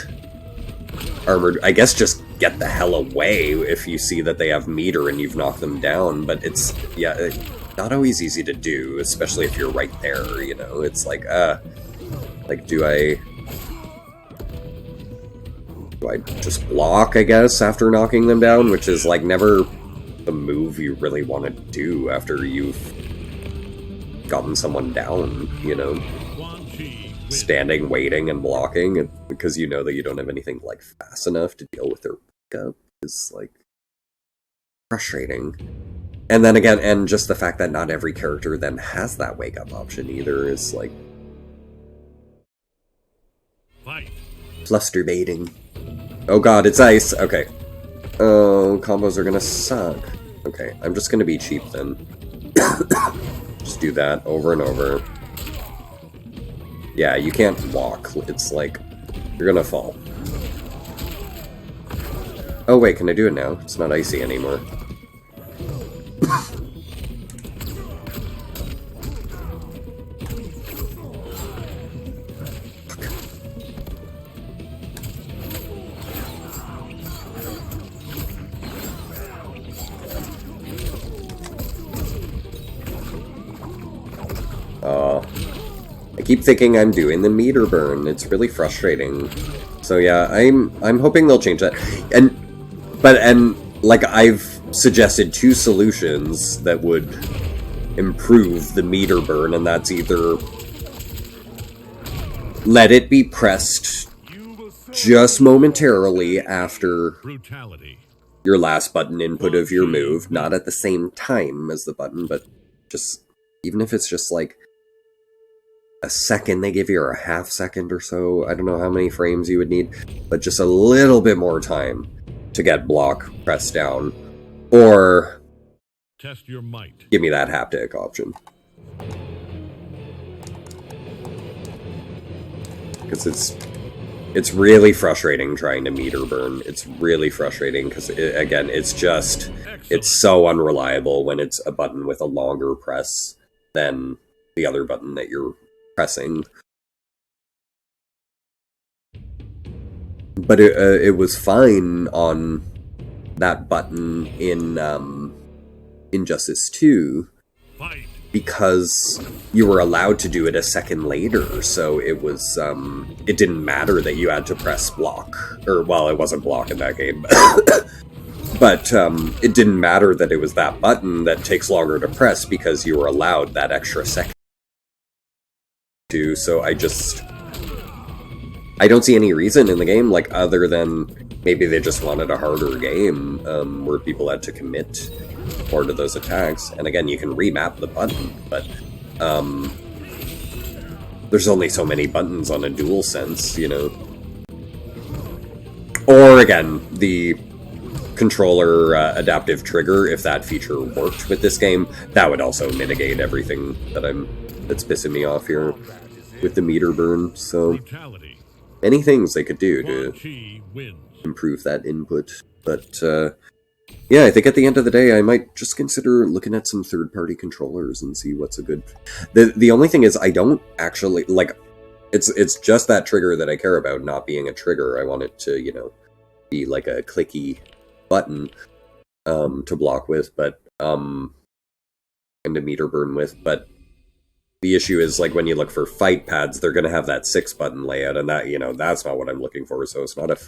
A: armored. I guess just get the hell away if you see that they have meter and you've knocked them down, but it's, yeah, not always easy to do, especially if you're right there, you know? It's like, Like, do I just block, I guess, after knocking them down, which is, like, never the move you really want to do after you've gotten someone down, you know? Standing, waiting, and blocking, because you know that you don't have anything, like, fast enough to deal with their pickup is, like, frustrating. And then again, and just the fact that not every character then has that wake-up option either is, like, fluster-baiting. Oh god, it's ice! Okay. Oh, combos are gonna suck. Okay, I'm just gonna be cheap then. Just do that over and over. Yeah, you can't walk. It's like, you're gonna fall. Oh wait, can I do it now? It's not icy anymore. I keep thinking I'm doing the meter burn. It's really frustrating. So yeah, I'm hoping they'll change that. And like I've suggested 2 solutions that would improve the meter burn, and that's either let it be pressed just momentarily after your last button input of your move, not at the same time as the button, but just, even if it's just like a second they give you, or a half second or so, I don't know how many frames you would need, but just a little bit more time to get block pressed down, or
B: test your might.
A: Give me that haptic option. Because it's really frustrating trying to meter burn. It's really frustrating because, again, it's so unreliable when it's a button with a longer press than the other button that you're pressing. But it was fine on that button in Injustice 2 because you were allowed to do it a second later, so it was it didn't matter that you had to press block, or well, it wasn't block in that game, but it didn't matter that it was that button that takes longer to press because you were allowed that extra second to. So I don't see any reason in the game, like, other than maybe they just wanted a harder game where people had to commit more to those attacks. And again, you can remap the button, but there's only so many buttons on a DualSense, you know. Or again, the controller adaptive trigger, if that feature worked with this game, that would also mitigate everything that's pissing me off here with the meter burn. So many things they could do to improve that input, but yeah, I think at the end of the day, I might just consider looking at some third-party controllers and see what's a good... The only thing is, I don't actually... Like, it's just that trigger that I care about, not being a trigger. I want it to, you know, be like a clicky button to block with, but... and to meter burn with, but the issue is, like, when you look for fight pads, they're gonna have that 6-button layout, and that, you know, that's not what I'm looking for, so it's not a...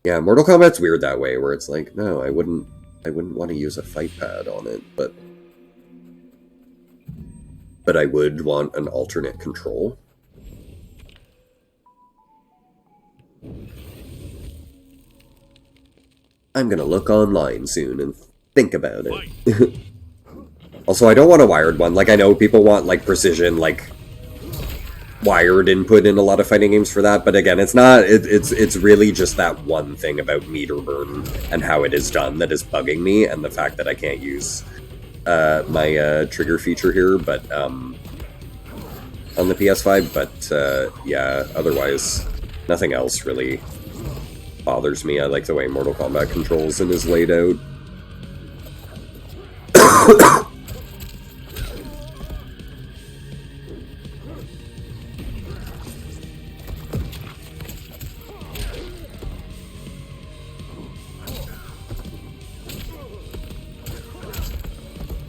A: Yeah, Mortal Kombat's weird that way, where it's like, no, I wouldn't want to use a fight pad on it, but I would want an alternate control. I'm gonna look online soon and think about it. Also, I don't want a wired one. Like, I know people want, like, precision, like, wired input in a lot of fighting games for that, but again, it's not, it's really just that one thing about meter burn and how it is done that is bugging me, and the fact that I can't use my trigger feature here, but on the PS5, but yeah, otherwise nothing else really bothers me. I like the way Mortal Kombat controls and is laid out.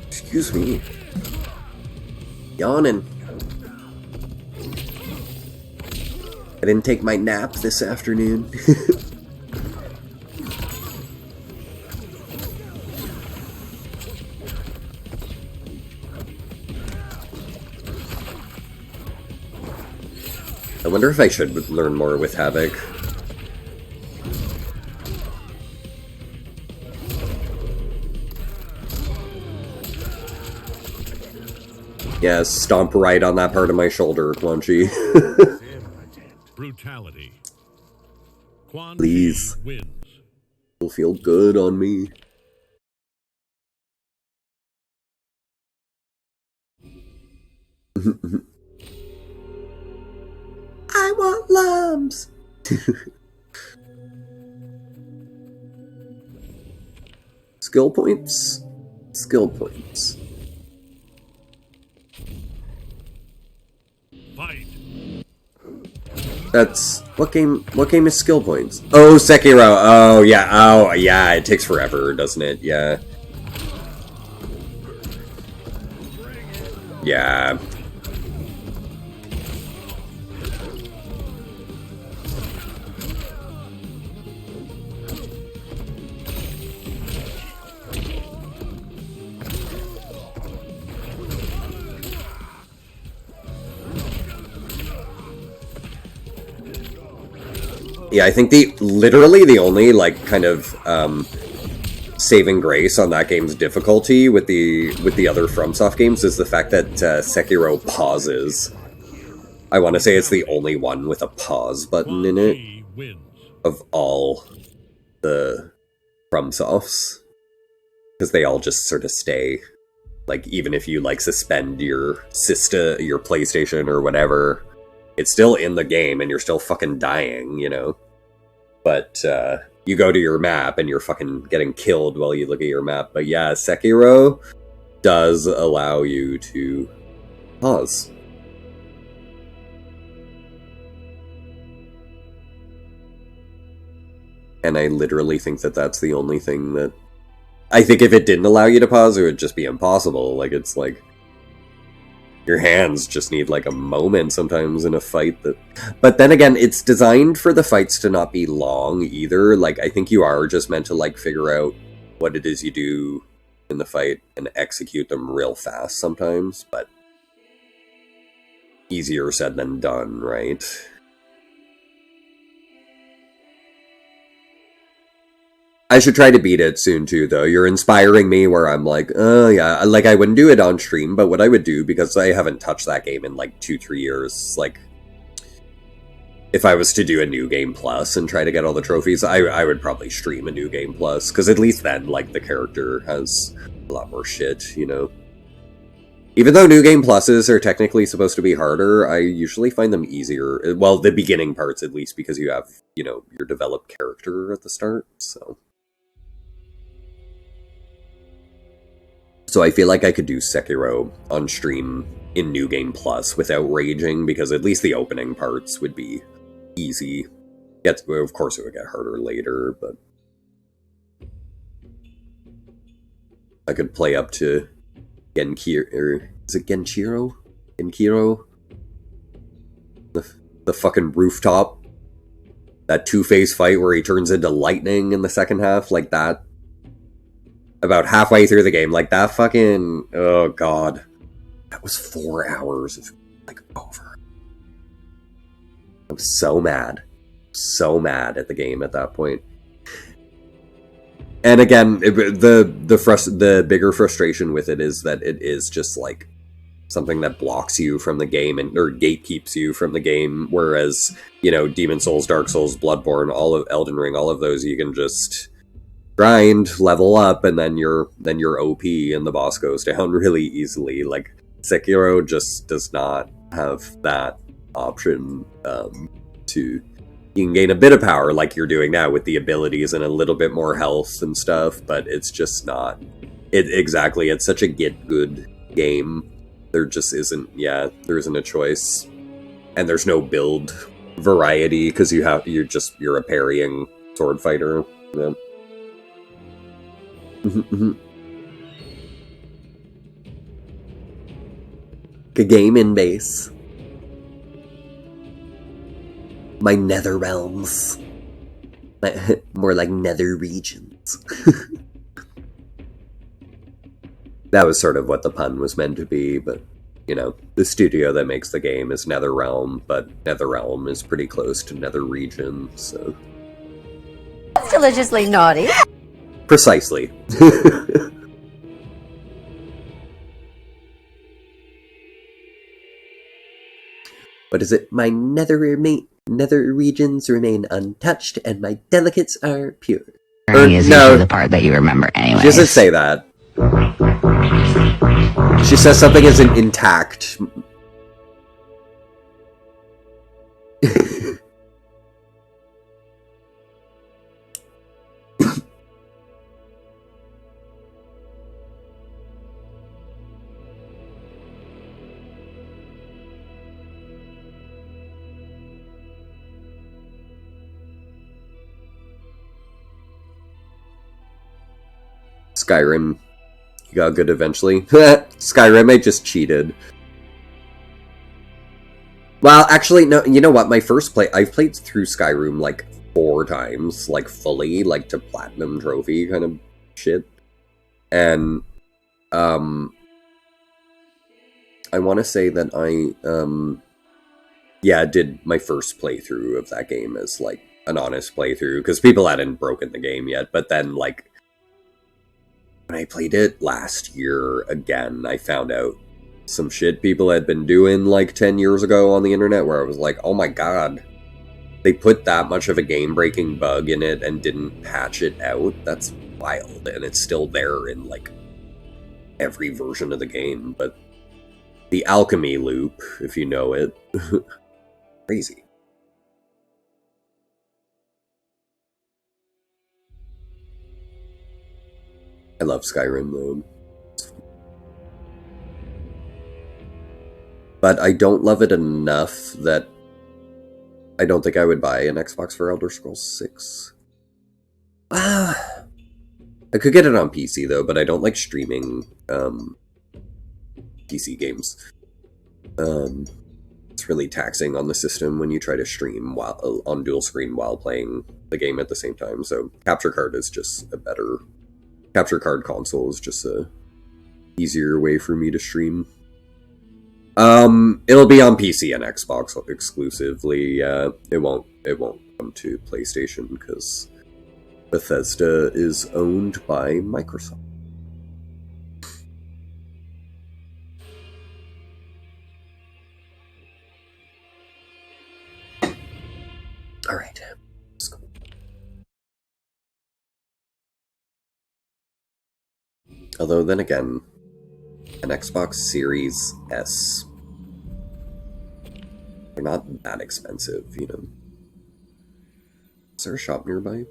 A: Excuse me. Yawning. I didn't take my nap this afternoon. I wonder if I should learn more with Havoc. Yeah, stomp right on that part of my shoulder, Quan Chi.
B: Brutality. Quan
A: Please.
B: Chi wins.
A: It'll feel good on me. I want lambs! Skill points? Skill points.
B: Fight.
A: That's what game is skill points? Oh, Sekiro. Oh yeah, it takes forever, doesn't it? Yeah. Yeah. Yeah, I think literally the only, like, kind of, saving grace on that game's difficulty with the other FromSoft games is the fact that, Sekiro pauses. I want to say it's the only one with a pause button in it of all the FromSofts. Because they all just sort of stay. Like, even if you, like, suspend your PlayStation or whatever, it's still in the game and you're still fucking dying, you know? But, you go to your map and you're fucking getting killed while you look at your map. But yeah, Sekiro does allow you to pause. And I literally think that that's the only thing that... I think if it didn't allow you to pause, it would just be impossible. Like, it's like... Your hands just need, like, a moment sometimes in a fight that... But then again, it's designed for the fights to not be long either. Like, I think you are just meant to, like, figure out what it is you do in the fight and execute them real fast sometimes, but... Easier said than done, right? I should try to beat it soon too, though. You're inspiring me where I'm like, oh yeah, like I wouldn't do it on stream, but what I would do, because I haven't touched that game in like 2-3 years, like, if I was to do a New Game Plus and try to get all the trophies, I would probably stream a New Game Plus, because at least then, like, the character has a lot more shit, you know? Even though New Game Pluses are technically supposed to be harder, I usually find them easier, well, the beginning parts at least, because you have, you know, your developed character at the start, so... So I feel like I could do Sekiro on stream in New Game Plus without raging, because at least the opening parts would be easy. Of course it would get harder later, but... I could play up to Genkiro... Is it Genshiro? Genkiro? The fucking rooftop? That two-phase fight where he turns into lightning in the second half, like that. About halfway through the game, like that fucking... Oh god. That was 4 hours of, like, over. I was so mad. So mad at the game at that point. And again, the bigger frustration with it is that it is just, like, something that blocks you from the game, or gatekeeps you from the game, whereas, you know, Demon Souls, Dark Souls, Bloodborne, all of Elden Ring, all of those, you can just... grind, level up, and then you're OP and the boss goes down really easily. Like, Sekiro just does not have that option to... You can gain a bit of power like you're doing now with the abilities and a little bit more health and stuff, but it's just not... Exactly, it's such a get-good game. There just isn't... Yeah, there isn't a choice. And there's no build variety, because you're a parrying sword fighter. Yeah. Game in base. my nether realms. More like nether regions. That was sort of what the pun was meant to be, but, you know, the studio that makes the game is NetherRealm, but NetherRealm is pretty close to Nether Region, so...
L: That's deliciously naughty.
A: Precisely. What is it? My nether regions remain untouched, and my delicates are pure.
F: Journey is usually the part that you remember anyway.
A: She doesn't say that. She says something isn't intact. Skyrim. You got good eventually. Skyrim, I just cheated. Well, actually, no, you know what? My first play, I've played through Skyrim like 4 times, like fully, like to platinum trophy kind of shit. And, I want to say that I did my first playthrough of that game as like an honest playthrough, because people hadn't broken the game yet, but then like, when I played it last year again, I found out some shit people had been doing like 10 years ago on the internet where I was like, oh my god, they put that much of a game-breaking bug in it and didn't patch it out? That's wild, and it's still there in like every version of the game, but the alchemy loop, if you know it, crazy. I love Skyrim, though. But I don't love it enough that I don't think I would buy an Xbox for Elder Scrolls 6. I could get it on PC, though, but I don't like streaming PC games. It's really taxing on the system when you try to stream while on dual screen while playing the game at the same time, so capture card is just a better... Capture card console is just a easier way for me to stream. It'll be on PC and Xbox exclusively. It won't come to PlayStation because Bethesda is owned by Microsoft. All right. Although, then again, an Xbox Series S, they're not that expensive, you know. Is there a shop nearby?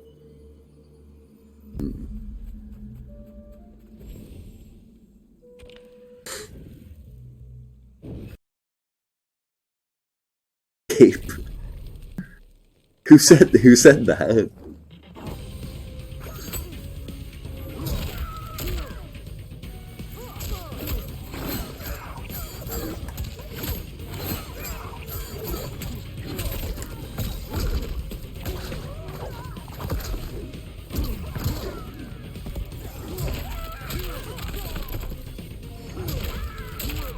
A: Cape. Who said that?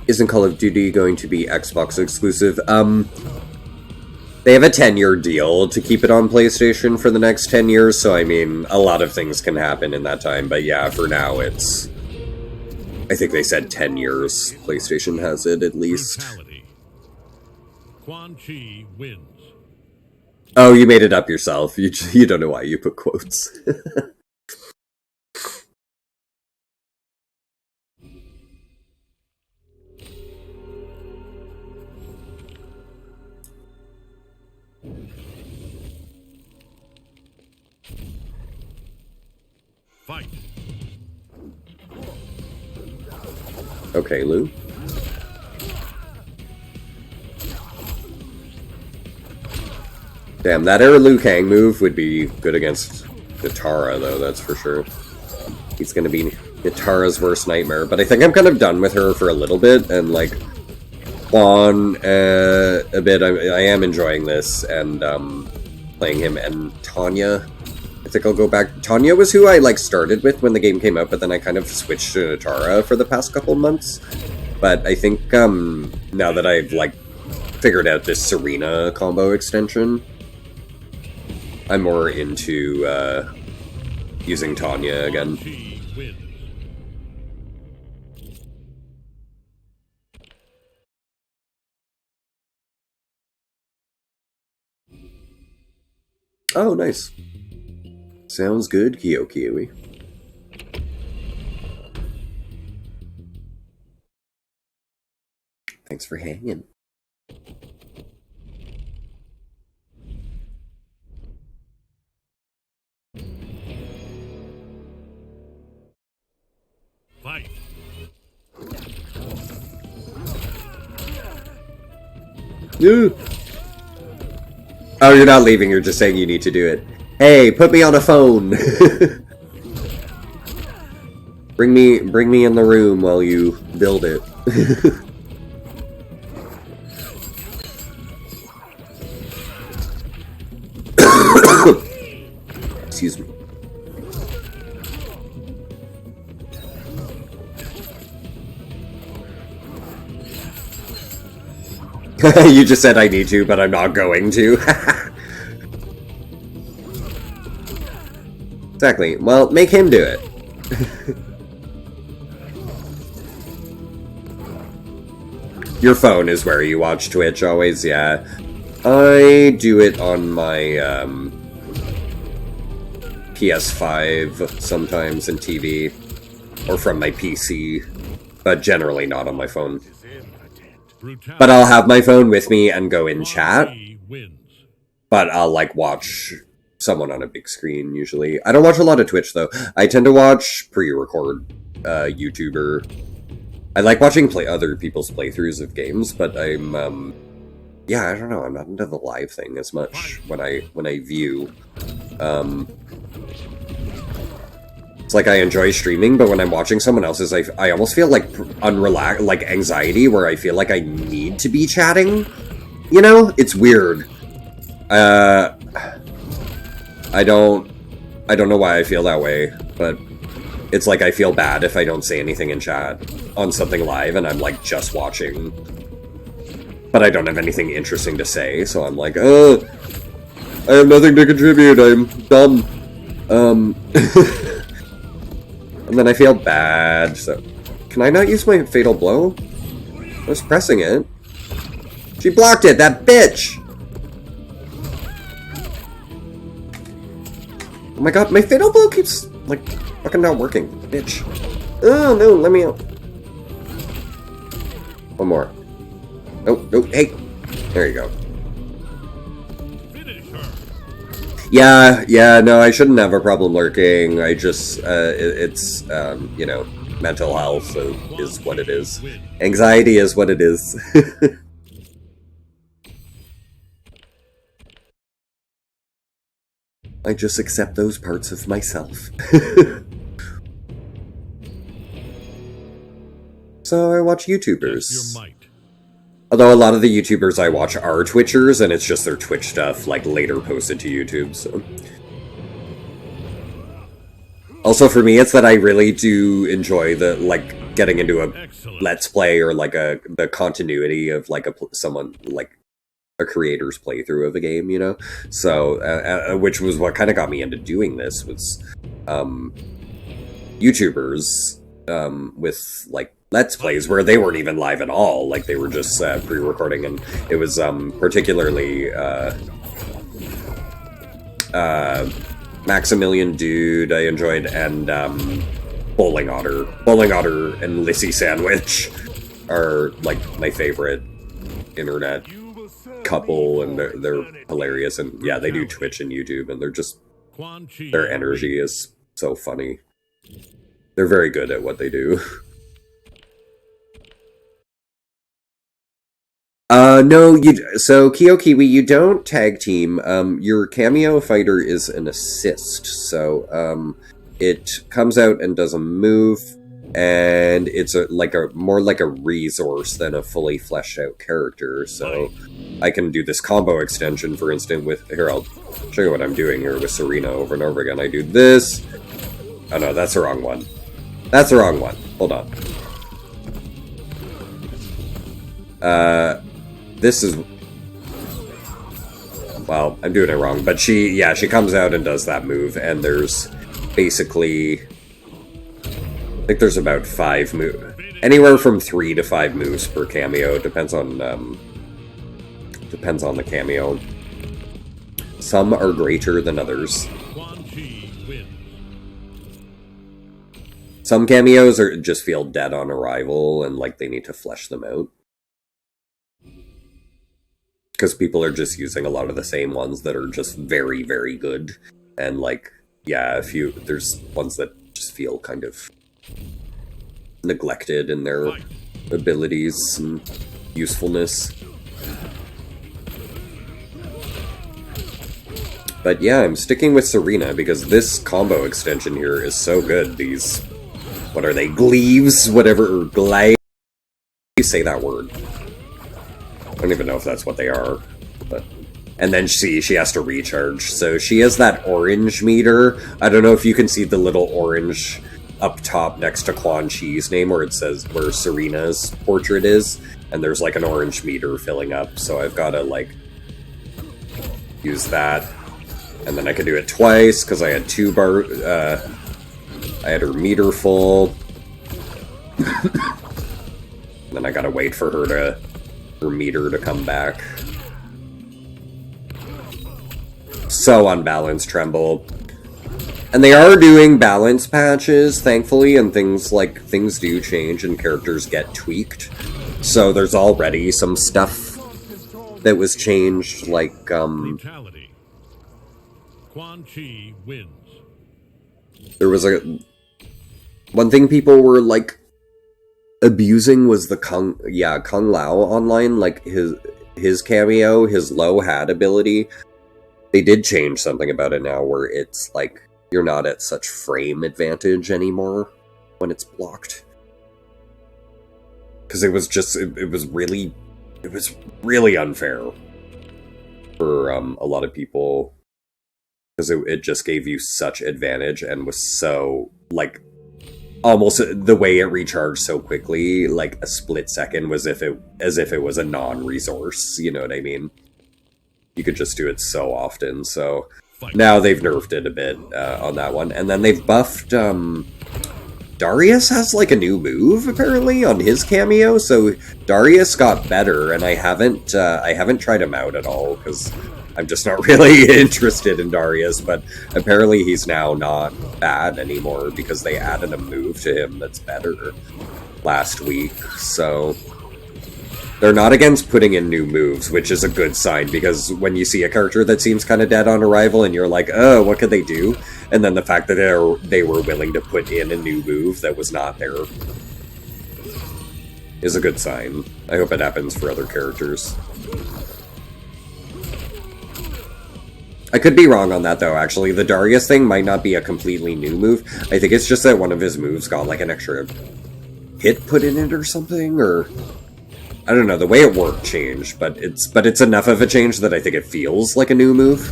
A: Isn't Call of Duty going to be Xbox exclusive? They have a 10-year deal to keep it on PlayStation for the next 10 years, so I mean, a lot of things can happen in that time, but yeah, for now it's... I think they said 10 years. PlayStation has it, at least.
B: Brutality. Quan Chi wins.
A: Oh, you made it up yourself. You don't know why you put quotes.
B: Fight.
A: Okay, Lou. Damn, that air Liu Kang move would be good against Nitara, though, that's for sure. He's gonna be Nitara's worst nightmare, but I think I'm kind of done with her for a little bit, and, like, Quan a bit. I am enjoying this, and playing him, and Tanya. I think I'll go back. Tanya was who I like started with when the game came out, but then I kind of switched to Natara for the past couple months. But I think now that I've like figured out this Serena combo extension, I'm more into using Tanya again. Oh, nice. Sounds good, Kiwi. Thanks for hanging.
B: Fight.
A: Yeah. Oh, you're not leaving, you're just saying you need to do it. Hey, put me on a phone! bring me in the room while you build it. Excuse me. You just said I need to, but I'm not going to. Exactly. Well, make him do it. Your phone is where you watch Twitch always, yeah. I do it on my PS5 sometimes and TV, or from my PC, but generally not on my phone. But I'll have my phone with me and go in chat, but I'll like watch someone on a big screen usually. I don't watch a lot of Twitch though. I tend to watch pre-record YouTuber. I like watching other people's playthroughs of games, but I'm yeah, I don't know, I'm not into the live thing as much when I view. It's like I enjoy streaming, but when I'm watching someone else's, I almost feel like like anxiety, where I feel like I need to be chatting. You know? It's weird. I don't know why I feel that way, but it's like I feel bad if I don't say anything in chat on something live, and I'm like just watching. But I don't have anything interesting to say, so I'm like, I have nothing to contribute, I'm dumb. And then I feel bad, so... Can I not use my fatal blow? I was pressing it. She blocked it, that bitch! Oh my god, my fatal blow keeps, like, fucking not working, bitch. Oh no, let me out. One more. Oh, no, hey! There you go. Yeah, no, I shouldn't have a problem lurking. I just, it's, you know, mental health is what it is. Anxiety is what it is. I just accept those parts of myself. So I watch YouTubers. Although a lot of the YouTubers I watch are Twitchers, and it's just their Twitch stuff, like, later posted to YouTube, so... Also, for me, it's that I really do enjoy the, like, getting into a Let's Play, or, like, the continuity of, like, someone, like, a creator's playthrough of a game, you know? So, which was what kind of got me into doing this, was, YouTubers, with, like, Let's Plays where they weren't even live at all, like they were just pre-recording, and it was particularly Maximilian Dude I enjoyed, and Bowling Otter and Lissy Sandwich are like my favorite internet couple, and they're hilarious, and yeah, they do Twitch and YouTube, and they're just, their energy is so funny. They're very good at what they do. No, so Kiwi, you don't tag team. Your cameo fighter is an assist, so, it comes out and does a move, and it's more like a resource than a fully fleshed out character. So I can do this combo extension, for instance, with here. I'll show you what I'm doing here with Serena over and over again. I do this. Oh no, that's the wrong one. That's the wrong one. Hold on. This is... Well, I'm doing it wrong, but she comes out and does that move, and there's basically... I think there's about 5 moves. Anywhere from 3 to 5 moves per cameo. Depends on the cameo. Some are greater than others. Some cameos just feel dead on arrival, and like they need to flesh them out. Because people are just using a lot of the same ones that are just very, very good. And like, yeah, there's ones that just feel kind of neglected in their abilities and usefulness. But yeah, I'm sticking with Serena because this combo extension here is so good. These, what are they, gleaves? Whatever, or glaive? You say that word. I don't even know if that's what they are, but... And then she has to recharge, so she has that orange meter. I don't know if you can see the little orange up top next to Quan Chi's name, where it says where Serena's portrait is, and there's like an orange meter filling up, so I've got to like use that, and then I can do it twice, because I had I had her meter full. Then I gotta wait for her meter to come back. So unbalanced, Tremble. And they are doing balance patches, thankfully, and things do change and characters get tweaked. So there's already some stuff that was changed, like,
B: Brutality. Quan Chi wins.
A: There was one thing people were, like, abusing was the Kung Lao online, like his cameo, his low hat ability. They did change something about it now where it's like you're not at such frame advantage anymore when it's blocked. Because it was just it was really unfair for a lot of people, because it just gave you such advantage and was so like almost the way it recharged so quickly, like a split second was as if it was a non-resource, you know what I mean? You could just do it so often, so now they've nerfed it a bit on that one. And then they've buffed, Darius has like a new move apparently on his cameo, so Darius got better, and I haven't tried him out at all, because I'm just not really interested in Darius, but apparently he's now not bad anymore because they added a move to him that's better last week. So they're not against putting in new moves, which is a good sign, because when you see a character that seems kind of dead on arrival and you're like, oh, what could they do? And then the fact that they were willing to put in a new move that was not there is a good sign. I hope it happens for other characters. I could be wrong on that, though, actually. The Darius thing might not be a completely new move. I think it's just that one of his moves got, like, an extra hit put in it or something, or... I don't know, the way it worked changed, but it's enough of a change that I think it feels like a new move.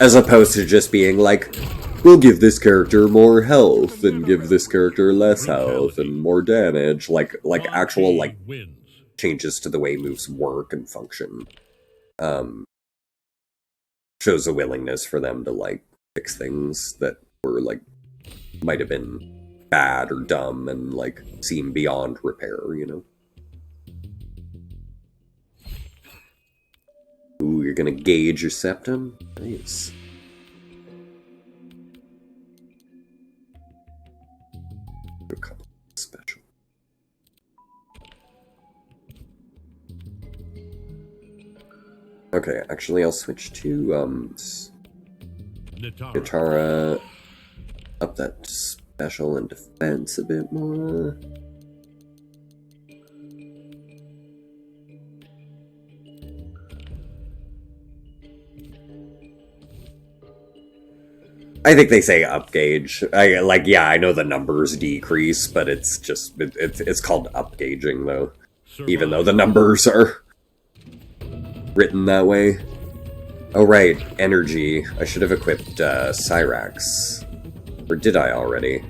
A: As opposed to just being like, we'll give this character more health, and give this character less health, and more damage. Like actual, like, changes to the way moves work and function. Shows a willingness for them to, like, fix things that were, like, might have been bad or dumb and, like, seem beyond repair, you know? Ooh, you're gonna gauge your septum? Nice. A couple special. Okay, actually I'll switch to, Nitara. Up that special and defense a bit more. I think they say up gauge. I know the numbers decrease, but it's just it's called up gauging though, even though the numbers are written that way. Oh right, energy. I should have equipped Cyrax, or did I already?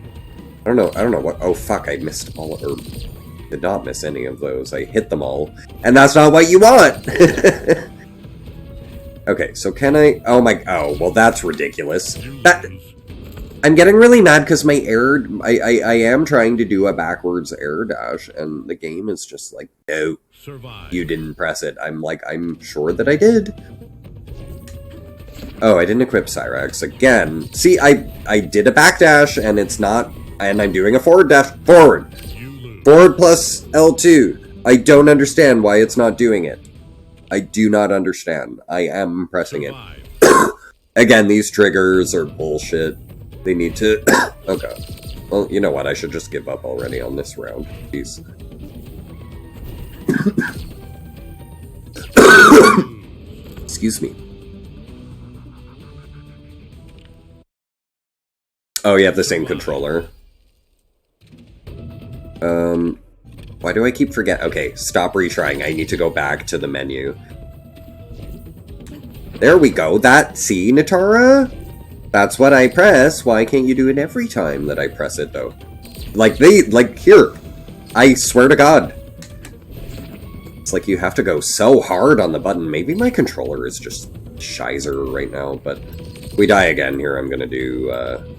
A: I don't know what. Oh fuck! I missed all, or did not miss any of those. I hit them all, and that's not what you want. Okay, so can I... Oh, well, that's ridiculous. I'm getting really mad because my air... I am trying to do a backwards air dash, and the game is just like, no, you didn't press it. I'm sure that I did. Oh, I didn't equip Cyrax again. See, I did a backdash, and it's not... And I'm doing a forward dash. Forward! Forward plus L2. I don't understand why it's not doing it. I do not understand. I am pressing it. Again, these triggers are bullshit. They need to... Okay. Well, you know what? I should just give up already on this round. Jeez. Excuse me. Oh, you have the same controller. Why do I keep forgetting? Okay, stop retrying. I need to go back to the menu. There we go. See, Natara? That's what I press. Why can't you do it every time that I press it, though? Here. I swear to God. It's like you have to go so hard on the button. Maybe my controller is just shizer right now, but we die again. Here, I'm gonna do,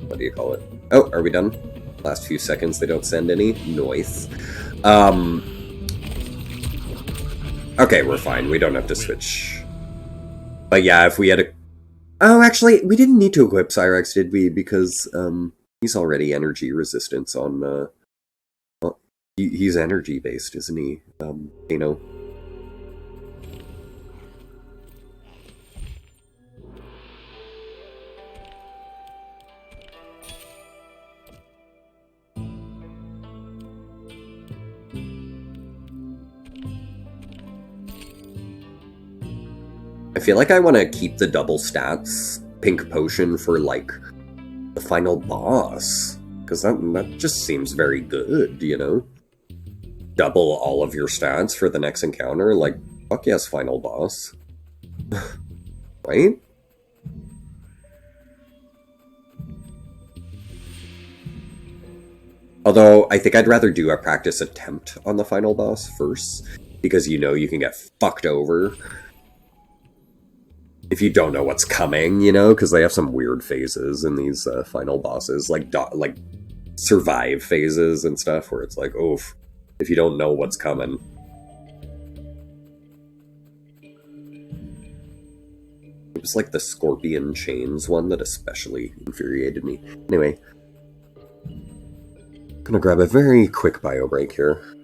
A: what do you call it? Oh, are we done? Last few seconds, they don't send any. Noise. Okay, we're fine. We don't have to switch. But yeah, if we had a... Oh, actually, we didn't need to equip Cyrax, did we? Because, he's already energy resistance on, well, he's energy-based, isn't he? You know. I feel like I want to keep the double stats pink potion for, like, the final boss. Because that just seems very good, you know? Double all of your stats for the next encounter. Like, fuck yes, final boss. Right? Although, I think I'd rather do a practice attempt on the final boss first. Because you know you can get fucked over if you don't know what's coming, you know, because they have some weird phases in these final bosses, like survive phases and stuff, where it's like, oof, if you don't know what's coming. It was like the scorpion chains one that especially infuriated me. Anyway, I'm gonna grab a very quick bio break here.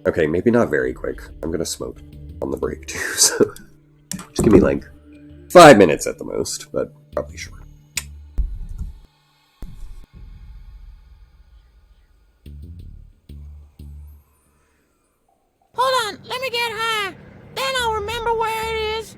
A: Okay, maybe not very quick. I'm gonna smoke on the break too, so just give me like 5 minutes at the most, but probably short.
E: Hold on, let me get high. Then I'll remember where it is.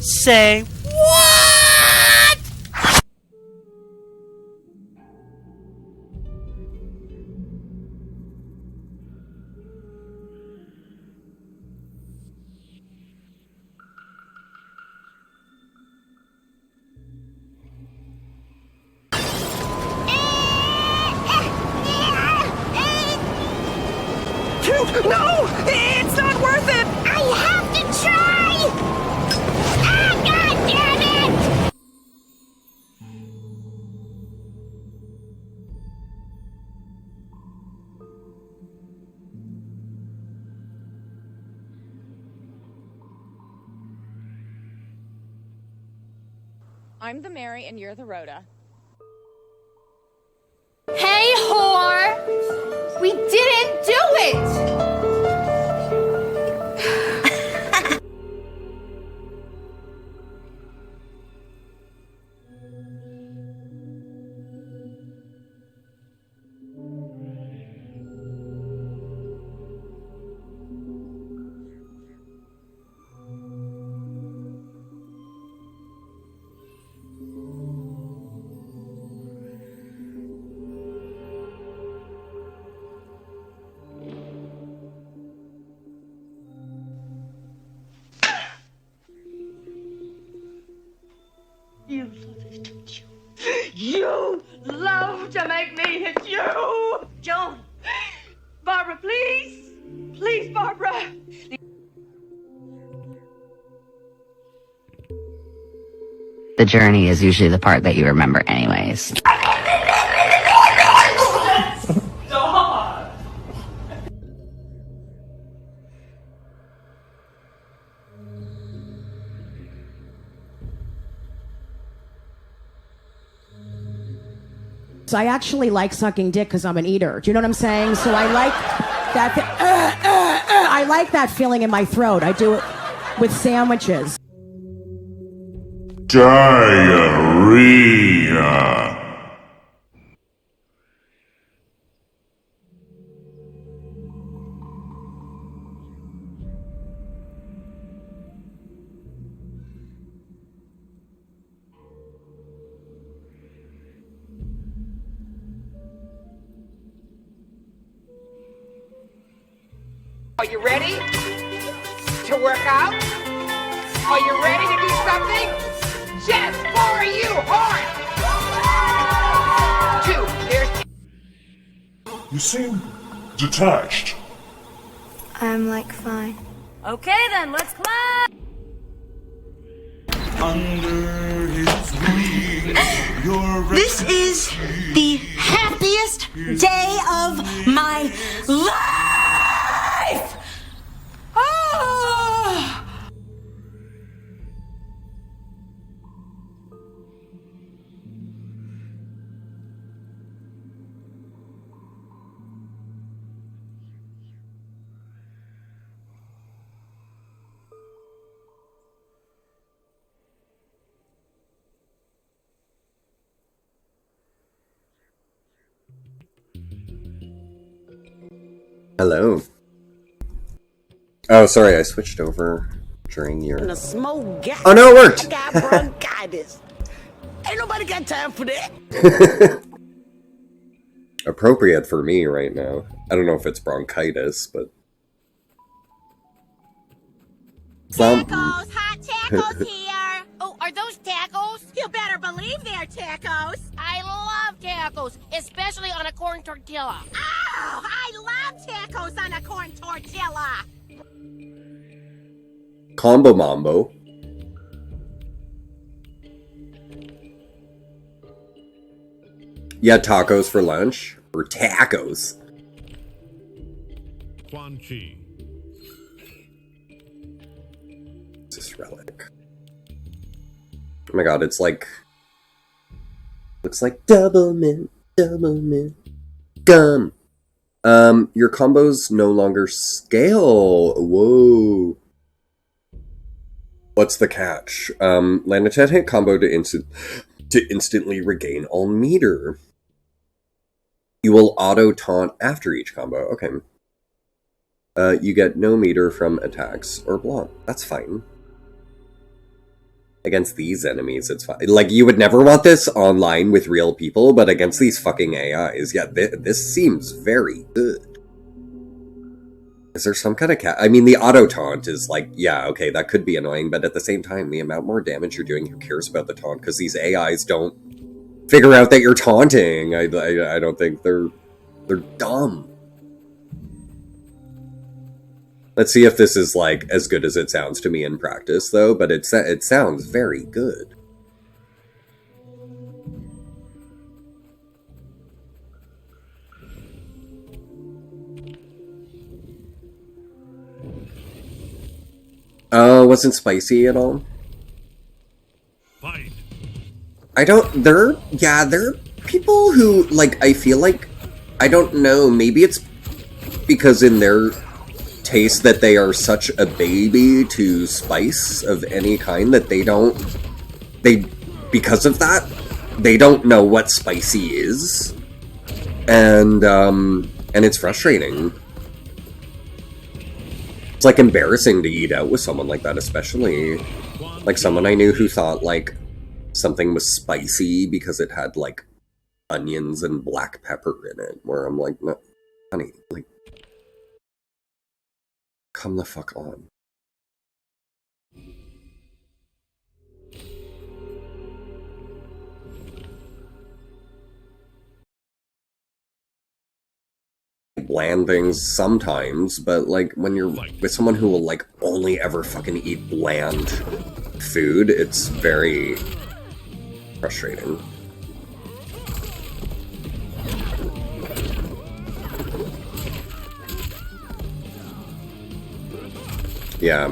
M: Say what?
G: No! It's not worth it!
D: I have to try! Ah, God damn it!
N: I'm the Mary and you're the Rhoda.
C: Hey, whore! We didn't do it!
G: You love to make me hit you! Joan! Barbara, please! Please, Barbara!
F: The journey is usually the part that you remember anyways.
G: I actually like sucking dick because I'm an eater. Do you know what I'm saying? So I like that. I like that feeling in my throat. I do it with sandwiches.
B: Diarrhea.
O: Are you ready to work out? Are you ready to do something just for you, hard? 2, here's...
B: You seem detached.
C: I'm like fine.
D: Okay then, let's clap!
B: Under his wing,
D: This is the happiest day of my life! Ah!
A: Hello. Oh, sorry, I switched over during your... Oh no, it worked!
G: I got bronchitis. Ain't nobody got time for that.
A: Appropriate for me right now. I don't know if it's bronchitis, but...
D: Tacos! Hot tacos here! Oh, are those tacos? You better believe they're tacos! I love tacos, especially on a corn tortilla. Oh, I love tacos on a corn tortilla!
A: Combo Mambo. You had tacos for lunch? Or tacos?
B: Quan Chi.
A: This relic. Oh my god, it's like... Looks like double mint gum. Your combos no longer scale. Whoa. What's the catch? Land a 10-hit combo to instantly regain all meter. You will auto-taunt after each combo. Okay. You get no meter from attacks or block. That's fine. Against these enemies, it's fine. Like, you would never want this online with real people, but against these fucking AIs, yeah, this seems very good. Is there some kind of I mean, the auto-taunt is like, yeah, okay, that could be annoying, but at the same time, the amount more damage you're doing, who cares about the taunt? Because these AIs don't figure out that you're taunting. I don't think they're dumb. Let's see if this is, like, as good as it sounds to me in practice, though, but it sounds very good. Oh, wasn't spicy at all?
B: Fight.
A: there are people who, like, I feel like, I don't know, maybe it's because in their taste that they are such a baby to spice of any kind that because of that, they don't know what spicy is. And it's frustrating. It's, like, embarrassing to eat out with someone like that, especially, like, someone I knew who thought, like, something was spicy because it had, like, onions and black pepper in it, where I'm like, no, honey, like, come the fuck on. Bland things sometimes, but, like, when you're with someone who will, like, only ever fucking eat bland food, it's very frustrating. Yeah,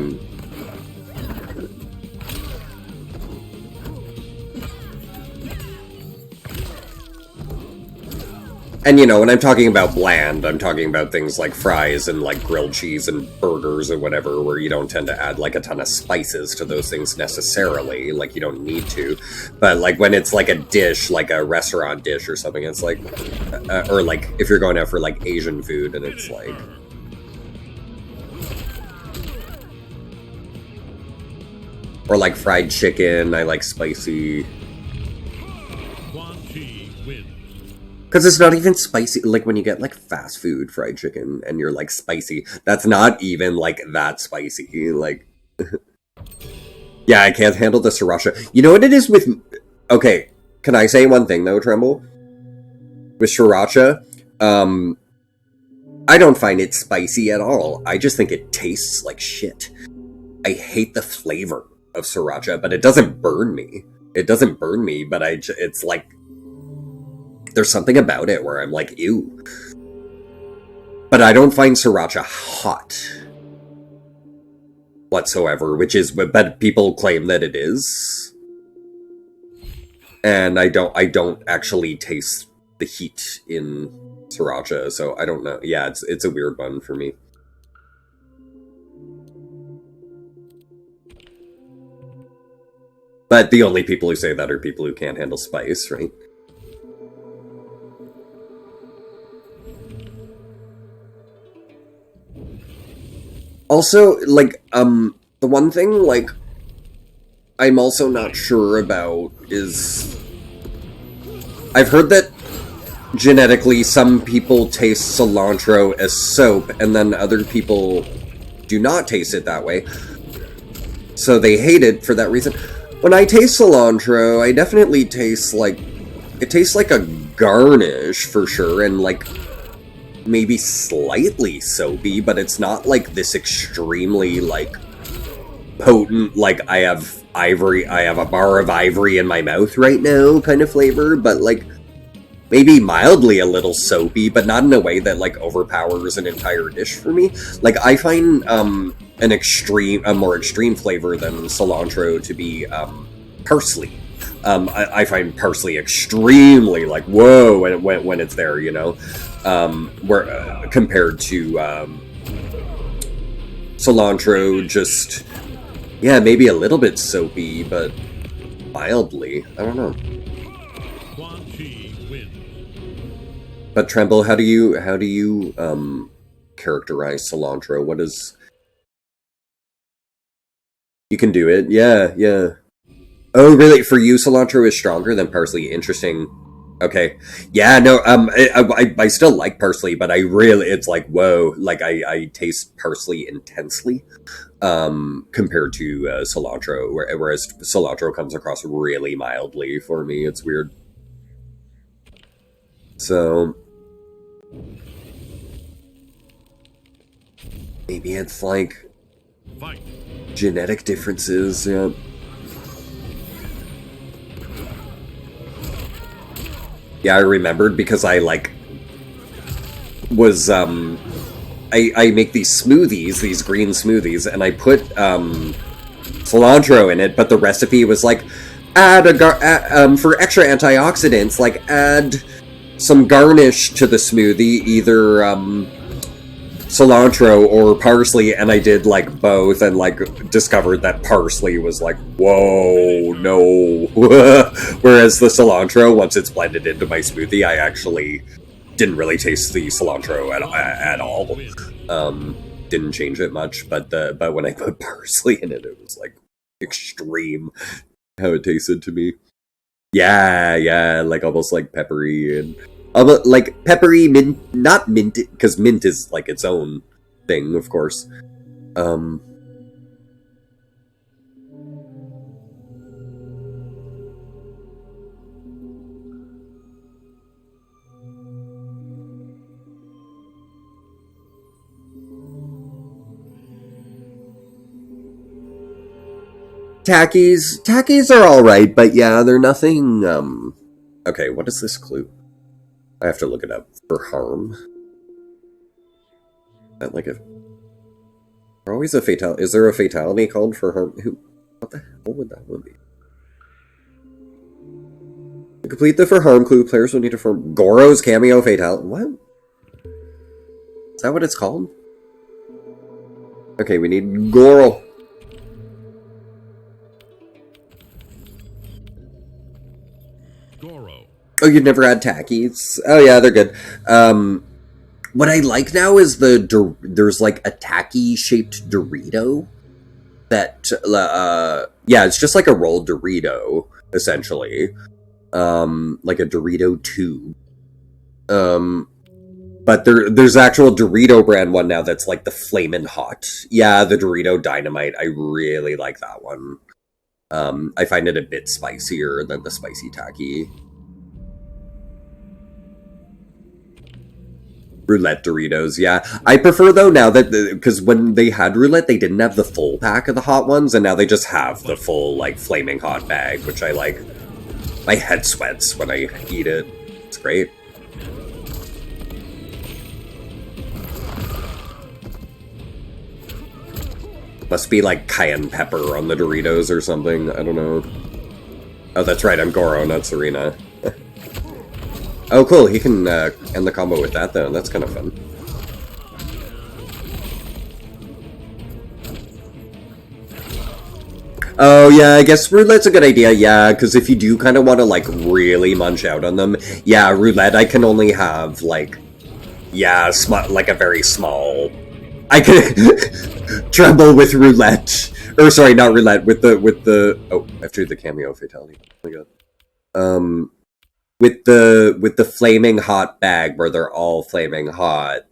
A: and, you know, when I'm talking about bland, I'm talking about things like fries and, like, grilled cheese and burgers or whatever, where you don't tend to add, like, a ton of spices to those things necessarily, like, you don't need to. But, like, when it's, like, a dish, like a restaurant dish or something, it's, like, or, like, if you're going out for, like, Asian food, and it's, like... Or, like, fried chicken, I like spicy... Because it's not even spicy. Like, when you get, like, fast food fried chicken and you're, like, spicy, that's not even, like, that spicy. Like, yeah, I can't handle the sriracha. You know what it is with... Okay, can I say one thing, though, Tremble? With sriracha, I don't find it spicy at all. I just think it tastes like shit. I hate the flavor of sriracha, but it doesn't burn me. It doesn't burn me, but it's, like... There's something about it where I'm like, ew. But I don't find sriracha hot whatsoever, which is, but people claim that it is. And I don't actually taste the heat in sriracha, so I don't know. Yeah, it's a weird one for me. But the only people who say that are people who can't handle spice, right? Also, like, the one thing, like, I'm also not sure about is... I've heard that genetically some people taste cilantro as soap, and then other people do not taste it that way. So they hate it for that reason. When I taste cilantro, I definitely taste, like... It tastes like a garnish, for sure, and, like... maybe slightly soapy, but it's not like this extremely, like, potent, like, I have a bar of ivory in my mouth right now kind of flavor, but, like, maybe mildly a little soapy, but not in a way that, like, overpowers an entire dish for me. Like, I find, a more extreme flavor than cilantro to be, parsley. I find parsley extremely, like, whoa, when it's there, you know? Where compared to cilantro, just, yeah, maybe a little bit soapy, but mildly. I don't know. But Tremble, how do you characterize cilantro? What is... You can do it, yeah. Oh, really? For you, cilantro is stronger than parsley. Interesting. Okay. Yeah, no, I still like parsley, but it's like, whoa, like, I taste parsley intensely, compared to, cilantro, whereas cilantro comes across really mildly for me. It's weird. So, maybe it's, like, genetic differences, yeah. Yeah, I remembered because I, like, was, I make these smoothies, these green smoothies, and I put, cilantro in it, but the recipe was like, add for extra antioxidants, like, add some garnish to the smoothie, either, cilantro or parsley, and I did, like, both, and, like, discovered that parsley was like, whoa, no. Whereas the cilantro, once it's blended into my smoothie, I actually didn't really taste the cilantro at all. Didn't change it much, but when I put parsley in it, it was, like, extreme how it tasted to me. Yeah, like, almost, like, peppery and... like, peppery, mint, not mint, because mint is, like, its own thing, of course. Tackies are alright, but yeah, they're nothing, Okay, what is this clue? I have to look it up. For harm? That like a... Always a fatality. Is there a fatality called for harm? What the hell would that one be? To complete the for harm clue, players will need to form Goro's cameo fatality. What? Is that what it's called? Okay, we need Goro. Oh, you've never had Tackies? Oh yeah, they're good. What I like now is there's like a tacky-shaped Dorito that, yeah, it's just like a rolled Dorito, essentially. Like a Dorito tube. But there's actual Dorito brand one now that's like the Flamin' Hot. Yeah, the Dorito Dynamite. I really like that one. I find it a bit spicier than the Spicy Tacky. Roulette Doritos, yeah. I prefer, though, now that... Because when they had Roulette, they didn't have the full pack of the hot ones, and now they just have the full, like, Flaming Hot bag, which I like. My head sweats when I eat it. It's great. Must be, like, cayenne pepper on the Doritos or something. I don't know. Oh, that's right. I'm Goro, not Serena. Oh, cool. He can end the combo with that, though. That's kind of fun. Oh, yeah, I guess Roulette's a good idea, yeah, because if you do kind of want to, like, really munch out on them, yeah, Roulette, I can only have, like, yeah, like a very small... I can tremble with Roulette. Or, sorry, not Roulette, with the... Oh, after the cameo fatality. Oh my god. With the Flaming Hot bag, where they're all Flaming Hot,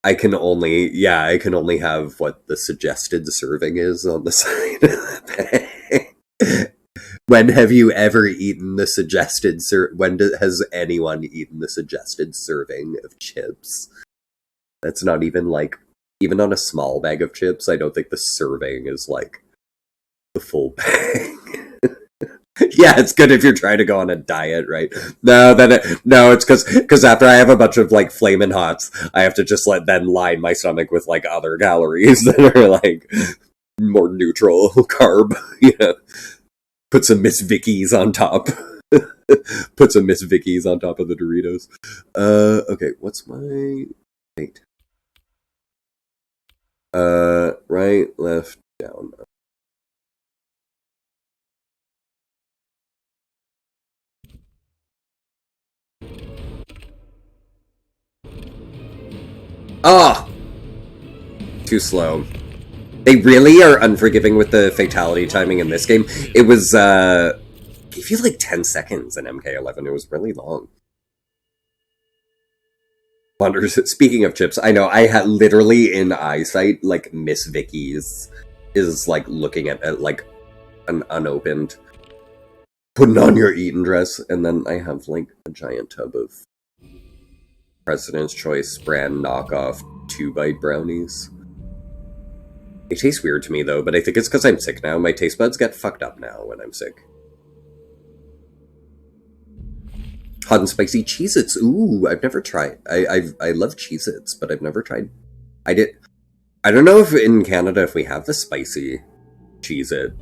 A: I can only have what the suggested serving is on the side of the bag. When have you ever eaten the suggested has anyone eaten the suggested serving of chips? That's not even, like, even on a small bag of chips, I don't think the serving is, like, the full bag. Yeah, it's good if you're trying to go on a diet, right? No, it's because after I have a bunch of, like, Flamin' Hots, I have to just then line my stomach with, like, other calories that are, like, more neutral carb, you know? Put some Miss Vickies on top. Put some Miss Vickies on top of the Doritos. Okay, what's my... Wait. Right, left, down. Ah! Too slow. They really are unforgiving with the fatality timing in this game. It was, gave you like 10 seconds in MK11. It was really long. Wonders, speaking of chips, I know I had literally in eyesight, like, Miss Vicky's is, like, looking at like, an unopened, putting on your Eton dress, and then I have, like, a giant tub of President's Choice brand knockoff 2-bite brownies. They taste weird to me, though, but I think it's because I'm sick now. My taste buds get fucked up now when I'm sick. Hot and spicy Cheez-Its. Ooh, I've never tried. I love Cheez-Its, but I've never tried. I don't know if in Canada if we have the spicy Cheez-It.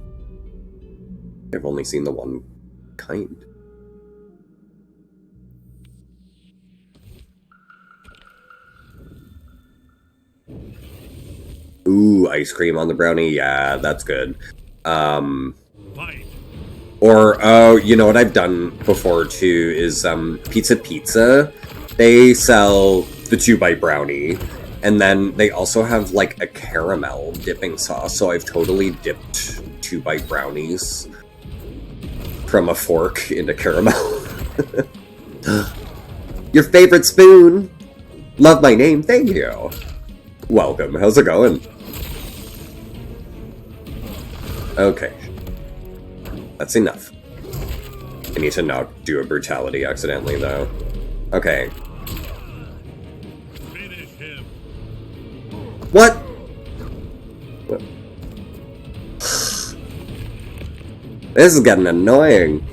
A: I've only seen the one kind. Ooh, ice cream on the brownie. Yeah, that's good. Or, oh, you know what I've done before, too, is, Pizza. They sell the 2-bite brownie, and then they also have, like, a caramel dipping sauce, so I've totally dipped 2-bite brownies from a fork into caramel. Your favorite spoon! Love my name, thank you! Welcome, how's it going? Okay. That's enough. I need to not do a brutality accidentally, though. Okay. What? What? This is getting annoying.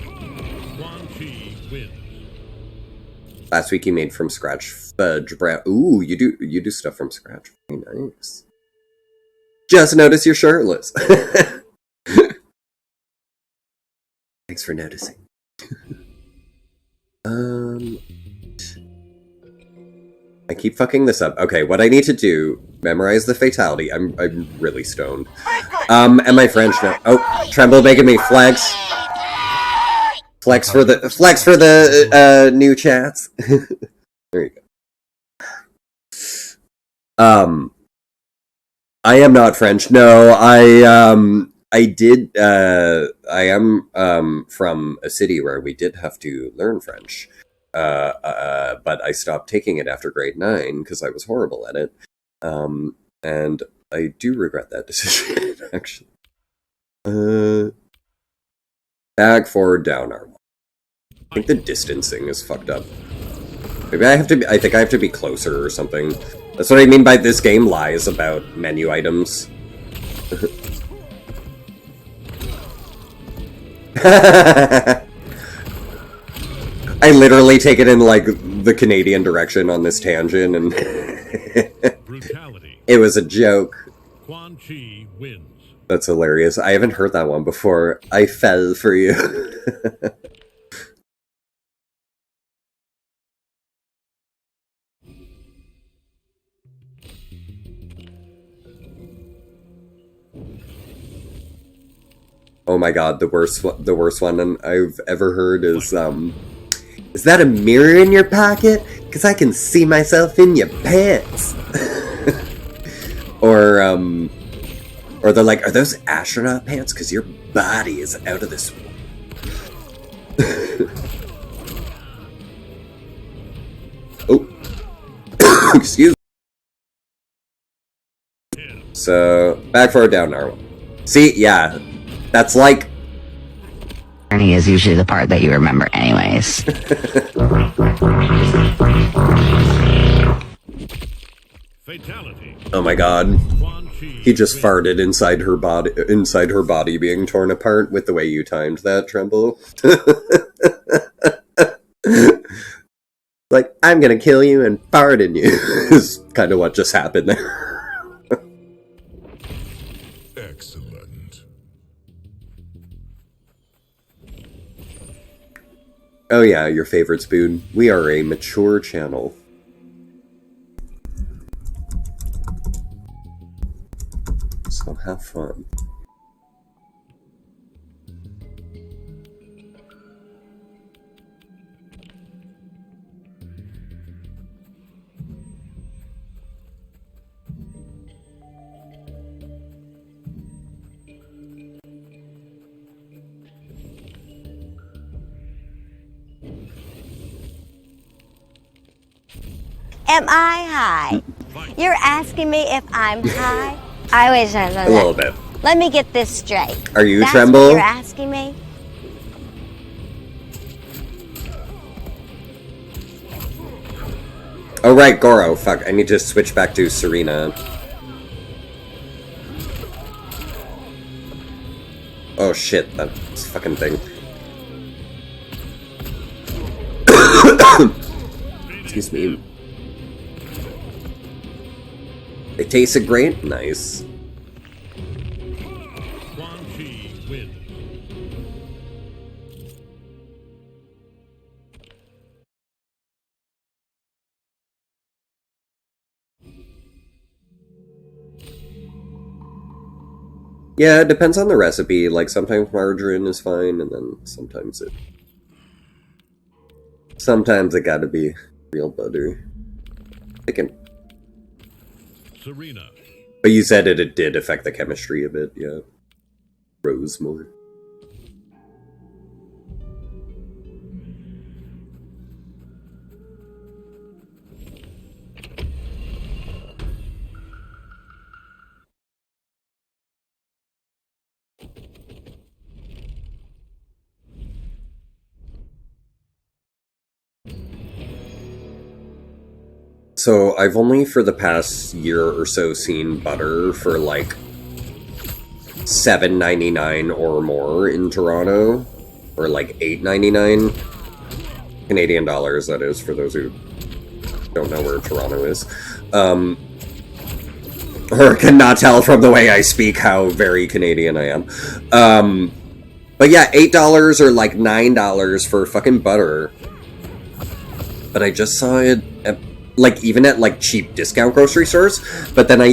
A: Last week you made from scratch fudge brown. Ooh, you do stuff from scratch. Very nice. Just notice you're shirtless. Thanks for noticing. I keep fucking this up. Okay, what I need to do, memorize the fatality. I'm really stoned. And my French now. Oh, Tremble making me flex. Flex for the new chats. There you go. I am not French. No, I am from a city where we did have to learn French, but I stopped taking it after grade 9 because I was horrible at it, and I do regret that decision, actually. Back, forward, down, R1. I think the distancing is fucked up. Maybe I think I have to be closer or something. That's what I mean by this game lies about menu items. I literally take it in, like, the Canadian direction on this tangent, and it was a joke.
B: Quan Chi wins.
A: That's hilarious. I haven't heard that one before. I fell for you. Oh my god, the worst one I've ever heard is that a mirror in your pocket? 'Cause I can see myself in your pants. or they're like, are those astronaut pants? 'Cause your body is out of this Oh. Excuse me. So, back, forward, down, R1. See, yeah. That's like...
F: Journey is usually the part that you remember anyways.
B: Fatality.
A: Oh my god. He just farted inside her body being torn apart with the way you timed that, Tremble. Like, I'm gonna kill you and fart in you is kind of what just happened there.
B: Excellent.
A: Oh yeah, your favorite spoon. We are a mature channel. So have fun.
L: Am I high? You're asking me if I'm high? I wish I was
A: A little bit.
L: Let me get this straight.
A: Are you
L: That's
A: Tremble?
L: What you're asking me?
A: Oh right, Goro. Fuck, I need to switch back to Serena. Oh shit, that fucking thing. Excuse me. It tasted great? Nice. Yeah, it depends on the recipe. Like, sometimes margarine is fine, and then sometimes it gotta be real butter.
B: Serena.
A: But you said it did affect the chemistry a bit, yeah. Rose more. So I've only for the past year or so seen butter for like $7.99 or more in Toronto, or like $8.99 Canadian dollars. That is, for those who don't know where Toronto is, or cannot tell from the way I speak how very Canadian I am. But yeah, $8 or like $9 for fucking butter. But I just saw it at, like, even at like cheap discount grocery stores. But then I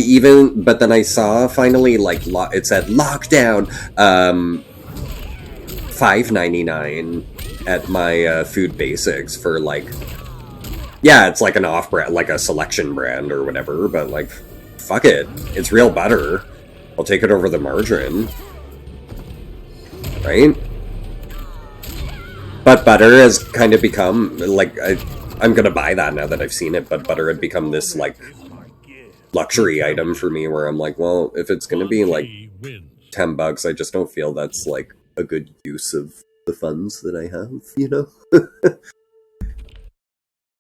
A: saw finally, like, it said lockdown, $5.99 at my Food Basics for like, yeah, it's like an off-brand, like a selection brand or whatever. But like, fuck it, it's real butter. I'll take it over the margarine, right? But butter has kind of become like, I'm gonna buy that now that I've seen it, but butter had become this, like, luxury item for me where I'm like, well, if it's gonna be, like, $10, I just don't feel that's, like, a good use of the funds that I have, you know?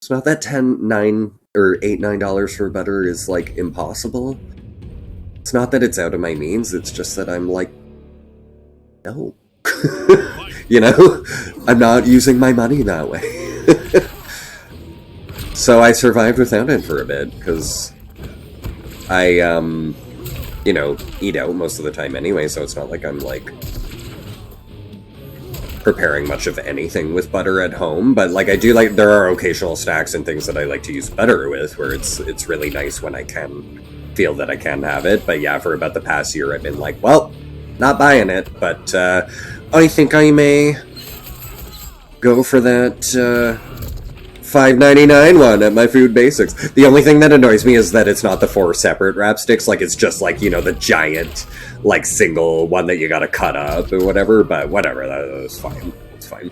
A: It's not that $9 or $8 for butter is, like, impossible. It's not that it's out of my means, it's just that I'm like, no. You know? I'm not using my money that way. So I survived without it for a bit, because I, you know, eat out most of the time anyway, so it's not like I'm, like, preparing much of anything with butter at home. But, like, I do like, there are occasional snacks and things that I like to use butter with, where it's really nice when I can feel that I can have it. But yeah, for about the past year, I've been like, well, not buying it, but I think I may go for that, $5.99 one at my Food Basics. The only thing that annoys me is that it's not the 4 separate wrap sticks. Like, it's just like, you know, the giant, like, single one that you gotta cut up or whatever. But whatever, that's fine. It's fine.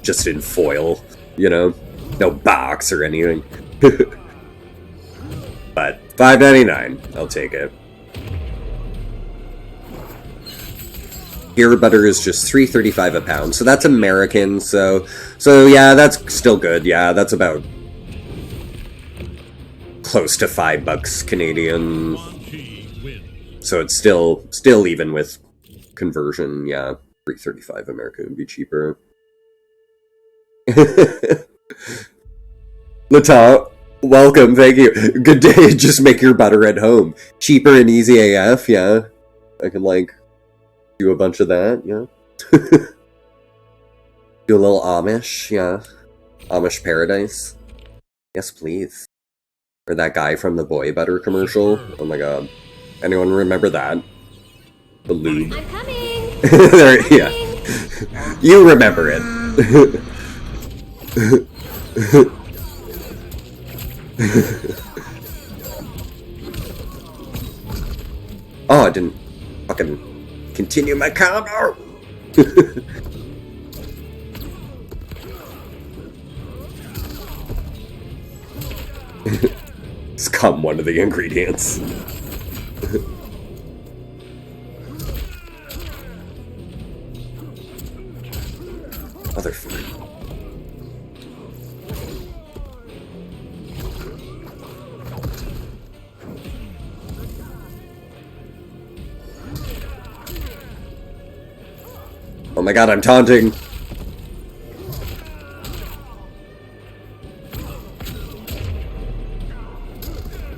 A: Just in foil, you know? No box or anything. But $5.99, I'll take it. Here, butter is just $3.35 a pound, so that's American. So yeah, that's still good. Yeah, that's about close to $5 Canadian. So it's still even with conversion. Yeah, $3.35 American would be cheaper. Lata, welcome. Thank you. Good day. Just make your butter at home. Cheaper and easy AF. Yeah, I can like do a bunch of that, yeah. Do a little Amish, yeah. Amish paradise. Yes, please. Or that guy from the Boy Butter commercial. Oh my god. Anyone remember that? The lube.
D: I'm coming!
A: There, yeah. You remember it. Oh, I didn't fucking continue my combo. It's come one of the ingredients. Motherfucker. Oh my god, I'm taunting!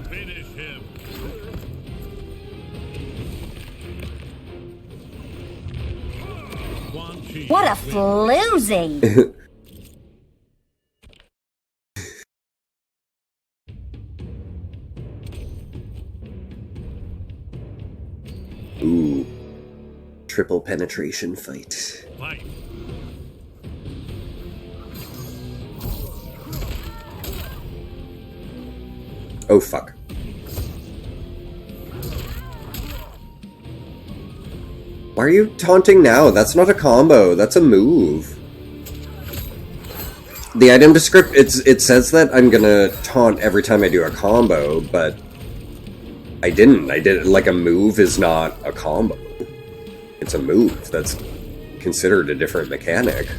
B: Finish him.
L: What a floozy!
A: Ooh. Triple penetration fight.
B: Fight.
A: Oh fuck. Why are you taunting now? That's not a combo, that's a move. The item description, it says that I'm gonna taunt every time I do a combo, but I didn't. Like, a move is not a combo. It's a move. That's considered a different mechanic.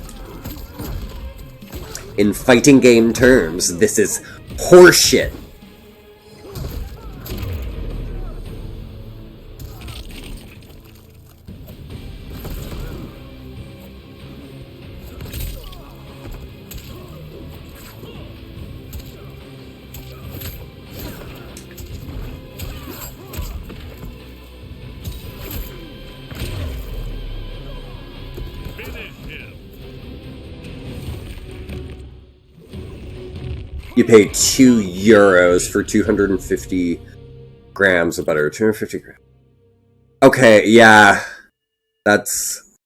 A: In fighting game terms, this is horseshit. You pay €2 for 250 grams of butter. 250 grams. Okay, yeah. That's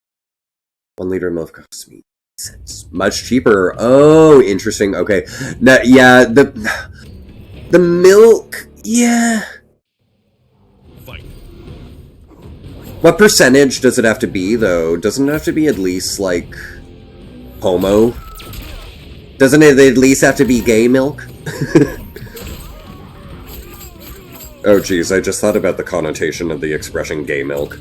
A: 1 liter of milk costs me cents. Much cheaper. Oh, interesting. Okay. Now, yeah, the milk, yeah. What percentage does it have to be, though? Doesn't it have to be at least, like, homo? Doesn't it at least have to be gay milk? Oh geez, I just thought about the connotation of the expression gay milk.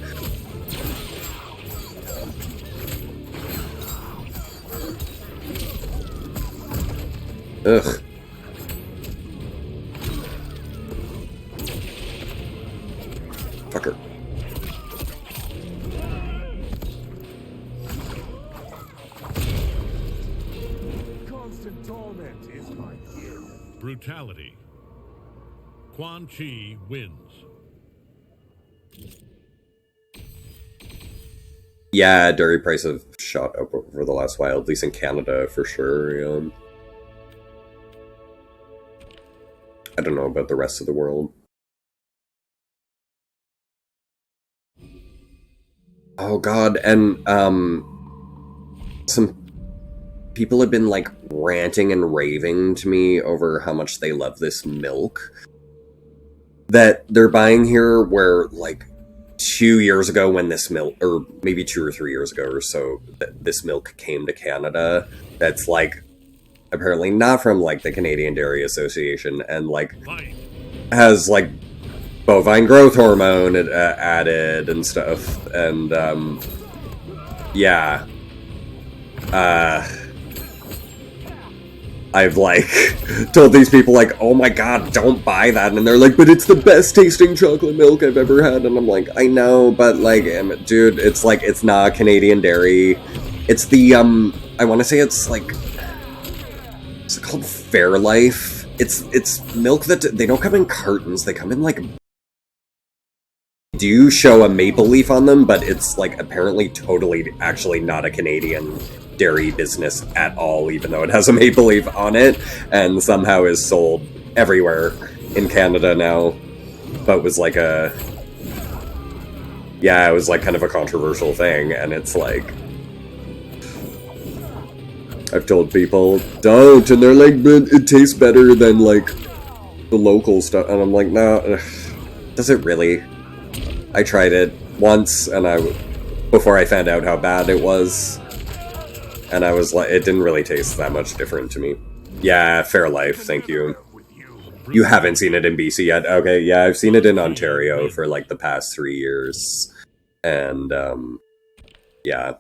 A: Ugh. Fucker.
B: Brutality. Quan Chi wins.
A: Yeah, dairy prices have shot up over the last while, at least in Canada for sure. I don't know about the rest of the world. Oh god, and some people have been, like, ranting and raving to me over how much they love this milk that they're buying here, where, like, 2 years ago when this milk, or maybe 2 or 3 years ago or so, this milk came to Canada, that's, like, apparently not from, like, the Canadian Dairy Association, and, like, has, like, bovine growth hormone added and stuff, and, yeah. I've, like, told these people, like, oh my god, don't buy that, and they're like, but it's the best tasting chocolate milk I've ever had, and I'm like, I know, but, like, dude, it's, like, it's not Canadian Dairy. It's the, I want to say it's, like, is it called Fairlife? It's milk that, they don't come in cartons, they come in, like, do show a maple leaf on them, but it's, like, apparently totally actually not a Canadian dairy business at all, even though it has a maple leaf on it, and somehow is sold everywhere in Canada now, but was like a... Yeah, it was, like, kind of a controversial thing, and it's like... I've told people, don't, and they're like, but it tastes better than, like, the local stuff, and I'm like, no, does it really? I tried it once, and before I found out how bad it was, and I was like, it didn't really taste that much different to me. Yeah, Fairlife, thank you. You haven't seen it in BC yet? Okay, yeah, I've seen it in Ontario for, like, the past 3 years. And, yeah.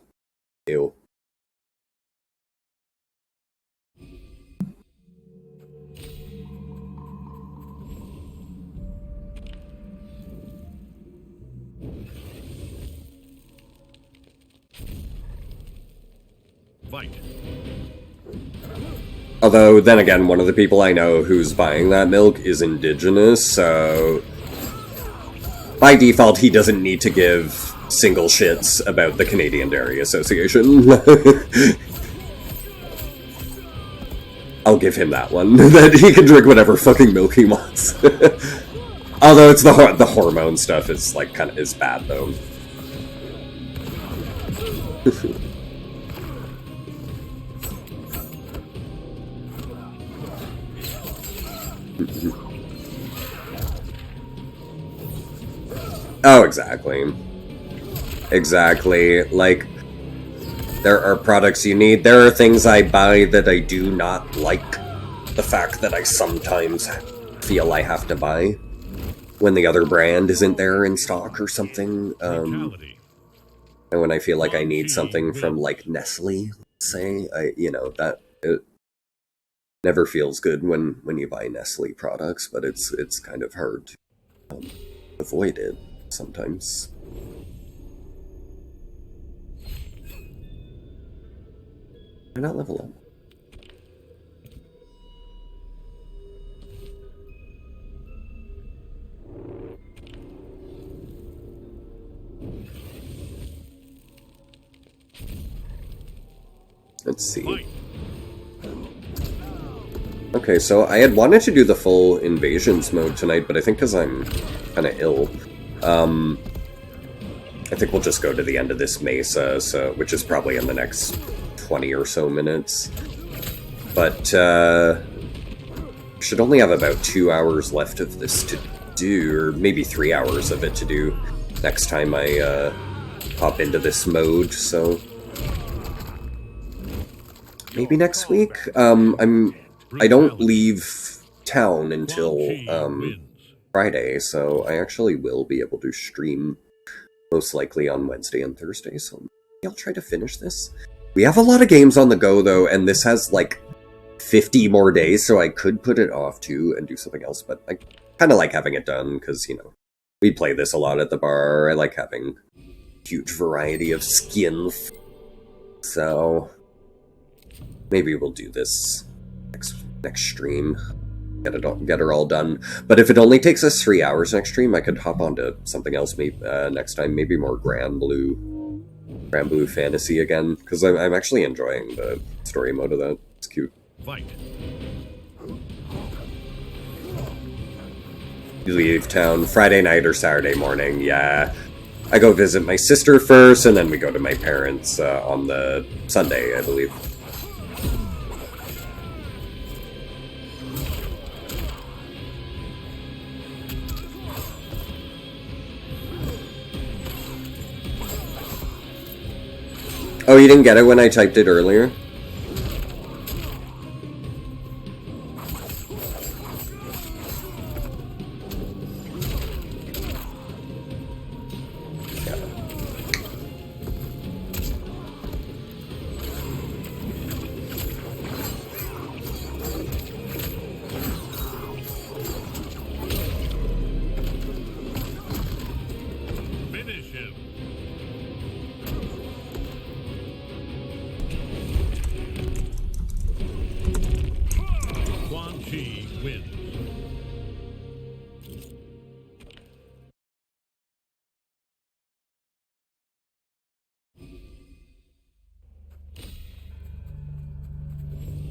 A: Ew.
B: Fight.
A: Although, then again, one of the people I know who's buying that milk is Indigenous, so... by default, he doesn't need to give single shits about the Canadian Dairy Association. I'll give him that one. That he can drink whatever fucking milk he wants. Although it's the hormone stuff is, like, kind of is bad, though. Oh, exactly. Exactly. Like, there are products you need. There are things I buy that I do not like. The fact that I sometimes feel I have to buy when the other brand isn't there in stock or something. And when I feel like I need something from, like, Nestle, say, that it never feels good when you buy Nestle products, but it's kind of hard to avoid it sometimes. Why not level up? Let's see. Okay, so I had wanted to do the full invasions mode tonight, but I think because I'm kind of ill, I think we'll just go to the end of this mesa, which is probably in the next 20 or so minutes. But should only have about 2 hours left of this to do, or maybe 3 hours of it to do next time I hop into this mode, so maybe next week. I don't leave town until Friday, so I actually will be able to stream most likely on Wednesday and Thursday, so maybe I'll try to finish this. We have a lot of games on the go, though, and this has, like, 50 more days, so I could put it off, too, and do something else, but I kind of like having it done, because, we play this a lot at the bar. I like having a huge variety of skins, so maybe we'll do this next stream. Get her all done. But if it only takes us 3 hours next stream, I could hop onto something else next time. Maybe more Grand Blue Fantasy again, because I'm actually enjoying the story mode of that. It's cute.
B: Fight.
A: You leave town Friday night or Saturday morning, yeah. I go visit my sister first, and then we go to my parents on the Sunday, I believe. Oh, you didn't get it when I typed it earlier?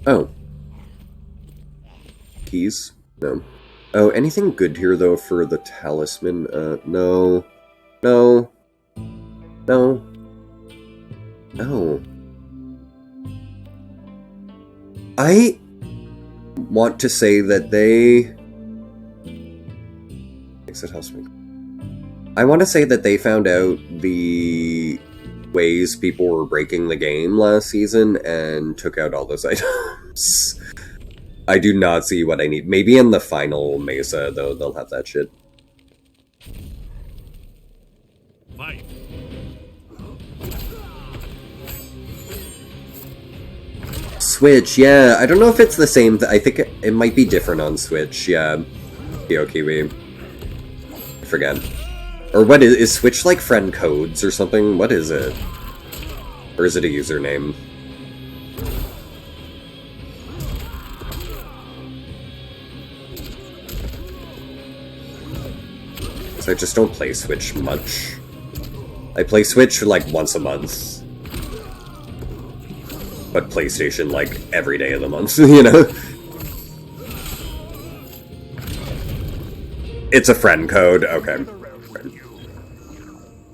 A: Oh. Keys? No. Oh, anything good here, though, for the talisman? No. No. No. No. I want to say that they... Exit house. I want to say that they found out the ways people were breaking the game last season and took out all those items. I do not see what I need. Maybe in the final Mesa, though, they'll have that shit.
B: Fight.
A: Switch, yeah. I don't know if it's the same. I think it might be different on Switch, yeah. Kiwi. I forget. Or what is Switch like friend codes or something? What is it? Or is it a username? So I just don't play Switch much. I play Switch like once a month. But PlayStation like every day of the month, you know? It's a friend code, okay.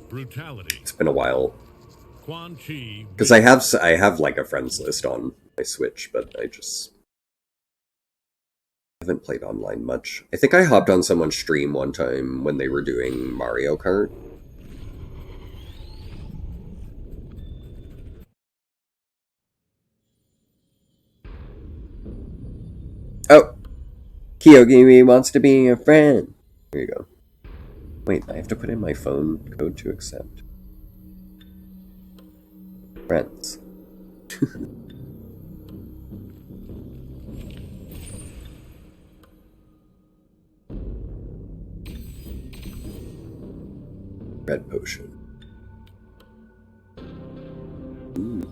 B: Brutality.
A: It's been a while.
B: Quan Chi.
A: Because I have like a friends list on my Switch, but I just haven't played online much. I think I hopped on someone's stream one time when they were doing Mario Kart. Oh! Kyogami wants to be a friend! Here you go. Wait, I have to put in my phone code to accept. Friends. Red potion. Ooh.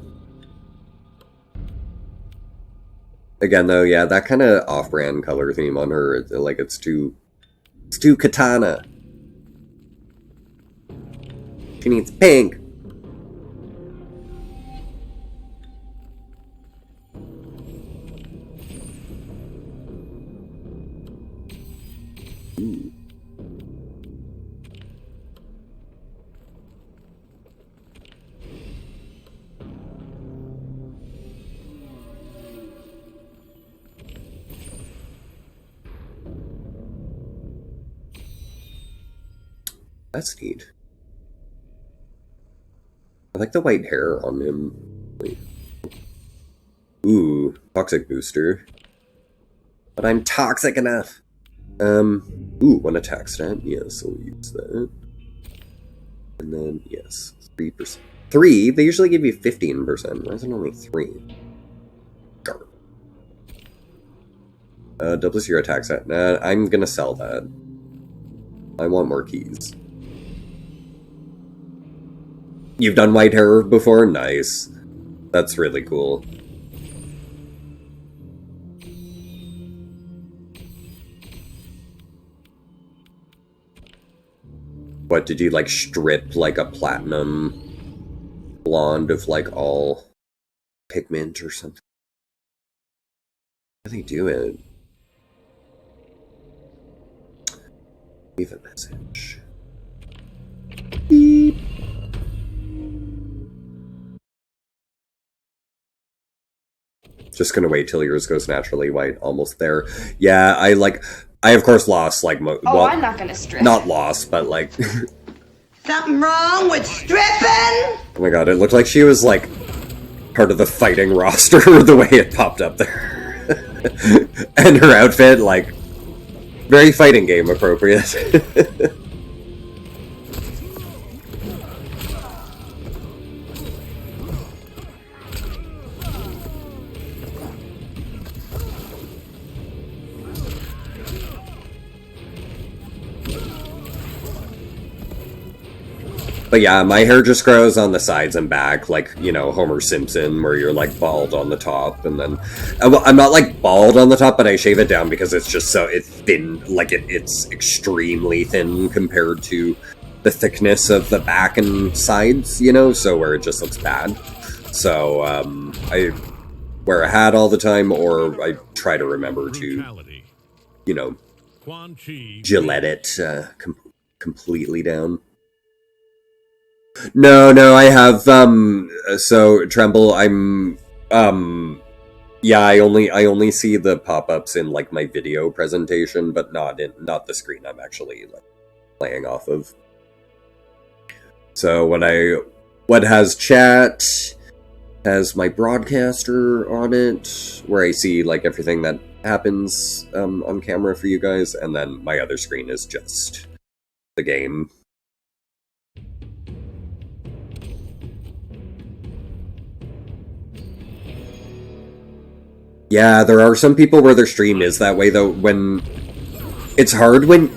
A: Again, though, yeah, that kind of off-brand color theme on her, like, it's too katana. She needs pink. Ooh. That's neat. I like the white hair on him. Wait. Ooh, toxic booster. But I'm toxic enough. Ooh, one attack stat. Yes, I'll use that. And then, yes, 3%. 3? They usually give you 15%. Why is it only 3? Darn. Doubles your attack stat. Nah, I'm gonna sell that. I want more keys. You've done white hair before? Nice. That's really cool. What, did you, like, strip, like, a platinum blonde of, like, all pigment or something? How do they do it? Leave a message. Beep. Just gonna wait till yours goes naturally white. Almost there. Yeah, I of course lost, like, well,
C: I'm not gonna strip.
A: Not lost, but, like...
C: Something wrong with stripping?
A: Oh my god, it looked like she was, like, part of the fighting roster, the way it popped up there. And her outfit, like, very fighting game appropriate. But yeah, my hair just grows on the sides and back, like, you know, Homer Simpson, where you're, like, bald on the top, and then... Well, I'm not, like, bald on the top, but I shave it down because it's just so... It's thin, like, it's extremely thin compared to the thickness of the back and sides, you know, so where it just looks bad. So, I wear a hat all the time, or I try to remember to, you know, Gillette it completely down. No, I have, so, Tremble, I'm, yeah, I only see the pop-ups in, like, my video presentation, but not the screen I'm actually, like, playing off of. So, what has chat, has my broadcaster on it, where I see, like, everything that happens on camera for you guys, and then my other screen is just the game. Yeah, there are some people where their stream is that way, though. When it's hard when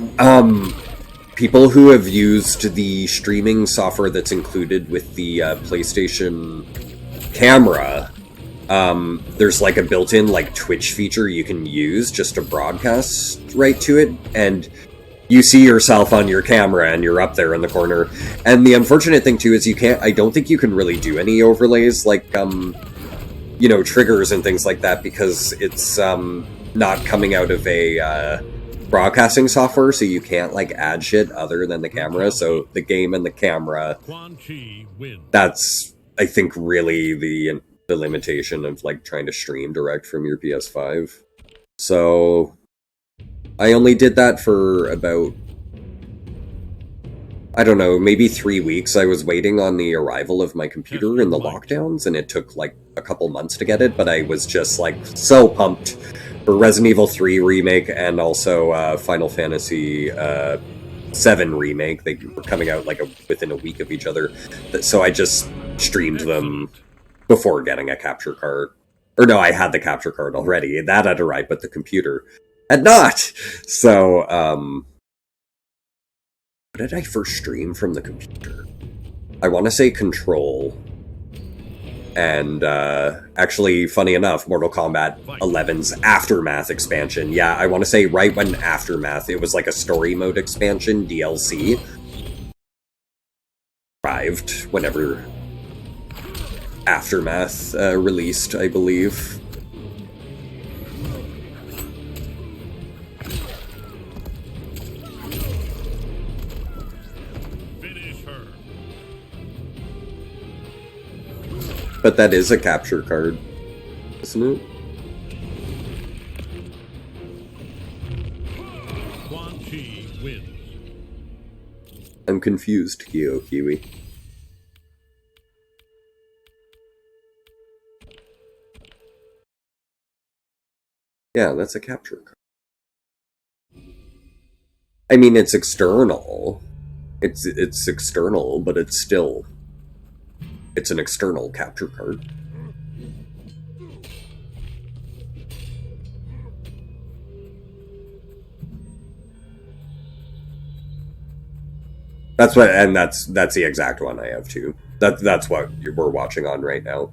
A: people who have used the streaming software that's included with the PlayStation camera, there's like a built-in like Twitch feature you can use just to broadcast right to it, and you see yourself on your camera and you're up there in the corner. And the unfortunate thing too is I don't think you can really do any overlays like you know, triggers and things like that, because it's not coming out of a broadcasting software, so you can't like add shit other than the camera. So the game and the camera, that's I think really the limitation of like trying to stream direct from your PS5. So I only did that for about, I don't know, maybe 3 weeks. I was waiting on the arrival of my computer in the lockdowns, and it took like a couple months to get it, but I was just like so pumped for Resident Evil 3 Remake and also Final Fantasy 7 Remake. They were coming out like within a week of each other, so I just streamed them before getting a capture card. Or no, I had the capture card already. That had arrived, but the computer had not! So, what did I first stream from the computer? I want to say Control. And, actually, funny enough, Mortal Kombat 11's Aftermath expansion. Yeah, I want to say right when Aftermath, it was like a story mode expansion, DLC. Arrived whenever Aftermath released, I believe. But that is a capture card, isn't it?
B: Quan Chi wins.
A: I'm confused, Kyo Kiwi. Yeah, that's a capture card. I mean, it's external. It's external, but it's still... It's an external capture card. That's what, and that's the exact one I have too. That's what we're watching on right now,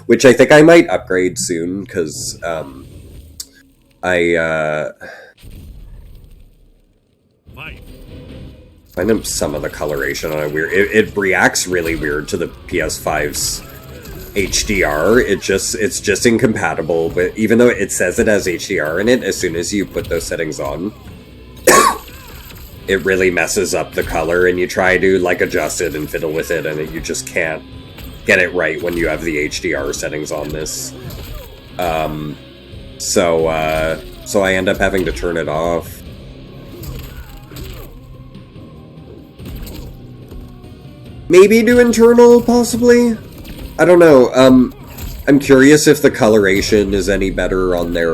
A: which I think I might upgrade soon because I find some of the coloration on it weird. It reacts really weird to the PS5's HDR. It's just incompatible. But even though it says it has HDR in it, as soon as you put those settings on, it really messes up the color. And you try to like adjust it and fiddle with it, and you just can't get it right when you have the HDR settings on this. So I end up having to turn it off. Maybe do internal, possibly? I don't know. I'm curious if the coloration is any better on their,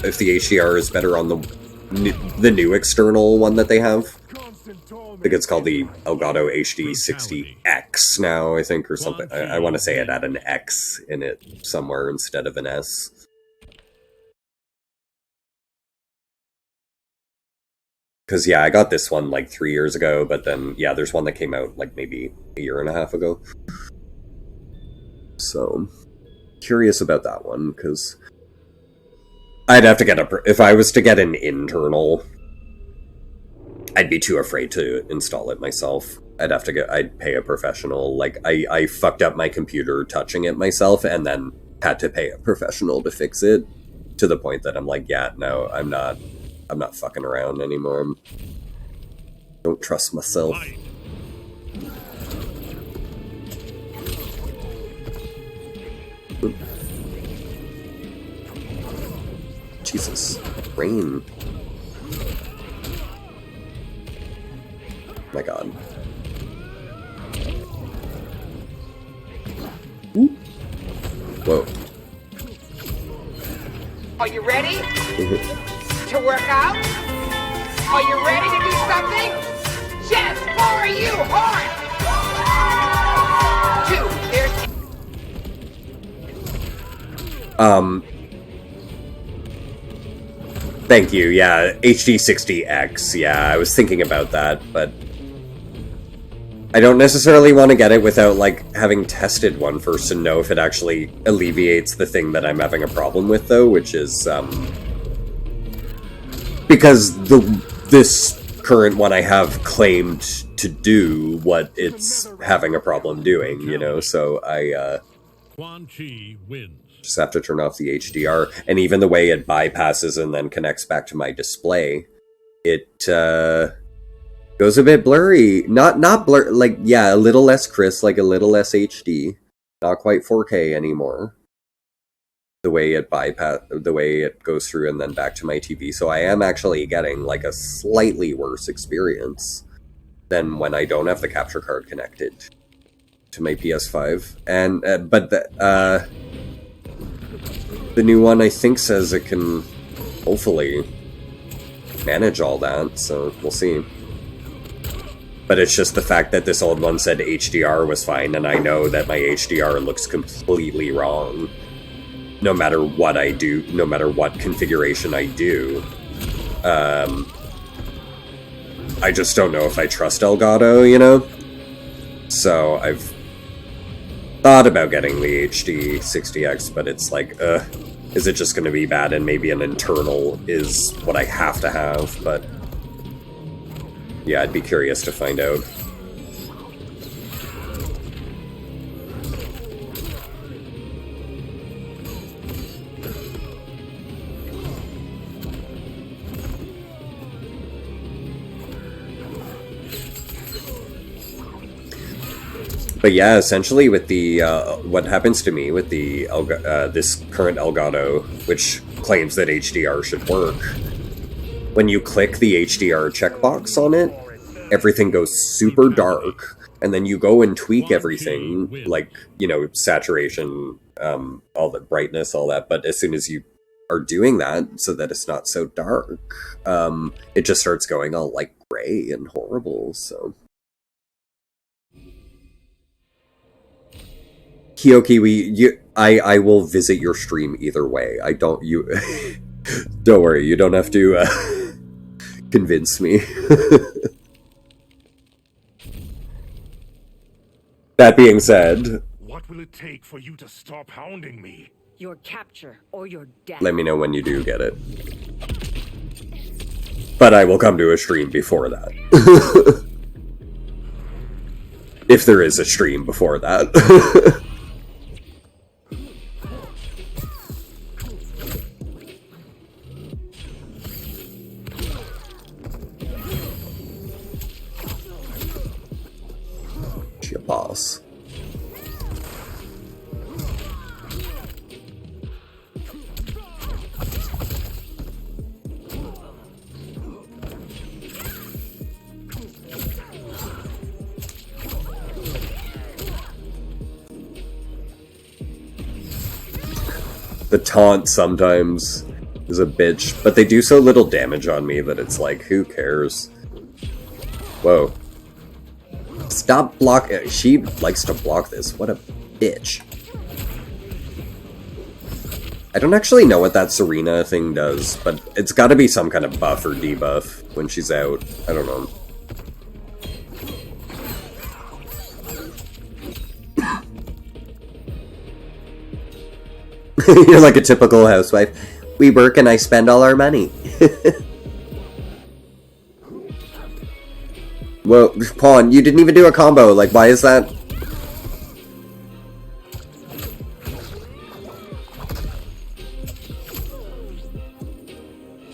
A: if the HDR is better on the new external one that they have. I think it's called the Elgato HD 60X now, I think, or something. I want to say it had an X in it somewhere instead of an S. Because, yeah, I got this one, like, 3 years ago, but then, yeah, there's one that came out, like, maybe a year and a half ago. So, curious about that one, because I'd have to get if I was to get an internal, I'd be too afraid to install it myself. I'd pay a professional. Like, I fucked up my computer touching it myself, and then had to pay a professional to fix it, to the point that I'm like, yeah, no, I'm not fucking around anymore. Don't trust myself. Jesus. Rain. Oh my god. Ooh. Whoa.
O: Are you ready to work out? Are you ready to do something just for you, heart?
A: 2, thank you, yeah, HD60X, yeah, I was thinking about that, but I don't necessarily want to get it without, like, having tested one first to know if it actually alleviates the thing that I'm having a problem with, though, which is, because this current one I have claimed to do what it's having a problem doing, you know, so I,
B: Quan Chi wins.
A: just have to turn off the HDR, and even the way it bypasses and then connects back to my display, it, goes a bit blurry. Not blur, like, yeah, a little less crisp, like a little less HD. Not quite 4K anymore. The way it goes through and then back to my TV. So I am actually getting, like, a slightly worse experience than when I don't have the capture card connected to my PS5. And, but the new one, I think, says it can hopefully manage all that, so we'll see. But it's just the fact that this old one said HDR was fine, and I know that my HDR looks completely wrong. No matter what I do, no matter what configuration I do. I just don't know if I trust Elgato, you know? So I've thought about getting the HD60X, but it's like, is it just going to be bad and maybe an internal is what I have to have, but yeah, I'd be curious to find out. But yeah, essentially with the, what happens to me with the, this current Elgato, which claims that HDR should work, when you click the HDR checkbox on it, everything goes super dark, and then you go and tweak everything, like, you know, saturation, all the brightness, all that, but as soon as you are doing that, so that it's not so dark, it just starts going all, like, gray and horrible, so... Kyoki, I will visit your stream either way. I don't, you... don't worry, you don't have to, convince me. That being said...
B: What will it take for you to stop hounding me?
J: Your capture or your death.
A: Let me know when you do get it. But I will come to a stream before that. If there is a stream before that. Your boss. The taunt sometimes is a bitch, but they do so little damage on me that it's like, who cares? Whoa. Stop block. She likes to block this. What a bitch. I don't actually know what that Serena thing does, but it's got to be some kind of buff or debuff when she's out. I don't know. You're like a typical housewife. We work and I spend all our money. Well, Pawn, you didn't even do a combo. Like, why is that?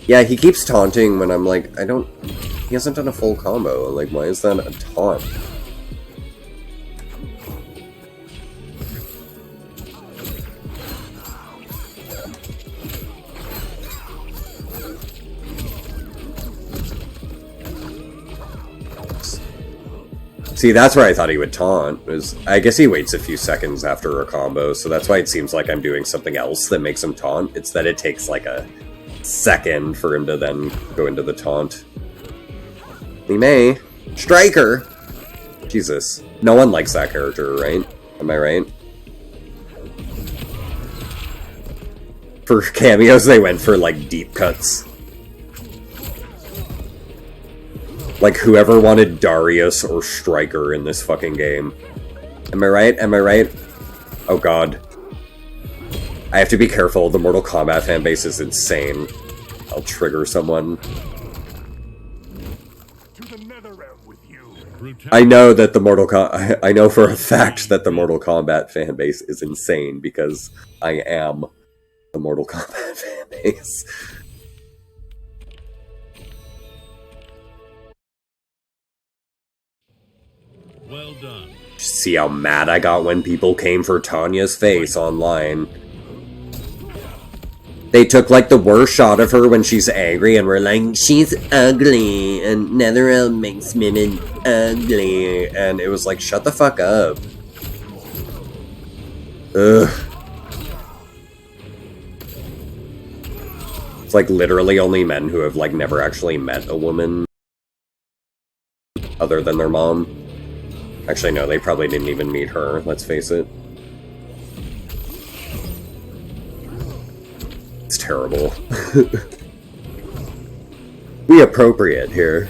A: Yeah, he keeps taunting when I'm like, I don't... He hasn't done a full combo. Like, why is that a taunt? See, that's where I thought he would taunt. I guess he waits a few seconds after a combo, so that's why it seems like I'm doing something else that makes him taunt. It's that it takes like a second for him to then go into the taunt. He may. Striker! Jesus. No one likes that character, right? Am I right? For cameos, they went for, like, deep cuts. Like, whoever wanted Darius or Striker in this fucking game. Am I right? Am I right? Oh god. I have to be careful, the Mortal Kombat fanbase is insane. I'll trigger someone. I know that I know for a fact that the Mortal Kombat fanbase is insane because I am the Mortal Kombat fanbase.
B: Well done.
A: See how mad I got when people came for Tanya's face online. They took, like, the worst shot of her when she's angry, and were like, she's ugly, and NetherRealm makes women ugly, and it was like, shut the fuck up. Ugh. It's like literally only men who have, like, never actually met a woman other than their mom. Actually, no, they probably didn't even meet her, let's face it. It's terrible. Be appropriate here.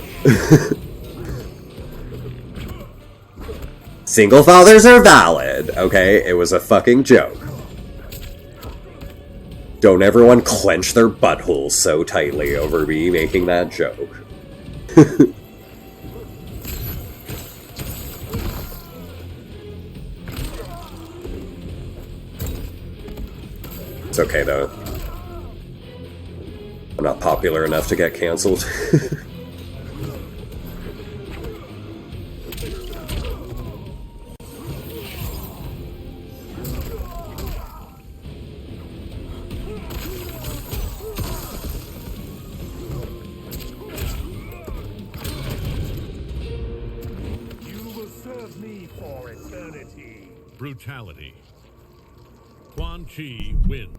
A: Single fathers are valid, okay? It was a fucking joke. Don't everyone clench their buttholes so tightly over me making that joke. It's okay though. I'm not popular enough to get cancelled.
B: Brutality. Quan Chi wins.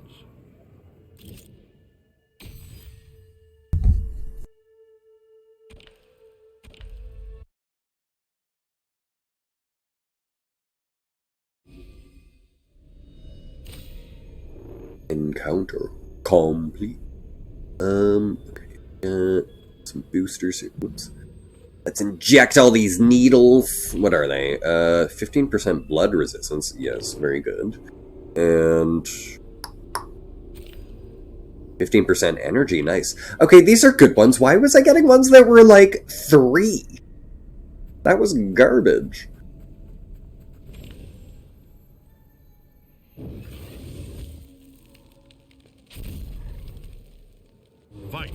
A: Encounter complete. Okay. Some boosters. Oops. Let's inject all these needles. What are they? 15% blood resistance. Yes, very good. And 15% energy. Nice. Okay, these are good ones. Why was I getting ones that were like 3? That was garbage.
B: Fight.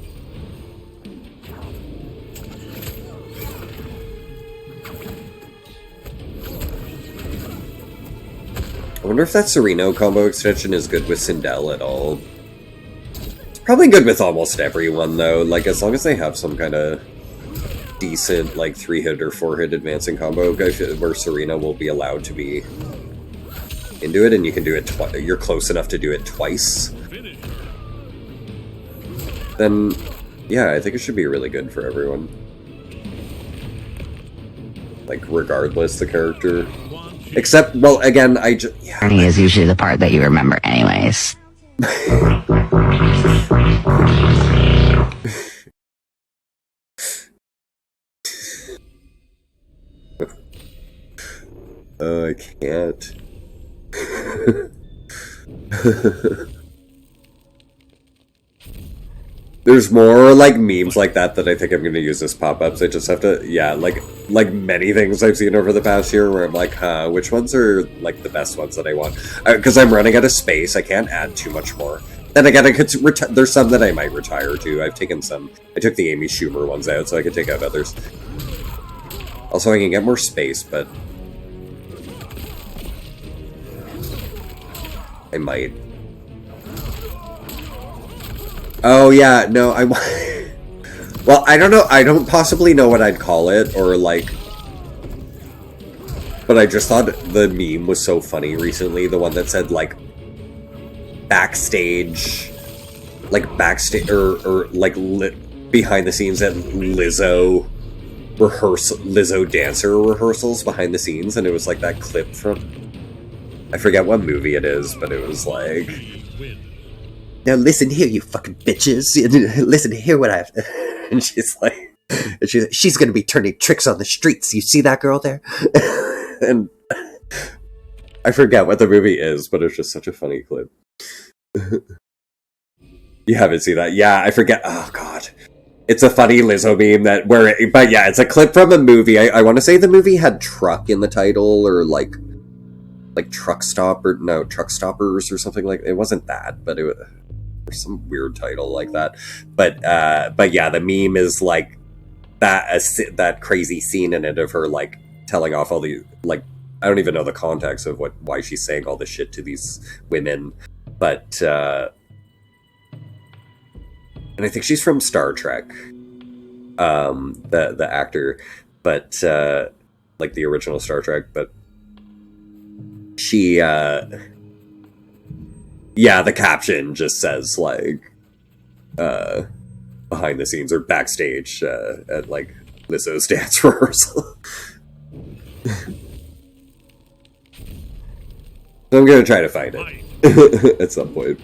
A: I wonder if that Sereno combo extension is good with Sindel at all. It's probably good with almost everyone, though. Like, as long as they have some kind of decent, like, 3-hit or 4-hit advancing combo where Sereno will be allowed to be into it, and you can do it you're close enough to do it twice. Then, yeah, I think it should be really good for everyone. Like, regardless the character. Except, well, again, yeah.
F: Journey is usually the part that you remember anyways.
A: I can't. There's more, like, memes like that I think I'm gonna use as pop-ups. I just have to, yeah, like many things I've seen over the past year where I'm like, huh, which ones are, like, the best ones that I want? Because I'm running out of space, I can't add too much more. Then again, there's some that I might retire to. I've taken some. I took the Amy Schumer ones out, so I could take out others. Also, I can get more space, but I might. Oh, yeah, no, well, I don't know, I don't possibly know what I'd call it, or, like, But I just thought the meme was so funny recently, the one that said, like, backstage, or like, behind the scenes at Lizzo dancer rehearsals behind the scenes, and it was like that clip from, I forget what movie it is, but it was like, now listen here, you fucking bitches, listen to hear what I have to, and she's like, she's gonna be turning tricks on the streets, you see that girl there? And I forget what the movie is, but it's just such a funny clip. You haven't seen that? Yeah, I forget. Oh god, it's a funny Lizzo meme but yeah, it's a clip from a movie. I want to say the movie had truck in the title, or like truck stoppers or something like. It wasn't that, but it was some weird title like that. But yeah, the meme is like that crazy scene in it of her like telling off all the, like, I don't even know the context of why she's saying all this shit to these women, but and I think she's from Star Trek, the actor, but like the original Star Trek, but she yeah, the caption just says like behind the scenes or backstage at like Lizzo's dance rehearsal. So I'm gonna try to find it at some point,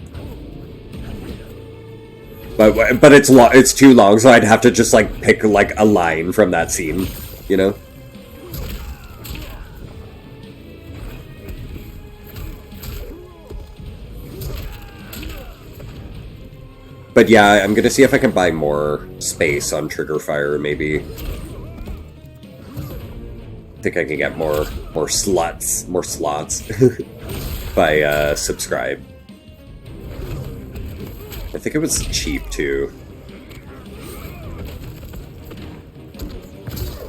A: but it's too long, so I'd have to just like pick like a line from that scene, you know. But yeah, I'm gonna see if I can buy more space on Trigger Fire, maybe. I think I can get more slots by subscribe. I think it was cheap too.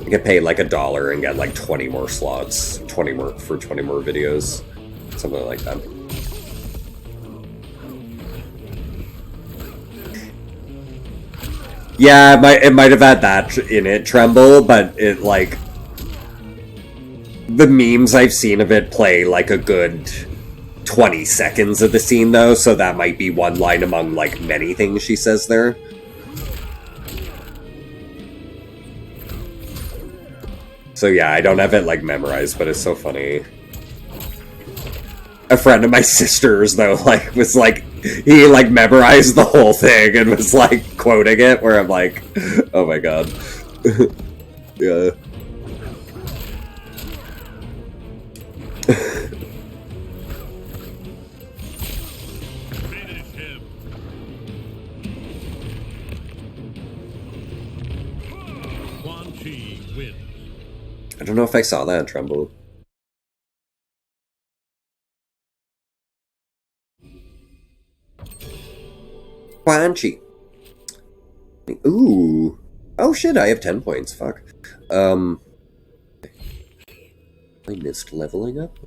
A: You can pay like $1 and get like 20 more slots, 20 more videos, something like that. Yeah, it might have had that in it, Tremble, but it like, the memes I've seen of it play like a good 20 seconds of the scene though, so that might be one line among like many things she says there. So yeah, I don't have it like memorized, but it's so funny. A friend of my sister's though, like, was like, he like memorized the whole thing and was like quoting it, where I'm like, oh my god. Yeah. I don't know if I saw that, Tremble. Quan Chi. Ooh. Oh shit, I have 10 points, fuck. I missed leveling up.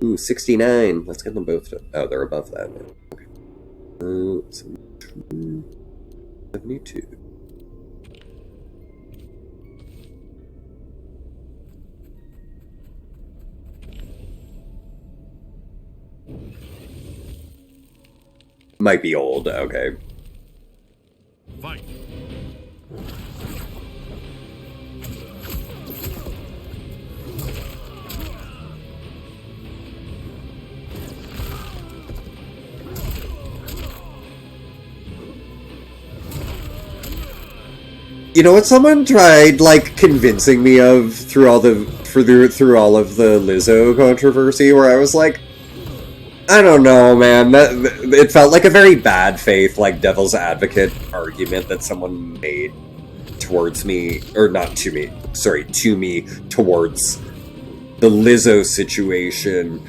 A: Ooh, 69. Let's get them both to... Oh, they're above that now. Okay. 72. Might be old, okay.
B: Fight.
A: You know what someone tried like convincing me of through all of the Lizzo controversy, where I was like, I don't know, man. It felt like a very bad faith, like devil's advocate argument that someone made towards me, or not to me, sorry, to me, towards the Lizzo situation,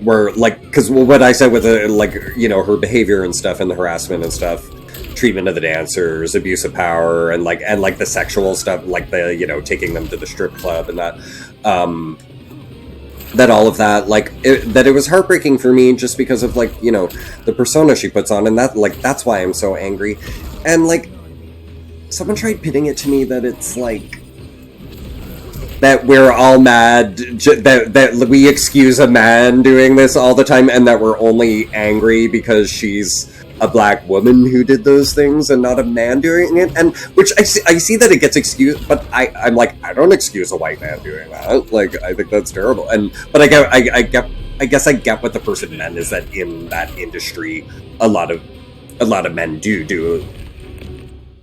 A: where, like, because what I said with, like, you know, her behavior and stuff, and the harassment and stuff, treatment of the dancers, abuse of power, and the sexual stuff, like the, you know, taking them to the strip club and that, that all of that, like, that it was heartbreaking for me just because of, like, you know, the persona she puts on, and that, like, that's why I'm so angry. And, like, someone tried pitting it to me that it's, like, that we're all mad, that we excuse a man doing this all the time, and that we're only angry because she's a black woman who did those things and not a man doing it, and which I see that it gets excused, but I'm like, I don't excuse a white man doing that. Like, I think that's terrible. But I guess I get what the person meant, is that in that industry, a lot of men do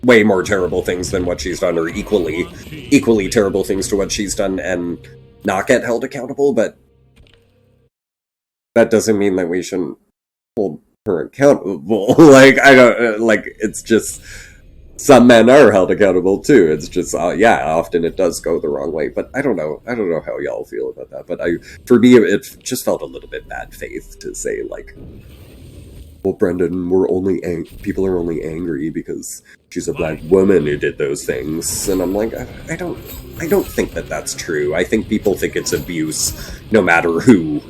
A: way more terrible things than what she's done, or equally terrible things to what she's done, and not get held accountable. But that doesn't mean that we shouldn't hold her accountable. Like, I don't, like, it's just, some men are held accountable too. It's just, yeah, often it does go the wrong way. But I don't know how y'all feel about that. But for me, it just felt a little bit bad faith to say, like, well, Brendan, people are only angry because she's a black woman who did those things. And I'm like, I don't think that that's true. I think people think it's abuse no matter who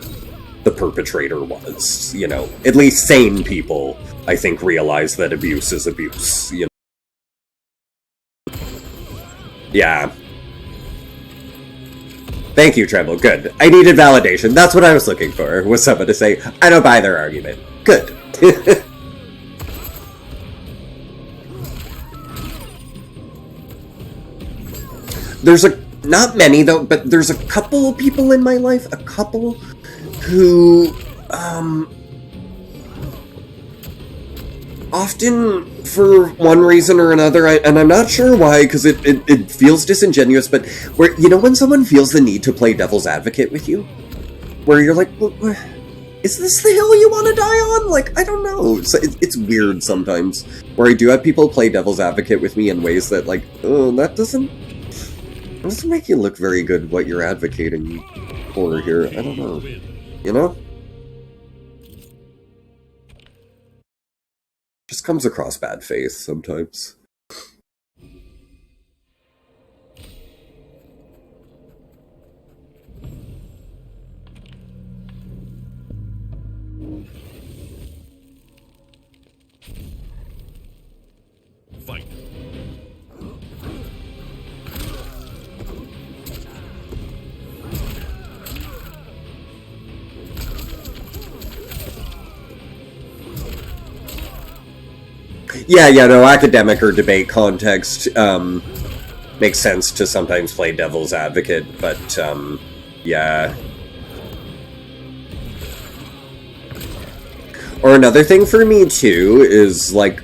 A: the perpetrator was, you know. At least sane people, I think, realize that abuse is abuse, you know. Yeah. Thank you, Treble. Good. I needed validation. That's what I was looking for, was someone to say, I don't buy their argument. Good. There's not many though, but there's a couple people in my life, who, often, for one reason or another, and I'm not sure why, because it feels disingenuous, but where, you know, when someone feels the need to play devil's advocate with you, where you're like, well, is this the hill you want to die on? Like, I don't know. It's weird sometimes, where I do have people play devil's advocate with me in ways that, like, oh, that doesn't make you look very good what you're advocating for here. I don't know. You know? Just comes across bad faith sometimes.
B: Fight.
A: Yeah, no, academic or debate context makes sense to sometimes play devil's advocate, but, yeah. Or another thing for me, too, is, like,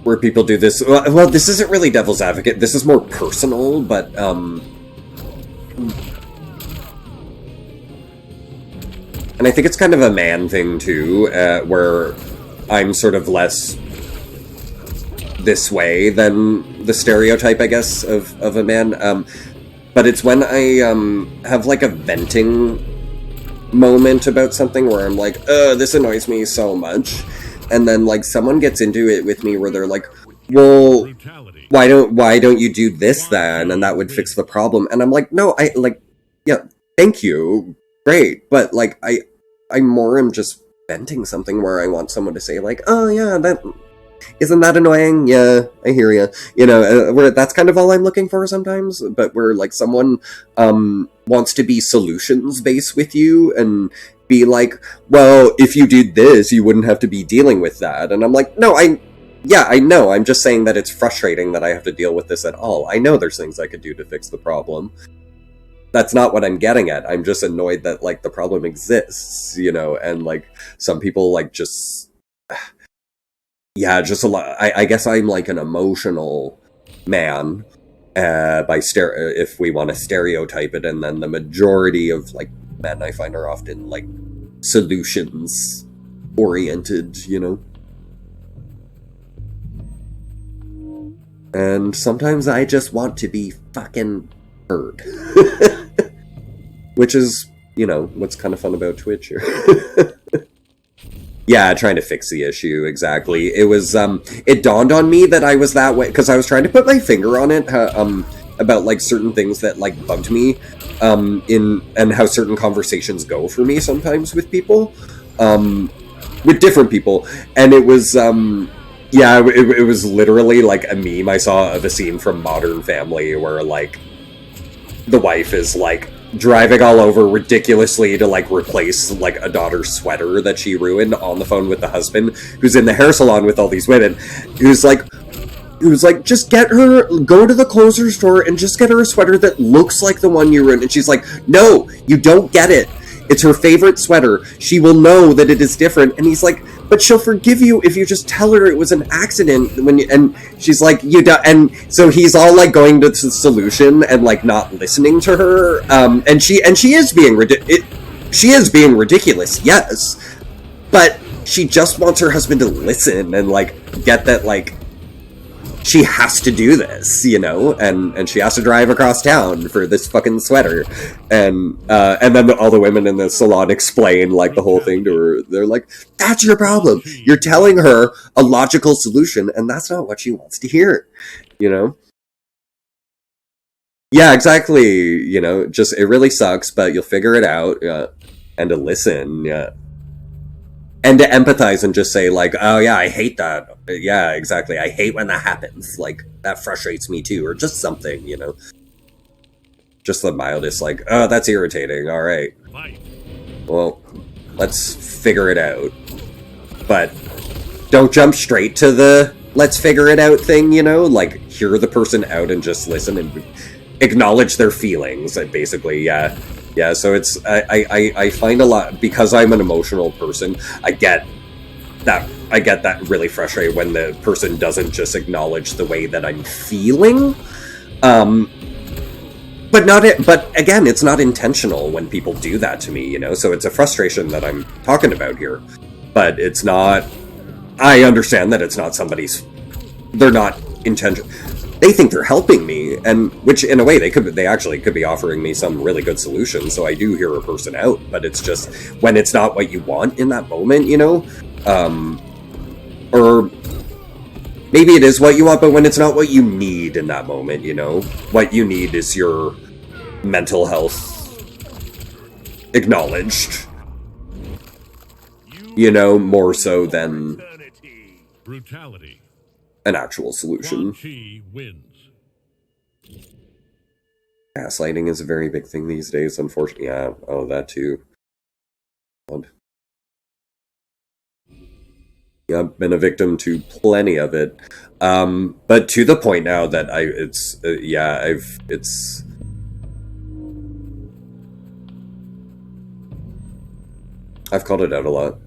A: where people do this, well, this isn't really devil's advocate, this is more personal, but, and I think it's kind of a man thing, too, where I'm sort of less this way than the stereotype, I guess, of a man. But it's when I have, like, a venting moment about something where I'm like, this annoys me so much. And then, like, someone gets into it with me where they're like, well, why don't you do this then? And that would fix the problem. And I'm like, no, yeah, thank you. Great, but, like, I more am just venting something where I want someone to say, like, oh, yeah, isn't that annoying? Yeah, I hear you. You know, where that's kind of all I'm looking for sometimes, but where, like, someone wants to be solutions-based with you and be like, well, if you did this, you wouldn't have to be dealing with that. And I'm like, no, I know, I'm just saying that it's frustrating that I have to deal with this at all. I know there's things I could do to fix the problem. That's not what I'm getting at. I'm just annoyed that, like, the problem exists, you know, and, like, some people, like, just... Yeah, just a lot... I guess I'm, like, an emotional man, if we want to stereotype it, and then the majority of, like, men I find are often, like, solutions-oriented, you know? And sometimes I just want to be fucking heard. Which is, you know, what's kind of fun about Twitch here. Yeah, trying to fix the issue, exactly. It was, it dawned on me that I was that way, because I was trying to put my finger on it, about, like, certain things that, like, bugged me, and how certain conversations go for me sometimes with people, with different people, and it was, Yeah, it was literally like a meme I saw of a scene from Modern Family where like the wife is like driving all over ridiculously to like replace like a daughter's sweater that she ruined on the phone with the husband who's in the hair salon with all these women, who's like just get her, go to the clothing store and just get her a sweater that looks like the one you ruined. And she's like, no, you don't get it. It's her favorite sweater. She will know that it is different. And he's like, but she'll forgive you if you just tell her it was an accident. And she's like, you don't. And so he's all like going to the solution and like not listening to her. And she is being ridiculous, yes, but she just wants her husband to listen and like get that like she has to do this, you know, and she has to drive across town for this fucking sweater, and then all the women in the salon explain like the whole thing to her. They're like, that's your problem. You're telling her a logical solution, and that's not what she wants to hear, you know? Yeah, exactly. You know, just it really sucks, but you'll figure it out, and to listen, yeah. And to empathize and just say, like, oh, yeah, I hate that. Yeah, exactly. I hate when that happens. Like, that frustrates me, too. Or just something, you know? Just the mildest, like, oh, that's irritating. All right. Well, let's figure it out. But don't jump straight to the let's figure it out thing, you know? Like, hear the person out and just listen and acknowledge their feelings, basically, yeah. Yeah, so it's, I find a lot, because I'm an emotional person, I get that really frustrated when the person doesn't just acknowledge the way that I'm feeling. But again, it's not intentional when people do that to me, you know, so it's a frustration that I'm talking about here. But it's not, I understand that it's not they're not intentional. They think they're helping me, and which in a way they actually could be offering me some really good solution, so I do hear a person out, but it's just when it's not what you want in that moment, you know? Or maybe it is what you want, but when it's not what you need in that moment, you know? What you need is your mental health acknowledged. You know, more so than
B: brutality.
A: An actual solution.
B: Wins.
A: Gaslighting is a very big thing these days, unfortunately. Yeah, oh, that too. God. Yeah, I've been a victim to plenty of it. But to the point now that I've called it out a lot.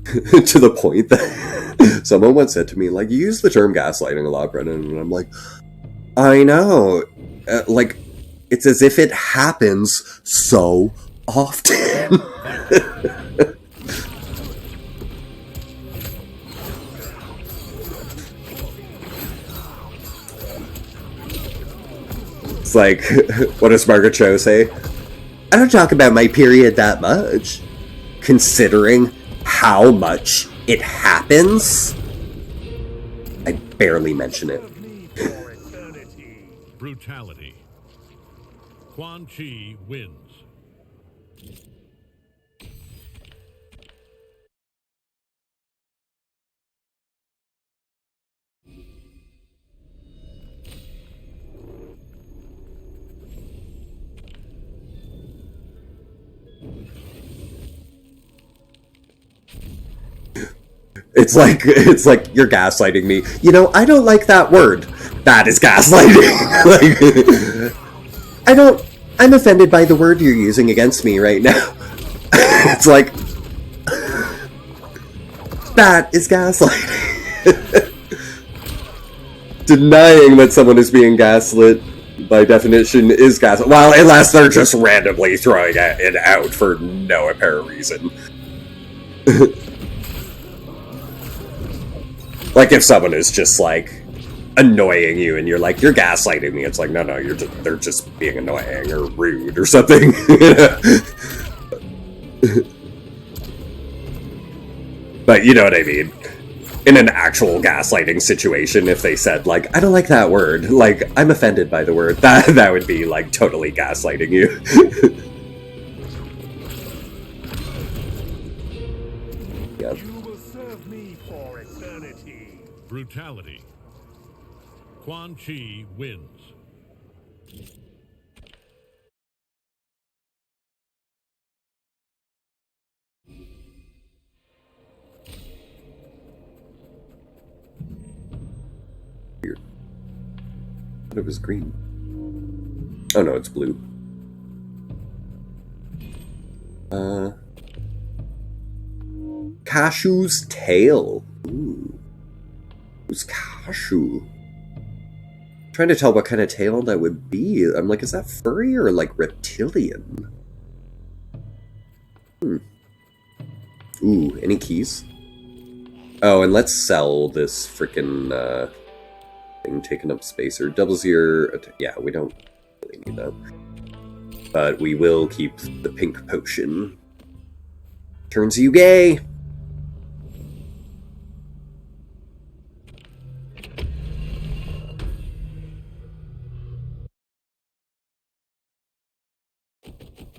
A: To the point that someone once said to me, like, you use the term gaslighting a lot, Brennan, and I'm like, I know. Like, it's as if it happens so often. It's like, what does Margaret Cho say? I don't talk about my period that much, considering how much it happens. I barely mention it.
B: Brutality. Quan Chi wins.
A: It's like you're gaslighting me. You know, I don't like that word. That is gaslighting. Like, I'm offended by the word you're using against me right now. It's like, that is gaslighting. Denying that someone is being gaslit, by definition, is gaslit. Well, unless they're just randomly throwing it out for no apparent reason. Like, if someone is just, like, annoying you and you're like, you're gaslighting me, it's like, no, they're just being annoying or rude or something. But you know what I mean. In an actual gaslighting situation, if they said, like, I don't like that word, like, I'm offended by the word, that would be, like, totally gaslighting you. Yeah.
B: Brutality. Quan Chi wins.
A: Weird. But it was green. Oh no, it's blue. Cashu's tail. Ooh. Who's Cashew? Trying to tell what kind of tail that would be. I'm like, is that furry or like reptilian? Ooh, any keys? Oh, and let's sell this frickin' thing taking up space, or doubles your... Yeah, we don't really need that. But we will keep the pink potion. Turns you gay!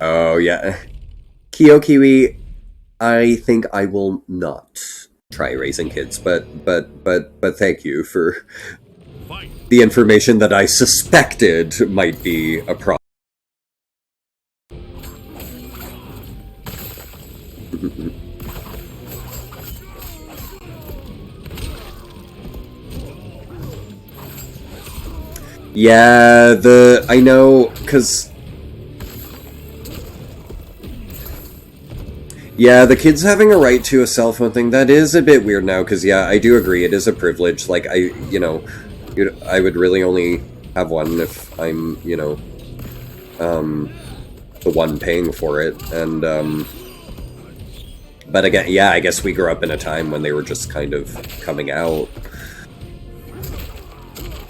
A: Oh, yeah. Kiwi, I think I will not try raising kids, but thank you for the information that I suspected might be a problem. Yeah, I know, because... Yeah, the kids having a right to a cell phone thing, that is a bit weird now, because, yeah, I do agree, it is a privilege. Like, you know, I would really only have one if I'm, you know, the one paying for it, and, but again, yeah, I guess we grew up in a time when they were just kind of coming out,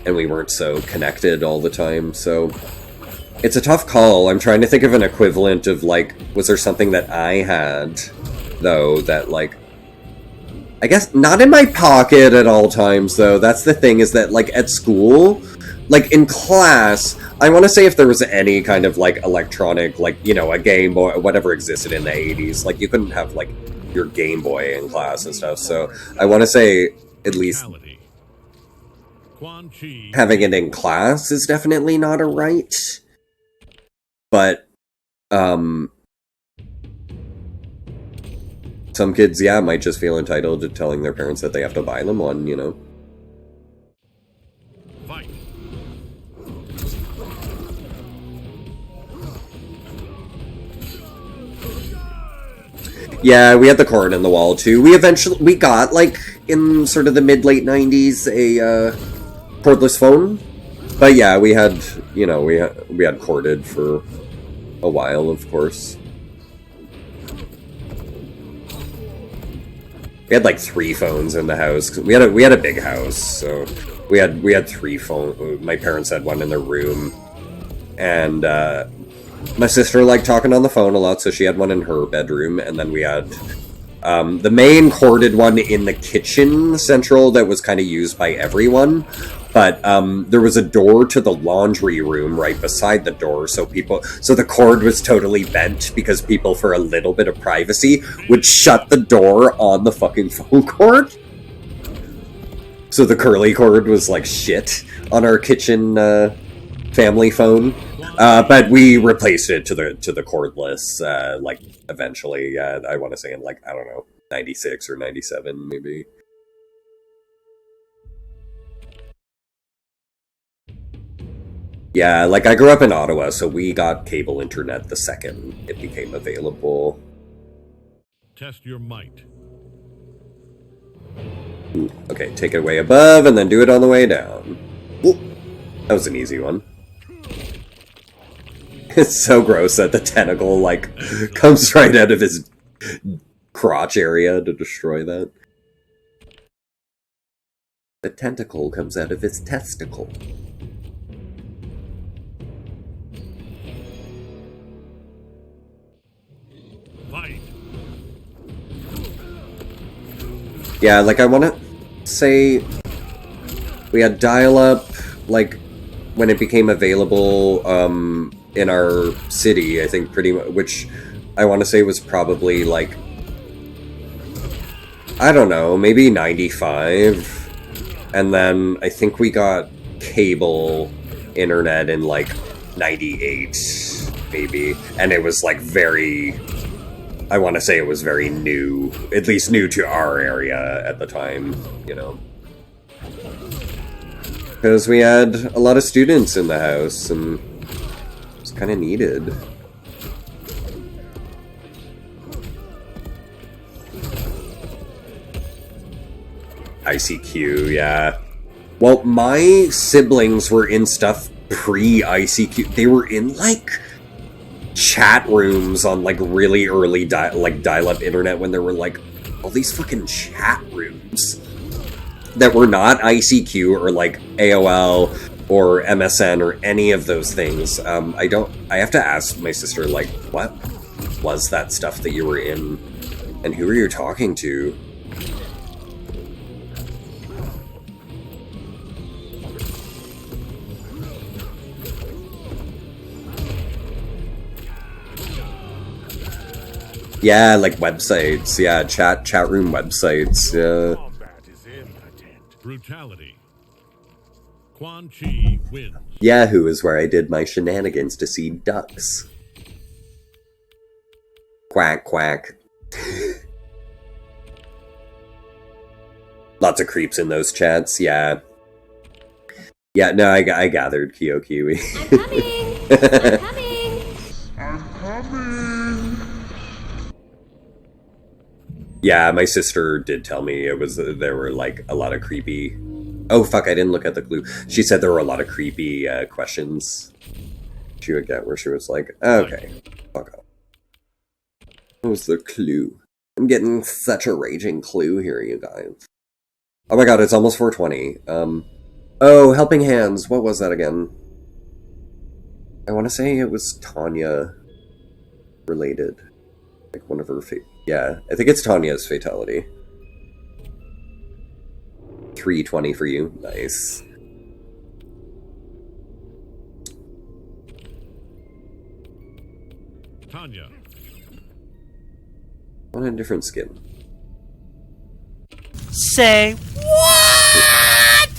A: and we weren't so connected all the time, so... It's a tough call. I'm trying to think of an equivalent of, like, was there something that I had, though, that, like... I guess not in my pocket at all times, though. That's the thing, is that, like, at school, like, in class, I want to say if there was any kind of, like, electronic, like, you know, a Game Boy, whatever existed in the 80s, like, you couldn't have, like, your Game Boy in class and stuff, so I want to say, at least, having it in class is definitely not a right. But, some kids, yeah, might just feel entitled to telling their parents that they have to buy them one, you know?
B: Fight.
A: Yeah, we had the cord in the wall, too. We got, like, in sort of the mid-late 90s, a, cordless phone. But yeah, we had, you know, we had corded for a while, of course. We had like 3 phones in the house. We had a big house, so we had 3 phones. My parents had one in their room, and my sister liked talking on the phone a lot, so she had one in her bedroom, and then we had the main corded one in the kitchen central that was kind of used by everyone. But there was a door to the laundry room right beside the door, so the cord was totally bent because people, for a little bit of privacy, would shut the door on the fucking phone cord. So the curly cord was like shit on our kitchen family phone. But we replaced it to the cordless, like, eventually. I want to say in, like, I don't know, 96 or 97, maybe. Yeah, like, I grew up in Ottawa, so we got cable internet the second it became available.
B: Test your might.
A: Ooh, okay, take it way above, and then do it on the way down. Ooh, that was an easy one. It's so gross that the tentacle, like, comes right out of his crotch area to destroy that. The tentacle comes out of his testicle.
B: Fight.
A: Yeah, like, I want to say we had dial-up, like, when it became available, in our city, I think, pretty much, which I want to say was probably, like, I don't know, maybe 95? And then I think we got cable internet in like 98, maybe. And it was like very, I want to say it was very new, at least new to our area at the time, you know. Because we had a lot of students in the house, and it was kind of needed. ICQ, yeah. Well, my siblings were in stuff pre-ICQ. They were in, like, chat rooms on, like, really early dial-up internet when there were, like, all these fucking chat rooms that were not ICQ or, like, AOL or MSN or any of those things. I have to ask my sister, like, what was that stuff that you were in? And who were you talking to? Yeah, like websites. Yeah, chat room websites. Yeah.
B: Kombat is impotent. Brutality. Quan Chi wins.
A: Yahoo is where I did my shenanigans to see ducks. Quack, quack. Lots of creeps in those chats, yeah. Yeah, no, I gathered Kyo Kiwi.
C: I'm coming! I'm coming!
A: Yeah, my sister did tell me there were like a lot of creepy. Oh fuck! I didn't look at the clue. She said there were a lot of creepy questions she would get where she was like, "Okay, fuck off." What was the clue? I'm getting such a raging clue here, you guys. Oh my god, it's almost 4:20. Oh, Helping Hands. What was that again? I want to say it was Tanya related, like one of her yeah, I think it's Tanya's fatality. 3:20 for you. Nice.
B: Tanya.
A: On a different skin.
M: Say what?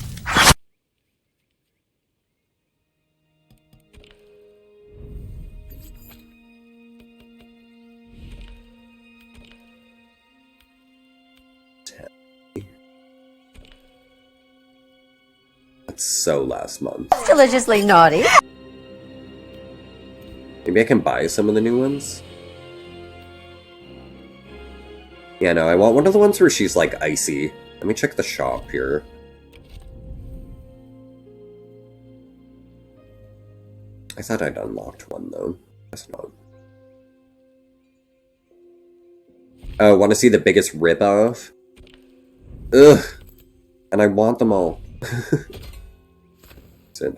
A: That's so last month.
L: That's deliciously naughty.
A: Maybe I can buy some of the new ones? Yeah, no, I want one of the ones where she's, like, icy. Let me check the shop here. I thought I'd unlocked one, though. Guess not. Oh, want to see the biggest rip-off? Ugh! And I want them all.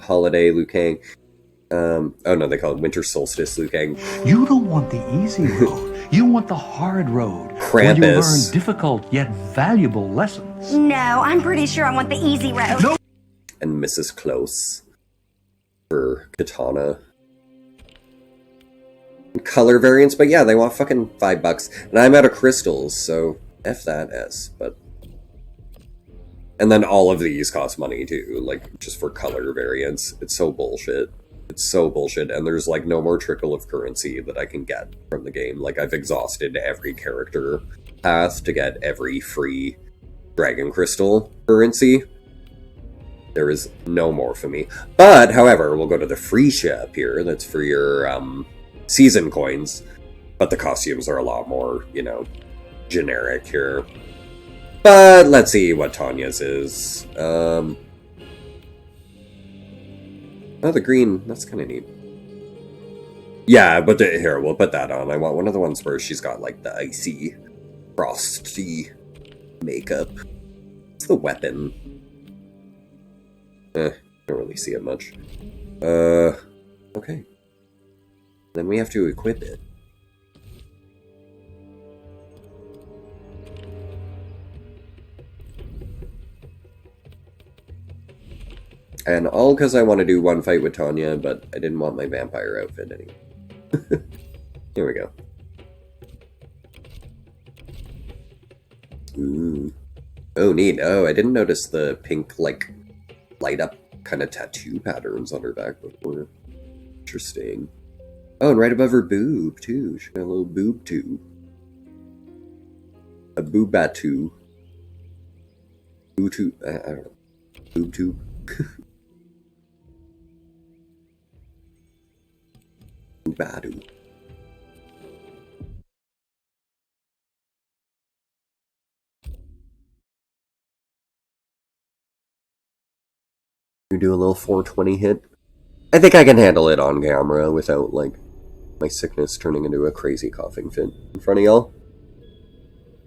A: Holiday Liu Kang. Oh no, they call it Winter Solstice Liu Kang.
P: You don't want the easy road. You want the hard road.
A: Krampus.
P: Where you learn difficult yet valuable lessons.
L: No, I'm pretty sure I want the easy road.
P: No.
A: And Mrs. Close for Katana. Color variants, but yeah, they want fucking $5. And I'm out of crystals, so F that S, but... And then all of these cost money too, like, just for color variants. It's so bullshit. It's so bullshit, and there's, like, no more trickle of currency that I can get from the game. Like, I've exhausted every character path to get every free Dragon Crystal currency. There is no more for me. But, however, we'll go to the free shop here. That's for your, season coins. But the costumes are a lot more, you know, generic here. But let's see what Tanya's is. Oh, the green. That's kind of neat. Yeah, but here, we'll put that on. I want one of the ones where she's got, like, the icy, frosty makeup. It's the weapon. Don't really see it much. Okay. Then we have to equip it. And all because I want to do one fight with Tanya, but I didn't want my vampire outfit anyway. Here we go. Ooh. Oh, neat. Oh, I didn't notice the pink, like, light up kind of tattoo patterns on her back before. Interesting. Oh, and right above her boob, too. She got a little boob tube. A boobatu. Boob tube. I don't know. Boob tube. Boobadu. You do a little 420 hit. I think I can handle it on camera without, like, my sickness turning into a crazy coughing fit in front of y'all.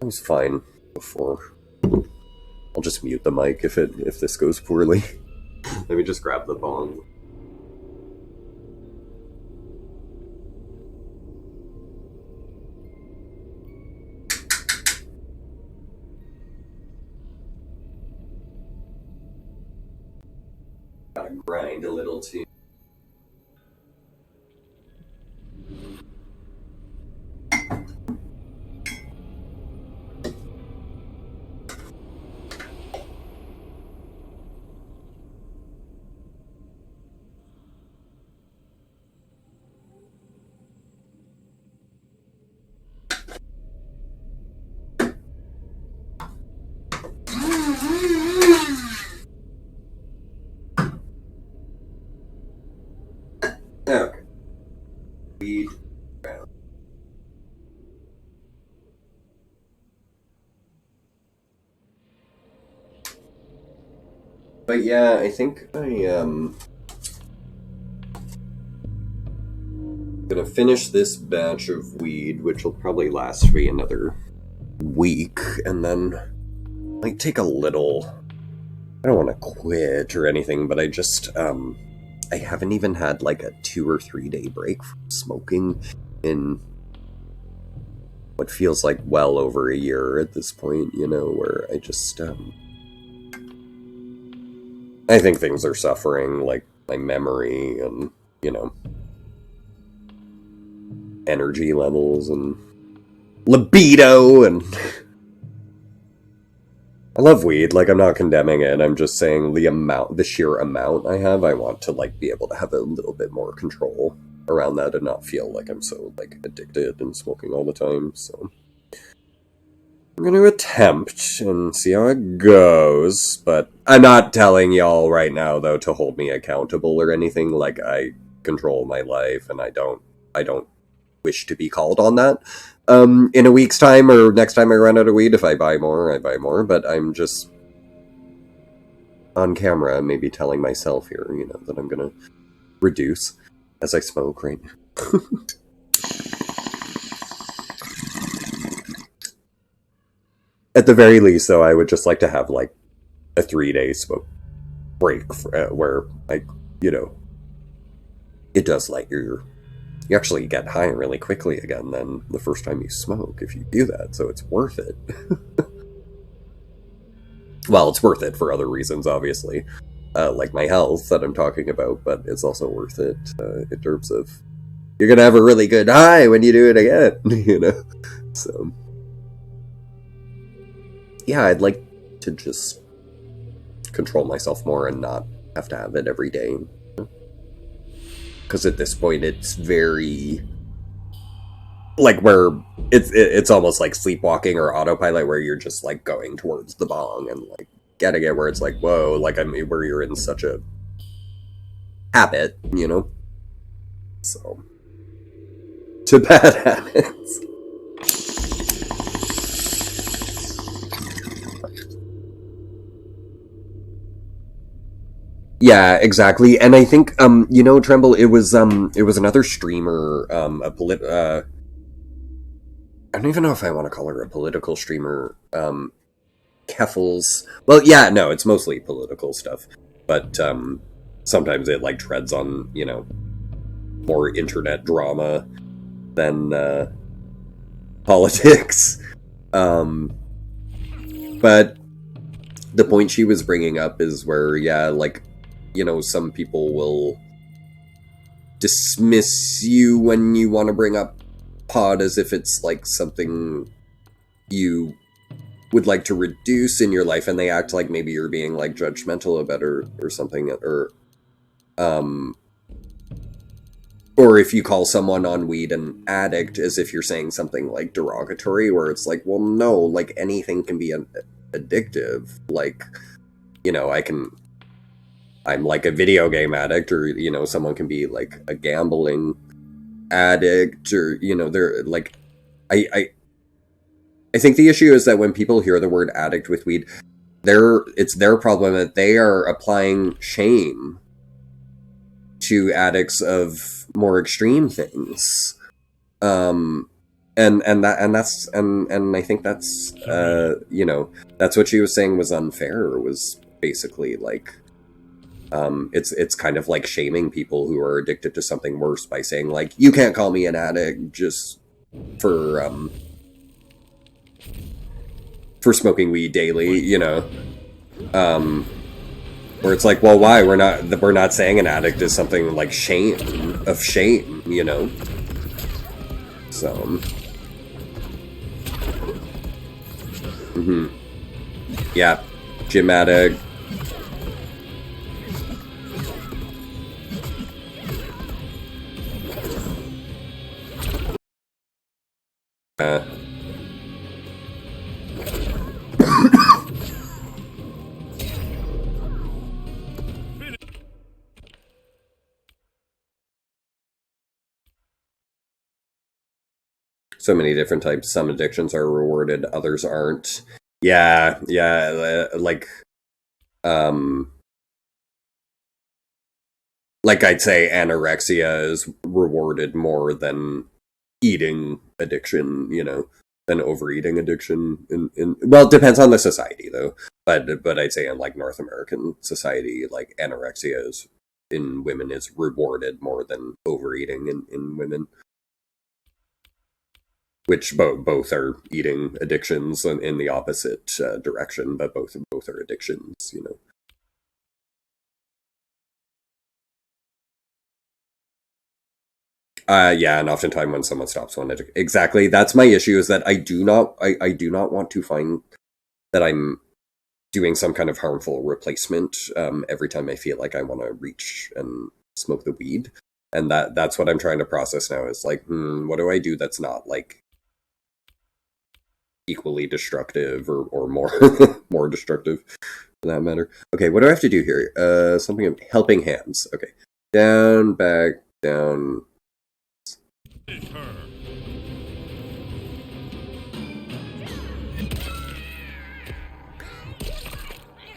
A: I was fine before. I'll just mute the mic if this goes poorly. Let me just grab the bong. Gotta grind a little too. Okay. Weed. But yeah, I think gonna finish this batch of weed, which will probably last me another week, and then like take a little. I don't want to quit or anything, but I just I haven't even had like a 2 or 3 day break from smoking in what feels like well over a year at this point, you know, where I just I think things are suffering, like my memory and, you know, energy levels and libido and I love weed, like I'm not condemning it, I'm just saying the sheer amount I have, I want to like be able to have a little bit more control around that and not feel like I'm so like addicted and smoking all the time, so I'm gonna attempt and see how it goes, but I'm not telling y'all right now though to hold me accountable or anything, like I control my life and I don't wish to be called on that. In a week's time or next time I run out of weed, if I buy more, I buy more, but I'm just on camera maybe telling myself here, you know, that I'm gonna reduce as I smoke right now. At the very least, though, I would just like to have, like, a 3-day smoke break where, like, you know, it does let you actually get high really quickly again than the first time you smoke if you do that, so it's worth it. Well, it's worth it for other reasons, obviously, like my health that I'm talking about, but it's also worth it in terms of you're gonna have a really good high when you do it again, you know? So, yeah, I'd like to just control myself more and not have to have it every day. Because at this point, it's very, like, where it's almost like sleepwalking or autopilot, where you're just, like, going towards the bong and, like, getting it where it's like, whoa, like, I mean, where you're in such a habit, you know? So, to bad habits. Yeah, exactly, and I think, you know, Tremble, it was another streamer, I don't even know if I want to call her a political streamer, Keffels, well, yeah, no, it's mostly political stuff, but, sometimes it, like, treads on, you know, more internet drama than, politics, but the point she was bringing up is where, yeah, like, you know, some people will dismiss you when you want to bring up pod as if it's, like, something you would like to reduce in your life, and they act like maybe you're being like judgmental about or something, or if you call someone on weed an addict as if you're saying something like derogatory, where it's like, well, no, like anything can be addictive. Like, you know, I'm like a video game addict, or, you know, someone can be like a gambling addict, or, you know, they're like, I think the issue is that when people hear the word addict with weed, it's their problem that they are applying shame to addicts of more extreme things. And I think that's, you know, that's what she was saying was unfair, was basically like, it's kind of like shaming people who are addicted to something worse by saying like, you can't call me an addict just for smoking weed daily, you know. Where it's like, well, why? We're not saying an addict is something like shame, you know? So... Yeah. Gym addict. So many different types. Some addictions are rewarded, others aren't. Yeah, like I'd say anorexia is rewarded more than eating addiction, you know, than overeating addiction. Well, it depends on the society, though. But I'd say in, like, North American society, like, anorexia in women is rewarded more than overeating in women. Which both are eating addictions in the opposite direction, but both are addictions, you know. Yeah, and oftentimes when someone stops one addiction, exactly, that's my issue, is that I do not want to find that I'm doing some kind of harmful replacement every time I feel like I want to reach and smoke the weed, and that's what I'm trying to process now. Is like, what do I do that's not like equally destructive or more more destructive for that matter. Okay, what do I have to do here? Something of helping hands. Okay. Down, back, down.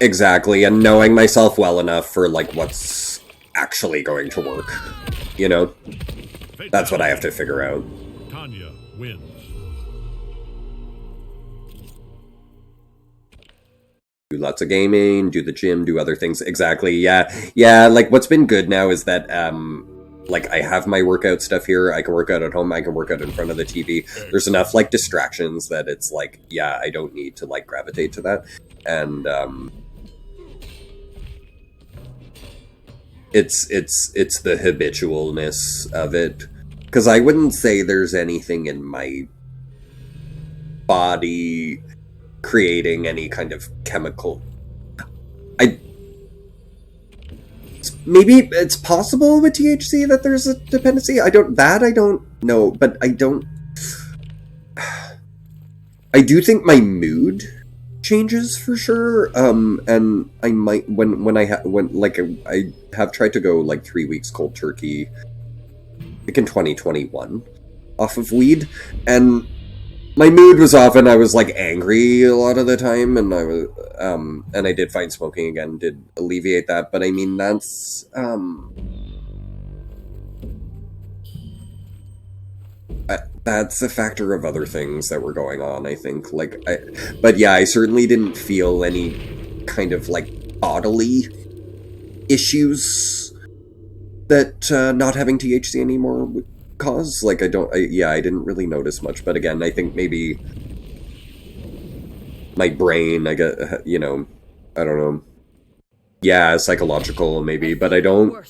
A: Exactly, and knowing myself well enough for like what's actually going to work. You know? That's what I have to figure out.
B: Tanya wins.
A: Do lots of gaming, do the gym, do other things. Exactly, yeah, like what's been good now is that like I have my workout stuff here. I can work out at home, I can work out in front of the TV. There's enough like distractions that it's like, yeah, I don't need to like gravitate to that. And it's the habitualness of it, because I wouldn't say there's anything in my body creating any kind of chemical. Maybe it's possible with THC that there's a dependency. I don't know, but I do think my mood changes for sure. And I might when I have tried to go like 3 weeks cold turkey, like in 2021, off of weed, and my mood was off, and I was like angry a lot of the time, and I was and I did find smoking again did alleviate that, but I mean that's that's a factor of other things that were going on, I think. But yeah, I certainly didn't feel any kind of like bodily issues that not having THC anymore would cause. Like I didn't really notice much, but again, I think maybe my brain, I get, you know, I don't know. Yeah, psychological maybe, but I don't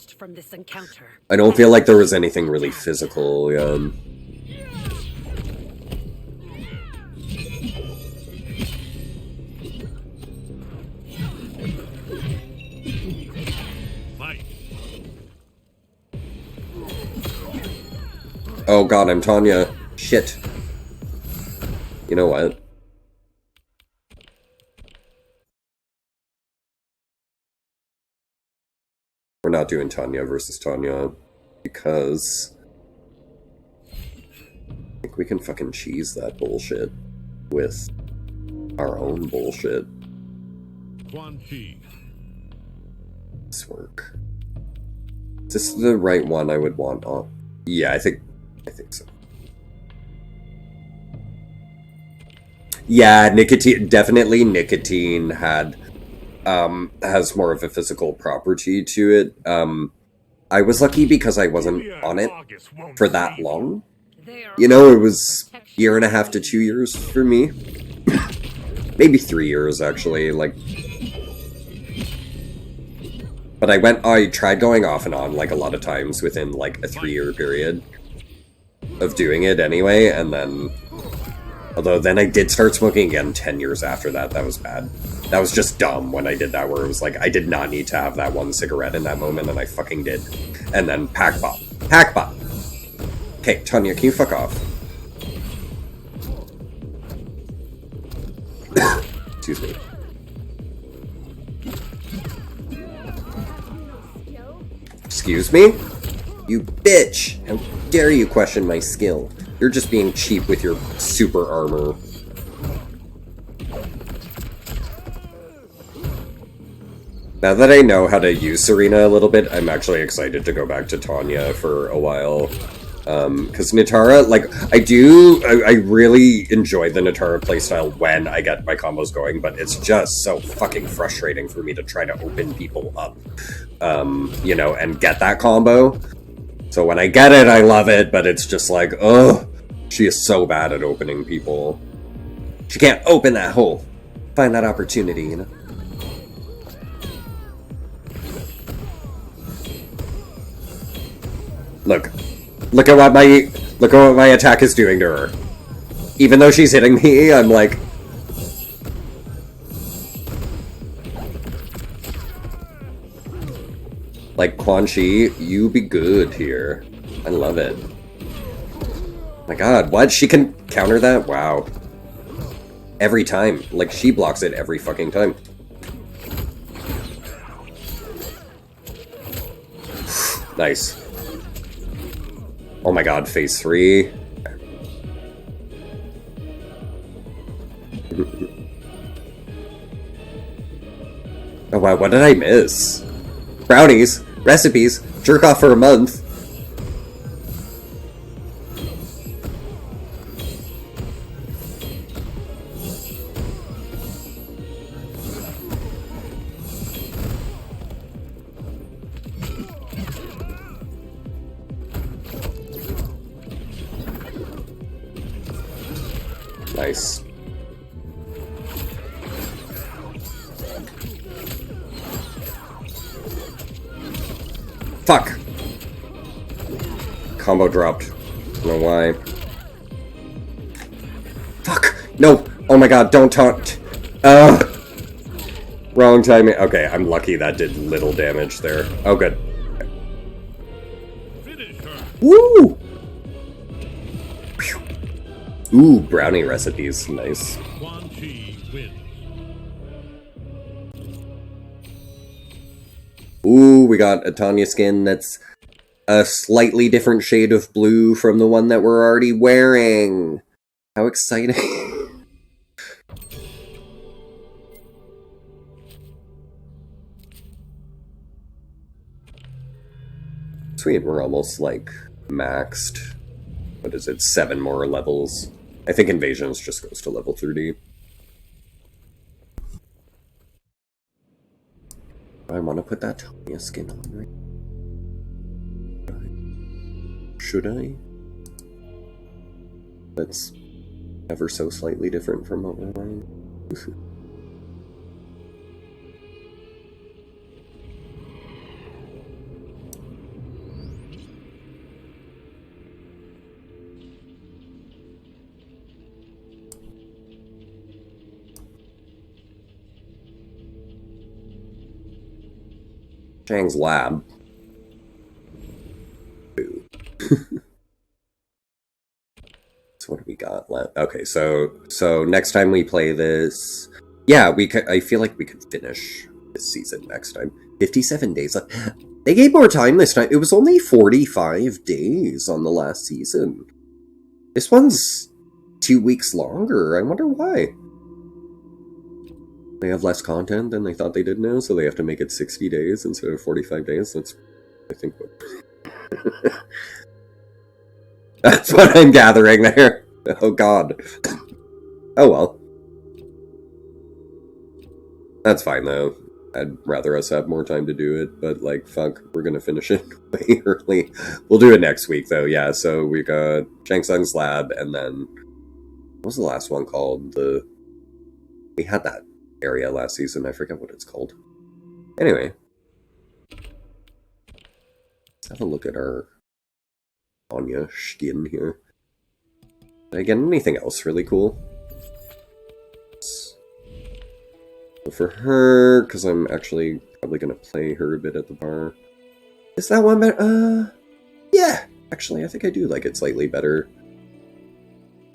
A: feel like there was anything really physical. Oh god, I'm Tanya. Shit. You know what? We're not doing Tanya versus Tanya because I think we can fucking cheese that bullshit with our own bullshit.
B: Quan Chi.
A: This work. Is this the right one I would want on? Yeah, I think so. Yeah, nicotine, definitely nicotine has more of a physical property to it. I was lucky because I wasn't on it for that long. You know, it was 1.5 to 2 years for me. Maybe 3 years, actually, like... But I tried going off and on, like, a lot of times within, like, a 3-year period of doing it anyway, and then... Although then I did start smoking again 10 years after that. That was bad. That was just dumb when I did that, where it was like, I did not need to have that one cigarette in that moment, and I fucking did. And then pack pop. Pack pop! Okay, Tanya, can you fuck off? Excuse me. Excuse me? You bitch! How dare you question my skill? You're just being cheap with your super armor. Now that I know how to use Serena a little bit, I'm actually excited to go back to Tanya for a while. Because Natara, like, I really enjoy the Natara playstyle when I get my combos going, but it's just so fucking frustrating for me to try to open people up, you know, and get that combo. So when I get it, I love it, but it's just like, ugh, she is so bad at opening people. She can't open that hole. Find that opportunity, you know? Look at what my attack is doing to her. Even though she's hitting me, I'm like... Like, Quan Chi, you be good here. I love it. My god, what? She can counter that? Wow. Every time. Like, she blocks it every fucking time. Nice. Oh my god, phase 3. Oh wow, what did I miss? Brownies, recipes, jerk off for a month. Nice. Fuck! Combo dropped. I don't know why. Fuck! No! Oh my god, don't taunt! Wrong timing. Okay, I'm lucky that did little damage there. Oh, good. Woo! Ooh, brownie recipes. Nice.
B: Quan Chi wins.
A: Ooh, we got a Tanya skin that's a slightly different shade of blue from the one that we're already wearing. How exciting. Sweet, we're almost, like, maxed. What is it? 7 more levels. I think Invasions just goes to level 30. I want to put that Tanya skin on, right? Should I? That's ever so slightly different from what we're wearing. Chang's lab. Boo. what do we got left? Okay, so next time we play this, yeah, I feel like we could finish this season next time. 57 days left. They gave more time this time. It was only 45 days on the last season. This one's 2 weeks longer. I wonder why. They have less content than they thought they did now, so they have to make it 60 days instead of 45 days. That's, I think, what... That's what I'm gathering there. Oh, God. Oh, well. That's fine, though. I'd rather us have more time to do it, but, like, fuck, we're gonna finish it way early. We'll do it next week, though, yeah. So we got Shang Tsung's Lab, and then... What was the last one called? We had that area last season. I forget what it's called. Anyway. Let's have a look at our Anya skin here. Did I get anything else really cool? So for her, because I'm actually probably going to play her a bit at the bar. Is that one better? Yeah! Actually, I think I do like it slightly better.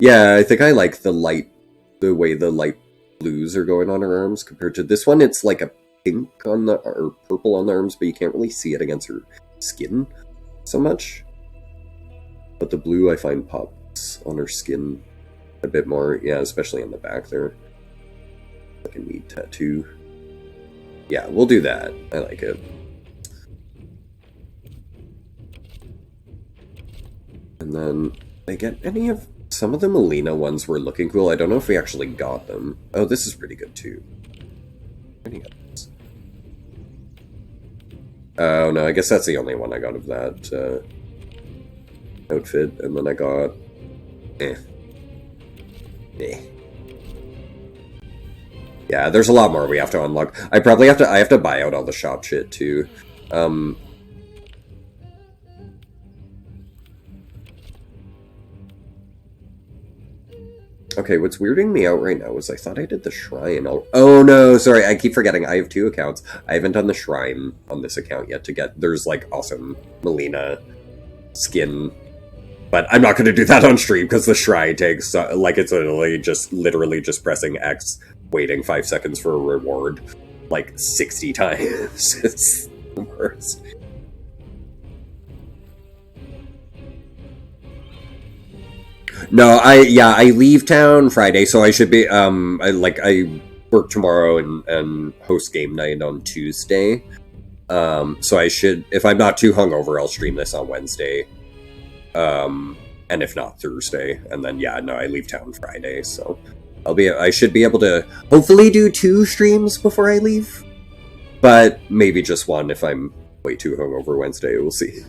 A: Yeah, I think I like the way the light blues are going on her arms compared to this one. It's like a pink on the, or purple on the arms, but you can't really see it against her skin so much. But the blue I find pops on her skin a bit more, yeah, especially in the back there. Like a neat tattoo. Yeah, we'll do that. I like it. And then they get any of... Some of the Melina ones were looking cool. I don't know if we actually got them. Oh, this is pretty good too. Any others? Oh no, I guess that's the only one I got of that outfit. And then I got... Yeah, there's a lot more we have to unlock. I have to buy out all the shop shit too. Okay, what's weirding me out right now is I thought I did the shrine. Oh no, sorry, I keep forgetting. I have 2 accounts. I haven't done the shrine on this account yet to get... There's, like, awesome Melina skin. But I'm not going to do that on stream because the shrine takes, like, it's literally just pressing X, waiting 5 seconds for a reward, like, 60 times. It's the worst. No, I leave town Friday, so I should be, I work tomorrow and host game night on Tuesday. So I should, if I'm not too hungover, I'll stream this on Wednesday. And if not, Thursday. And then, yeah, no, I leave town Friday, so I should be able to hopefully do 2 streams before I leave. But maybe just 1 if I'm way too hungover Wednesday, we'll see.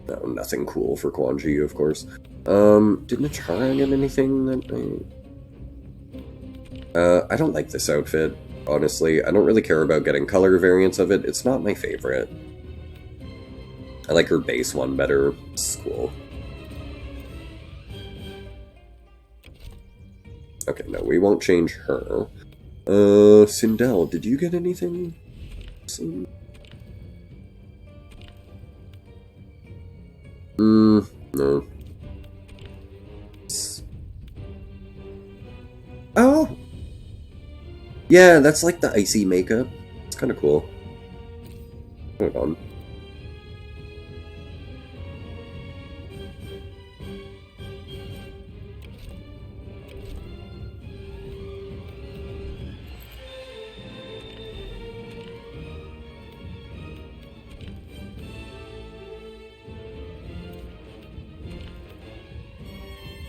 A: No, nothing cool for Quan Chi, of course. Did Natara get anything that I don't like this outfit, honestly. I don't really care about getting color variants of it. It's not my favorite. I like her base one better. It's cool. Okay, no, we won't change her. Sindel, did you get anything? No. Oh! Yeah, that's like the icy makeup. It's kind of cool. Hold on.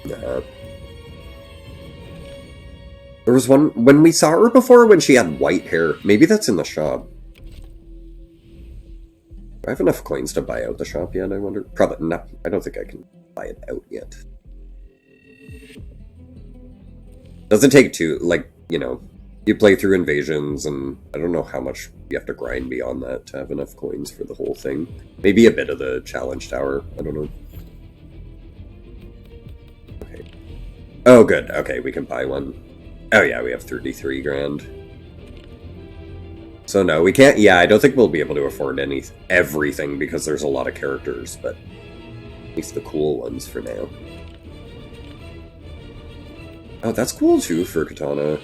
A: Nah. There was one when we saw her before when she had white hair. Maybe that's in the shop. Do I have enough coins to buy out the shop yet, I wonder? Probably not. I don't think I can buy it out yet. Doesn't take too, like, you know, you play through invasions, and I don't know how much you have to grind beyond that to have enough coins for the whole thing. Maybe a bit of the challenge tower. I don't know. Okay. Oh, good. Okay, we can buy one. Oh yeah, we have 33 grand. So no, we can't. Yeah, I don't think we'll be able to afford everything because there's a lot of characters, but at least the cool ones for now. Oh, that's cool too for Katana.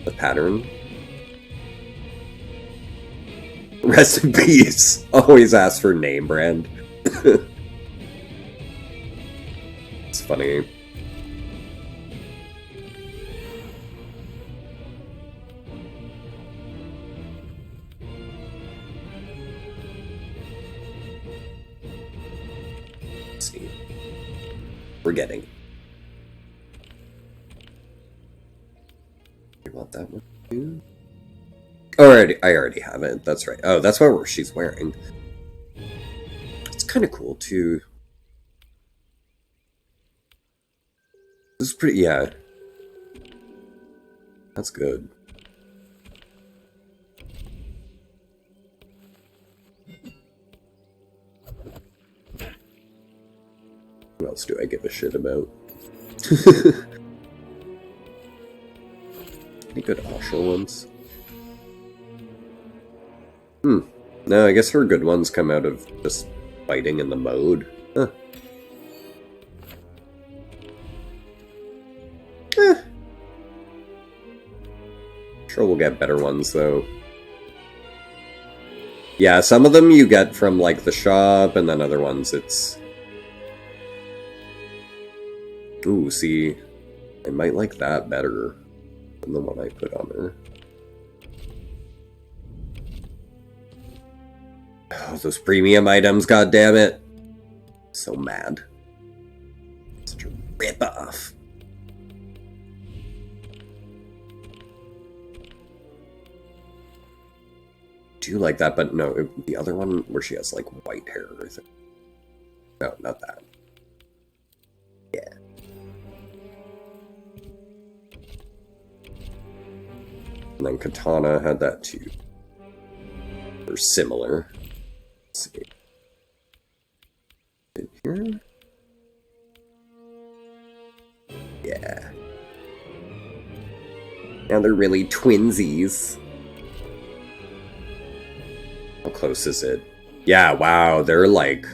A: The pattern. Rest in peace. Always ask for name brand. It's funny. Let's see. Forgetting. You want that one too? Already, I already have it. That's right. Oh, that's what she's wearing. It's kind of cool too. This is pretty. Yeah, that's good. What else do I give a shit about? Any good Asha ones? No, I guess her good ones come out of just fighting in the mode. Huh. Sure we'll get better ones, though. Yeah, some of them you get from, like, the shop, and then other ones it's... Ooh, see, I might like that better than the one I put on her. Oh, those premium items, goddammit! So mad. Such a rip-off. Do like that, but no, the other one where she has, like, white hair or something. No, not that. Yeah. And then Katana had that too. Or similar. Let's see. In here? Yeah. Now they're really twinsies. How close is it? Yeah, wow, they're like...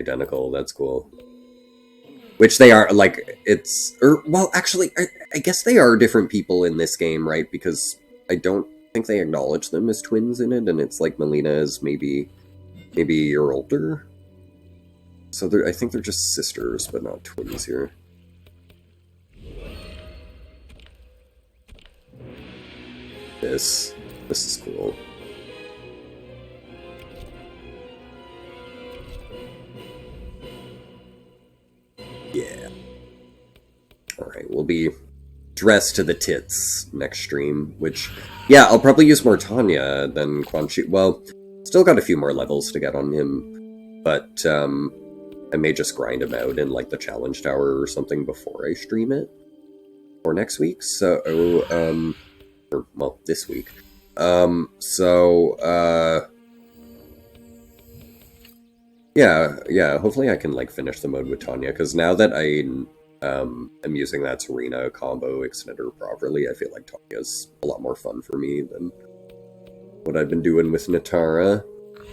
A: identical, that's cool. Which they are, like, it's... well, actually, I guess they are different people in this game, right? Because I don't think they acknowledge them as twins in it, and it's like Melina is maybe a year older. So I think they're just sisters, but not twins here. This is cool. Yeah. Alright, we'll be dressed to the tits next stream, which, yeah, I'll probably use more Tanya than Quan Chi. Well, still got a few more levels to get on him, but I may just grind him out in, like, the challenge tower or something before I stream it. Or next week, so, or, well, this week. Yeah, hopefully I can, like, finish the mode with Tanya, because now that I am using that Serena combo extender properly, I feel like Tanya's a lot more fun for me than what I've been doing with Natara.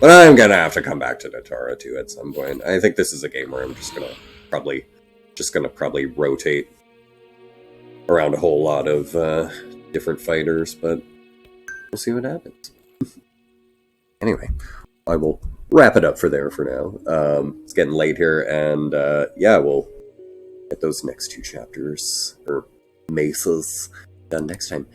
A: But I'm gonna have to come back to Natara, too, at some point. I think this is a game where I'm just gonna probably rotate around a whole lot of, different fighters, but we'll see what happens. Anyway, I will wrap it up for now. It's getting late here, and yeah, we'll get those next two chapters, or mesas, done next time.